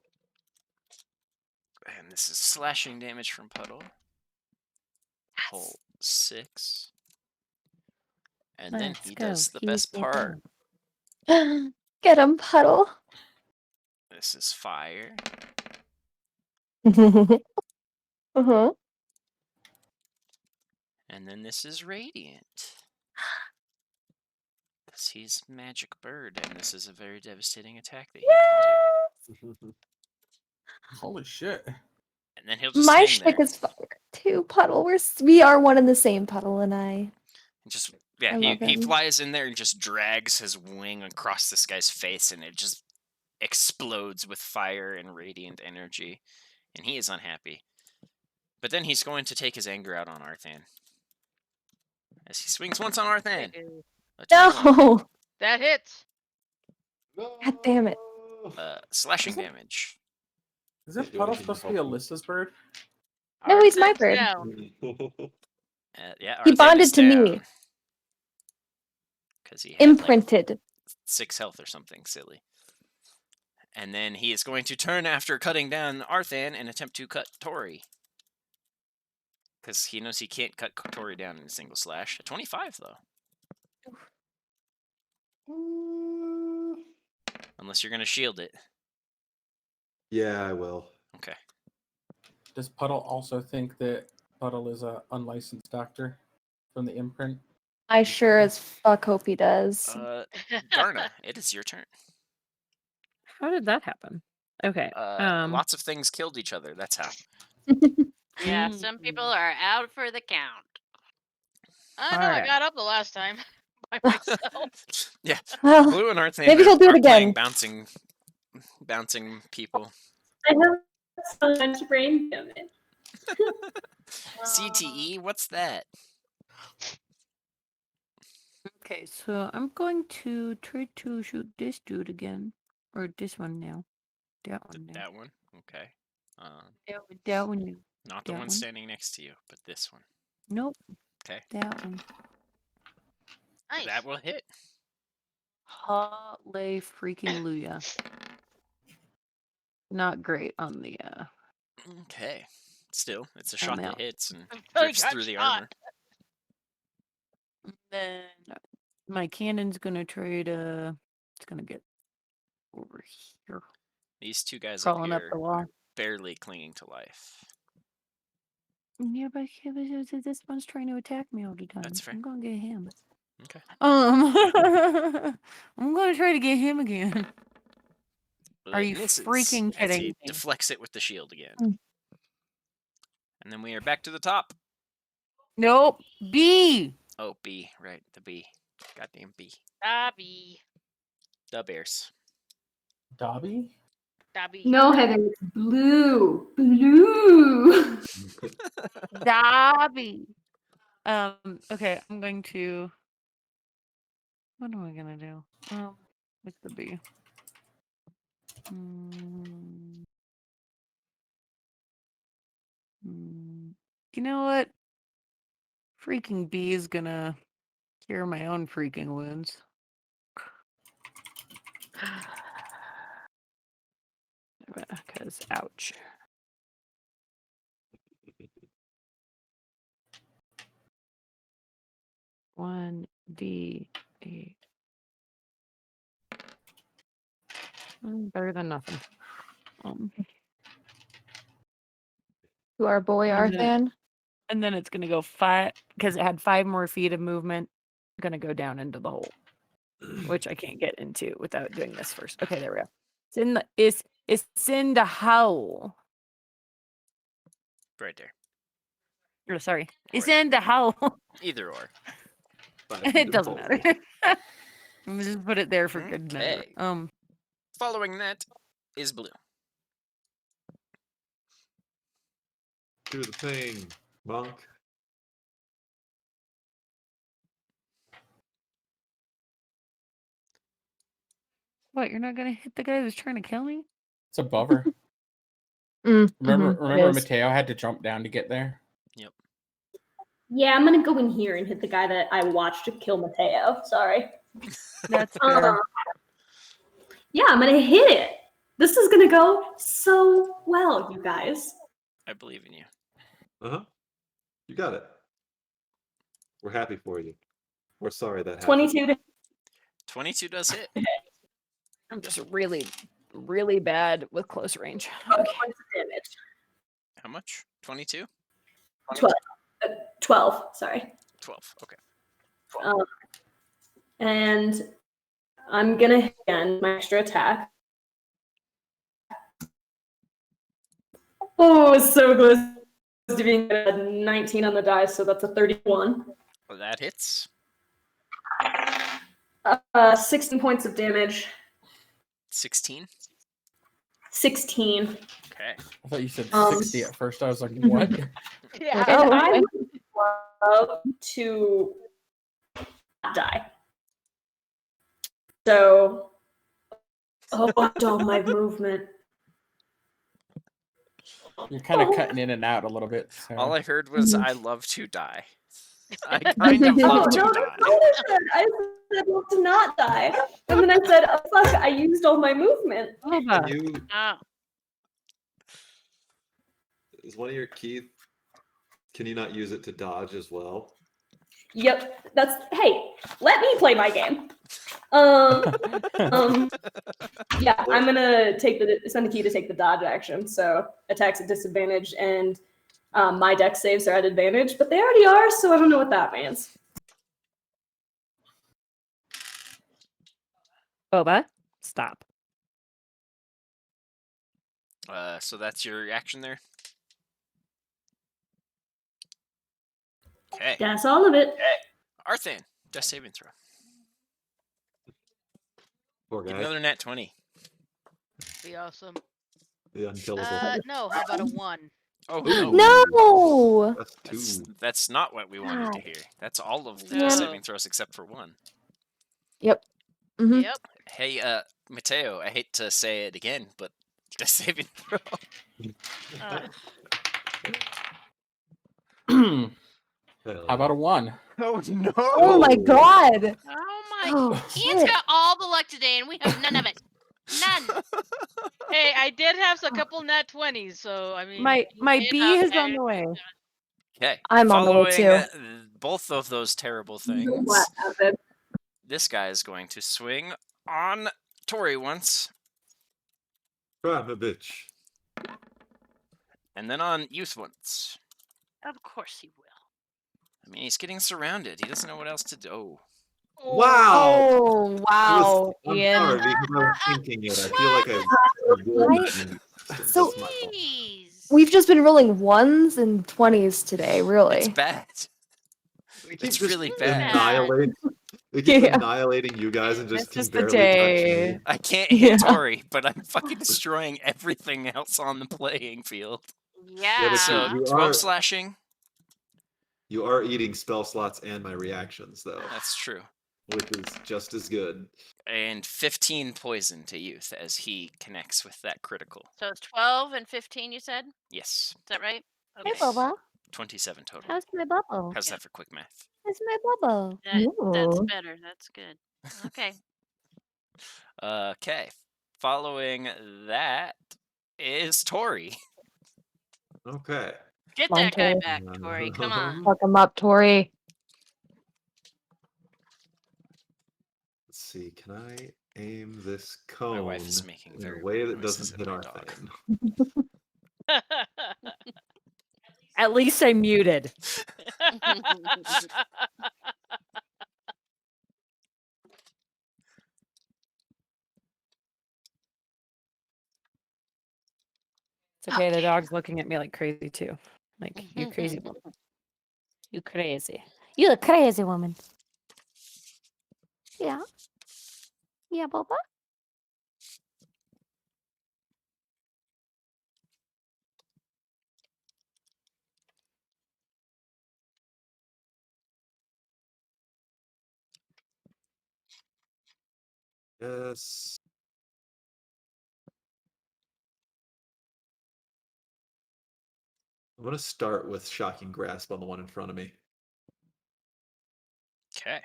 And this is slashing damage from Puddle. Pull 6. And then Let's he go. does the Keep best it part. going. Get him, Puddle. This is fire. Uh-huh. And then this is radiant. Because he's magic bird, and this is a very devastating attack that he can do. Holy shit. And then he'll just My hang shtick there. is fire too, Puddle. We are one and the same, Puddle and I. Just yeah, I love he him. flies in there and just drags his wing across this guy's face, and it just explodes with fire and radiant energy, and he is unhappy. But then he's going to take his anger out on Arthan. As he swings once on Arthan. A 21. No! That hits. God damn it. Slashing damage. Isn't Puddle supposed to be Alyssa's bird? No, he's my Arthan's bird. down. Yeah, He Arthan bonded is to me. down. Because he had like Imprinted. 6 health or something silly. And then he is going to turn after cutting down Arthan and attempt to cut Tori. Because he knows he can't cut Tori down in a single slash. A 25, though. Unless you're going to shield it. Yeah, I will. Okay. Does Puddle also think that Puddle is a unlicensed doctor from the imprint? I sure as fuck hope he does. Darna, it is your turn. How did that happen? Okay. Lots of things killed each other. That's how. Yeah, some people are out for the count. I know. I Alright. got up the last time by myself. Yeah. Well, Blue and Arthan maybe he'll do it are playing again. bouncing people. I have so much brain damage. CTE, what's that? Okay, so I'm going to try to shoot this dude again. Or this one now. That one now. That one? Okay. That one now. Not the That one one? standing next to you, but this one. Nope. Okay. That one. Nice. That will hit. Holy freaking Luya. Not great on the Okay. Still, it's a shot that out. hits and Really drifts got through the shot. armor. Then my cannon's gonna try to it's gonna get over here. These two guys Crawling up up here the wall. are barely clinging to life. Yeah, but this one's trying to attack me all the time. That's fair. I'm gonna get him. Okay. I'm gonna try to get him again. Are It you misses freaking as kidding he me? deflects it with the shield again. Mm. And then we are back to the top. Nope. B. Oh, B, right, the B. Goddamn B. Dobby. The Bears. Dobby? Dobby. No, Heather, it's blue. Blue. Dobby. Okay, I'm going to. What am I gonna do? With the B. You know what? Freaking B is gonna cure my own freaking wounds. Because, ouch. One D8. Better than nothing. To our boy And then- Arthan. And then it's gonna go 5 because it had 5 more feet of movement. Gonna go down into the hole, which I can't get into without doing this first. Okay, there we go. It's in the hole. Right there. Oh, sorry. It's Or- in the hole. Either or. It doesn't matter. I'm just put it there for good measure. Okay. Following that is blue. Do the thing, monk. What? You're not gonna hit the guy who's trying to kill me? It's above her. Remember, Mateo had to jump down to get there. Yep. Yeah, I'm gonna go in here and hit the guy that I watched kill Mateo. Sorry. That's fair. Yeah, I'm gonna hit it. This is gonna go so well, you guys. I believe in you. Uh-huh. You got it. We're happy for you. We're sorry that happened. 22 to 22 does hit. I'm just really, really bad with close range. 12 points of damage. How much? 22? 12, sorry. 12. Okay. And I'm gonna hit again my extra attack. Oh, it's so close to being a 19 on the dice, so that's a 31. Well, that hits. 16 points of damage. 16. 16. Okay. I thought you said Um, 60 at first. I was like, what? Yeah. And I would love to die. So, all my movement. You're kind of cutting in and out a little bit. So. All I heard was, I love to die. I kind of love to no, die. that's not what I said. I said love to not die. And then I said, oh, fuck, I used all my movement. You, Oh. is one of your keys, can you not use it to dodge as well? Yep, hey, let me play my game. Yeah, I'm gonna send the key to take the dodge action. So attacks at disadvantage, and my dex saves are at advantage, but they already are, so I don't know what that means. Boba, stop. So that's your action there? Okay. That's all of it. Arthan, death saving throw. Poor Get guy. another nat 20. Be awesome. The unkillable. No, how about a 1? Oh, Ooh. no. No. That's 2. That's not what we wanted to God. hear. That's all of the No. death saving throws except for 1. Yep. Mhm. Yep. Hey, Mateo, I hate to say it again, but death saving throw. Hell How about a 1? Oh, no. Oh my god. Oh my! Oh, Ian's shit. got all the luck today, and we have none of it. None. Hey, I did have a couple nat 20s, so I mean. My it B up is there. on the way. Okay. I'm on the way, Following too. both of those terrible What things, happened? this guy is going to swing on Tori once, I'm a bitch. and then on Youth once. Of course he will. I mean, he's getting surrounded. He doesn't know what else to do. Wow! Oh, wow. I'm Ian. sorry because I was thinking it. I feel like I. So- That's my fault. Jeez. We've just been rolling 1s and 20s today, It's really. bad. We keep It's just really bad. annihilate It keeps Yeah. annihilating you guys and just This can is the barely touch day. me. I can't hit Yeah. Tori, but I'm fucking destroying everything else on the playing field. Yeah, but So you 12 are slashing. you are eating spell slots and my reactions though, That's true. which is just as good. And 15 poison to Youth as he connects with that critical. So it's 12 and 15, you said? Is Yes. that right? Hey, Yes. Bubba. 27 total. How's my bubble? How's Yeah. that for quick math? How's my bubble? That's Ooh. better. That's good. Okay. Okay. Following that is Tori. Okay. Get Come on, that guy Tori. back, Tori. Come on. Fuck him up, Tori. Let's see, can I aim this My cone wife is making in a very way weird that noises doesn't at hit my our dog. thing? At least I muted. It's okay. The dog's looking at me like crazy too. Like, you crazy woman. You crazy. You a crazy woman. Yeah. Yeah, Bubba. Yes. I'm gonna start with Shocking Grasp on the one in front of me. Okay.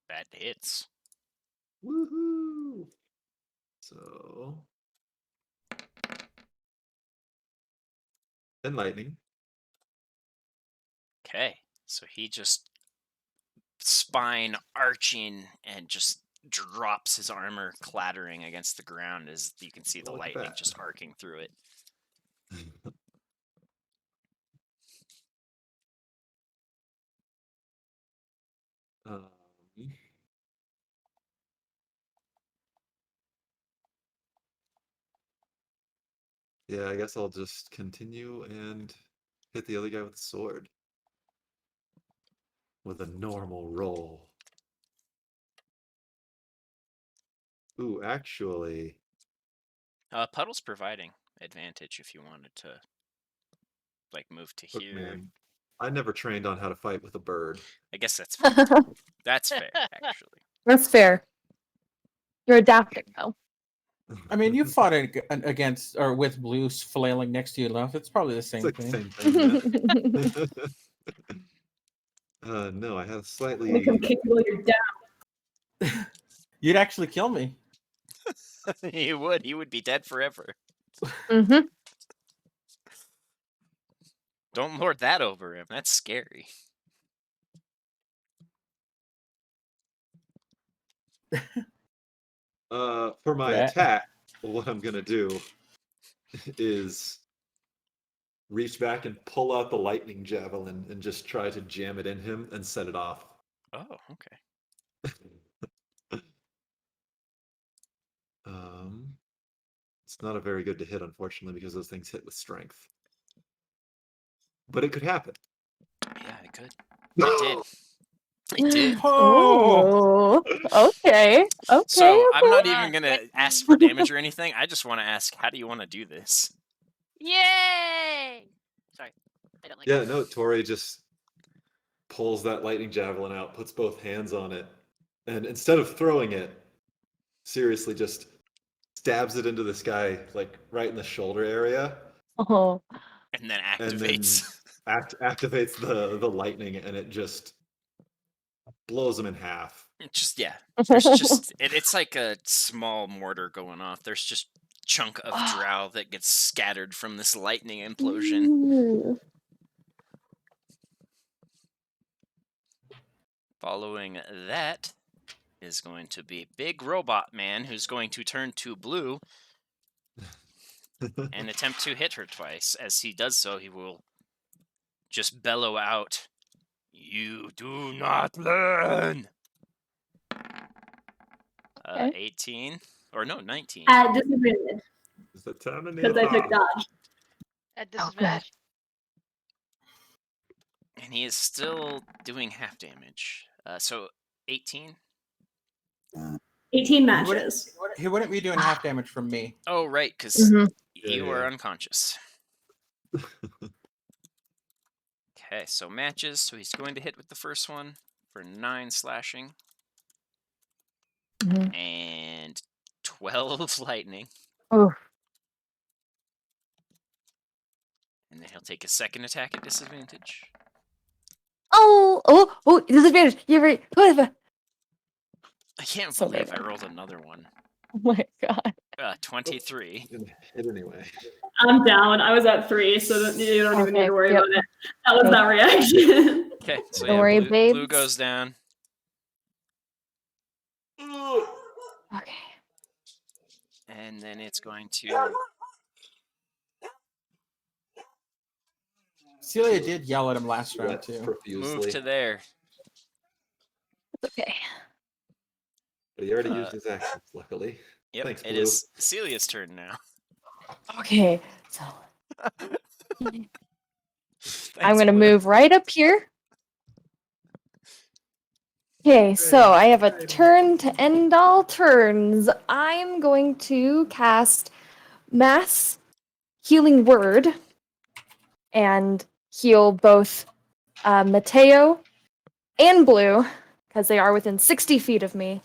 That hits. Woohoo! So then lightning. Okay. So he just spine arching and just drops his armor clattering against the ground as you can see the Look at lightning that. just arcing through it. Um, yeah, I guess I'll just continue and hit the other guy with the sword. With a normal roll. Ooh, actually, Puddle's providing advantage if you wanted to like move to look, here. man, I never trained on how to fight with a bird. I guess that's fair. That's fair, actually. That's fair. You're adapting, though. I mean, you fought against or with Blues flailing next to you enough. It's probably the It's same like the thing. same thing, yeah. No, I had a I'm gonna slightly. come kick you while you're down. You'd actually kill me. He would. He would be dead forever. Mm-hmm. Don't lord that over him. That's scary. For my That- attack, what I'm gonna do is reach back and pull out the lightning javelin and just try to jam it in him and set it off. Oh, okay. It's not a very good to hit, unfortunately, because those things hit with strength. But it could happen. Yeah, it could. It did. It did. Oh, Okay. Okay. So I'm not Ah, even gonna sexy. ask for damage or anything. I just want to ask, how do you want to do this? Yay! Sorry. I don't like Yeah, no, Tori just pulls that lightning javelin out, puts both hands on it, and instead of throwing it, seriously just stabs it into this guy, like right in the shoulder area, Oh. And then and then activates. activates the lightning, and it just blows him in half. It just yeah. There's just it's like a small mortar going off. There's just chunk of drow that gets scattered from this lightning implosion. Ooh. Following that is going to be Big Robot Man, who's going to turn to Blue and attempt to hit her twice. As he does so, he will just bellow out, "You do not learn!" Okay. 18. Or no, 19. At disadvantage. The Because I took dodge. At Oh, disadvantage. And he is still doing half damage. So 18. 18 matches. He wouldn't be doing half damage from me. Oh, right, because Mhm. you Yeah, are yeah. unconscious. Okay, so matches. So he's going to hit with the first one for 9 slashing Mhm. and 12 lightning. Oh, And then he'll take a second attack at disadvantage. oh, disadvantage. You're right. Whatever. I can't So believe bad. I rolled another one. Oh my god. 23. Gonna hit anyway. I'm down. I was at 3, so you don't even need Okay, to worry yep. about it. That was Okay. that reaction. Okay, so Don't yeah, worry, blue babes. goes down. Okay. And then it's going to... Celia did yell at him last round, Wet too. profusely. move to there. It's okay. But he already used his actions, luckily. Yep, Thanks, it Blue. is Celia's turn now. Okay. So Thanks, I'm gonna Blue. move right up here. Okay, so I have a turn to end all turns. I'm going to cast Mass Healing Word and heal both Mateo and Blue because they are within 60 feet of me.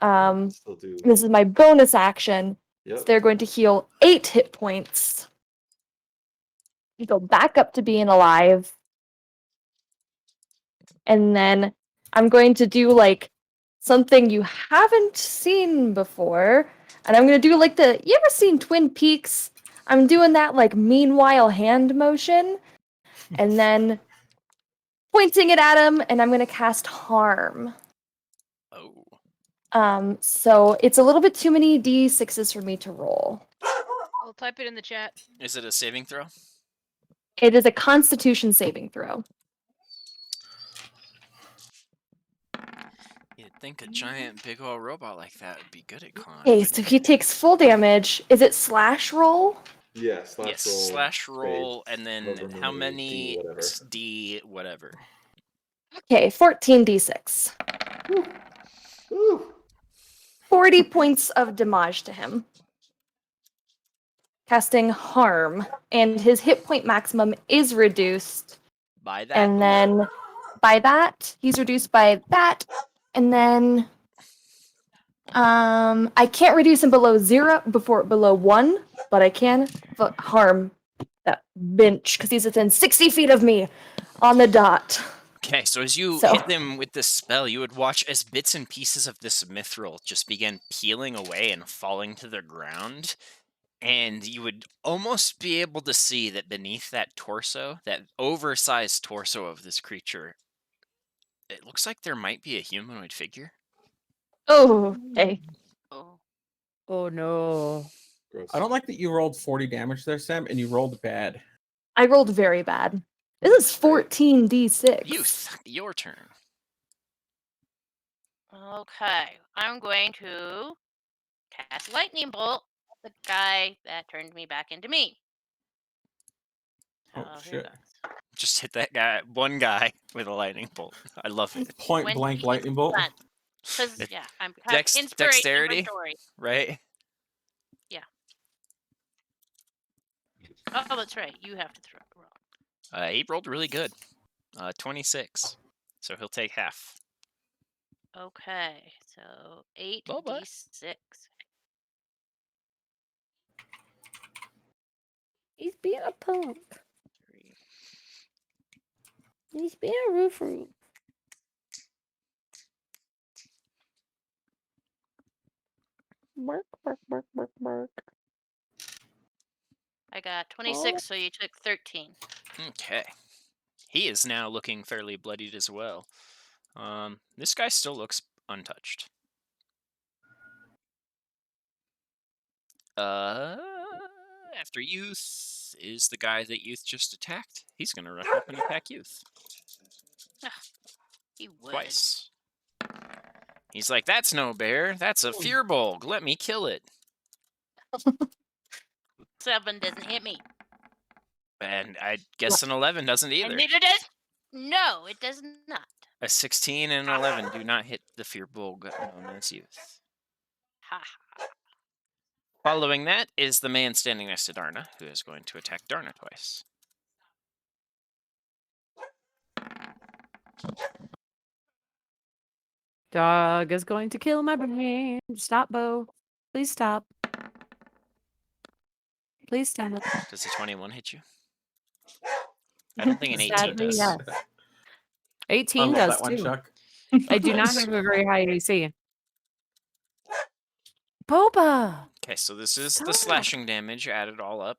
Still do. This is my bonus action. So Yep. they're going to heal 8 hit points. You go back up to being alive. And then I'm going to do like something you haven't seen before. And I'm going to do like you ever seen Twin Peaks? I'm doing that like meanwhile hand motion and then pointing it at him and I'm going to cast harm. Oh. So it's a little bit too many D6s for me to roll. I'll type it in the chat. Is it a saving throw? It is a Constitution saving throw. You'd think a giant big old robot like that would be good at con. Okay, so he takes full damage. Is it slash roll? Yeah, slash Yes, roll. slash roll, and then however how many many D whatever. D whatever. Okay, 14d6. Ooh. 40 points of damage to him. Casting harm, and his hit point maximum is reduced. By that. And then by that, he's reduced by that. And then I can't reduce him below 1, but I can harm that bench because he's within 60 feet of me on the dot. Okay, so as you So- hit them with this spell, you would watch as bits and pieces of this mithril just begin peeling away and falling to the ground. And you would almost be able to see that beneath that torso, that oversized torso of this creature, it looks like there might be a humanoid figure. Oh, okay. Oh. Oh no. Gross. I don't like that you rolled 40 damage there, Sam, and you rolled bad. I rolled very bad. This is 14d6. Youth, your turn. Okay, I'm going to cast lightning bolt at the guy that turned me back into me. Oh, So here shit. goes. Just hit that guy, one guy, with a lightning bolt. I love it. Point blank lightning bolt. Because It- yeah, I'm have inspiration dexterity? for story. Right? Oh, that's right. You have to throw roll. He rolled really good. 26. So he'll take half. Okay, so 12 bucks. 8d6. He's being a punk. 3. He's being a roof. Bark, bark, bark, bark, bark. I got 26, so you took 13. Okay. He is now looking fairly bloodied as well. This guy still looks untouched. After Youth is the guy that Youth just attacked. He's gonna rush up and attack Youth. He would. Twice. He's like, that's no bear, that's a fearbulg, let me kill it. 7 doesn't hit me. And I guess an 11 doesn't And either. neither does. No, it does not. A 16 and an 11 do not hit the Firbolg known as Youth. Ha. Following that is the man standing next to Darna, who is going to attack Darna twice. Dog is going to kill my brain. Stop, Bo. Please stop. Please stop. Does a 21 hit you? I don't think an 18 Sadly, does. yes. 18 Unload does that one, too. Chuck. I do not have a very high AC. Boba! Okay, so this is the Stop. slashing damage added all up,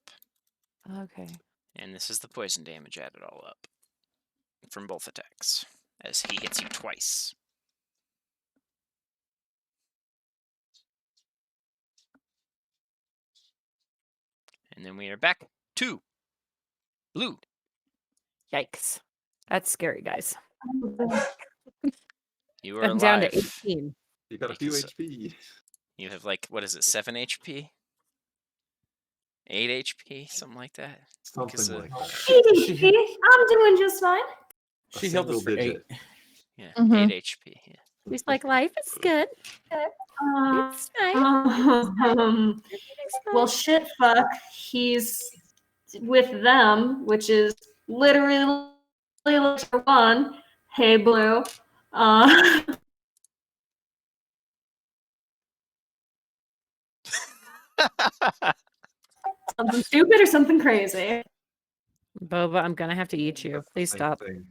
Okay. and this is the poison damage added all up from both attacks, as he hits you twice. And then we are back to Blue. Yikes. That's scary, guys. You are I'm alive. down to 18. You got a few Because- HP. You have, like, what is it, 7 HP? 8 HP? Something like that? Because, Something like that. ADP, I'm doing just fine. A She healed us single for 8. digit. Yeah, Mhm. 8 HP. Yeah. He's like, life is good. It's nice. Um, well, shit, fuck. He's with them, which is literally letter 1. Hey, Blue. Something stupid or something crazy? Boba, I'm going to have to eat you. Please Same stop. thing.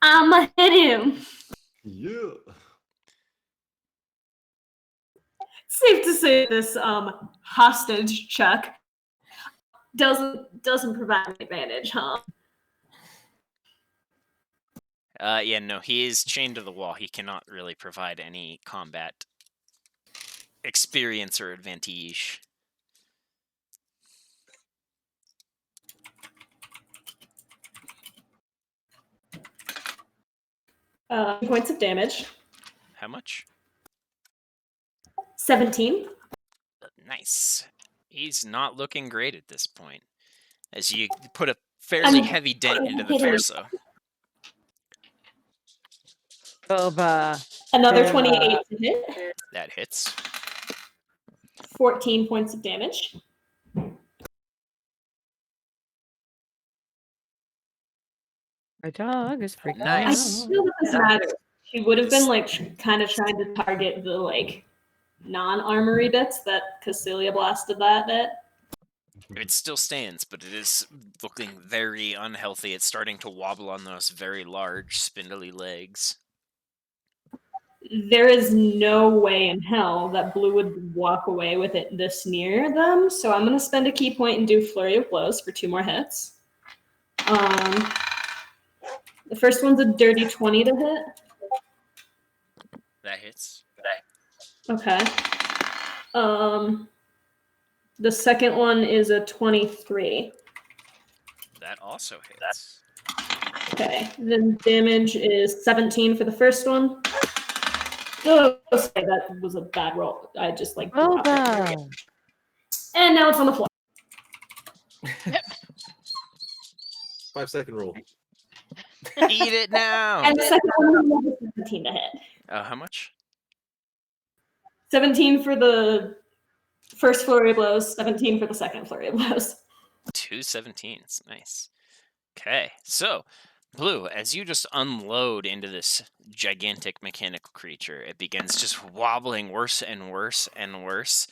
I'ma hit him. Yeah. Safe to say this hostage check doesn't provide an advantage, huh? Yeah, no, he is chained to the wall. He cannot really provide any combat experience or advantage. Points of damage. How much? 17. Nice. He's not looking great at this point, as you put a fairly heavy dent into the torso. Boba. Another 28 to hit. That hits. 14 points of damage. My dog is freaking Nice. I feel that this matters. She would have been like kind of trying to target the like non-armory bits that Cassilia blasted that bit. It still stands, but it is looking very unhealthy. It's starting to wobble on those very large, spindly legs. There is no way in hell that Blue would walk away with it this near them, so I'm going to spend a key point and do Flurry of Blows for 2 more hits. The first one's a dirty 20 to hit. That hits. Okay. The second one is a 23. That also hits. Okay. Then damage is 17 for the first one. Oh, sorry, that was a bad roll. I just like dropped it. Boba. And now it's on the floor. 5-second rule. Eat it now! And the second one was 17 to hit. How much? 17 for the first flurry of blows, 17 for the second flurry of blows. 2 17s. Nice. Okay, so, Blue, as you just unload into this gigantic mechanical creature, it begins just wobbling worse and worse and worse,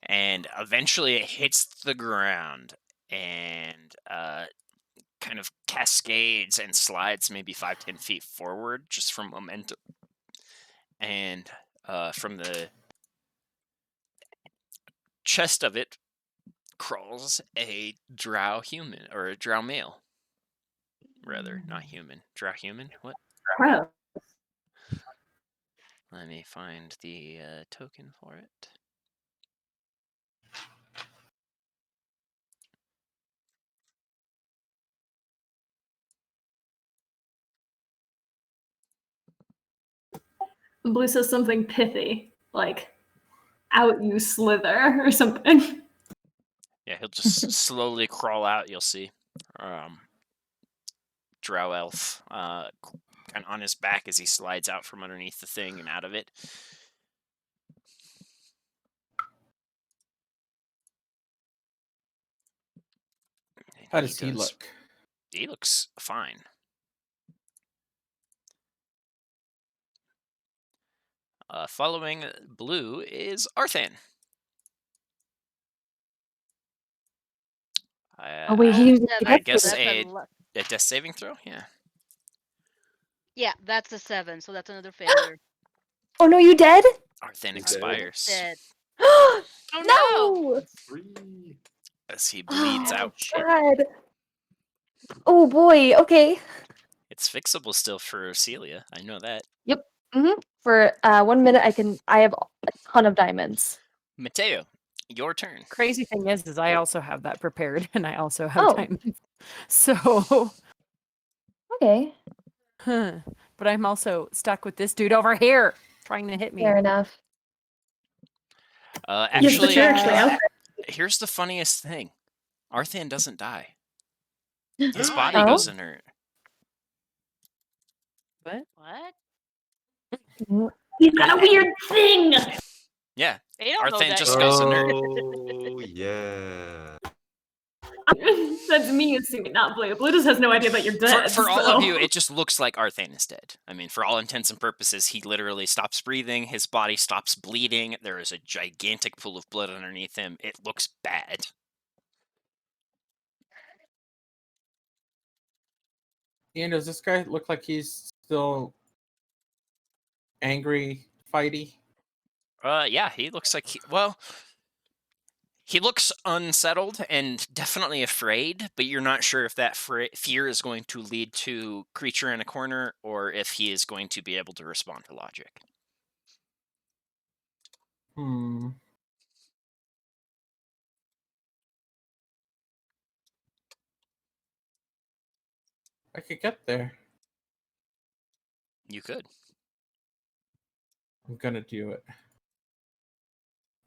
and eventually it hits the ground and kind of cascades and slides maybe 5-10 feet forward just from momentum. And from the chest of it crawls a drow human, or a drow male. Rather, not human. Drow human? What? Gross. Let me find the token for it. Blue says something pithy, like, out you slither or something. Yeah, he'll just slowly crawl out. You'll see, Drow elf, kind of on his back as he slides out from underneath the thing and out of it. And How does he look? He looks fine. Following Blue is Arthan. Oh wait, he didn't Seven, I get guess so that's a a death saving throw. Yeah. yeah, that's a 7, so that's another failure. Oh no, you dead? Arthan He's expires Dead. Oh no! No! Free. as he bleeds Oh out. God. Oh boy. Okay. It's fixable still for Celia. I know that. Yep. For 1 minute, I have a ton of diamonds. Mateo, your turn. Crazy thing is I also have that prepared, and I also have Oh. diamonds. So, Okay. but I'm also stuck with this dude over here trying to hit me. Fair enough. Yes, but Actually, you're actually out here's the funniest thing: Arthan doesn't die. His body Oh? goes inert. What? What? He's got a weird thing. Yeah, They don't know Arthan that just yet. goes inert. Oh yeah. That's me assuming, not Blue. Blue just has no idea that you're dead. For all of so. you, it just looks like Arthan is dead. I mean, for all intents and purposes, he literally stops breathing. His body stops bleeding. There is a gigantic pool of blood underneath him. It looks bad. Ian, does this guy look like he's still angry, fighty? Yeah, he looks like he looks unsettled and definitely afraid, but you're not sure if that fear is going to lead to creature in a corner or if he is going to be able to respond to logic. I could get there. You could. I'm gonna do it.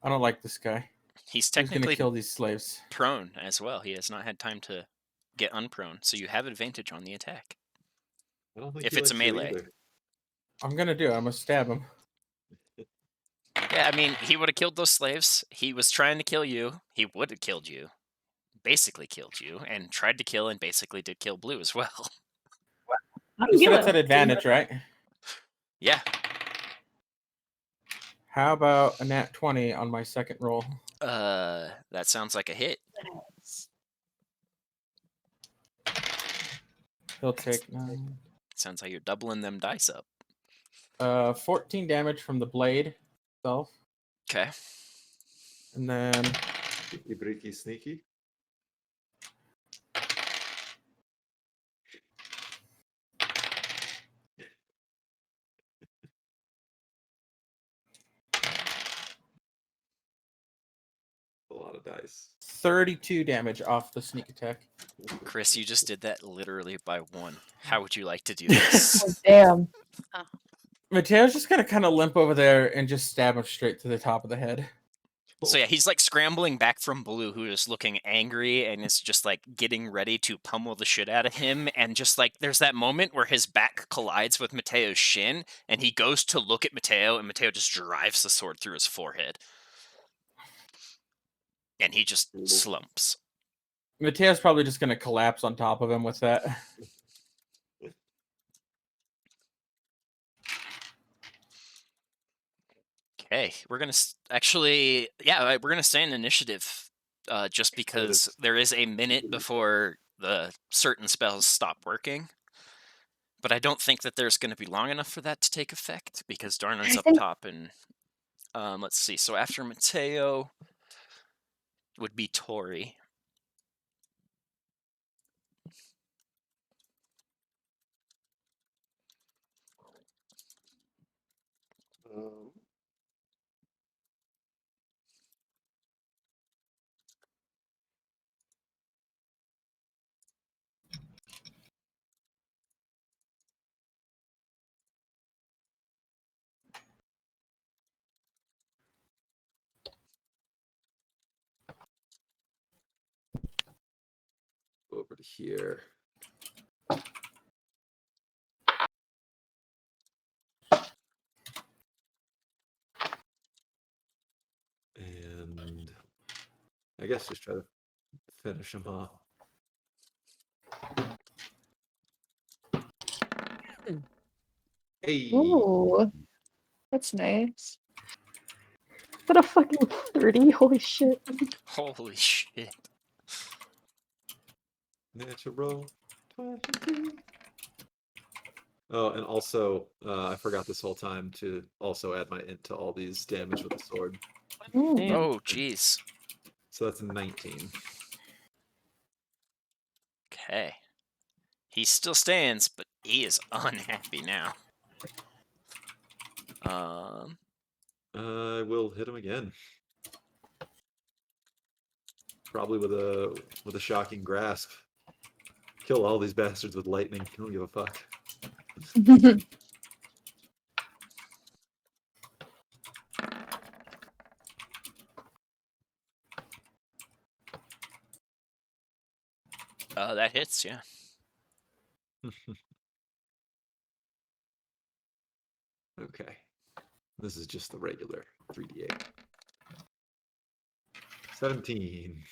I don't like this guy. He's Who's gonna technically kill these slaves? prone as well. He has not had time to get unprone, so you have advantage on the attack. I don't think If he it's a likes you melee. either. I'm gonna do it. I'm gonna stab him. Yeah, I mean, he would have killed those slaves. He was trying to kill you. He would have killed you. Basically killed you, and tried to kill and basically did kill Blue as well. You said it's at advantage, right? Yeah. How about a nat 20 on my second roll? That sounds like a hit. He'll take 9. Sounds like you're doubling them dice up. 14 damage from the blade itself. Okay. And then Sneaky, breaky, sneaky. A lot of dice. 32 damage off the sneak attack. Chris, you just did that literally by 1. How would you like to do this? Oh, damn. Mateo's just gonna kind of limp over there and just stab him straight to the top of the head. So yeah, he's like scrambling back from Blue, who is looking angry and is just like getting ready to pummel the shit out of him. And just like there's that moment where his back collides with Mateo's shin, and he goes to look at Mateo, and Mateo just drives the sword through his forehead. And he just slumps. Mateo's probably just gonna collapse on top of him with that. Okay, we're gonna actually, yeah, we're gonna stay in initiative, just because there is a minute before the certain spells stop working. But I don't think that there's going to be long enough for that to take effect because Darna's up top, and let's see. So after Mateo would be Tori. here. And I guess just try to finish him off. Hey. Ooh, that's nice. What a fucking 30. Holy shit. Holy shit. Natural 22. Oh, and also, I forgot this whole time to also add my int to all these damage with the sword. Damn. Oh, jeez. So that's 19. Okay. He still stands, but he is unhappy now. I will hit him again. Probably with a shocking grasp. Kill all these bastards with lightning. I don't give a fuck. That hits, yeah. Okay. This is just the regular 3d8. 17.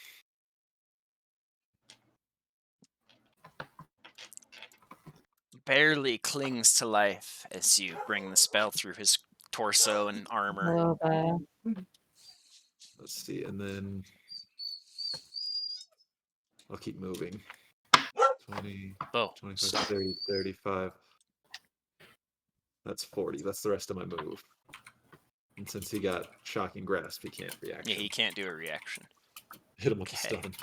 Barely clings to life as you bring the spell through his torso and armor. Oh, bad. Let's see, and then I'll keep moving. 20, Oh, 25, 30, 35. That's 40. That's the rest of my move. And since he got shocking grasp, he can't react. yeah, he can't do a reaction. Hit him with the Okay. stun.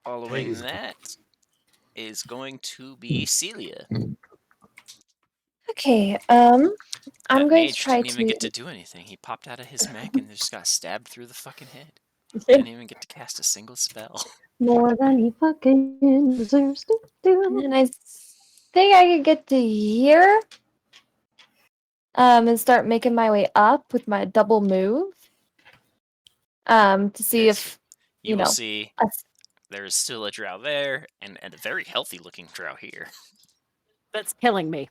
Following Haze. that is going to be Celia. Okay, That I'm going to mage try didn't even to. get to do anything. He popped out of his mech and just got stabbed through the fucking head. Didn't even get to cast a single spell. More than he fucking deserves to And do. then I think I could get to here. And start making my way up with my double move. To see Okay, so if you will know, see us- there is still a drow there and a very healthy looking drow here. That's killing me.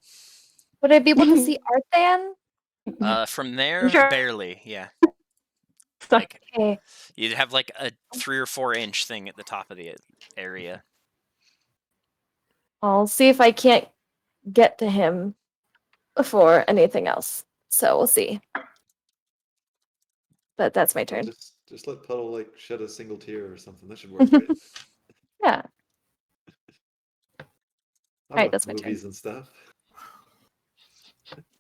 would I be able to see Arthan? From there, Sure. barely, yeah. Stuck. Like Okay, you'd have like a 3 or 4 inch thing at the top of the area. I'll see if I can't get to him before anything else. So we'll see. But that's my turn. Just let Puddle like shed a single tear or something. That should work great. Yeah. I Alright, watch that's my turn. movies and stuff.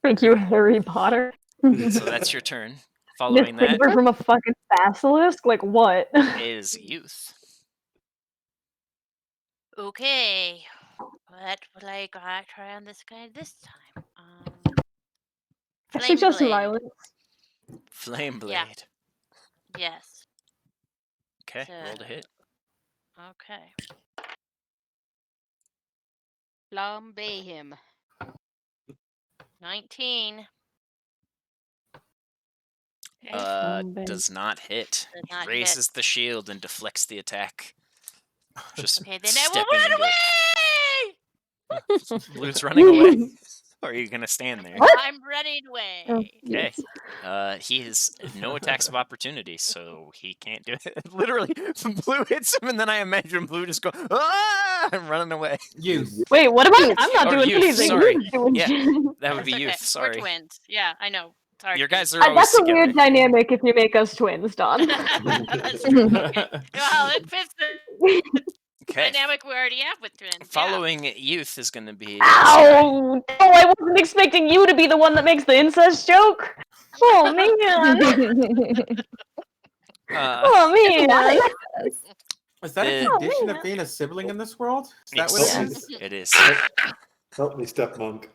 Thank you, Harry Potter. So that's your turn. This Following that favor from a fucking basilisk? Like what? is Youth. Okay. What will I try on this guy this time? I Flame suggest blade. violence. Flame Blade. Yeah. Yes. Okay, So- roll to hit. Okay. Flambe him. 19. Does not hit. Does not hit. Raises the shield and deflects the attack. Just Okay, then I will stepping run into away! it. Blue's running away. Or are you gonna stand there? I'm running away. Okay. He has no attacks of opportunity, so he can't do it. Literally, Blue hits him, and then I imagine Blue just go, ah! I'm running away. Youth. Wait, what about I'm not Or doing youth, anything. sorry. You're doing Yeah. shit. That would be That's Youth. okay. Sorry. We're twins. Yeah, I know. Sorry. Your guys are That's always a together. weird dynamic if you make us twins, Don. That's true. Okay. Well, it fits the Okay. dynamic we already have with twins. Following Youth is going to be. Ow! Oh, I wasn't expecting you to be the one that makes the incest joke. Oh man! Oh man! Is that a The- condition of being a sibling in this world? Is that what it Yes. is? It is. Help me, step monk.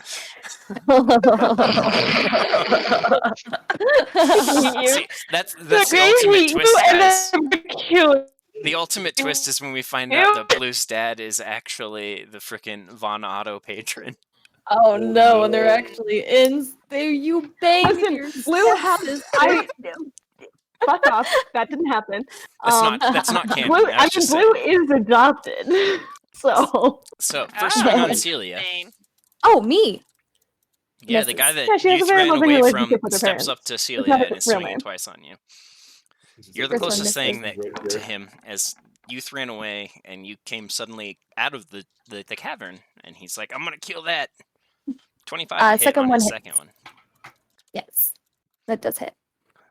See, that's the ultimate crazy. twist, And guys. then cute. The ultimate twist is when we find out that Blue's dad is actually the frickin' Von Otto patron. Oh no, and they're actually in there. You bang Listen, your Blue has Fuck off. That didn't happen. That's not canon. Blue, I was just saying. Blue is adopted. So. So first one on Celia. Interesting. Oh, me. Yeah, the Misses. guy that Yeah, she has youth a very ran loving away relationship from with her steps parents. up to It's Celia not and a is real swinging name. twice on you. You're the First one closest thing misses. that to him as youth ran away and you came suddenly out of the cavern and he's like, I'm gonna kill that. 25 to hit Second on one his hits. second one. Yes, that does hit.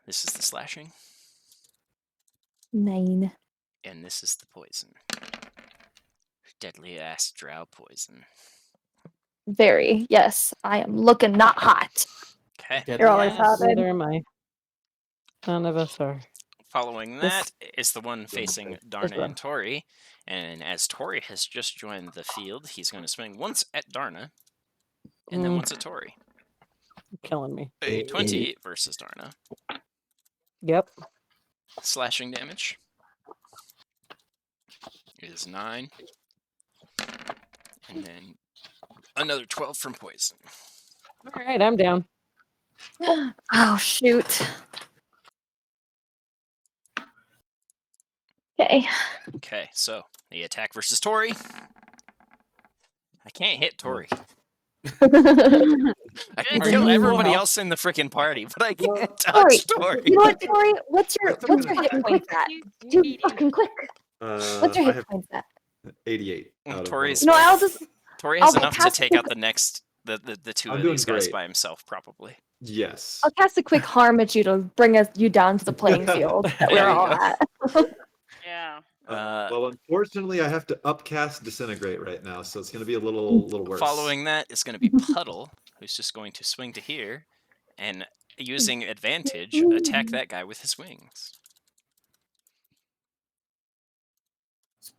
This is the slashing. 9. And this is the poison. Deadly ass drow poison. Very. Yes, I am looking not hot. Okay. You're always Deadly hot, ass. babe. Neither am I. None of us are. Following This- that is the one facing Darna and Tori. And as Tori has just joined the field, he's going to swing once at Darna and then once at Tori. Killing me. A 20 versus Darna. Yep. Slashing damage is 9. And then another 12 from poison. All right, I'm down. Oh, shoot. Okay. Okay, so the attack versus Tori. I can't hit Tori. I can Are kill you everybody well? else in the freaking party, but I can't Tori, touch Tori. You know what, Tori? What's your hit points at? Too fucking quick. What's your I hit have points at? 88. out of Tori's- 105. No, I'll just. Tori has I'll enough to cast take a out the next the two I'm of doing these guys great. by himself, probably. Yes. I'll cast a quick harm at you to bring you down to the playing field that There we're you all go. at. Yeah. Well, unfortunately, I have to upcast Disintegrate right now, so it's going to be a little worse. Following that is going to be Puddle, who's just going to swing to here and using advantage attack that guy with his wings.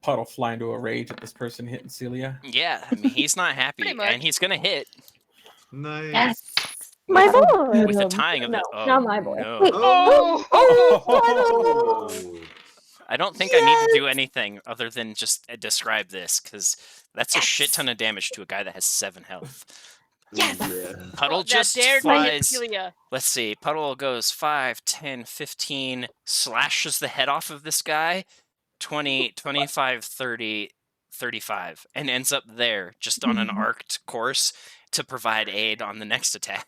Puddle fly into a rage at this person hitting Celia. Yeah, I mean he's not happy, Pretty much. and he's going to hit Nice. Yes. My with, boy. with the tying of No, the. Oh, not my boy. no. Wait. Oh! Oh! I don't think I need to do anything other than just describe this, because that's a shit ton of damage to a guy that has 7 health. Yes. Yeah. Puddle That just dared to hit flies. Celia. Let's see. Puddle goes 5, 10, 15, slashes the head off of this guy, 20, 25, 30, 35, and ends up there, just on an arced course to provide aid on the next attack.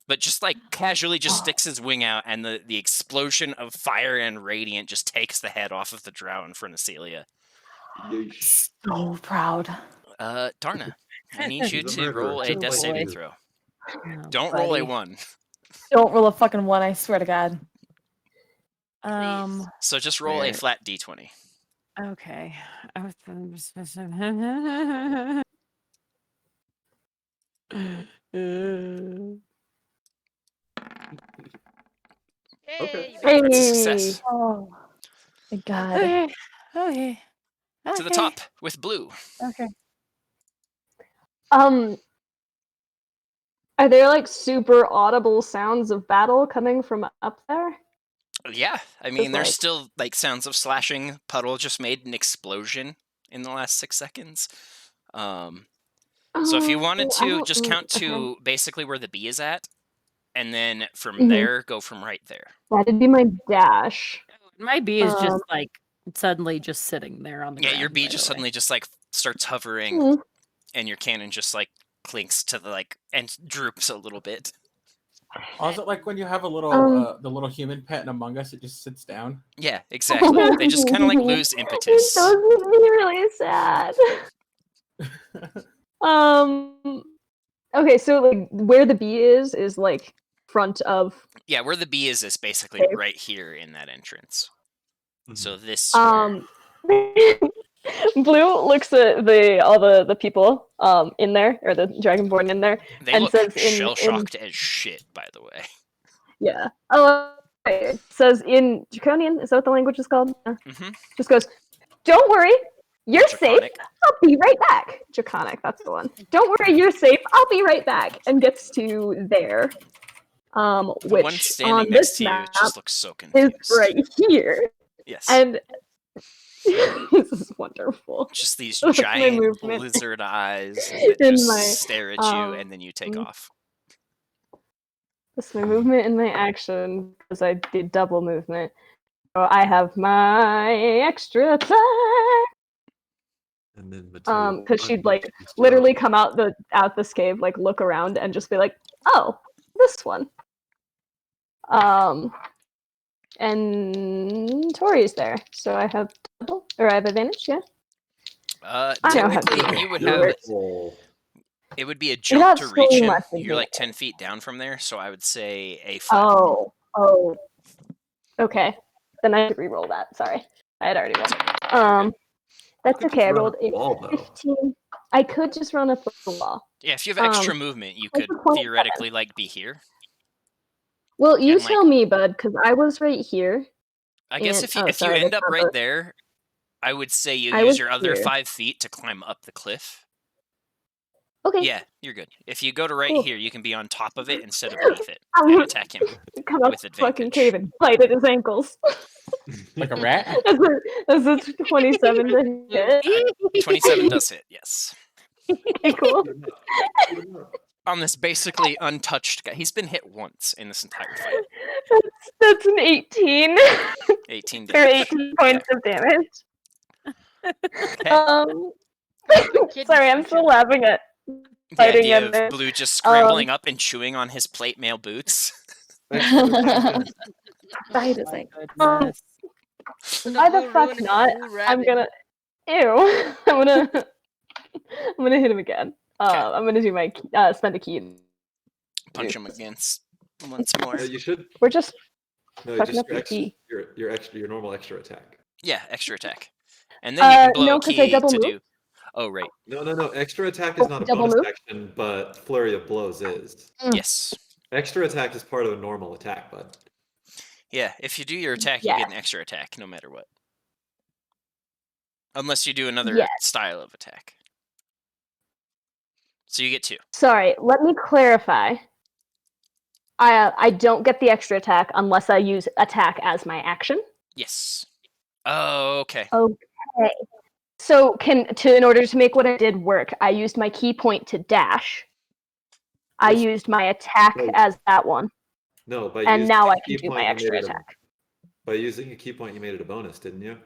But just like casually just sticks his wing out, and the explosion of fire and radiant just takes the head off of the drow in front of Celia. Yeesh. So proud. Darna, I need you He's a to murderer, roll a just death like saving you. throw. Oh, Don't roll a buddy. 1. Don't roll a fucking 1, I swear to God. So just roll a Where- flat d20. Okay. Hey. Hey. That's a success. Oh, thank God. Okay. Okay. To the Okay. top with blue. Okay. Are there like super audible sounds of battle coming from up there? Yeah, I mean, there's like- still like sounds of slashing. Puddle just made an explosion in the last 6 seconds. So if you wanted I to, don't just know- count okay. to basically where the bee is at, and then from Mhm. there, go from right there. That'd be my dash. My bee is Um, just like suddenly just sitting there on the Yeah, ground. your bee right just away. suddenly just like starts hovering, Mhm. and your cannon just like clinks to the like and droops a little bit. Oh, is it like when you have a little the little human pet in Among Us? It just sits down. Yeah, exactly. They just kind of like lose impetus. Those would be really sad. Okay, so like where the bee is like front of. Yeah, where the bee is basically Okay. right here in that entrance. Mhm. So this square. Blue looks at all the people in there, or the dragonborn in there, They and look says shell shocked as shit, by the way. yeah. Oh, okay. It says in Draconian. Is that what the language is called? Yeah. Mhm. Just goes. Don't worry, you're safe. Draconic. I'll be right back. Draconic, that's the one. Don't worry, you're safe. I'll be right back. And gets to there. The Which one standing on next this to you map just looks so is confused. right here. Yes. And this is wonderful. Just these That's my giant movement. lizard eyes that In just my, stare at you, and then you take um, off. That's my movement and my action because I did double movement. So I have my extra attack. And then Mateo Because she'd like unleashes his literally jaw. come out this cave, like look around and just be like, "Oh, this one." And Tori's there, so I have double, or I have advantage. Yeah. I know how to Technically, do you would it. have. Beautiful. It would be a You're jump not to so reach him. much You're like advantage. 10 feet down from there, so I would say a flat. Oh. Okay. Then I have to re-roll that. Sorry, I had already rolled. That's could okay. I just run rolled up the wall, though. 15. I could just run up the wall. Yeah, if you have extra movement, you that's could a 27. theoretically like be here. Well, you and, like- tell me, bud, because I was right here. I guess And- if you sorry, end that's up not right the- there, I would say you I use was your other here. 5 feet to climb up the cliff. Okay. Yeah, you're good. If you go to right Cool. here, you can be on top of it instead of beneath it I'm and gonna attack him come up with the fucking advantage. cave and bite at his ankles. Like a rat? That's a 27 to hit. 27 does hit, yes. Okay, cool. On this basically untouched guy. He's been hit once in this entire fight. That's an 18. 18 or damage. 18 points of damage. Okay. Sorry, I'm still laughing at The fighting idea in of there. Blue just scrambling up and chewing on his plate mail boots. Bite his ankle. Goodness. Why the fuck not? I'm gonna. Ew. I'm gonna hit him again. I'm gonna do my spend a key. Punch him against once more. Yeah, you should. We're just No, fucking just up the key. your normal extra attack. Yeah, extra attack. And then you can blow no, a 'cause I key double to move. do. Oh, right. No. Extra attack is not a double bonus move? action, but flurry of blows is. Yes. Extra attack is part of a normal attack, bud. Yeah, if you do your attack, you get an extra attack no matter what. Unless you do another style of attack. So you get 2. Sorry, let me clarify. I don't get the extra attack unless I use attack as my action. Yes. Oh, okay. Okay. So in order to make what I did work, I used my key point to dash. I used my attack as that one. No, and now I can do my extra attack. By using a key point, you made it a bonus, didn't you?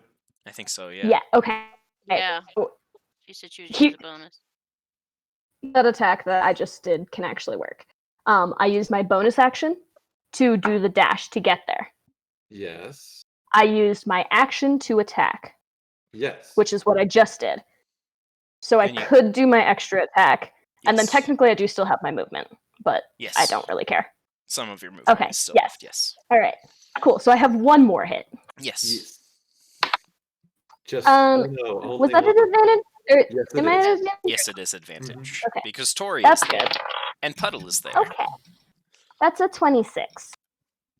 I think so, yeah. Yeah, okay. Yeah. So She said she was using a bonus. that attack that I just did can actually work. I use my bonus action to do the dash to get there. Yes. I used my action to attack. Yes. Which is what I just did. So I could do my extra attack, and then technically I do still have my movement, but I don't really care. Some of your movement is still left, yes. All right, cool. So I have one more hit. Yes. Just was that an advantage? Or yes, am I at advantage? Yes, it is advantage. Okay. Because Tori That's is there. good. And Puddle is there. Okay. That's a 26.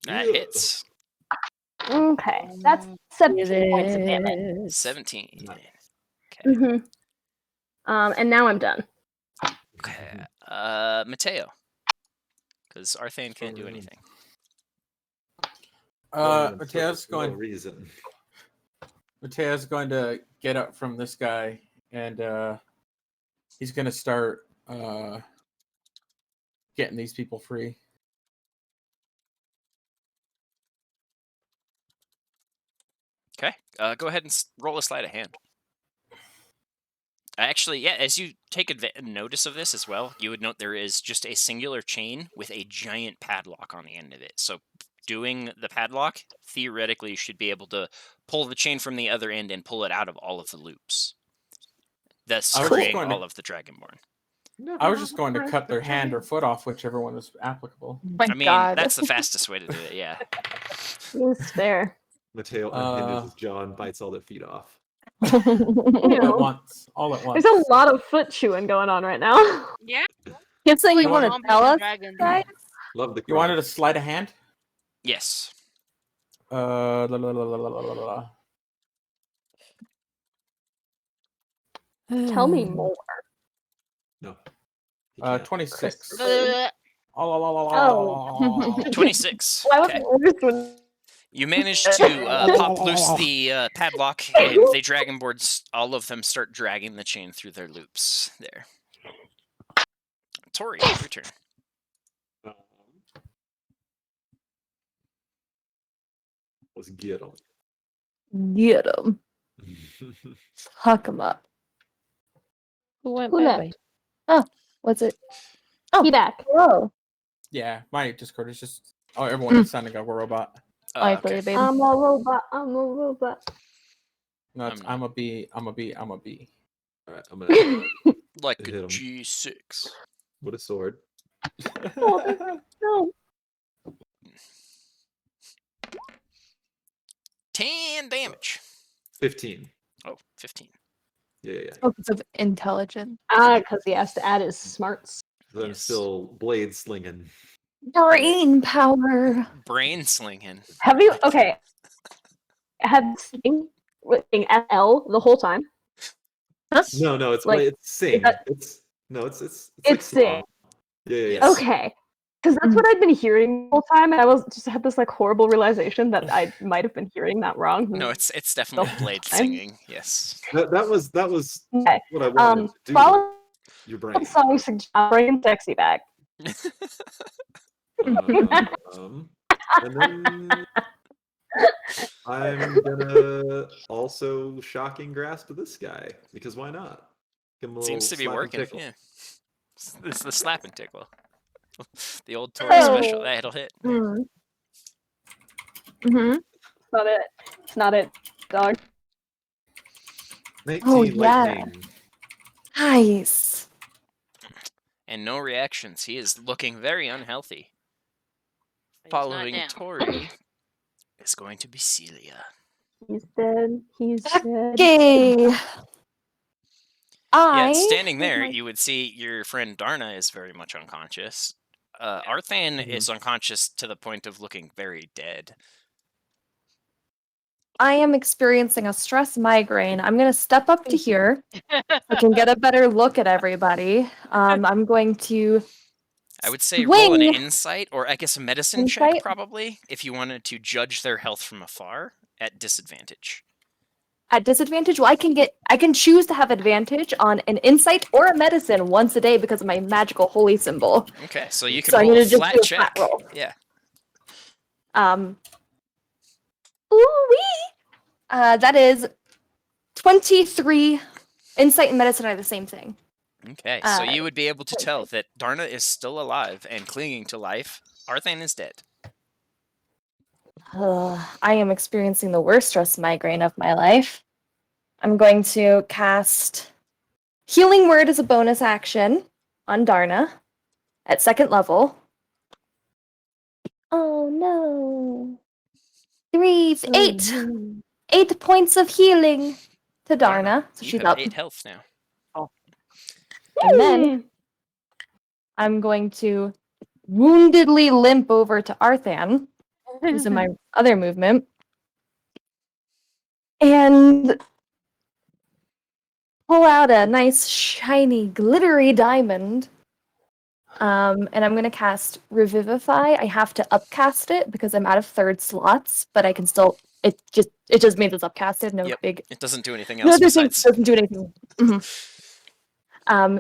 That hits. Okay. That's 17 points of damage. 17. Okay. Mm-hmm. And now I'm done. Okay. Mateo. Because Arthane can't do anything. Mateo's for no going. reason. Mateo's going to get up from this guy, and he's going to start getting these people free. Okay. Go ahead and roll a sleight of hand. Actually, yeah, as you take notice of this as well, you would note there is just a singular chain with a giant padlock on the end of it. So doing the padlock, theoretically, you should be able to pull the chain from the other end and pull it out of all of the loops. Thus freeing all of the Dragonborn. I was just going to cut their hand or foot off, whichever one was applicable. My I mean, God. that's the fastest way to do it, yeah. It's fair. Mateo unhinges his jaw and bites all their feet off. All at once. All at once. There's a lot of foot chewing going on right now. Yeah. It's like you Like want to tell us, dragons. guys? Love the. You wanted a sleight of hand? Yes. La, la, la, la, la, la, la, la. Tell me more. No. 26. Ugh. Oh. 26. Why was Okay. the first one? You managed to pop loose the padlock, and the Dragonborns, all of them start dragging the chain through their loops there. Tori, your turn. was get him. Get him. Huck him up. Who went Who that left? way? Oh, what's it? Oh, He back. hello. Yeah, my Discord is just. Oh, everyone is sounding like a robot. I Okay. play, babe. I'm a robot. I'm a robot. No, it's I'm not. I'm a bee. I'm a bee. I'm a bee. All right, I'm gonna Like hit a him G6. with a sword. No. 10 damage. 15. Oh, 15. Yeah. Focus of intelligence. Because he has to add his smarts. Then Yes. still blade slinging. Brain power. Brain slinging. Have you? Okay. Have you sing SL the whole time? No, it's Like, blade. It's sing. that- It's like It's sing. song. Yeah. Yes. Okay. Because that's what I'd been hearing the whole time, and I was just had this like horrible realization that I might have been hearing that wrong. No, it's definitely whole blade time. singing. Yes. That was Okay. what I wanted to do. Follow Your brain. song bringing sexy back. And then I'm gonna also shocking grasp this guy because why not? Give him a Seems to be little slap and working. tickle. Yeah. It's the slap and tickle. The old Tory special. Oh. That'll hit. Mm-hmm. It's not it, dog. 19 Oh, yeah. lightning. Nice. And no reactions. He is looking very unhealthy. But he's not Following down. Tori is going to be Celia. He's dead. He's dead. Okay. Yeah, standing with there, my- you would see your friend Darna is very much unconscious. Arthan is unconscious to the point of looking very dead. I am experiencing a stress migraine. I'm going to step up to here so I can get a better look at everybody. I'm going to I would say roll an swing insight, or I guess a medicine check, Insight? probably, if you wanted to judge their health from afar at disadvantage. at disadvantage. Well, I can choose to have advantage on an insight or a medicine once a day because of my magical holy symbol. Okay, so you can So I'm roll a gonna just flat do a check. flat roll. Yeah. Ooh-wee! That is 23. Insight and medicine are the same thing. Okay, so Uh, you would be able to tell that Darna is still alive and clinging to life. Arthan is dead. I am experiencing the worst stress migraine of my life. I'm going to cast Healing Word as a bonus action on Darna at 2nd level. Oh no. 8 points of healing to Darna. So You she's have up. 8 health now. And then I'm going to woundedly limp over to Arthan, who's in my other movement, and pull out a nice, shiny, glittery diamond. And I'm going to cast Revivify. I have to upcast it because I'm out of 3rd slots, but I can still. It just means it's upcasted. No Yep. big. It doesn't do anything No else other thing besides. doesn't do anything.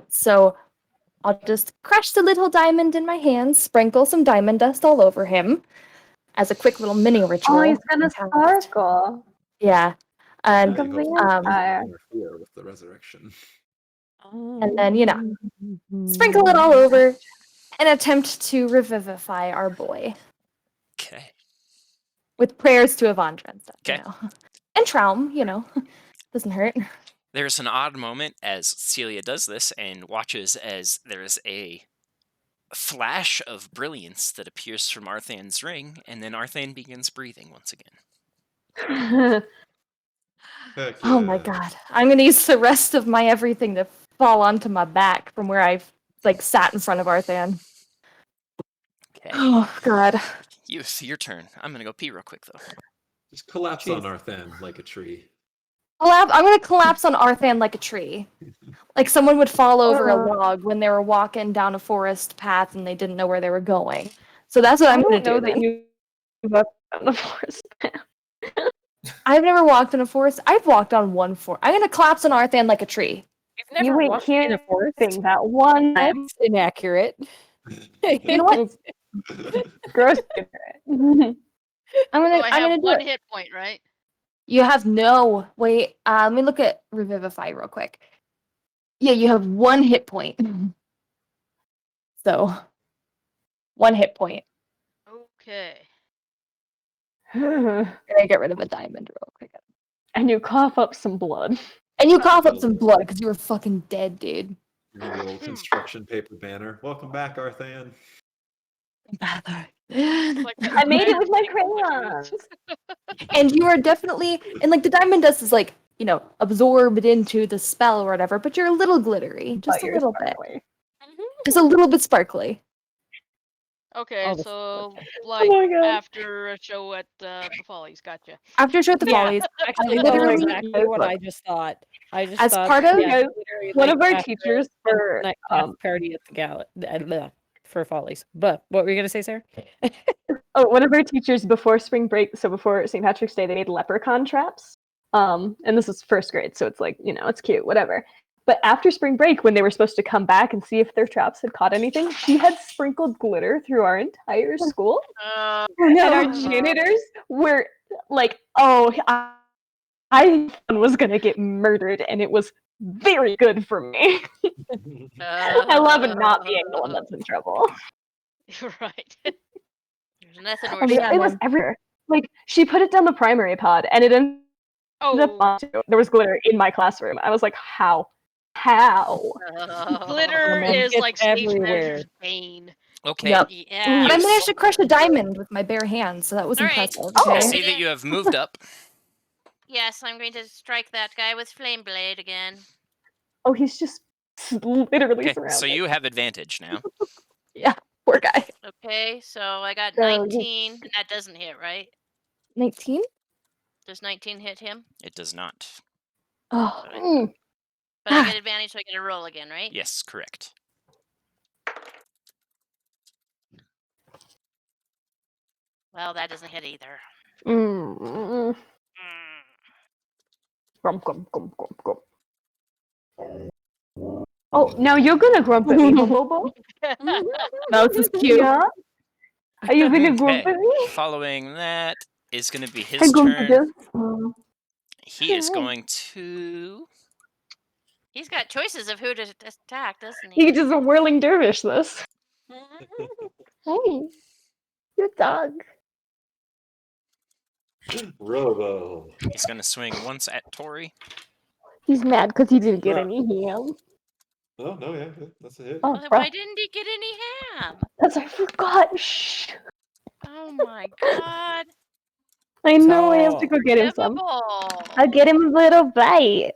So I'll just crush the little diamond in my hand, sprinkle some diamond dust all over him as a quick little mini ritual. Oh, he's gonna Cast. sparkle. Yeah. And Now you hope vampire. to interfere with the resurrection. and then, sprinkle it all over and attempt to revivify our boy Okay. with prayers to Avandra and stuff, Okay. And Traum, doesn't hurt. There's an odd moment as Celia does this and watches as there is a flash of brilliance that appears from Arthan's ring, and then Arthan begins breathing once again. Heck Oh my yeah. god. I'm going to use the rest of my everything to fall onto my back from where I've, sat in front of Arthan. Okay. Oh, god. Youth, your turn. I'm gonna go pee real quick, though. Just collapse on Arthan like a tree. I'm going to collapse on Arthan like a tree. Like someone would fall over a log when they were walking down a forest path and they didn't know where they were going. So that's what I'm going to do. that you walked on the forest path. I've never walked in a forest. I've walked on one forest. I'm going to collapse on Arthan like a tree. You've never You ain't walked in a forest. hearing that one. That's inaccurate. You know what? Gross. I'm So gonna I I'm have gonna do one it. hit point, right? You have no. Wait. Let me look at Revivify real quick. Yeah, you have 1 hit point. So 1 hit point. Okay. Gonna get rid of a diamond real quick. And you cough up some blood. And you cough up some blood because you were fucking dead, dude. You need the old construction paper banner. Welcome back, Arthan. Like that I made it with my magic crayons. And you are definitely, and like the diamond dust is like, absorbed into the spell or whatever, but you're a little glittery, just Oh, a you're little bit, sparkly. just a little bit sparkly. Okay, All the so Oh like my god. after a show at the Follies, gotcha. After Show at the Yeah, Follies, actually, I that's literally, exactly what I just thought. I just as thought, part of, yeah, Guys, literally, one like, of our after teachers for night after party at the gala for Follies. But what were you gonna say, Sarah? one of our teachers before spring break, so before St. Patrick's Day, they made leprechaun traps. And this is first grade, so it's like, it's cute, whatever. But after spring break, when they were supposed to come back and see if their traps had caught anything, she had sprinkled glitter through our entire school. And our janitors were like, oh, I was going to get murdered, and it was very good for me. I love not being the one that's in trouble. You're right. There's nothing I worse. mean, than it was everywhere. Like, she put it down the primary pod, and it ended up Oh, there was glitter in my classroom. I was like, how? glitter man, is it's like stage everywhere. manager's bane. Okay. Yep. Yeah. But I Yes. managed to crush a diamond with my bare hands, so that was All right. impressive. I Okay. see that you have moved up. Yes, I'm going to strike that guy with flame blade again. Oh, he's just literally Okay, surrounded. so you have advantage now. Yeah, poor guy. Okay, so I got So you- 19, and that doesn't hit, right? 19? Does 19 hit him? It does not. Oh, But I get advantage, so I get to roll again, right? Yes, correct. Well, that doesn't hit either. Mm. Mm. Grump, grump, grump, grump, grump. Oh, now you're gonna grump at me, Bobo. mouse is cute. Yeah? Are you gonna grump Okay. at me? Following that is going to be I his grump at turn. you. He is going to. He's got choices of who to attack, doesn't He he? just a whirling dervish this. Hey, good dog. Robo. He's going to swing once at Tori. He's mad because he didn't get Right. any ham. Oh, no, yeah, that's a hit. Oh, Well, bro. why didn't he get any ham? That's I forgot. Shh. Oh my god. I know I have So- to go get him some. Livable. I'll get him a little bite.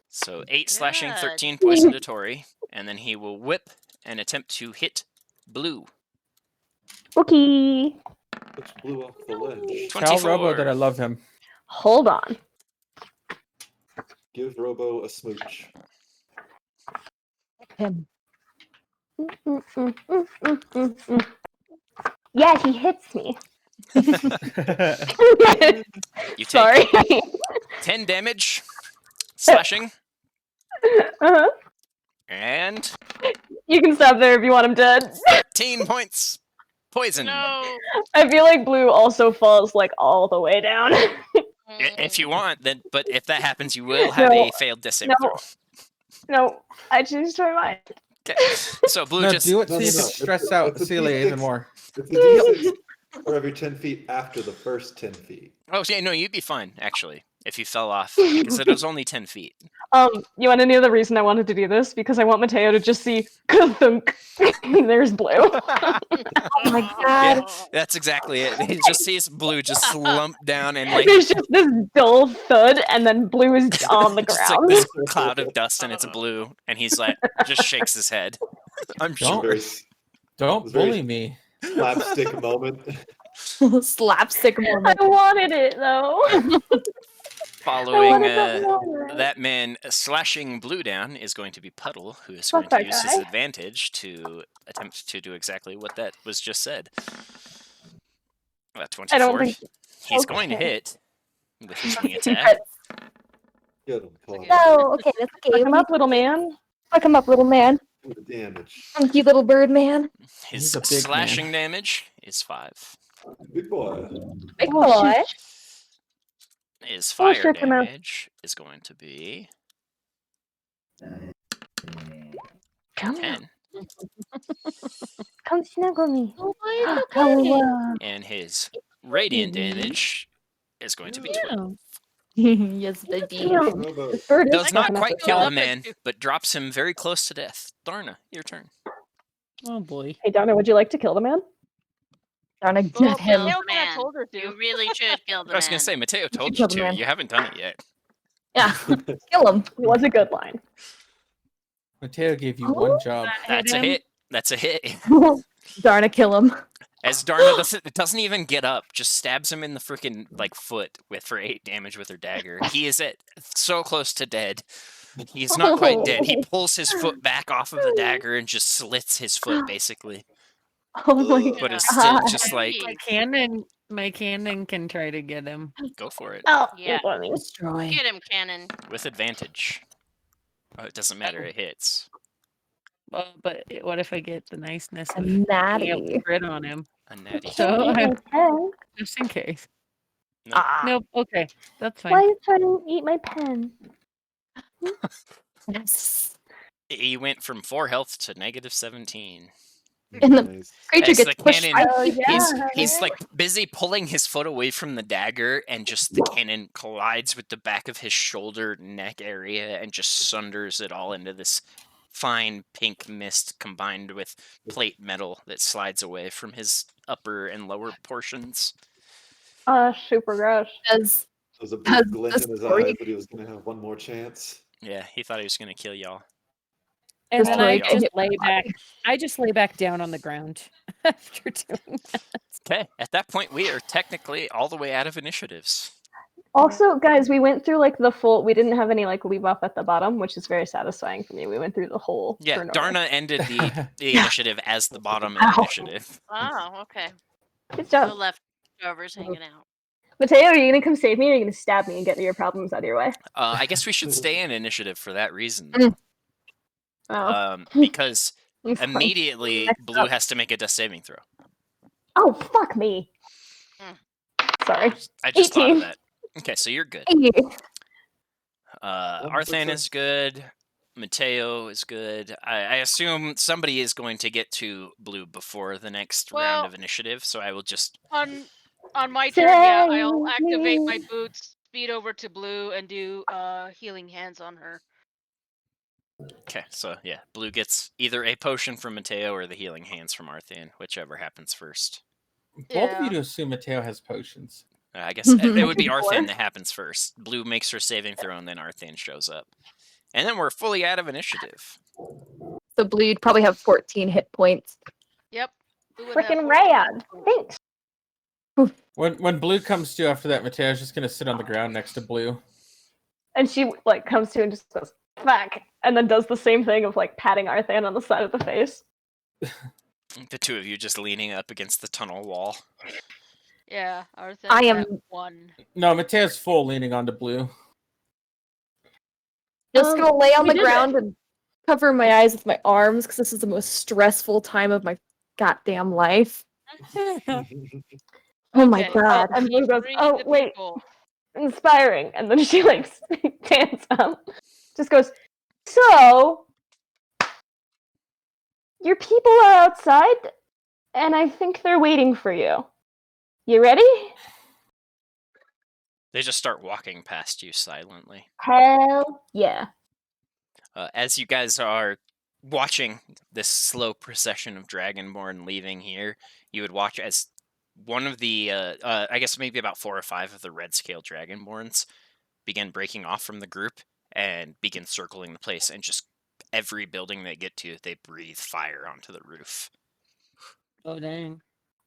So 8 slashing, Good. 13 poison to Tori. And then he will whip and attempt to hit Blue. Okay. Which blew off the ledge. Tell 24. Robo that I love him. Hold on. Give Robo a smooch. Him. Yeah, he hits me. You take Sorry. 10 damage, slashing, Uh-huh. and You can stop there if you want him dead. 13 points poison. No. I feel like Blue also falls like all the way down. If you want, then, but if that happens, you will have a failed death saving no. No, I changed my mind. throw. Okay. So Blue No, just. do it No, so no, you no. can stress out It's a Celia D6. even more. It's a D6 for every 10 feet after the first 10 feet. Oh, yeah, no, you'd be fine, actually, if you fell off, because it was only 10 feet. You want to know the reason I wanted to do this? Because I want Mateo to just see thunk. There's Blue. Oh my god. That's exactly it. He just sees Blue just slump down and, like, There's just this dull thud, and then Blue is on the just like ground. this cloud of dust, and it's Blue, and he's like, just shakes his head. I'm Don't- sure. Very Don't Very- bully me. slapstick moment. Slapstick I moment. wanted it though. Following that that man slashing Blue down is going to be Puddle, who is Fuck going to that use his guy. advantage to attempt to do exactly what that was just said. 24. I don't think. He's going to okay. hit with his swing attack. Get him, Paul. No, okay, that's okay. Come up, little man. Fuck him up, little man. Do the damage. Funky little bird man. His He's a big man. slashing damage is 5. Big boy. Big Oh, boy. shoot. His Oh, fire shit, come out. damage is going to be Come 10, Come snuggle me. Oh, why is it Oh, okay? and his radiant damage is going to be 12. Yes, baby. Damn, Robo. this bird is Does not fucking up quite the kill the spot. man, but drops him very close to death. Darna, your turn. Oh boy. Hey, Donna, would you like to kill the man? Donna, Well, get him. kill Mateo the kinda man. told her to. You really should kill the I was going man. to say, Mateo told kill you the to. man. You haven't done it yet. Yeah, kill him. It was a good line. Mateo gave you Oh. one job. That's a hit. That's a hit. Darna, kill him. As Darna doesn't even get up, just stabs him in the freaking foot for 8 damage with her dagger. He is so close to dead. He's not quite dead. He pulls his foot back off of the dagger and just slits his foot, basically. Oh my But is god. still just like, My cannon can try to get him. go for it. Oh, Yeah. Destroy. Get him, Cannon. With advantage. Oh, it doesn't matter. It hits. Well, but what if I get the niceness A of being able natty. to crit on him? A natty. So Eat my pen. just in case. No. Ah. Nope. Okay, that's Why fine. are you trying to eat my pen? Yes. He went from 4 health to negative 17. And the Nice. creature As gets the pushed. cannon- Oh, He's like busy pulling his foot away from the dagger, and just the cannon collides with the back of his shoulder neck area and just sunders it all into this fine pink mist combined with plate metal that slides away from his upper and lower portions. Super gross. Does There's a Has big glint the in his story- eye, but he was going to have one more chance. Yeah, he thought he was going to kill y'all. And Does then I Tori just get lay hit? back. I just lay back down on the ground after doing that. Okay, at that point, we are technically all the way out of initiatives. Also, guys, we went through like the full. We didn't have any like leave off at the bottom, which is very satisfying for me. We went through the whole. Yeah, turn order. Darna ended the initiative as the bottom of Ow. the initiative. Oh, okay. Good No job, leftovers hanging out. Mateo. Are you gonna come save me, or are you gonna stab me and get your problems out of your way? I guess we should stay in initiative for that reason. Mm. Oh, Because I'm fine. immediately Next Blue up. has to make a death saving throw. Oh, fuck me. Sorry. I just thought of 18. that. Okay, so you're good. Hey. Arthan is good. Mateo is good. I assume somebody is going to get to Blue before the next round Well- of initiative, so I will just... On my turn, yeah, Save I'll activate my me. boots, speed over to Blue, and do healing hands on her. Okay, so yeah, Blue gets either a potion from Mateo or the healing hands from Arthan, whichever happens first. Both of Yeah. you to assume Mateo has potions. I guess it would be Four. Arthan that happens first. Blue makes her saving throw, and then Arthan shows up. And then we're fully out of initiative. So Blue, you'd probably have 14 hit points. Yep. Blue would have Freaking 14 rad. points. Thanks. When Blue comes to after that, Mateo's just gonna sit on the ground next to Blue. And she like comes to and just goes fuck, and then does the same thing of like patting Arthan on the side of the face. The two of you just leaning up against the tunnel wall. Yeah, Arthan's I am- at 1. No, Mateo's full leaning onto Blue. Just gonna lay on we the did it. ground and cover my eyes with my arms because this is the most stressful time of my goddamn life. Oh my Okay. god. And Blue goes, Free oh the wait, people. inspiring. And then she like stands up, just goes, so your people are outside, and I think they're waiting for you. You ready? They just start walking past you silently. Hell yeah. As you guys are watching this slow procession of Dragonborn leaving here, you would watch as one of the, I guess maybe about 4 or 5 of the red scale Dragonborns begin breaking off from the group and begin circling the place, and just every building they get to, they breathe fire onto the roof. Oh dang.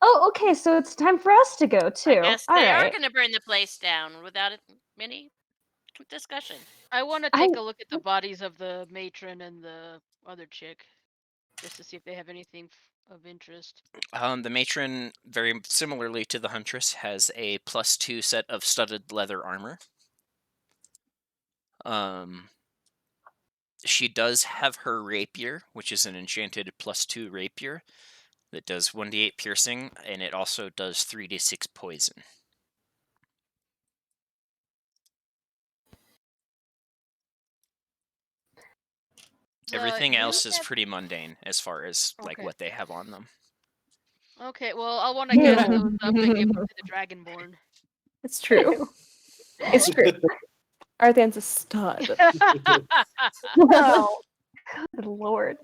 Oh, okay, so it's time for us to go too. Yes, All they are right. going to burn the place down without any discussion. I want to take a look at the bodies of the matron and the other chick, just to see if they have anything of interest. The matron, very similarly to the huntress, has a +2 set of studded leather armor. She does have her rapier, which is an enchanted +2 rapier. that does 1d8 piercing, and it also does 3d6 poison. Everything else is pretty mundane as far as like Okay. what they have on them. Okay, well, I'll want to gas those up and give them to the Dragonborn. It's true. It's true. Arthan's a stud. Oh, good lord.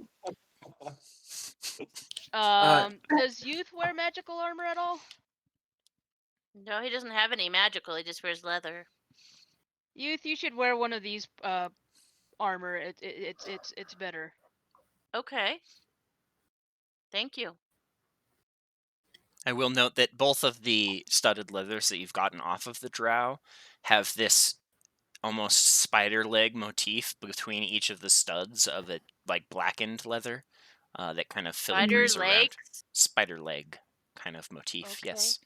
Does Youth wear magical armor at all? No, he doesn't have any magical. He just wears leather. Youth, you should wear one of these armor. It's better. Okay. Thank you. I will note that both of the studded leathers that you've gotten off of the drow have this almost spider leg motif between each of the studs of it, like blackened leather that kind of filigree around. Spider leg kind of motif, yes.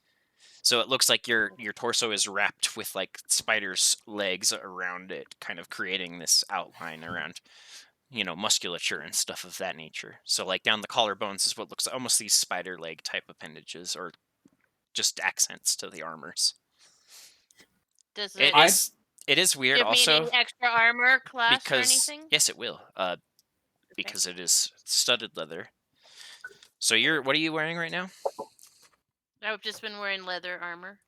So it looks like your torso is wrapped with like spider's legs around it, kind of creating this outline around, musculature and stuff of that nature. So like down the collarbones is what looks almost these spider leg type appendages, or just accents to the armors. Does it is weird give also me any extra armor class because or anything? yes, it will. Because it is studded leather. So what are you wearing right now? I've just been wearing leather armor.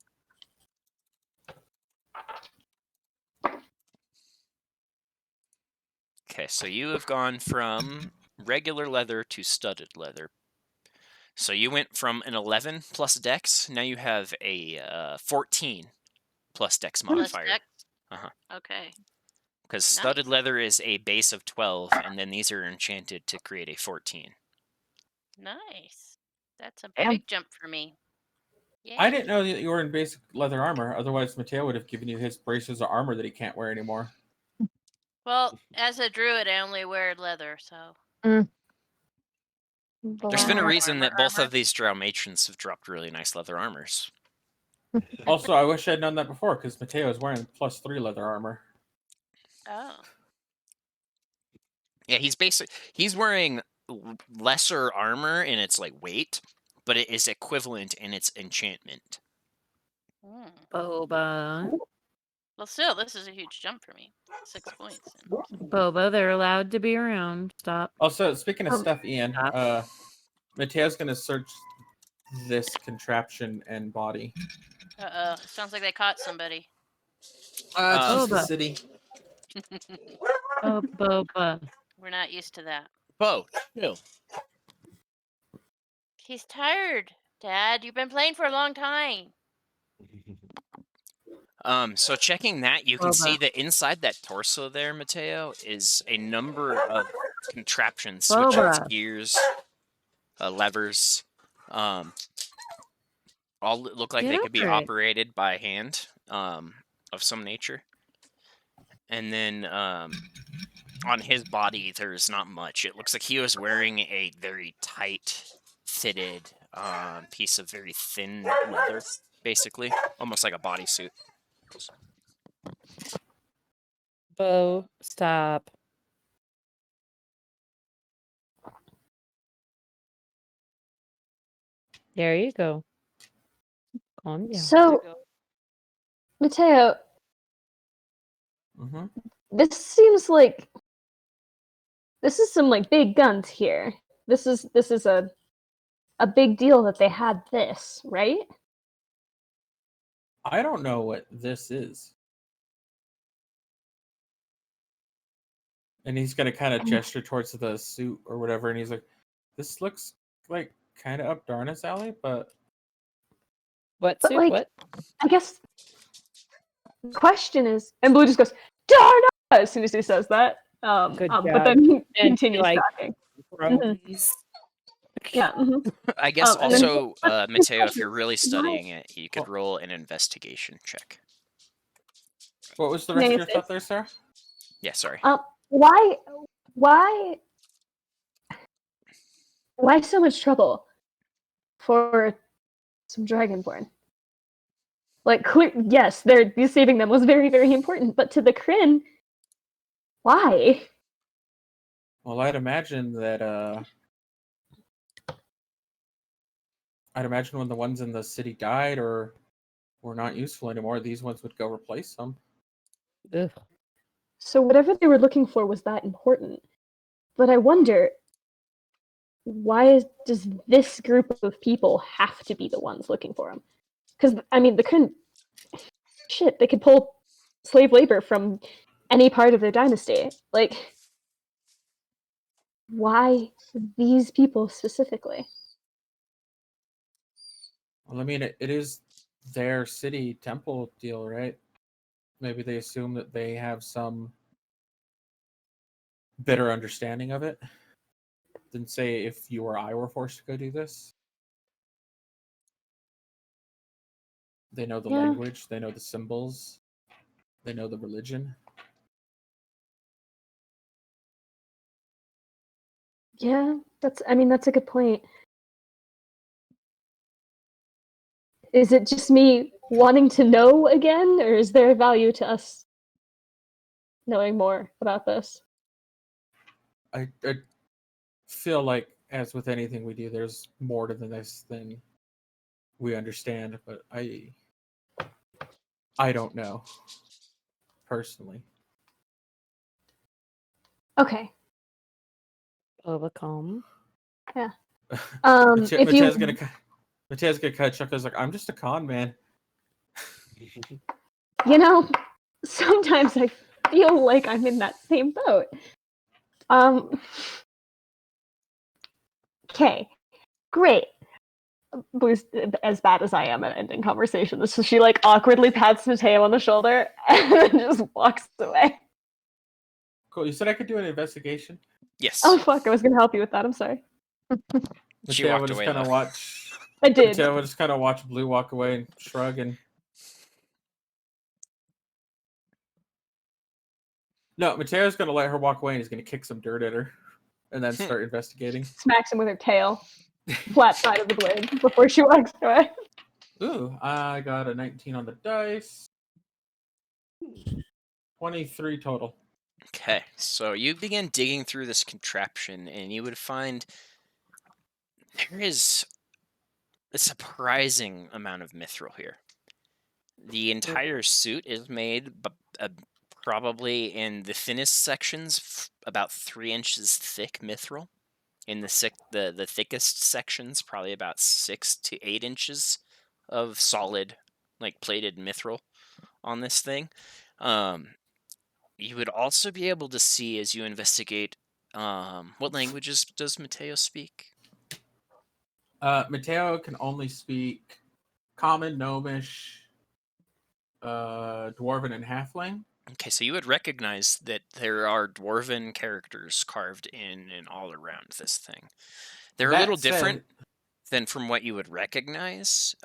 Okay, so you have gone from regular leather to studded leather. So you went from an 11 plus dex, now you have a 14 plus dex modifier. Plus dex? Okay. Because studded leather is a base of 12, and then these are enchanted to create a 14. Nice. That's a big jump for me. Yay. I didn't know that you were in basic leather armor. Otherwise, Mateo would have given you his braces of armor that he can't wear anymore. Well, as a druid, I only wear leather, so. There's been a reason that both of these drow matrons have dropped really nice leather armors. Also, I wish I'd known that before, because Mateo is wearing +3 leather armor. Oh. Yeah, he's wearing lesser armor in its like weight, but it is equivalent in its enchantment. Boba. Well, still, this is a huge jump for me. 6 points. Boba, they're allowed to be around. Stop. Also, speaking of stuff, Ian, Mateo's going to search this contraption and body. Uh-oh. Sounds like they caught somebody. It's just the city. Oh, Boba. We're not used to that. Bo, chill. He's tired, Dad. You've been playing for a long time. So checking that, you can see that inside that torso there, Mateo, is a number of contraptions, switches, gears, levers. All look like they could be operated by hand, of some nature. And then on his body, there's not much. It looks like he was wearing a very tight fitted piece of very thin leather, basically, almost like a bodysuit. Bo, stop. There you go. Calm down. So, Mateo, this seems like this is some like big guns here. This is a big deal that they had this, right? I don't know what this is. And he's going to kind of gesture towards the suit or whatever, and he's like, this looks like kind of up Darna's alley, but... What but suit? Like, what? I guess the question is... And Blue just goes, Darna! As soon as he says that. Good job. But then he continues like, talking. Yeah. I guess also, Mateo, if you're really studying it, you could roll an investigation check. What was the rest of your thought there, Sarah? Yeah, sorry. Why so much trouble for some Dragonborn? Like, yes, saving them was very, very important, but to the Kryn, why? Well, I'd imagine that I'd imagine when the ones in the city died or were not useful anymore, these ones would go replace them. Ugh. So whatever they were looking for was that important. But I wonder, does this group of people have to be the ones looking for them? Because, I mean, they couldn't... Shit, they could pull slave labor from any part of their dynasty. Like, why these people specifically? Well, I mean, it is their city temple deal, right? Maybe they assume that they have some better understanding of it than, say, if you or I were forced to go do this. They know the Yeah. language, they know the symbols, they know the religion. Yeah, that's a good point. Is it just me wanting to know again, or is there value to us knowing more about this? I feel like, as with anything we do, there's more to this than we understand, but I don't know, personally. Okay. Overcome. Yeah. Matea's If you gonna kind of chuckle. He's like, I'm just a con man. You know, sometimes I feel like I'm in that same boat. Okay, great. Blue's as bad as I am at ending conversations. So she like awkwardly pats Mateo on the shoulder and then just walks away. Cool. You said I could do an investigation? Yes. Oh fuck, I was gonna help you with that, I'm sorry. She Mateo walked would just away, kind of though. watch. I did. Mateo would just kind of watch Blue walk away and shrug and. No, Mateo's gonna let her walk away and he's gonna kick some dirt at her, and then start investigating. Smacks him with her tail, flat side of the blade, before she walks away. Ooh, I got a 19 on the dice. 23 total. Okay, so you begin digging through this contraption, and you would find there is a surprising amount of mithril here. The entire suit is made probably in the thinnest sections, about 3 inches thick mithril. In the thickest sections, probably about 6 to 8 inches of solid, like plated mithril on this thing. You would also be able to see as you investigate. What languages does Mateo speak? Mateo can only speak Common, Gnomish, Dwarven, and Halfling. Okay, so you would recognize that there are dwarven characters carved in and all around this thing. They're a little different than from what you would recognize,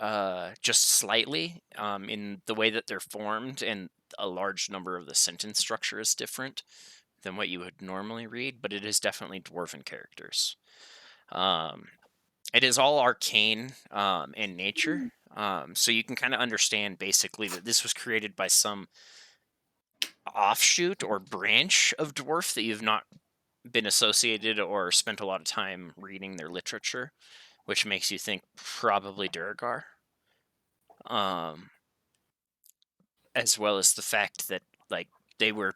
just slightly, in the way that they're formed, and a large number of the sentence structure is different than what you would normally read, but it is definitely dwarven characters. It is all arcane in nature, so you can kind of understand basically that this was created by some offshoot or branch of dwarf that you've not been associated or spent a lot of time reading their literature, which makes you think probably Durgar. As well as the fact that like they were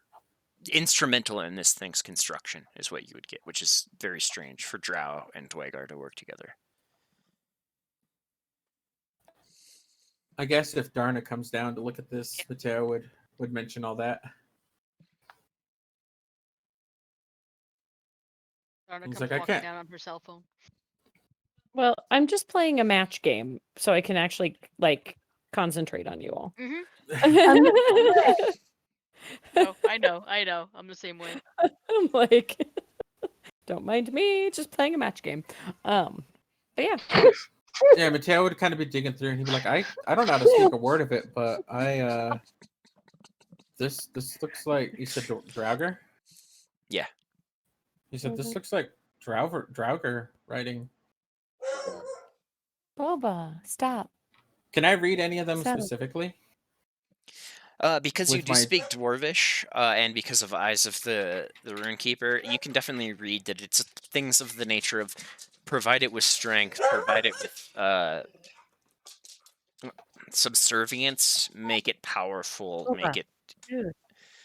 instrumental in this thing's construction is what you would get, which is very strange for Drow and Dwagar to work together. I guess if Darna comes down to look at this, Mateo would mention all that. Darna He's comes like, I walking can't. down on her cell phone. Well, I'm just playing a match game, so I can actually like concentrate on you all. No, I know. I'm the same way. I'm like, don't mind me, just playing a match game. But yeah. Yeah, Mateo would kind of be digging through, and he'd be like, I don't know how to speak a word of it, but this looks like, you said Draugr? Yeah. He said this looks like Draugr writing. Boba, stop. Can I read any of them Stop. specifically? Because you With do my- speak Dwarvish, and because of Eyes of the Runekeeper, you can definitely read that it's things of the nature of provide it with strength, provide it with subservience, make it powerful, Hold make on. it Dude,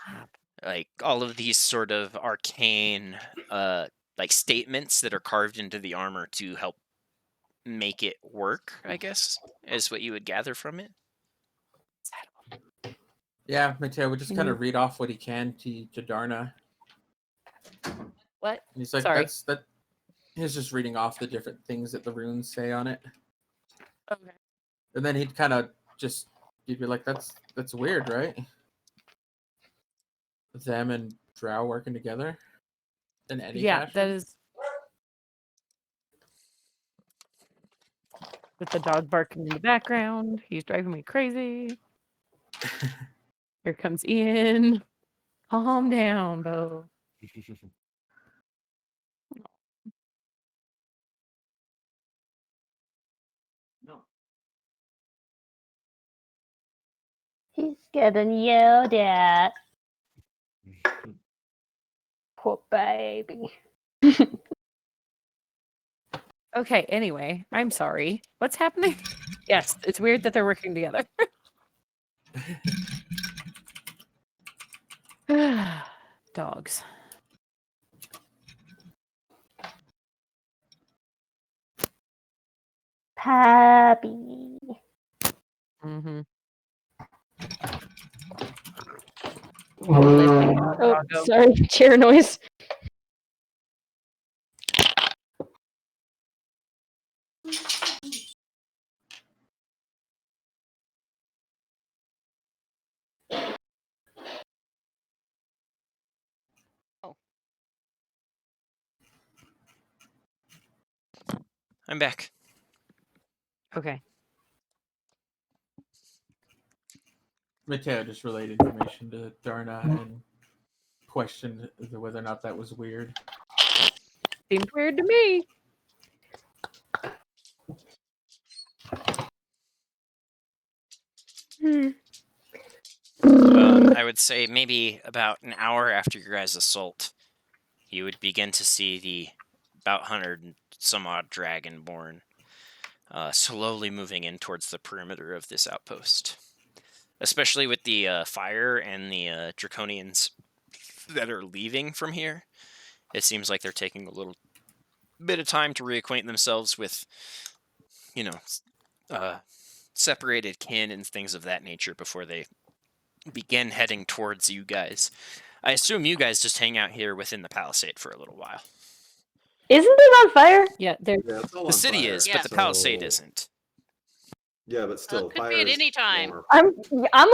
stop. like all of these sort of arcane like statements that are carved into the armor to help make it work, I guess, is what you would gather from it. Yeah, Mateo would just kind of read off what he can to Darna. What? And he's like, Sorry. that. He's just reading off the different things that the runes say on it. Okay. And then he'd kind of just, he'd be like, that's weird, right? Them and Drow working together. In any Yeah, fashion. that is. With the dog barking in the background, he's driving me crazy. Here comes Ian. Calm down, Bo. He's getting yelled at. Poor baby. Okay, anyway, I'm sorry. What's happening? Yes, it's weird that they're working together. Dogs. Pappy. Mm-hmm. Oh, sorry, chair noise. I'm back. Okay. Mateo just relayed information to Darna and questioned whether or not that was weird. Seems weird to me. I would say maybe about an hour after your guys' assault, you would begin to see the about 100 and some odd dragonborn slowly moving in towards the perimeter of this outpost. Especially with the fire and the draconians that are leaving from here. It seems like they're taking a little bit of time to reacquaint themselves with, separated kin and things of that nature before they begin heading towards you guys. I assume you guys just hang out here within the palisade for a little while. Isn't it on fire? Yeah, they're Yeah, it's all The on city fire, is, Yeah. but the palisade so- isn't. Yeah, but still, could be fire at is any time. warm. I'm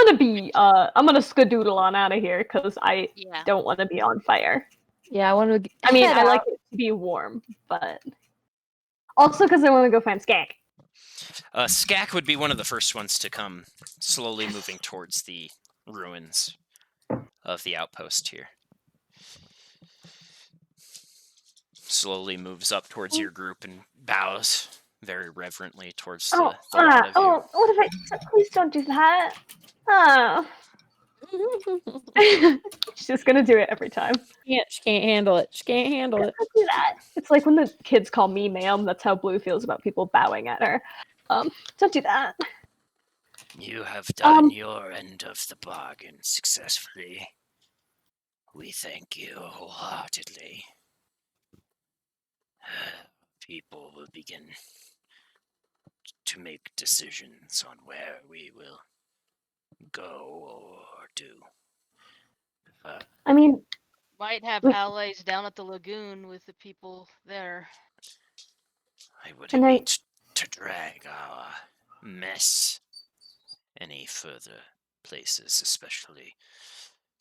gonna skadoodle on out of here because I Yeah. don't want to be on fire. Yeah, I want to. I mean, I like it to be warm, but also because I want to go find Skak. Skak would be one of the first ones to come, slowly moving towards the ruins of the outpost here. Slowly moves up towards your group and bows very reverently towards the lot of you. What if I? Please don't do that. Oh. She's just gonna do it every time. she can't handle it. She can't handle it. Don't do that. It's like when the kids call me ma'am. That's how Blue feels about people bowing at her. Don't do that. You have done your end of the bargain successfully. We thank you wholeheartedly. People will begin to make decisions on where we will go or do. I mean, Might have allies down at the lagoon with the people there. I wouldn't need to drag our mess any further places, especially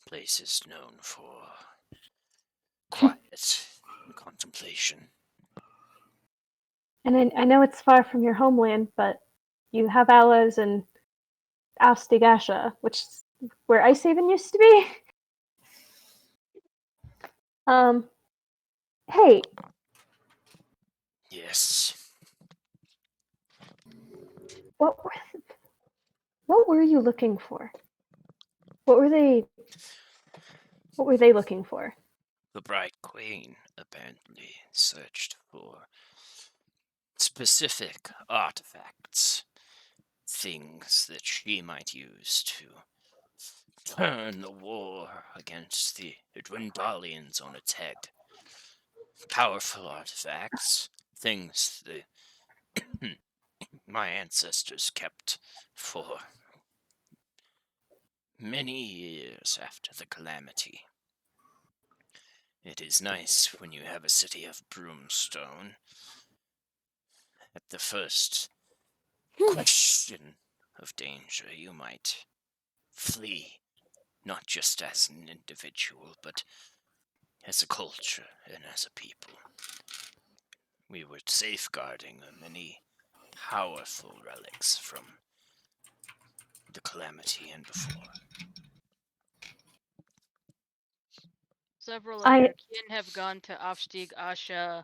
places known for quiet and contemplation. and I know it's far from your homeland, but you have allies in Astigasha, which is where Icehaven used to be. Hey, Yes. what were you looking for? What were they looking for? The Bright Queen apparently searched for specific artifacts, things that she might use to turn the war against the Dwendalians on its head. Powerful artifacts, things that my ancestors kept for many years after the calamity. It is nice when you have a city of broomstone. At the first question of danger, you might flee, not just as an individual, but as a culture and as a people. We were safeguarding many powerful relics from the calamity and before. Several of your kin have gone to Aufstieg Asha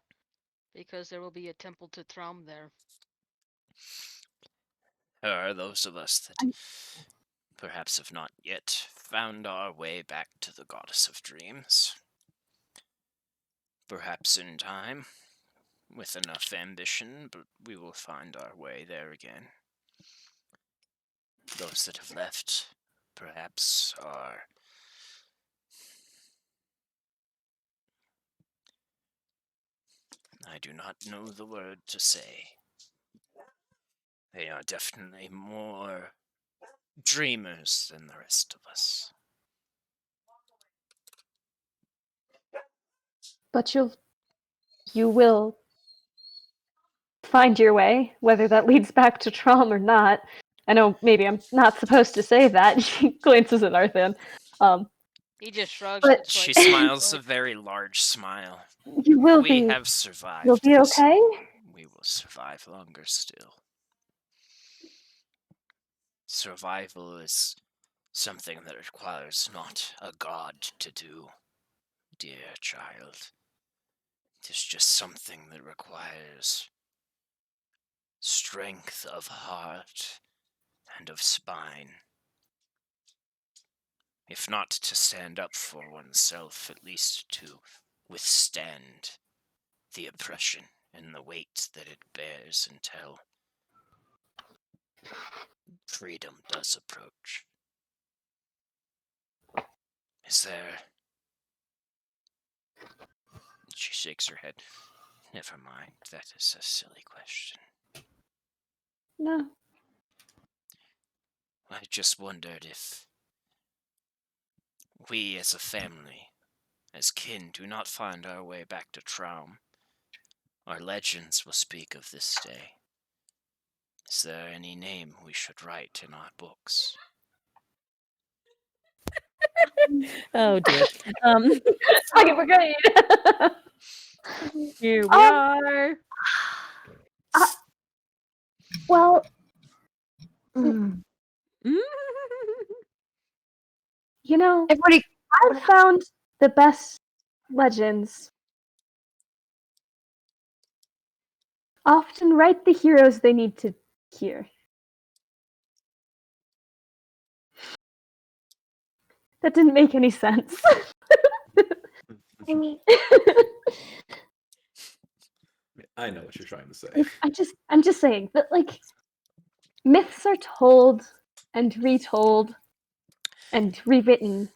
because there will be a temple to Traum there. There are those of us that perhaps have not yet found our way back to the Goddess of Dreams. Perhaps in time, with enough ambition, but we will find our way there again. Those that have left, perhaps, are I do not know the word to say. They are definitely more dreamers than the rest of us. But you will find your way, whether that leads back to Trom or not. I know maybe I'm not supposed to say that. She glances at Arthan. He just shrugs. But It's She like, smiles a very large smile. you will We be. have survived. You'll be this. okay. We will survive longer still. Survival is something that requires not a god to do, dear child. It is just something that requires strength of heart and of spine. If not to stand up for oneself, at least to withstand the oppression and the weight that it bears until freedom does approach. Is there... She shakes her head. Never mind, that is a silly question. No. I just wondered if we as a family, as kin, do not find our way back to Traum. Our legends will speak of this day. Is there any name we should write in our books? Oh dear. Fucking brigade. Here we are. Well, Mm. you know, Everybody, I've found the best legends often write the heroes they need to hear. That didn't make any sense. I mean, I know what you're trying to say. I'm just saying that, like, myths are told and retold and rewritten.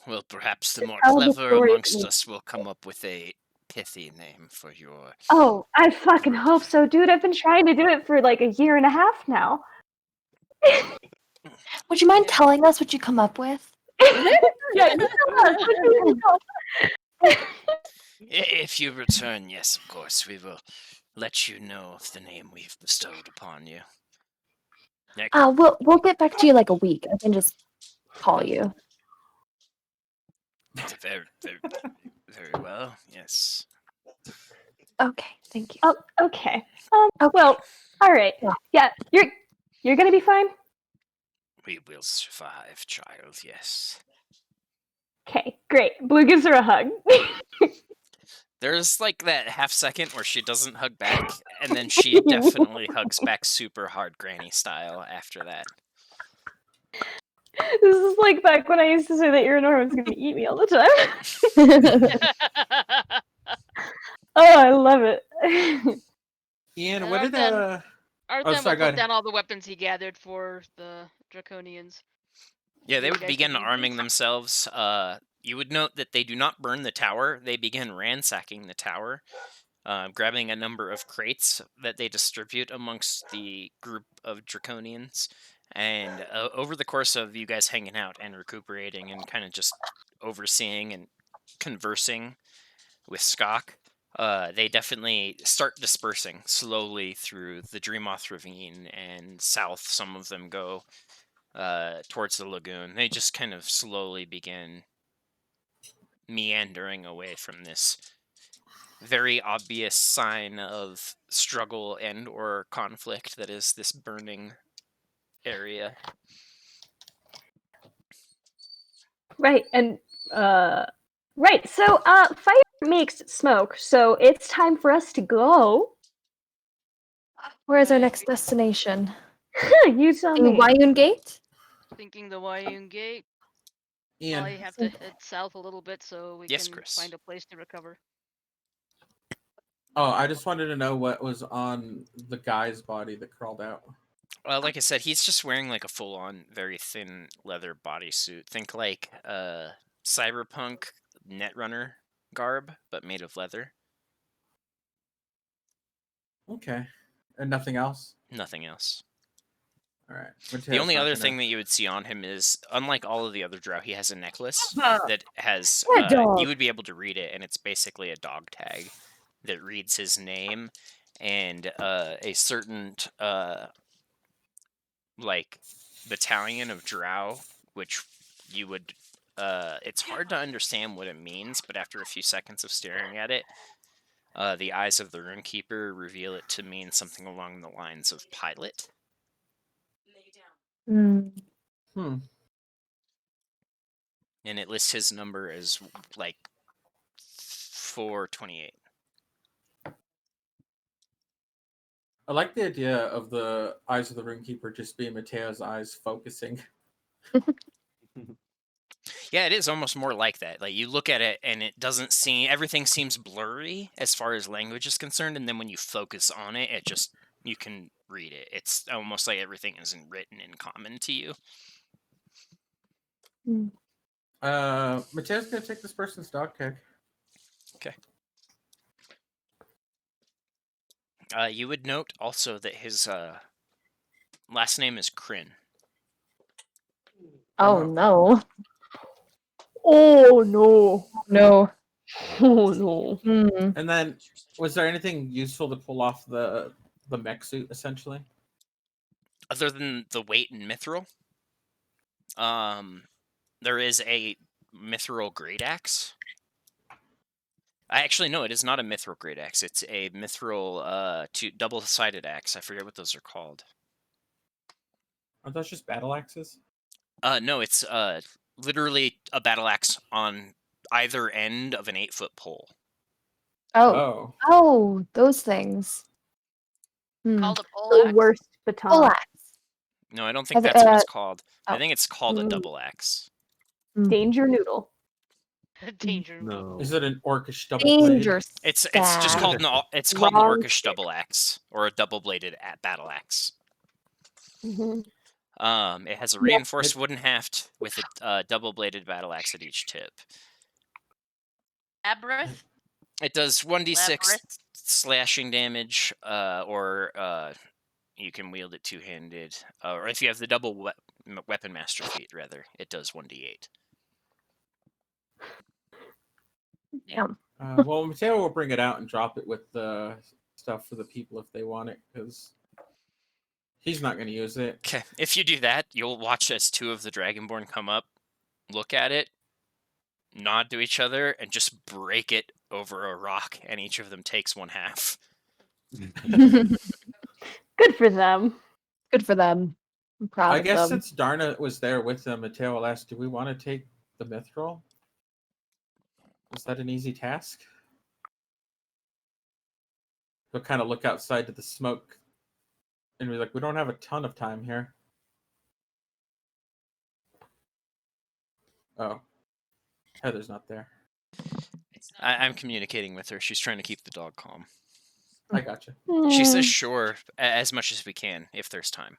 Well, perhaps the more tell the clever story amongst that- us will come up with a pithy name for your... Oh, I fucking hope so, dude. I've been trying to do it for like a year and a half now. would you mind Yeah. telling us what you come up with? Yeah, you know. If you return, yes, of course, we will let you know of the name we've bestowed upon you. We'll get back to you like a week. I can just call you. Very, very, very well, yes. Okay, thank you. Oh, okay. Okay. Well, all right. Yeah, you're gonna be fine. We will survive, child, yes. Okay, great. Blue gives her a hug. There's like that half second where she doesn't hug back, and then she definitely hugs back super hard granny style after that. This is like back when I used to say that Irinorm was going to eat me all the time. Oh, I love it. Ian, And what did Arthen will sorry, go put ahead. down all the weapons he gathered for the Draconians. Yeah, they You would guys begin can use arming these. themselves. You would note that they do not burn the tower. They begin ransacking the tower, grabbing a number of crates that they distribute amongst the group of Draconians. And over the course of you guys hanging out and recuperating and kind of just overseeing and conversing with Skok, they definitely start dispersing slowly through the Dreamoth Ravine and south. Some of them go towards the lagoon. They just kind of slowly begin meandering away from this very obvious sign of struggle and or conflict that is this burning area. Right, and right. So fire makes smoke, so it's time for us to go. Where is our Right. next destination? You tell In me. Wyun Gate? Thinking the Wyung Gate. Ian, Probably have to head south a little bit so we Yes, can Chris. find a place to recover. oh, I just wanted to know what was on the guy's body that crawled out. Like I said, he's just wearing like a full-on, very thin leather bodysuit. Think like cyberpunk Netrunner garb, but made of leather. Okay. And nothing else? Nothing else. All right. The only other thing that you would see on him is, unlike all of the other drow, he has a necklace that has. That dog. You would be able to read it, and it's basically a dog tag that reads his name and a certain like battalion of drow, which you would. It's hard to understand what it means, but after a few seconds of staring at it, the eyes of the Runekeeper reveal it to mean something along the lines of pilot. Hmm. And it lists his number as like 428. I like the idea of the eyes of the Runekeeper just being Mateo's eyes focusing. Yeah, it is almost more like that. Like you look at it and it doesn't seem, everything seems blurry as far as language is concerned, and then when you focus on it, it just, you can read it. It's almost like everything isn't written in common to you. Mateo's gonna take this person's dog tag. Okay. You would note also that his last name is Kryn. Oh no. Oh no. No. Oh no. Hmm. And then, was there anything useful to pull off the mech suit, essentially? Other than the weight and mithril, there is a mithril great axe. Actually, no, it is not a mithril great axe. It's a mithril double-sided axe. I forget what those are called. Are those just battle axes? No, it's literally a battle axe on either end of an 8-foot pole. Oh. Oh, those things. Called a The pole axe. worst baton. Full axe. No, I don't think that's what it's called. I oh. think it's called a Mm. double axe. Danger noodle. Danger. No. Is it an orcish double blade? Danger It's just called it's called an Wrong orcish double axe or a double-bladed battle axe. Mm-hmm. It has a Yep. reinforced wooden haft with a double-bladed battle axe at each tip. Labyrinth. It does 1d6 Labyrinth. slashing damage, or you can wield it two-handed, or if you have the double weapon master feat, rather, it does 1d8. Damn. Well, Mateo will bring it out and drop it with the stuff for the people if they want it, because he's not going to use it. Okay, if you do that, you'll watch as two of the Dragonborn come up, look at it, nod to each other, and just break it over a rock, and each of them takes one half. Good for them. Good for them. I'm proud I of guess them. since Darna was there with them, Mateo will ask, do we want to take the mithril? Is that an easy task? He'll kind of look outside to the smoke and be like, we don't have a ton of time here. Oh, Heather's not there. I'm communicating with her. She's trying to keep the dog calm. I gotcha. She says sure, as much as we can, if there's time.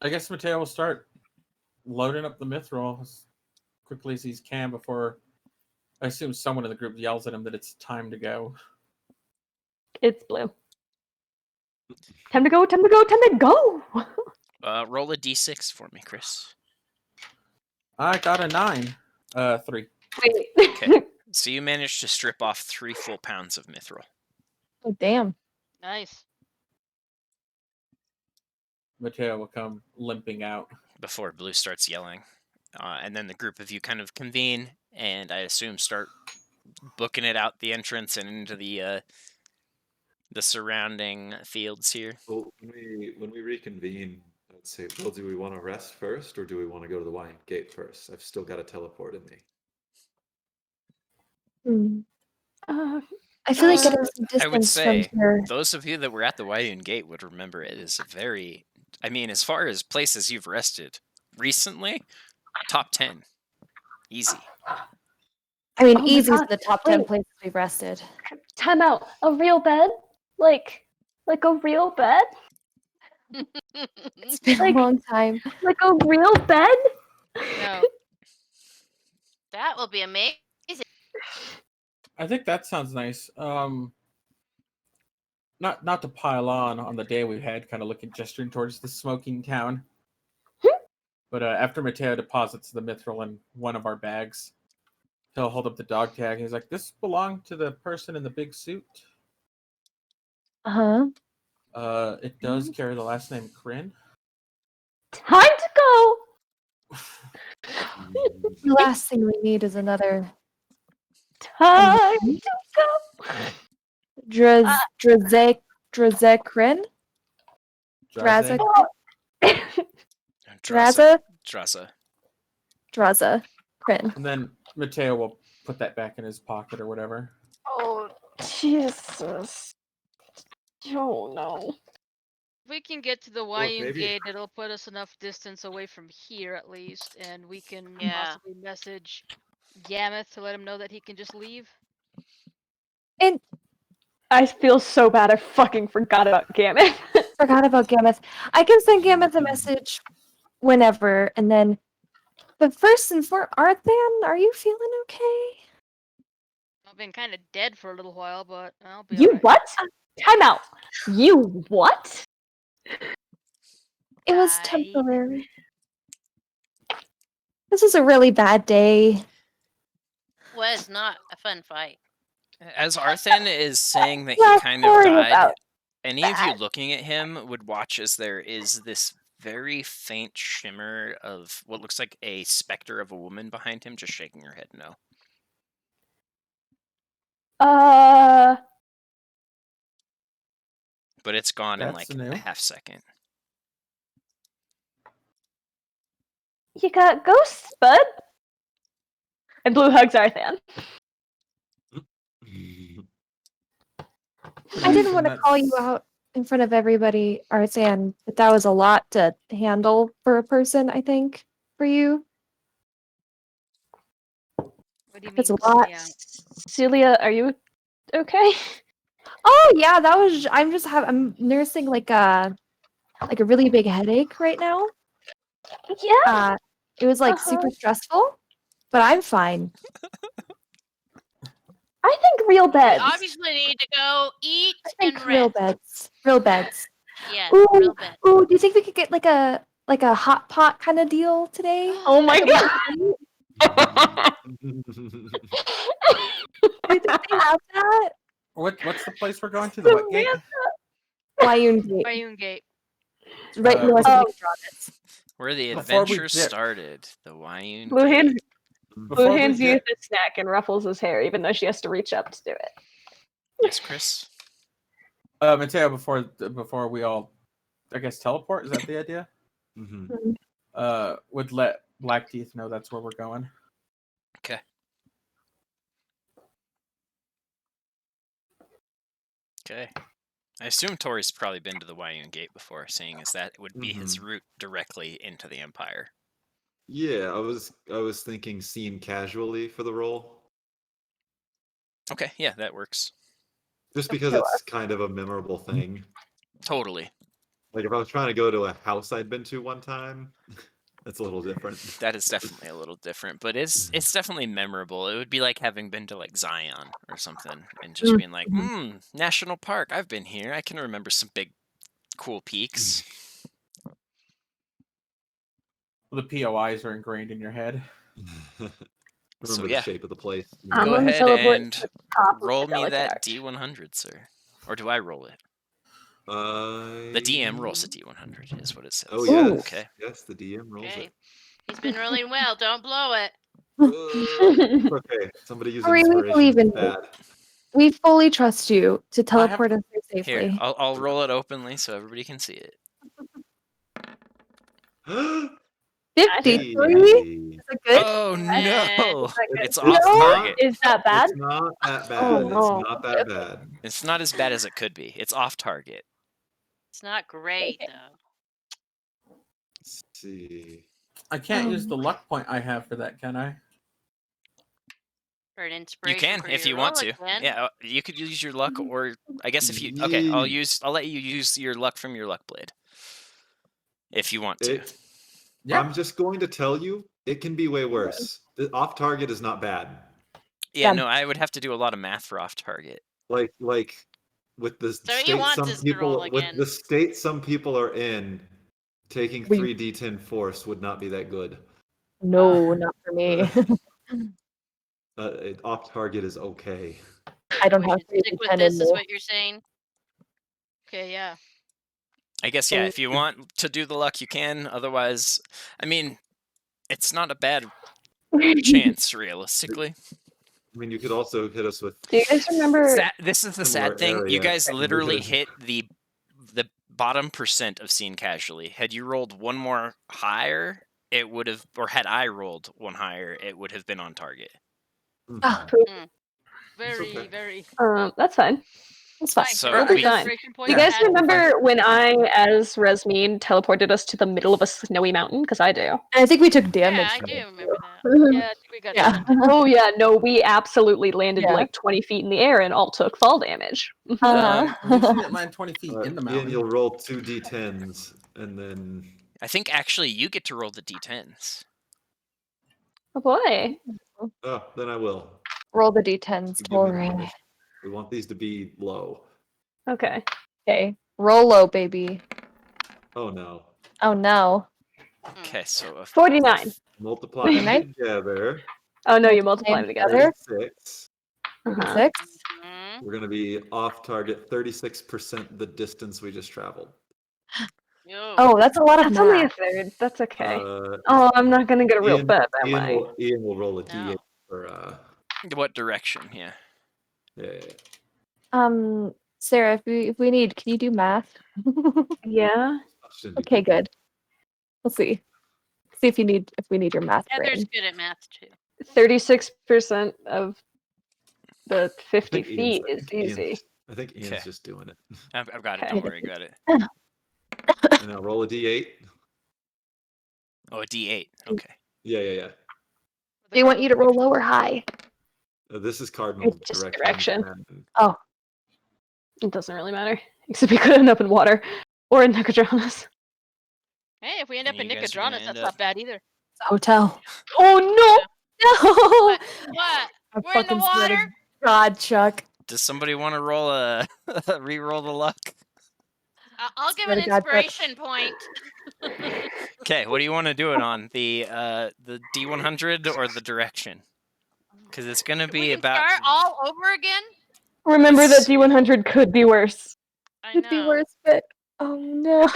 I guess Mateo will start loading up the mithril as quickly as he can before I assume someone in the group yells at him that it's time to go. It's blue. Time to go, time to go, time to go! Roll a d6 for me, Chris. I got a 9. 3. Wait. Okay. So you managed to strip off 3 full pounds of mithril. Oh, damn. Nice. Mateo will come limping out. Before Blue starts yelling. And then the group of you kind of convene, and I assume start booking it out the entrance and into the surrounding fields here. Well, when we reconvene, let's say, well, do we want to rest first, or do we want to go to the Wine Gate first? I've still got a teleport in me. I feel like Uh, getting some I would distance say from here. those of you that were at the Wayun Gate would remember it is a very, I mean, as far as places you've rested recently, top 10. Easy. I mean, Oh my easy's God, the top 10 wait. places we've rested. Time out. A real bed? Like a real bed? It's been Like- a long time. Like a real bed? No. That will be amazing. I think that sounds nice. Not to pile on the day we had, kind of looking gesturing towards the smoking town. But after Mateo deposits the mithril in one of our bags, he'll hold up the dog tag and he's like, "This belonged to the person in the big suit. It does carry the last name Kryn." Time to go! The last thing we need is another Time to go! Drazekrin? Draze? Draza. Draza. Krin. And then Mateo will put that back in his pocket or whatever. Oh, Jesus. Oh, no. If we can get to the Well, Wayun maybe- Gate, it'll put us enough distance away from here at least, and we can Yeah. possibly message Gameth to let him know that he can just leave. And I feel so bad I fucking forgot about Gamut. forgot about Gameth. I can send Gameth a message whenever, and then. But first and foremost, Arthan, are you feeling okay? I've been kind of dead for a little while, but I'll be You alright. what? Time out. You what? It was Died. temporary. This was a really bad day. Was not a fun fight. As Arthan is saying that Yeah, he kind of sorry died, about any of you that. looking at him would watch as there is this very faint shimmer of what looks like a specter of a woman behind him, just shaking her head no. But it's gone in That's like new. a half second. You got ghosts, bud? And Blue hugs Arthan. I didn't want to And call you that's- out in front of everybody, Arthan, but that was a lot to handle for a person, I think, for you. What do you mean? That's a lot. Yeah. Celia, are you okay? Oh yeah, that was. I'm nursing like a really big headache right now. Yeah. It was like Uh-huh. super stressful, but I'm fine. I think real We beds. obviously need to go eat I think and real rest. beds. Real beds. Yes, Ooh, real bed. ooh, do you think we could get like a hot pot kind of deal today? Oh my Like a god. Do you think they have that? What's the place we're going to? The what gate? Wayun Gate. Wayun Gate. It's right north Oh. of Andromeda. Where the Before we adventure dip- started, the Wayun Blue hands, Gate. Blue Before we hands you dip- the snack and ruffles his hair, even though she has to reach up to do it. Yes, Chris? Mateo, before we all, I guess, teleport. Is that the idea? Mhm. Would let Blackteeth know that's where we're going. Okay. Okay. I assume Tori's probably been to the Wayun Gate before, seeing as that would be his route directly into the Empire. Yeah, I was thinking scene casually for the role. Okay, yeah, that works. Just because it's kind of a memorable thing. Totally. Like if I was trying to go to a house I'd been to one time, that's a little different. That is definitely a little different, but it's definitely memorable. It would be like having been to like Zion or something and just being like, national park, I've been here. I can remember some big cool peaks. The POIs are ingrained in your head. Remember the shape of the place. I'm Go gonna ahead teleport and to the top of roll the me delicate that arch. D100, sir. Or do I roll it? The DM rolls a D100 is what it says. Oh yes. Okay. Yes, the DM rolls Okay. it. He's been rolling well. Don't blow it. Okay, somebody use Ari, we inspiration. believe in you. Bad. We fully trust you to teleport us there Here, safely. I'll roll it openly so everybody can see it. 53? Hey. Is it good? Oh no! It's No? off target. Is that bad? It's not that bad. Oh, It's no. not that bad. It's not as bad as it could be. It's off target. It's not great though. Let's see. I can't use the luck point I have for that, can I? For an You inspiration. can for if your you want roll to. again. Yeah, you could use your luck, or I guess if you. Okay, I'll let you use your luck from your luck blade. If you want to. I'm just going to tell you, it can be way worse. The off target is not bad. Yeah, no, I would have to do a lot of math for off target. Like with the So he state wants some us to roll people with again. the state some people are in, taking 3d10 force would not be that good. No, not for me. Off target is okay. I don't We have should stick with 3d10 this, in is me. what you're saying. Okay, yeah. I guess, yeah, if you want to do the luck, you can. Otherwise, I mean, it's not a bad chance, realistically. I mean, you could also hit us with. Do you guys remember? This is the similar sad thing. You area, guys and we literally could've- hit the bottom percent of scene casually. Had you rolled one more higher, it would have, or had I rolled one higher, it would have been on target. Very, very. That's fine. That's fine. So We'll be fine. Do you guys remember when I, as Resmeen, teleported us to the middle of a snowy mountain? Because I do. And I think we took damage. Yeah, I do remember that. Yeah, I think we got Yeah. Oh yeah, no, we absolutely landed Yeah. like 20 feet in the air and all took fall damage. At least you didn't land 20 feet in the Ian, mountain. you'll roll 2 d10s, and then I think actually you get to roll the d10s. Oh boy. oh, then I will. Roll the d10s, Give me Tori. permission. We want these to be low. Okay. Okay. Roll low, baby. Oh no. Oh no. Okay, so 49. Multiply them together. Oh no, you multiply them together. 36. 36. We're going to be off target 36% the distance we just traveled. Oh, that's a lot of That's only a math. third. That's okay. Uh, Oh, I'm not gonna get a real Ian, bet, am Ian I? Ian will roll a d8 for what direction? Yeah. yeah. Sarah, if we need, can you do math? Yeah. Okay, good. We'll see. See if we need your math Heather's brain. good at math too. 36% of the 50 I think feet Ian's- is easy. I think Ian's just doing it. I've got it. Okay. Don't worry, got it. And now roll a d8. Oh, a d8. Okay. Yeah. Do you want you to roll low or high? This is cardinal It's just direction. direction. Oh. It doesn't really matter. Except we could end up in water. Or in Nicodranas. Hey, if we end up in You guys are gonna Nicodranas, end that's up- not bad either. Hotel. Oh no! No! What? I We're in the fucking swear to water? God, Chuck. Does somebody want to roll a re-roll the luck? I'll give Swear an to God, Chuck. inspiration point. Okay, what do you want to do it on? The D100 or the direction? Because it's gonna be We can about. start all over again? Remember that Let's- D100 could be worse. I Could be know. worse, but oh no.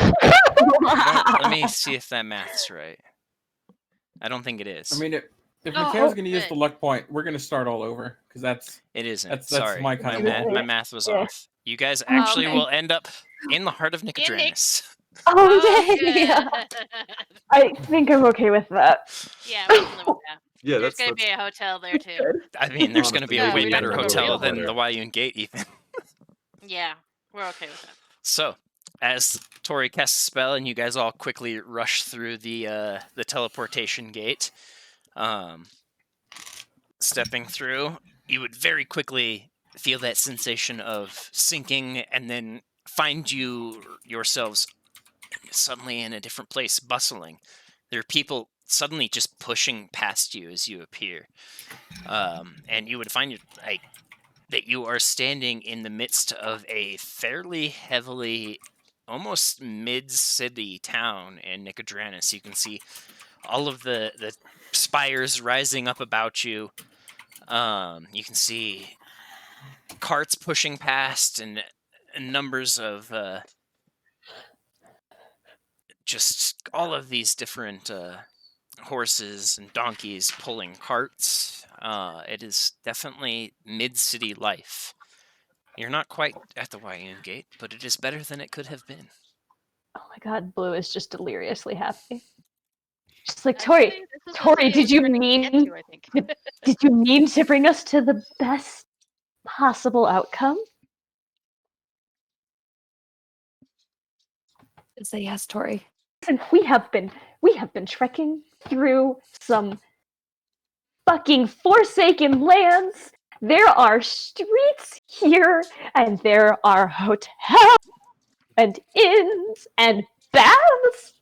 Let me see if that math's right. I don't think it is. I mean, if Oh, Mikhail's going to use good. the luck point, we're going to start all over because that's it isn't. that's Sorry, my kind of math, rule. my math was Yeah. off. You guys actually okay. will end up in the heart of Nick- Nicodranus. Oh, Oh, yay! good. I think I'm okay with that. Yeah, we can live with that. Yeah, There's that's going to be a hotel there too. I mean, there's going to be Honestly, a we way don't better have a hotel real than the hotel. Wayun Gate, even. Yeah, we're okay with that. So, as Tori casts a spell, and you guys all quickly rush through the teleportation gate, stepping through, you would very quickly feel that sensation of sinking, and then find yourselves suddenly in a different place, bustling. There are people suddenly just pushing past you as you appear, and you would find that you are standing in the midst of a fairly heavily, almost mid-city town in Nicodranus. You can see all of the spires rising up about you. You can see carts pushing past, and numbers of just all of these different horses and donkeys pulling carts. It is definitely mid-city life. You're not quite at the YU gate, but it is better than it could have been. Oh my god, Blue is just deliriously happy. Just like, Actually, Tori, this is what Tori, I did was you trying to mean get to, I think. did you mean to bring us to the best possible outcome? Say yes, Tori. Listen, we have been trekking through some fucking forsaken lands. There are streets here, and there are hotels and inns and baths.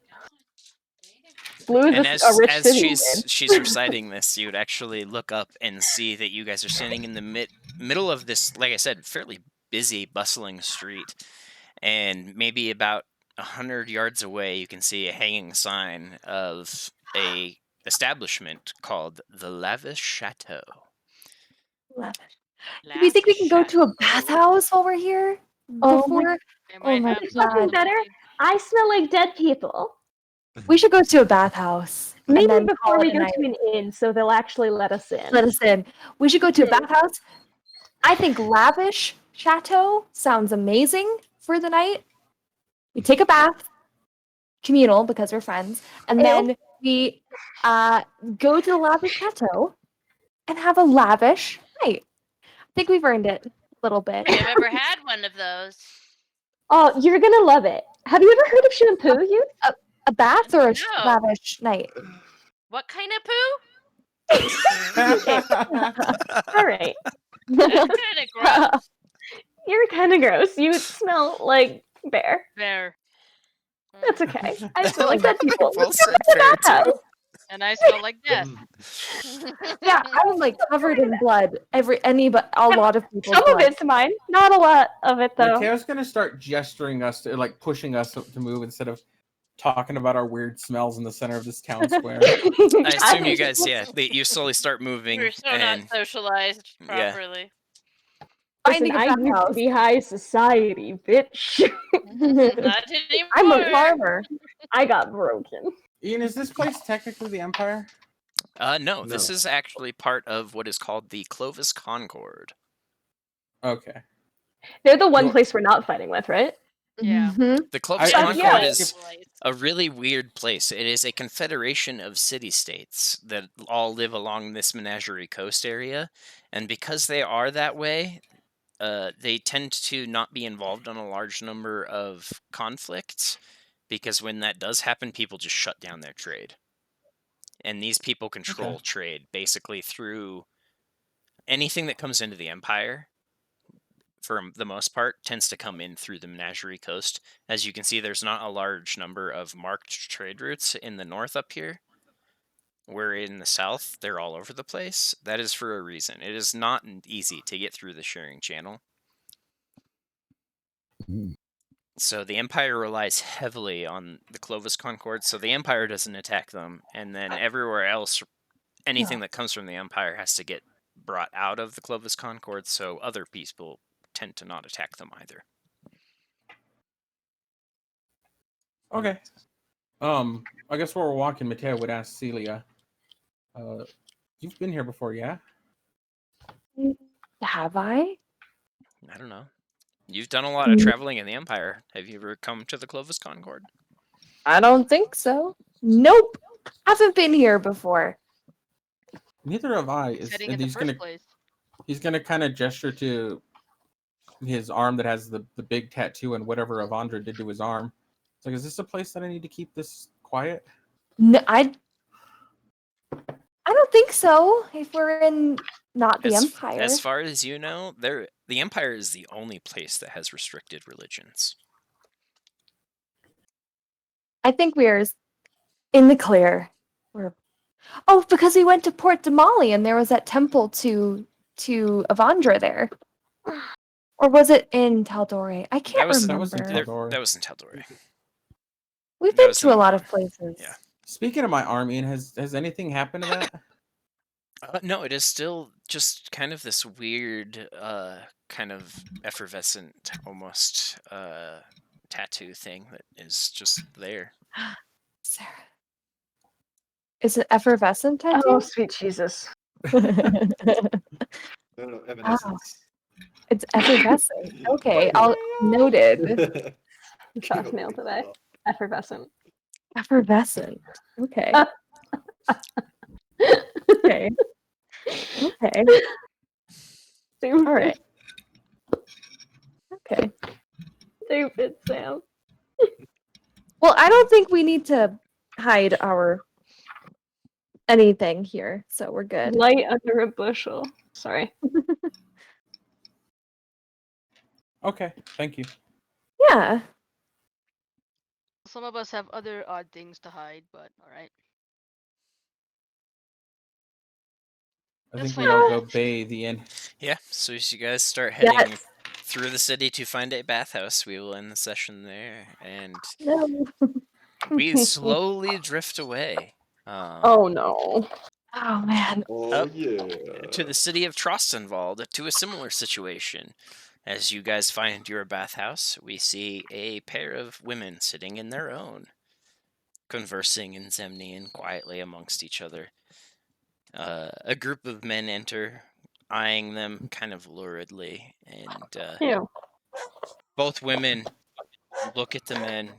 Blue And is a rich as city. she's reciting this, you would actually look up and see that you guys are standing in the middle of this, like I said, fairly busy, bustling street. And maybe about 100 yards away, you can see a hanging sign of a establishment called the Lavish Chateau. Love it. Do we think we can go to a bathhouse while we're here? Oh Before? my- They Oh might my have It's some fucking God. better. ability. I smell like dead people. We should go to a bathhouse. and Maybe then before call we it a go night. to an inn, so they'll actually let us in. Let us in. We should go to a bathhouse. I think Lavish Chateau sounds amazing for the night. We take a bath, communal because we're friends, and Ew. then we go to the Lavish Chateau and have a lavish night. I think we've earned it a little bit. I've ever had one of those. Oh, you're gonna love it. Have you ever heard of shampoo? You? A bath or a No. lavish night? What kind of poo? All right. That's kind of gross. You're kind of gross. You smell like bear. There. That's okay. I smell like dead people. Well Let's go said, to the fair bathhouse. too. And I smell like death. Yeah, I'm like covered in blood. A lot of people's Some of blood. it's mine. Not a lot of it though. Mateo's gonna start gesturing us to, like, pushing us to move instead of talking about our weird smells in the center of this town square. I assume you guys, you slowly start moving. We're so and not socialized yeah. properly. Finding Listen, a I used to bathhouse. be high society, bitch. Not anymore. I'm a farmer. I got broken. Ian, is this place technically the Empire? No, this No. is actually part of what is called the Clovis Concord. Okay. They're the one You're- place we're not fighting with, right? Yeah. Mhm. The Clovis I- Concord yeah. is a really weird place. It is a confederation of city-states that all live along this Menagerie Coast area, and because they are that way, they tend to not be involved in a large number of conflicts, because when that does happen, people just shut down their trade. And these people control trade basically through anything that comes into the Empire. For the most part, tends to come in through the Menagerie Coast. As you can see, there's not a large number of marked trade routes in the north up here. Where in the south, they're all over the place. That is for a reason. It is not easy to get through the sharing channel. So the Empire relies heavily on the Clovis Concord, so the Empire doesn't attack them. And then everywhere else, anything that comes from the Empire has to get brought out of the Clovis Concord, so other people tend to not attack them either. Okay. I guess while we're walking, Mateo would ask Celia, you've been here before, yeah? Have I? I don't know. You've done a lot of traveling in the Empire. Have you ever come to the Clovis Concord? I don't think so. Nope. Haven't been here before. Neither have I. Heading And in the first place. he's gonna kind of gesture to his arm that has the big tattoo and whatever Avandra did to his arm. It's like, is this a place that I need to keep this quiet? No, I don't think so. If we're in not the Empire. As far as you know, the Empire is the only place that has restricted religions. I think we're in the clear. Because we went to Port Damali and there was that temple to Avandra there. Or was it in Taldore? I can't remember. That was in Taldore. That was in Taldore. We've That been was to in a lot of Empire. places. Yeah. Speaking of my arm, Ian, has anything happened to that? No, it is still just kind of this weird, kind of effervescent, almost tattoo thing that is just there. Sarah. Is it effervescent Oh, tattoo? sweet Jesus. No, evanescence. It's effervescent. Okay, I'll noted. Josh nailed today. Effervescent. Effervescent. Okay. Okay. Okay. Stupid. All right. Okay. Stupid, Sam. Well, I don't think we need to hide our anything here, so we're good. Light under a bushel. Sorry. Okay, thank you. Yeah. Some of us have other odd things to hide, but all right. I That's think we fine. all go bathe, Ian. Yeah, so as you guys start heading Yes. through the city to find a bathhouse, we will end the session there, and No. we slowly drift away. Oh no. Oh man. Oh Up yeah. to the city of Trostenwald, to a similar situation. As you guys find your bathhouse, we see a pair of women sitting in their own, conversing in Zemnian quietly amongst each other. A group of men enter, eyeing them kind of luridly, and Ew. both women look at the men,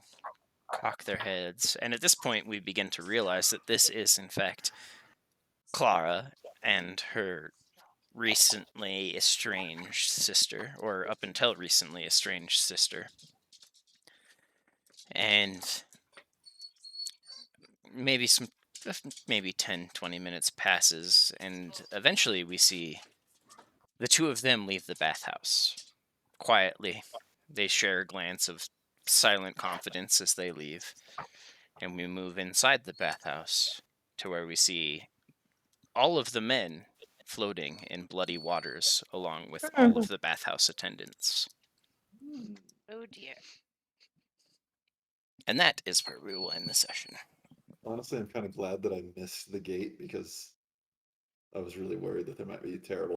cock their heads, and at this point we begin to realize that this is, in fact, Clara and her recently estranged sister, or up until recently estranged sister. And maybe 10-20 minutes passes, and eventually we see the two of them leave the bathhouse quietly. They share a glance of silent confidence as they leave, and we move inside the bathhouse to where we see all of the men floating in bloody waters along with all of the bathhouse attendants. Oh dear. And that is where we will end the session. Honestly, I'm kind of glad that I missed the gate because I was really worried that there might be terrible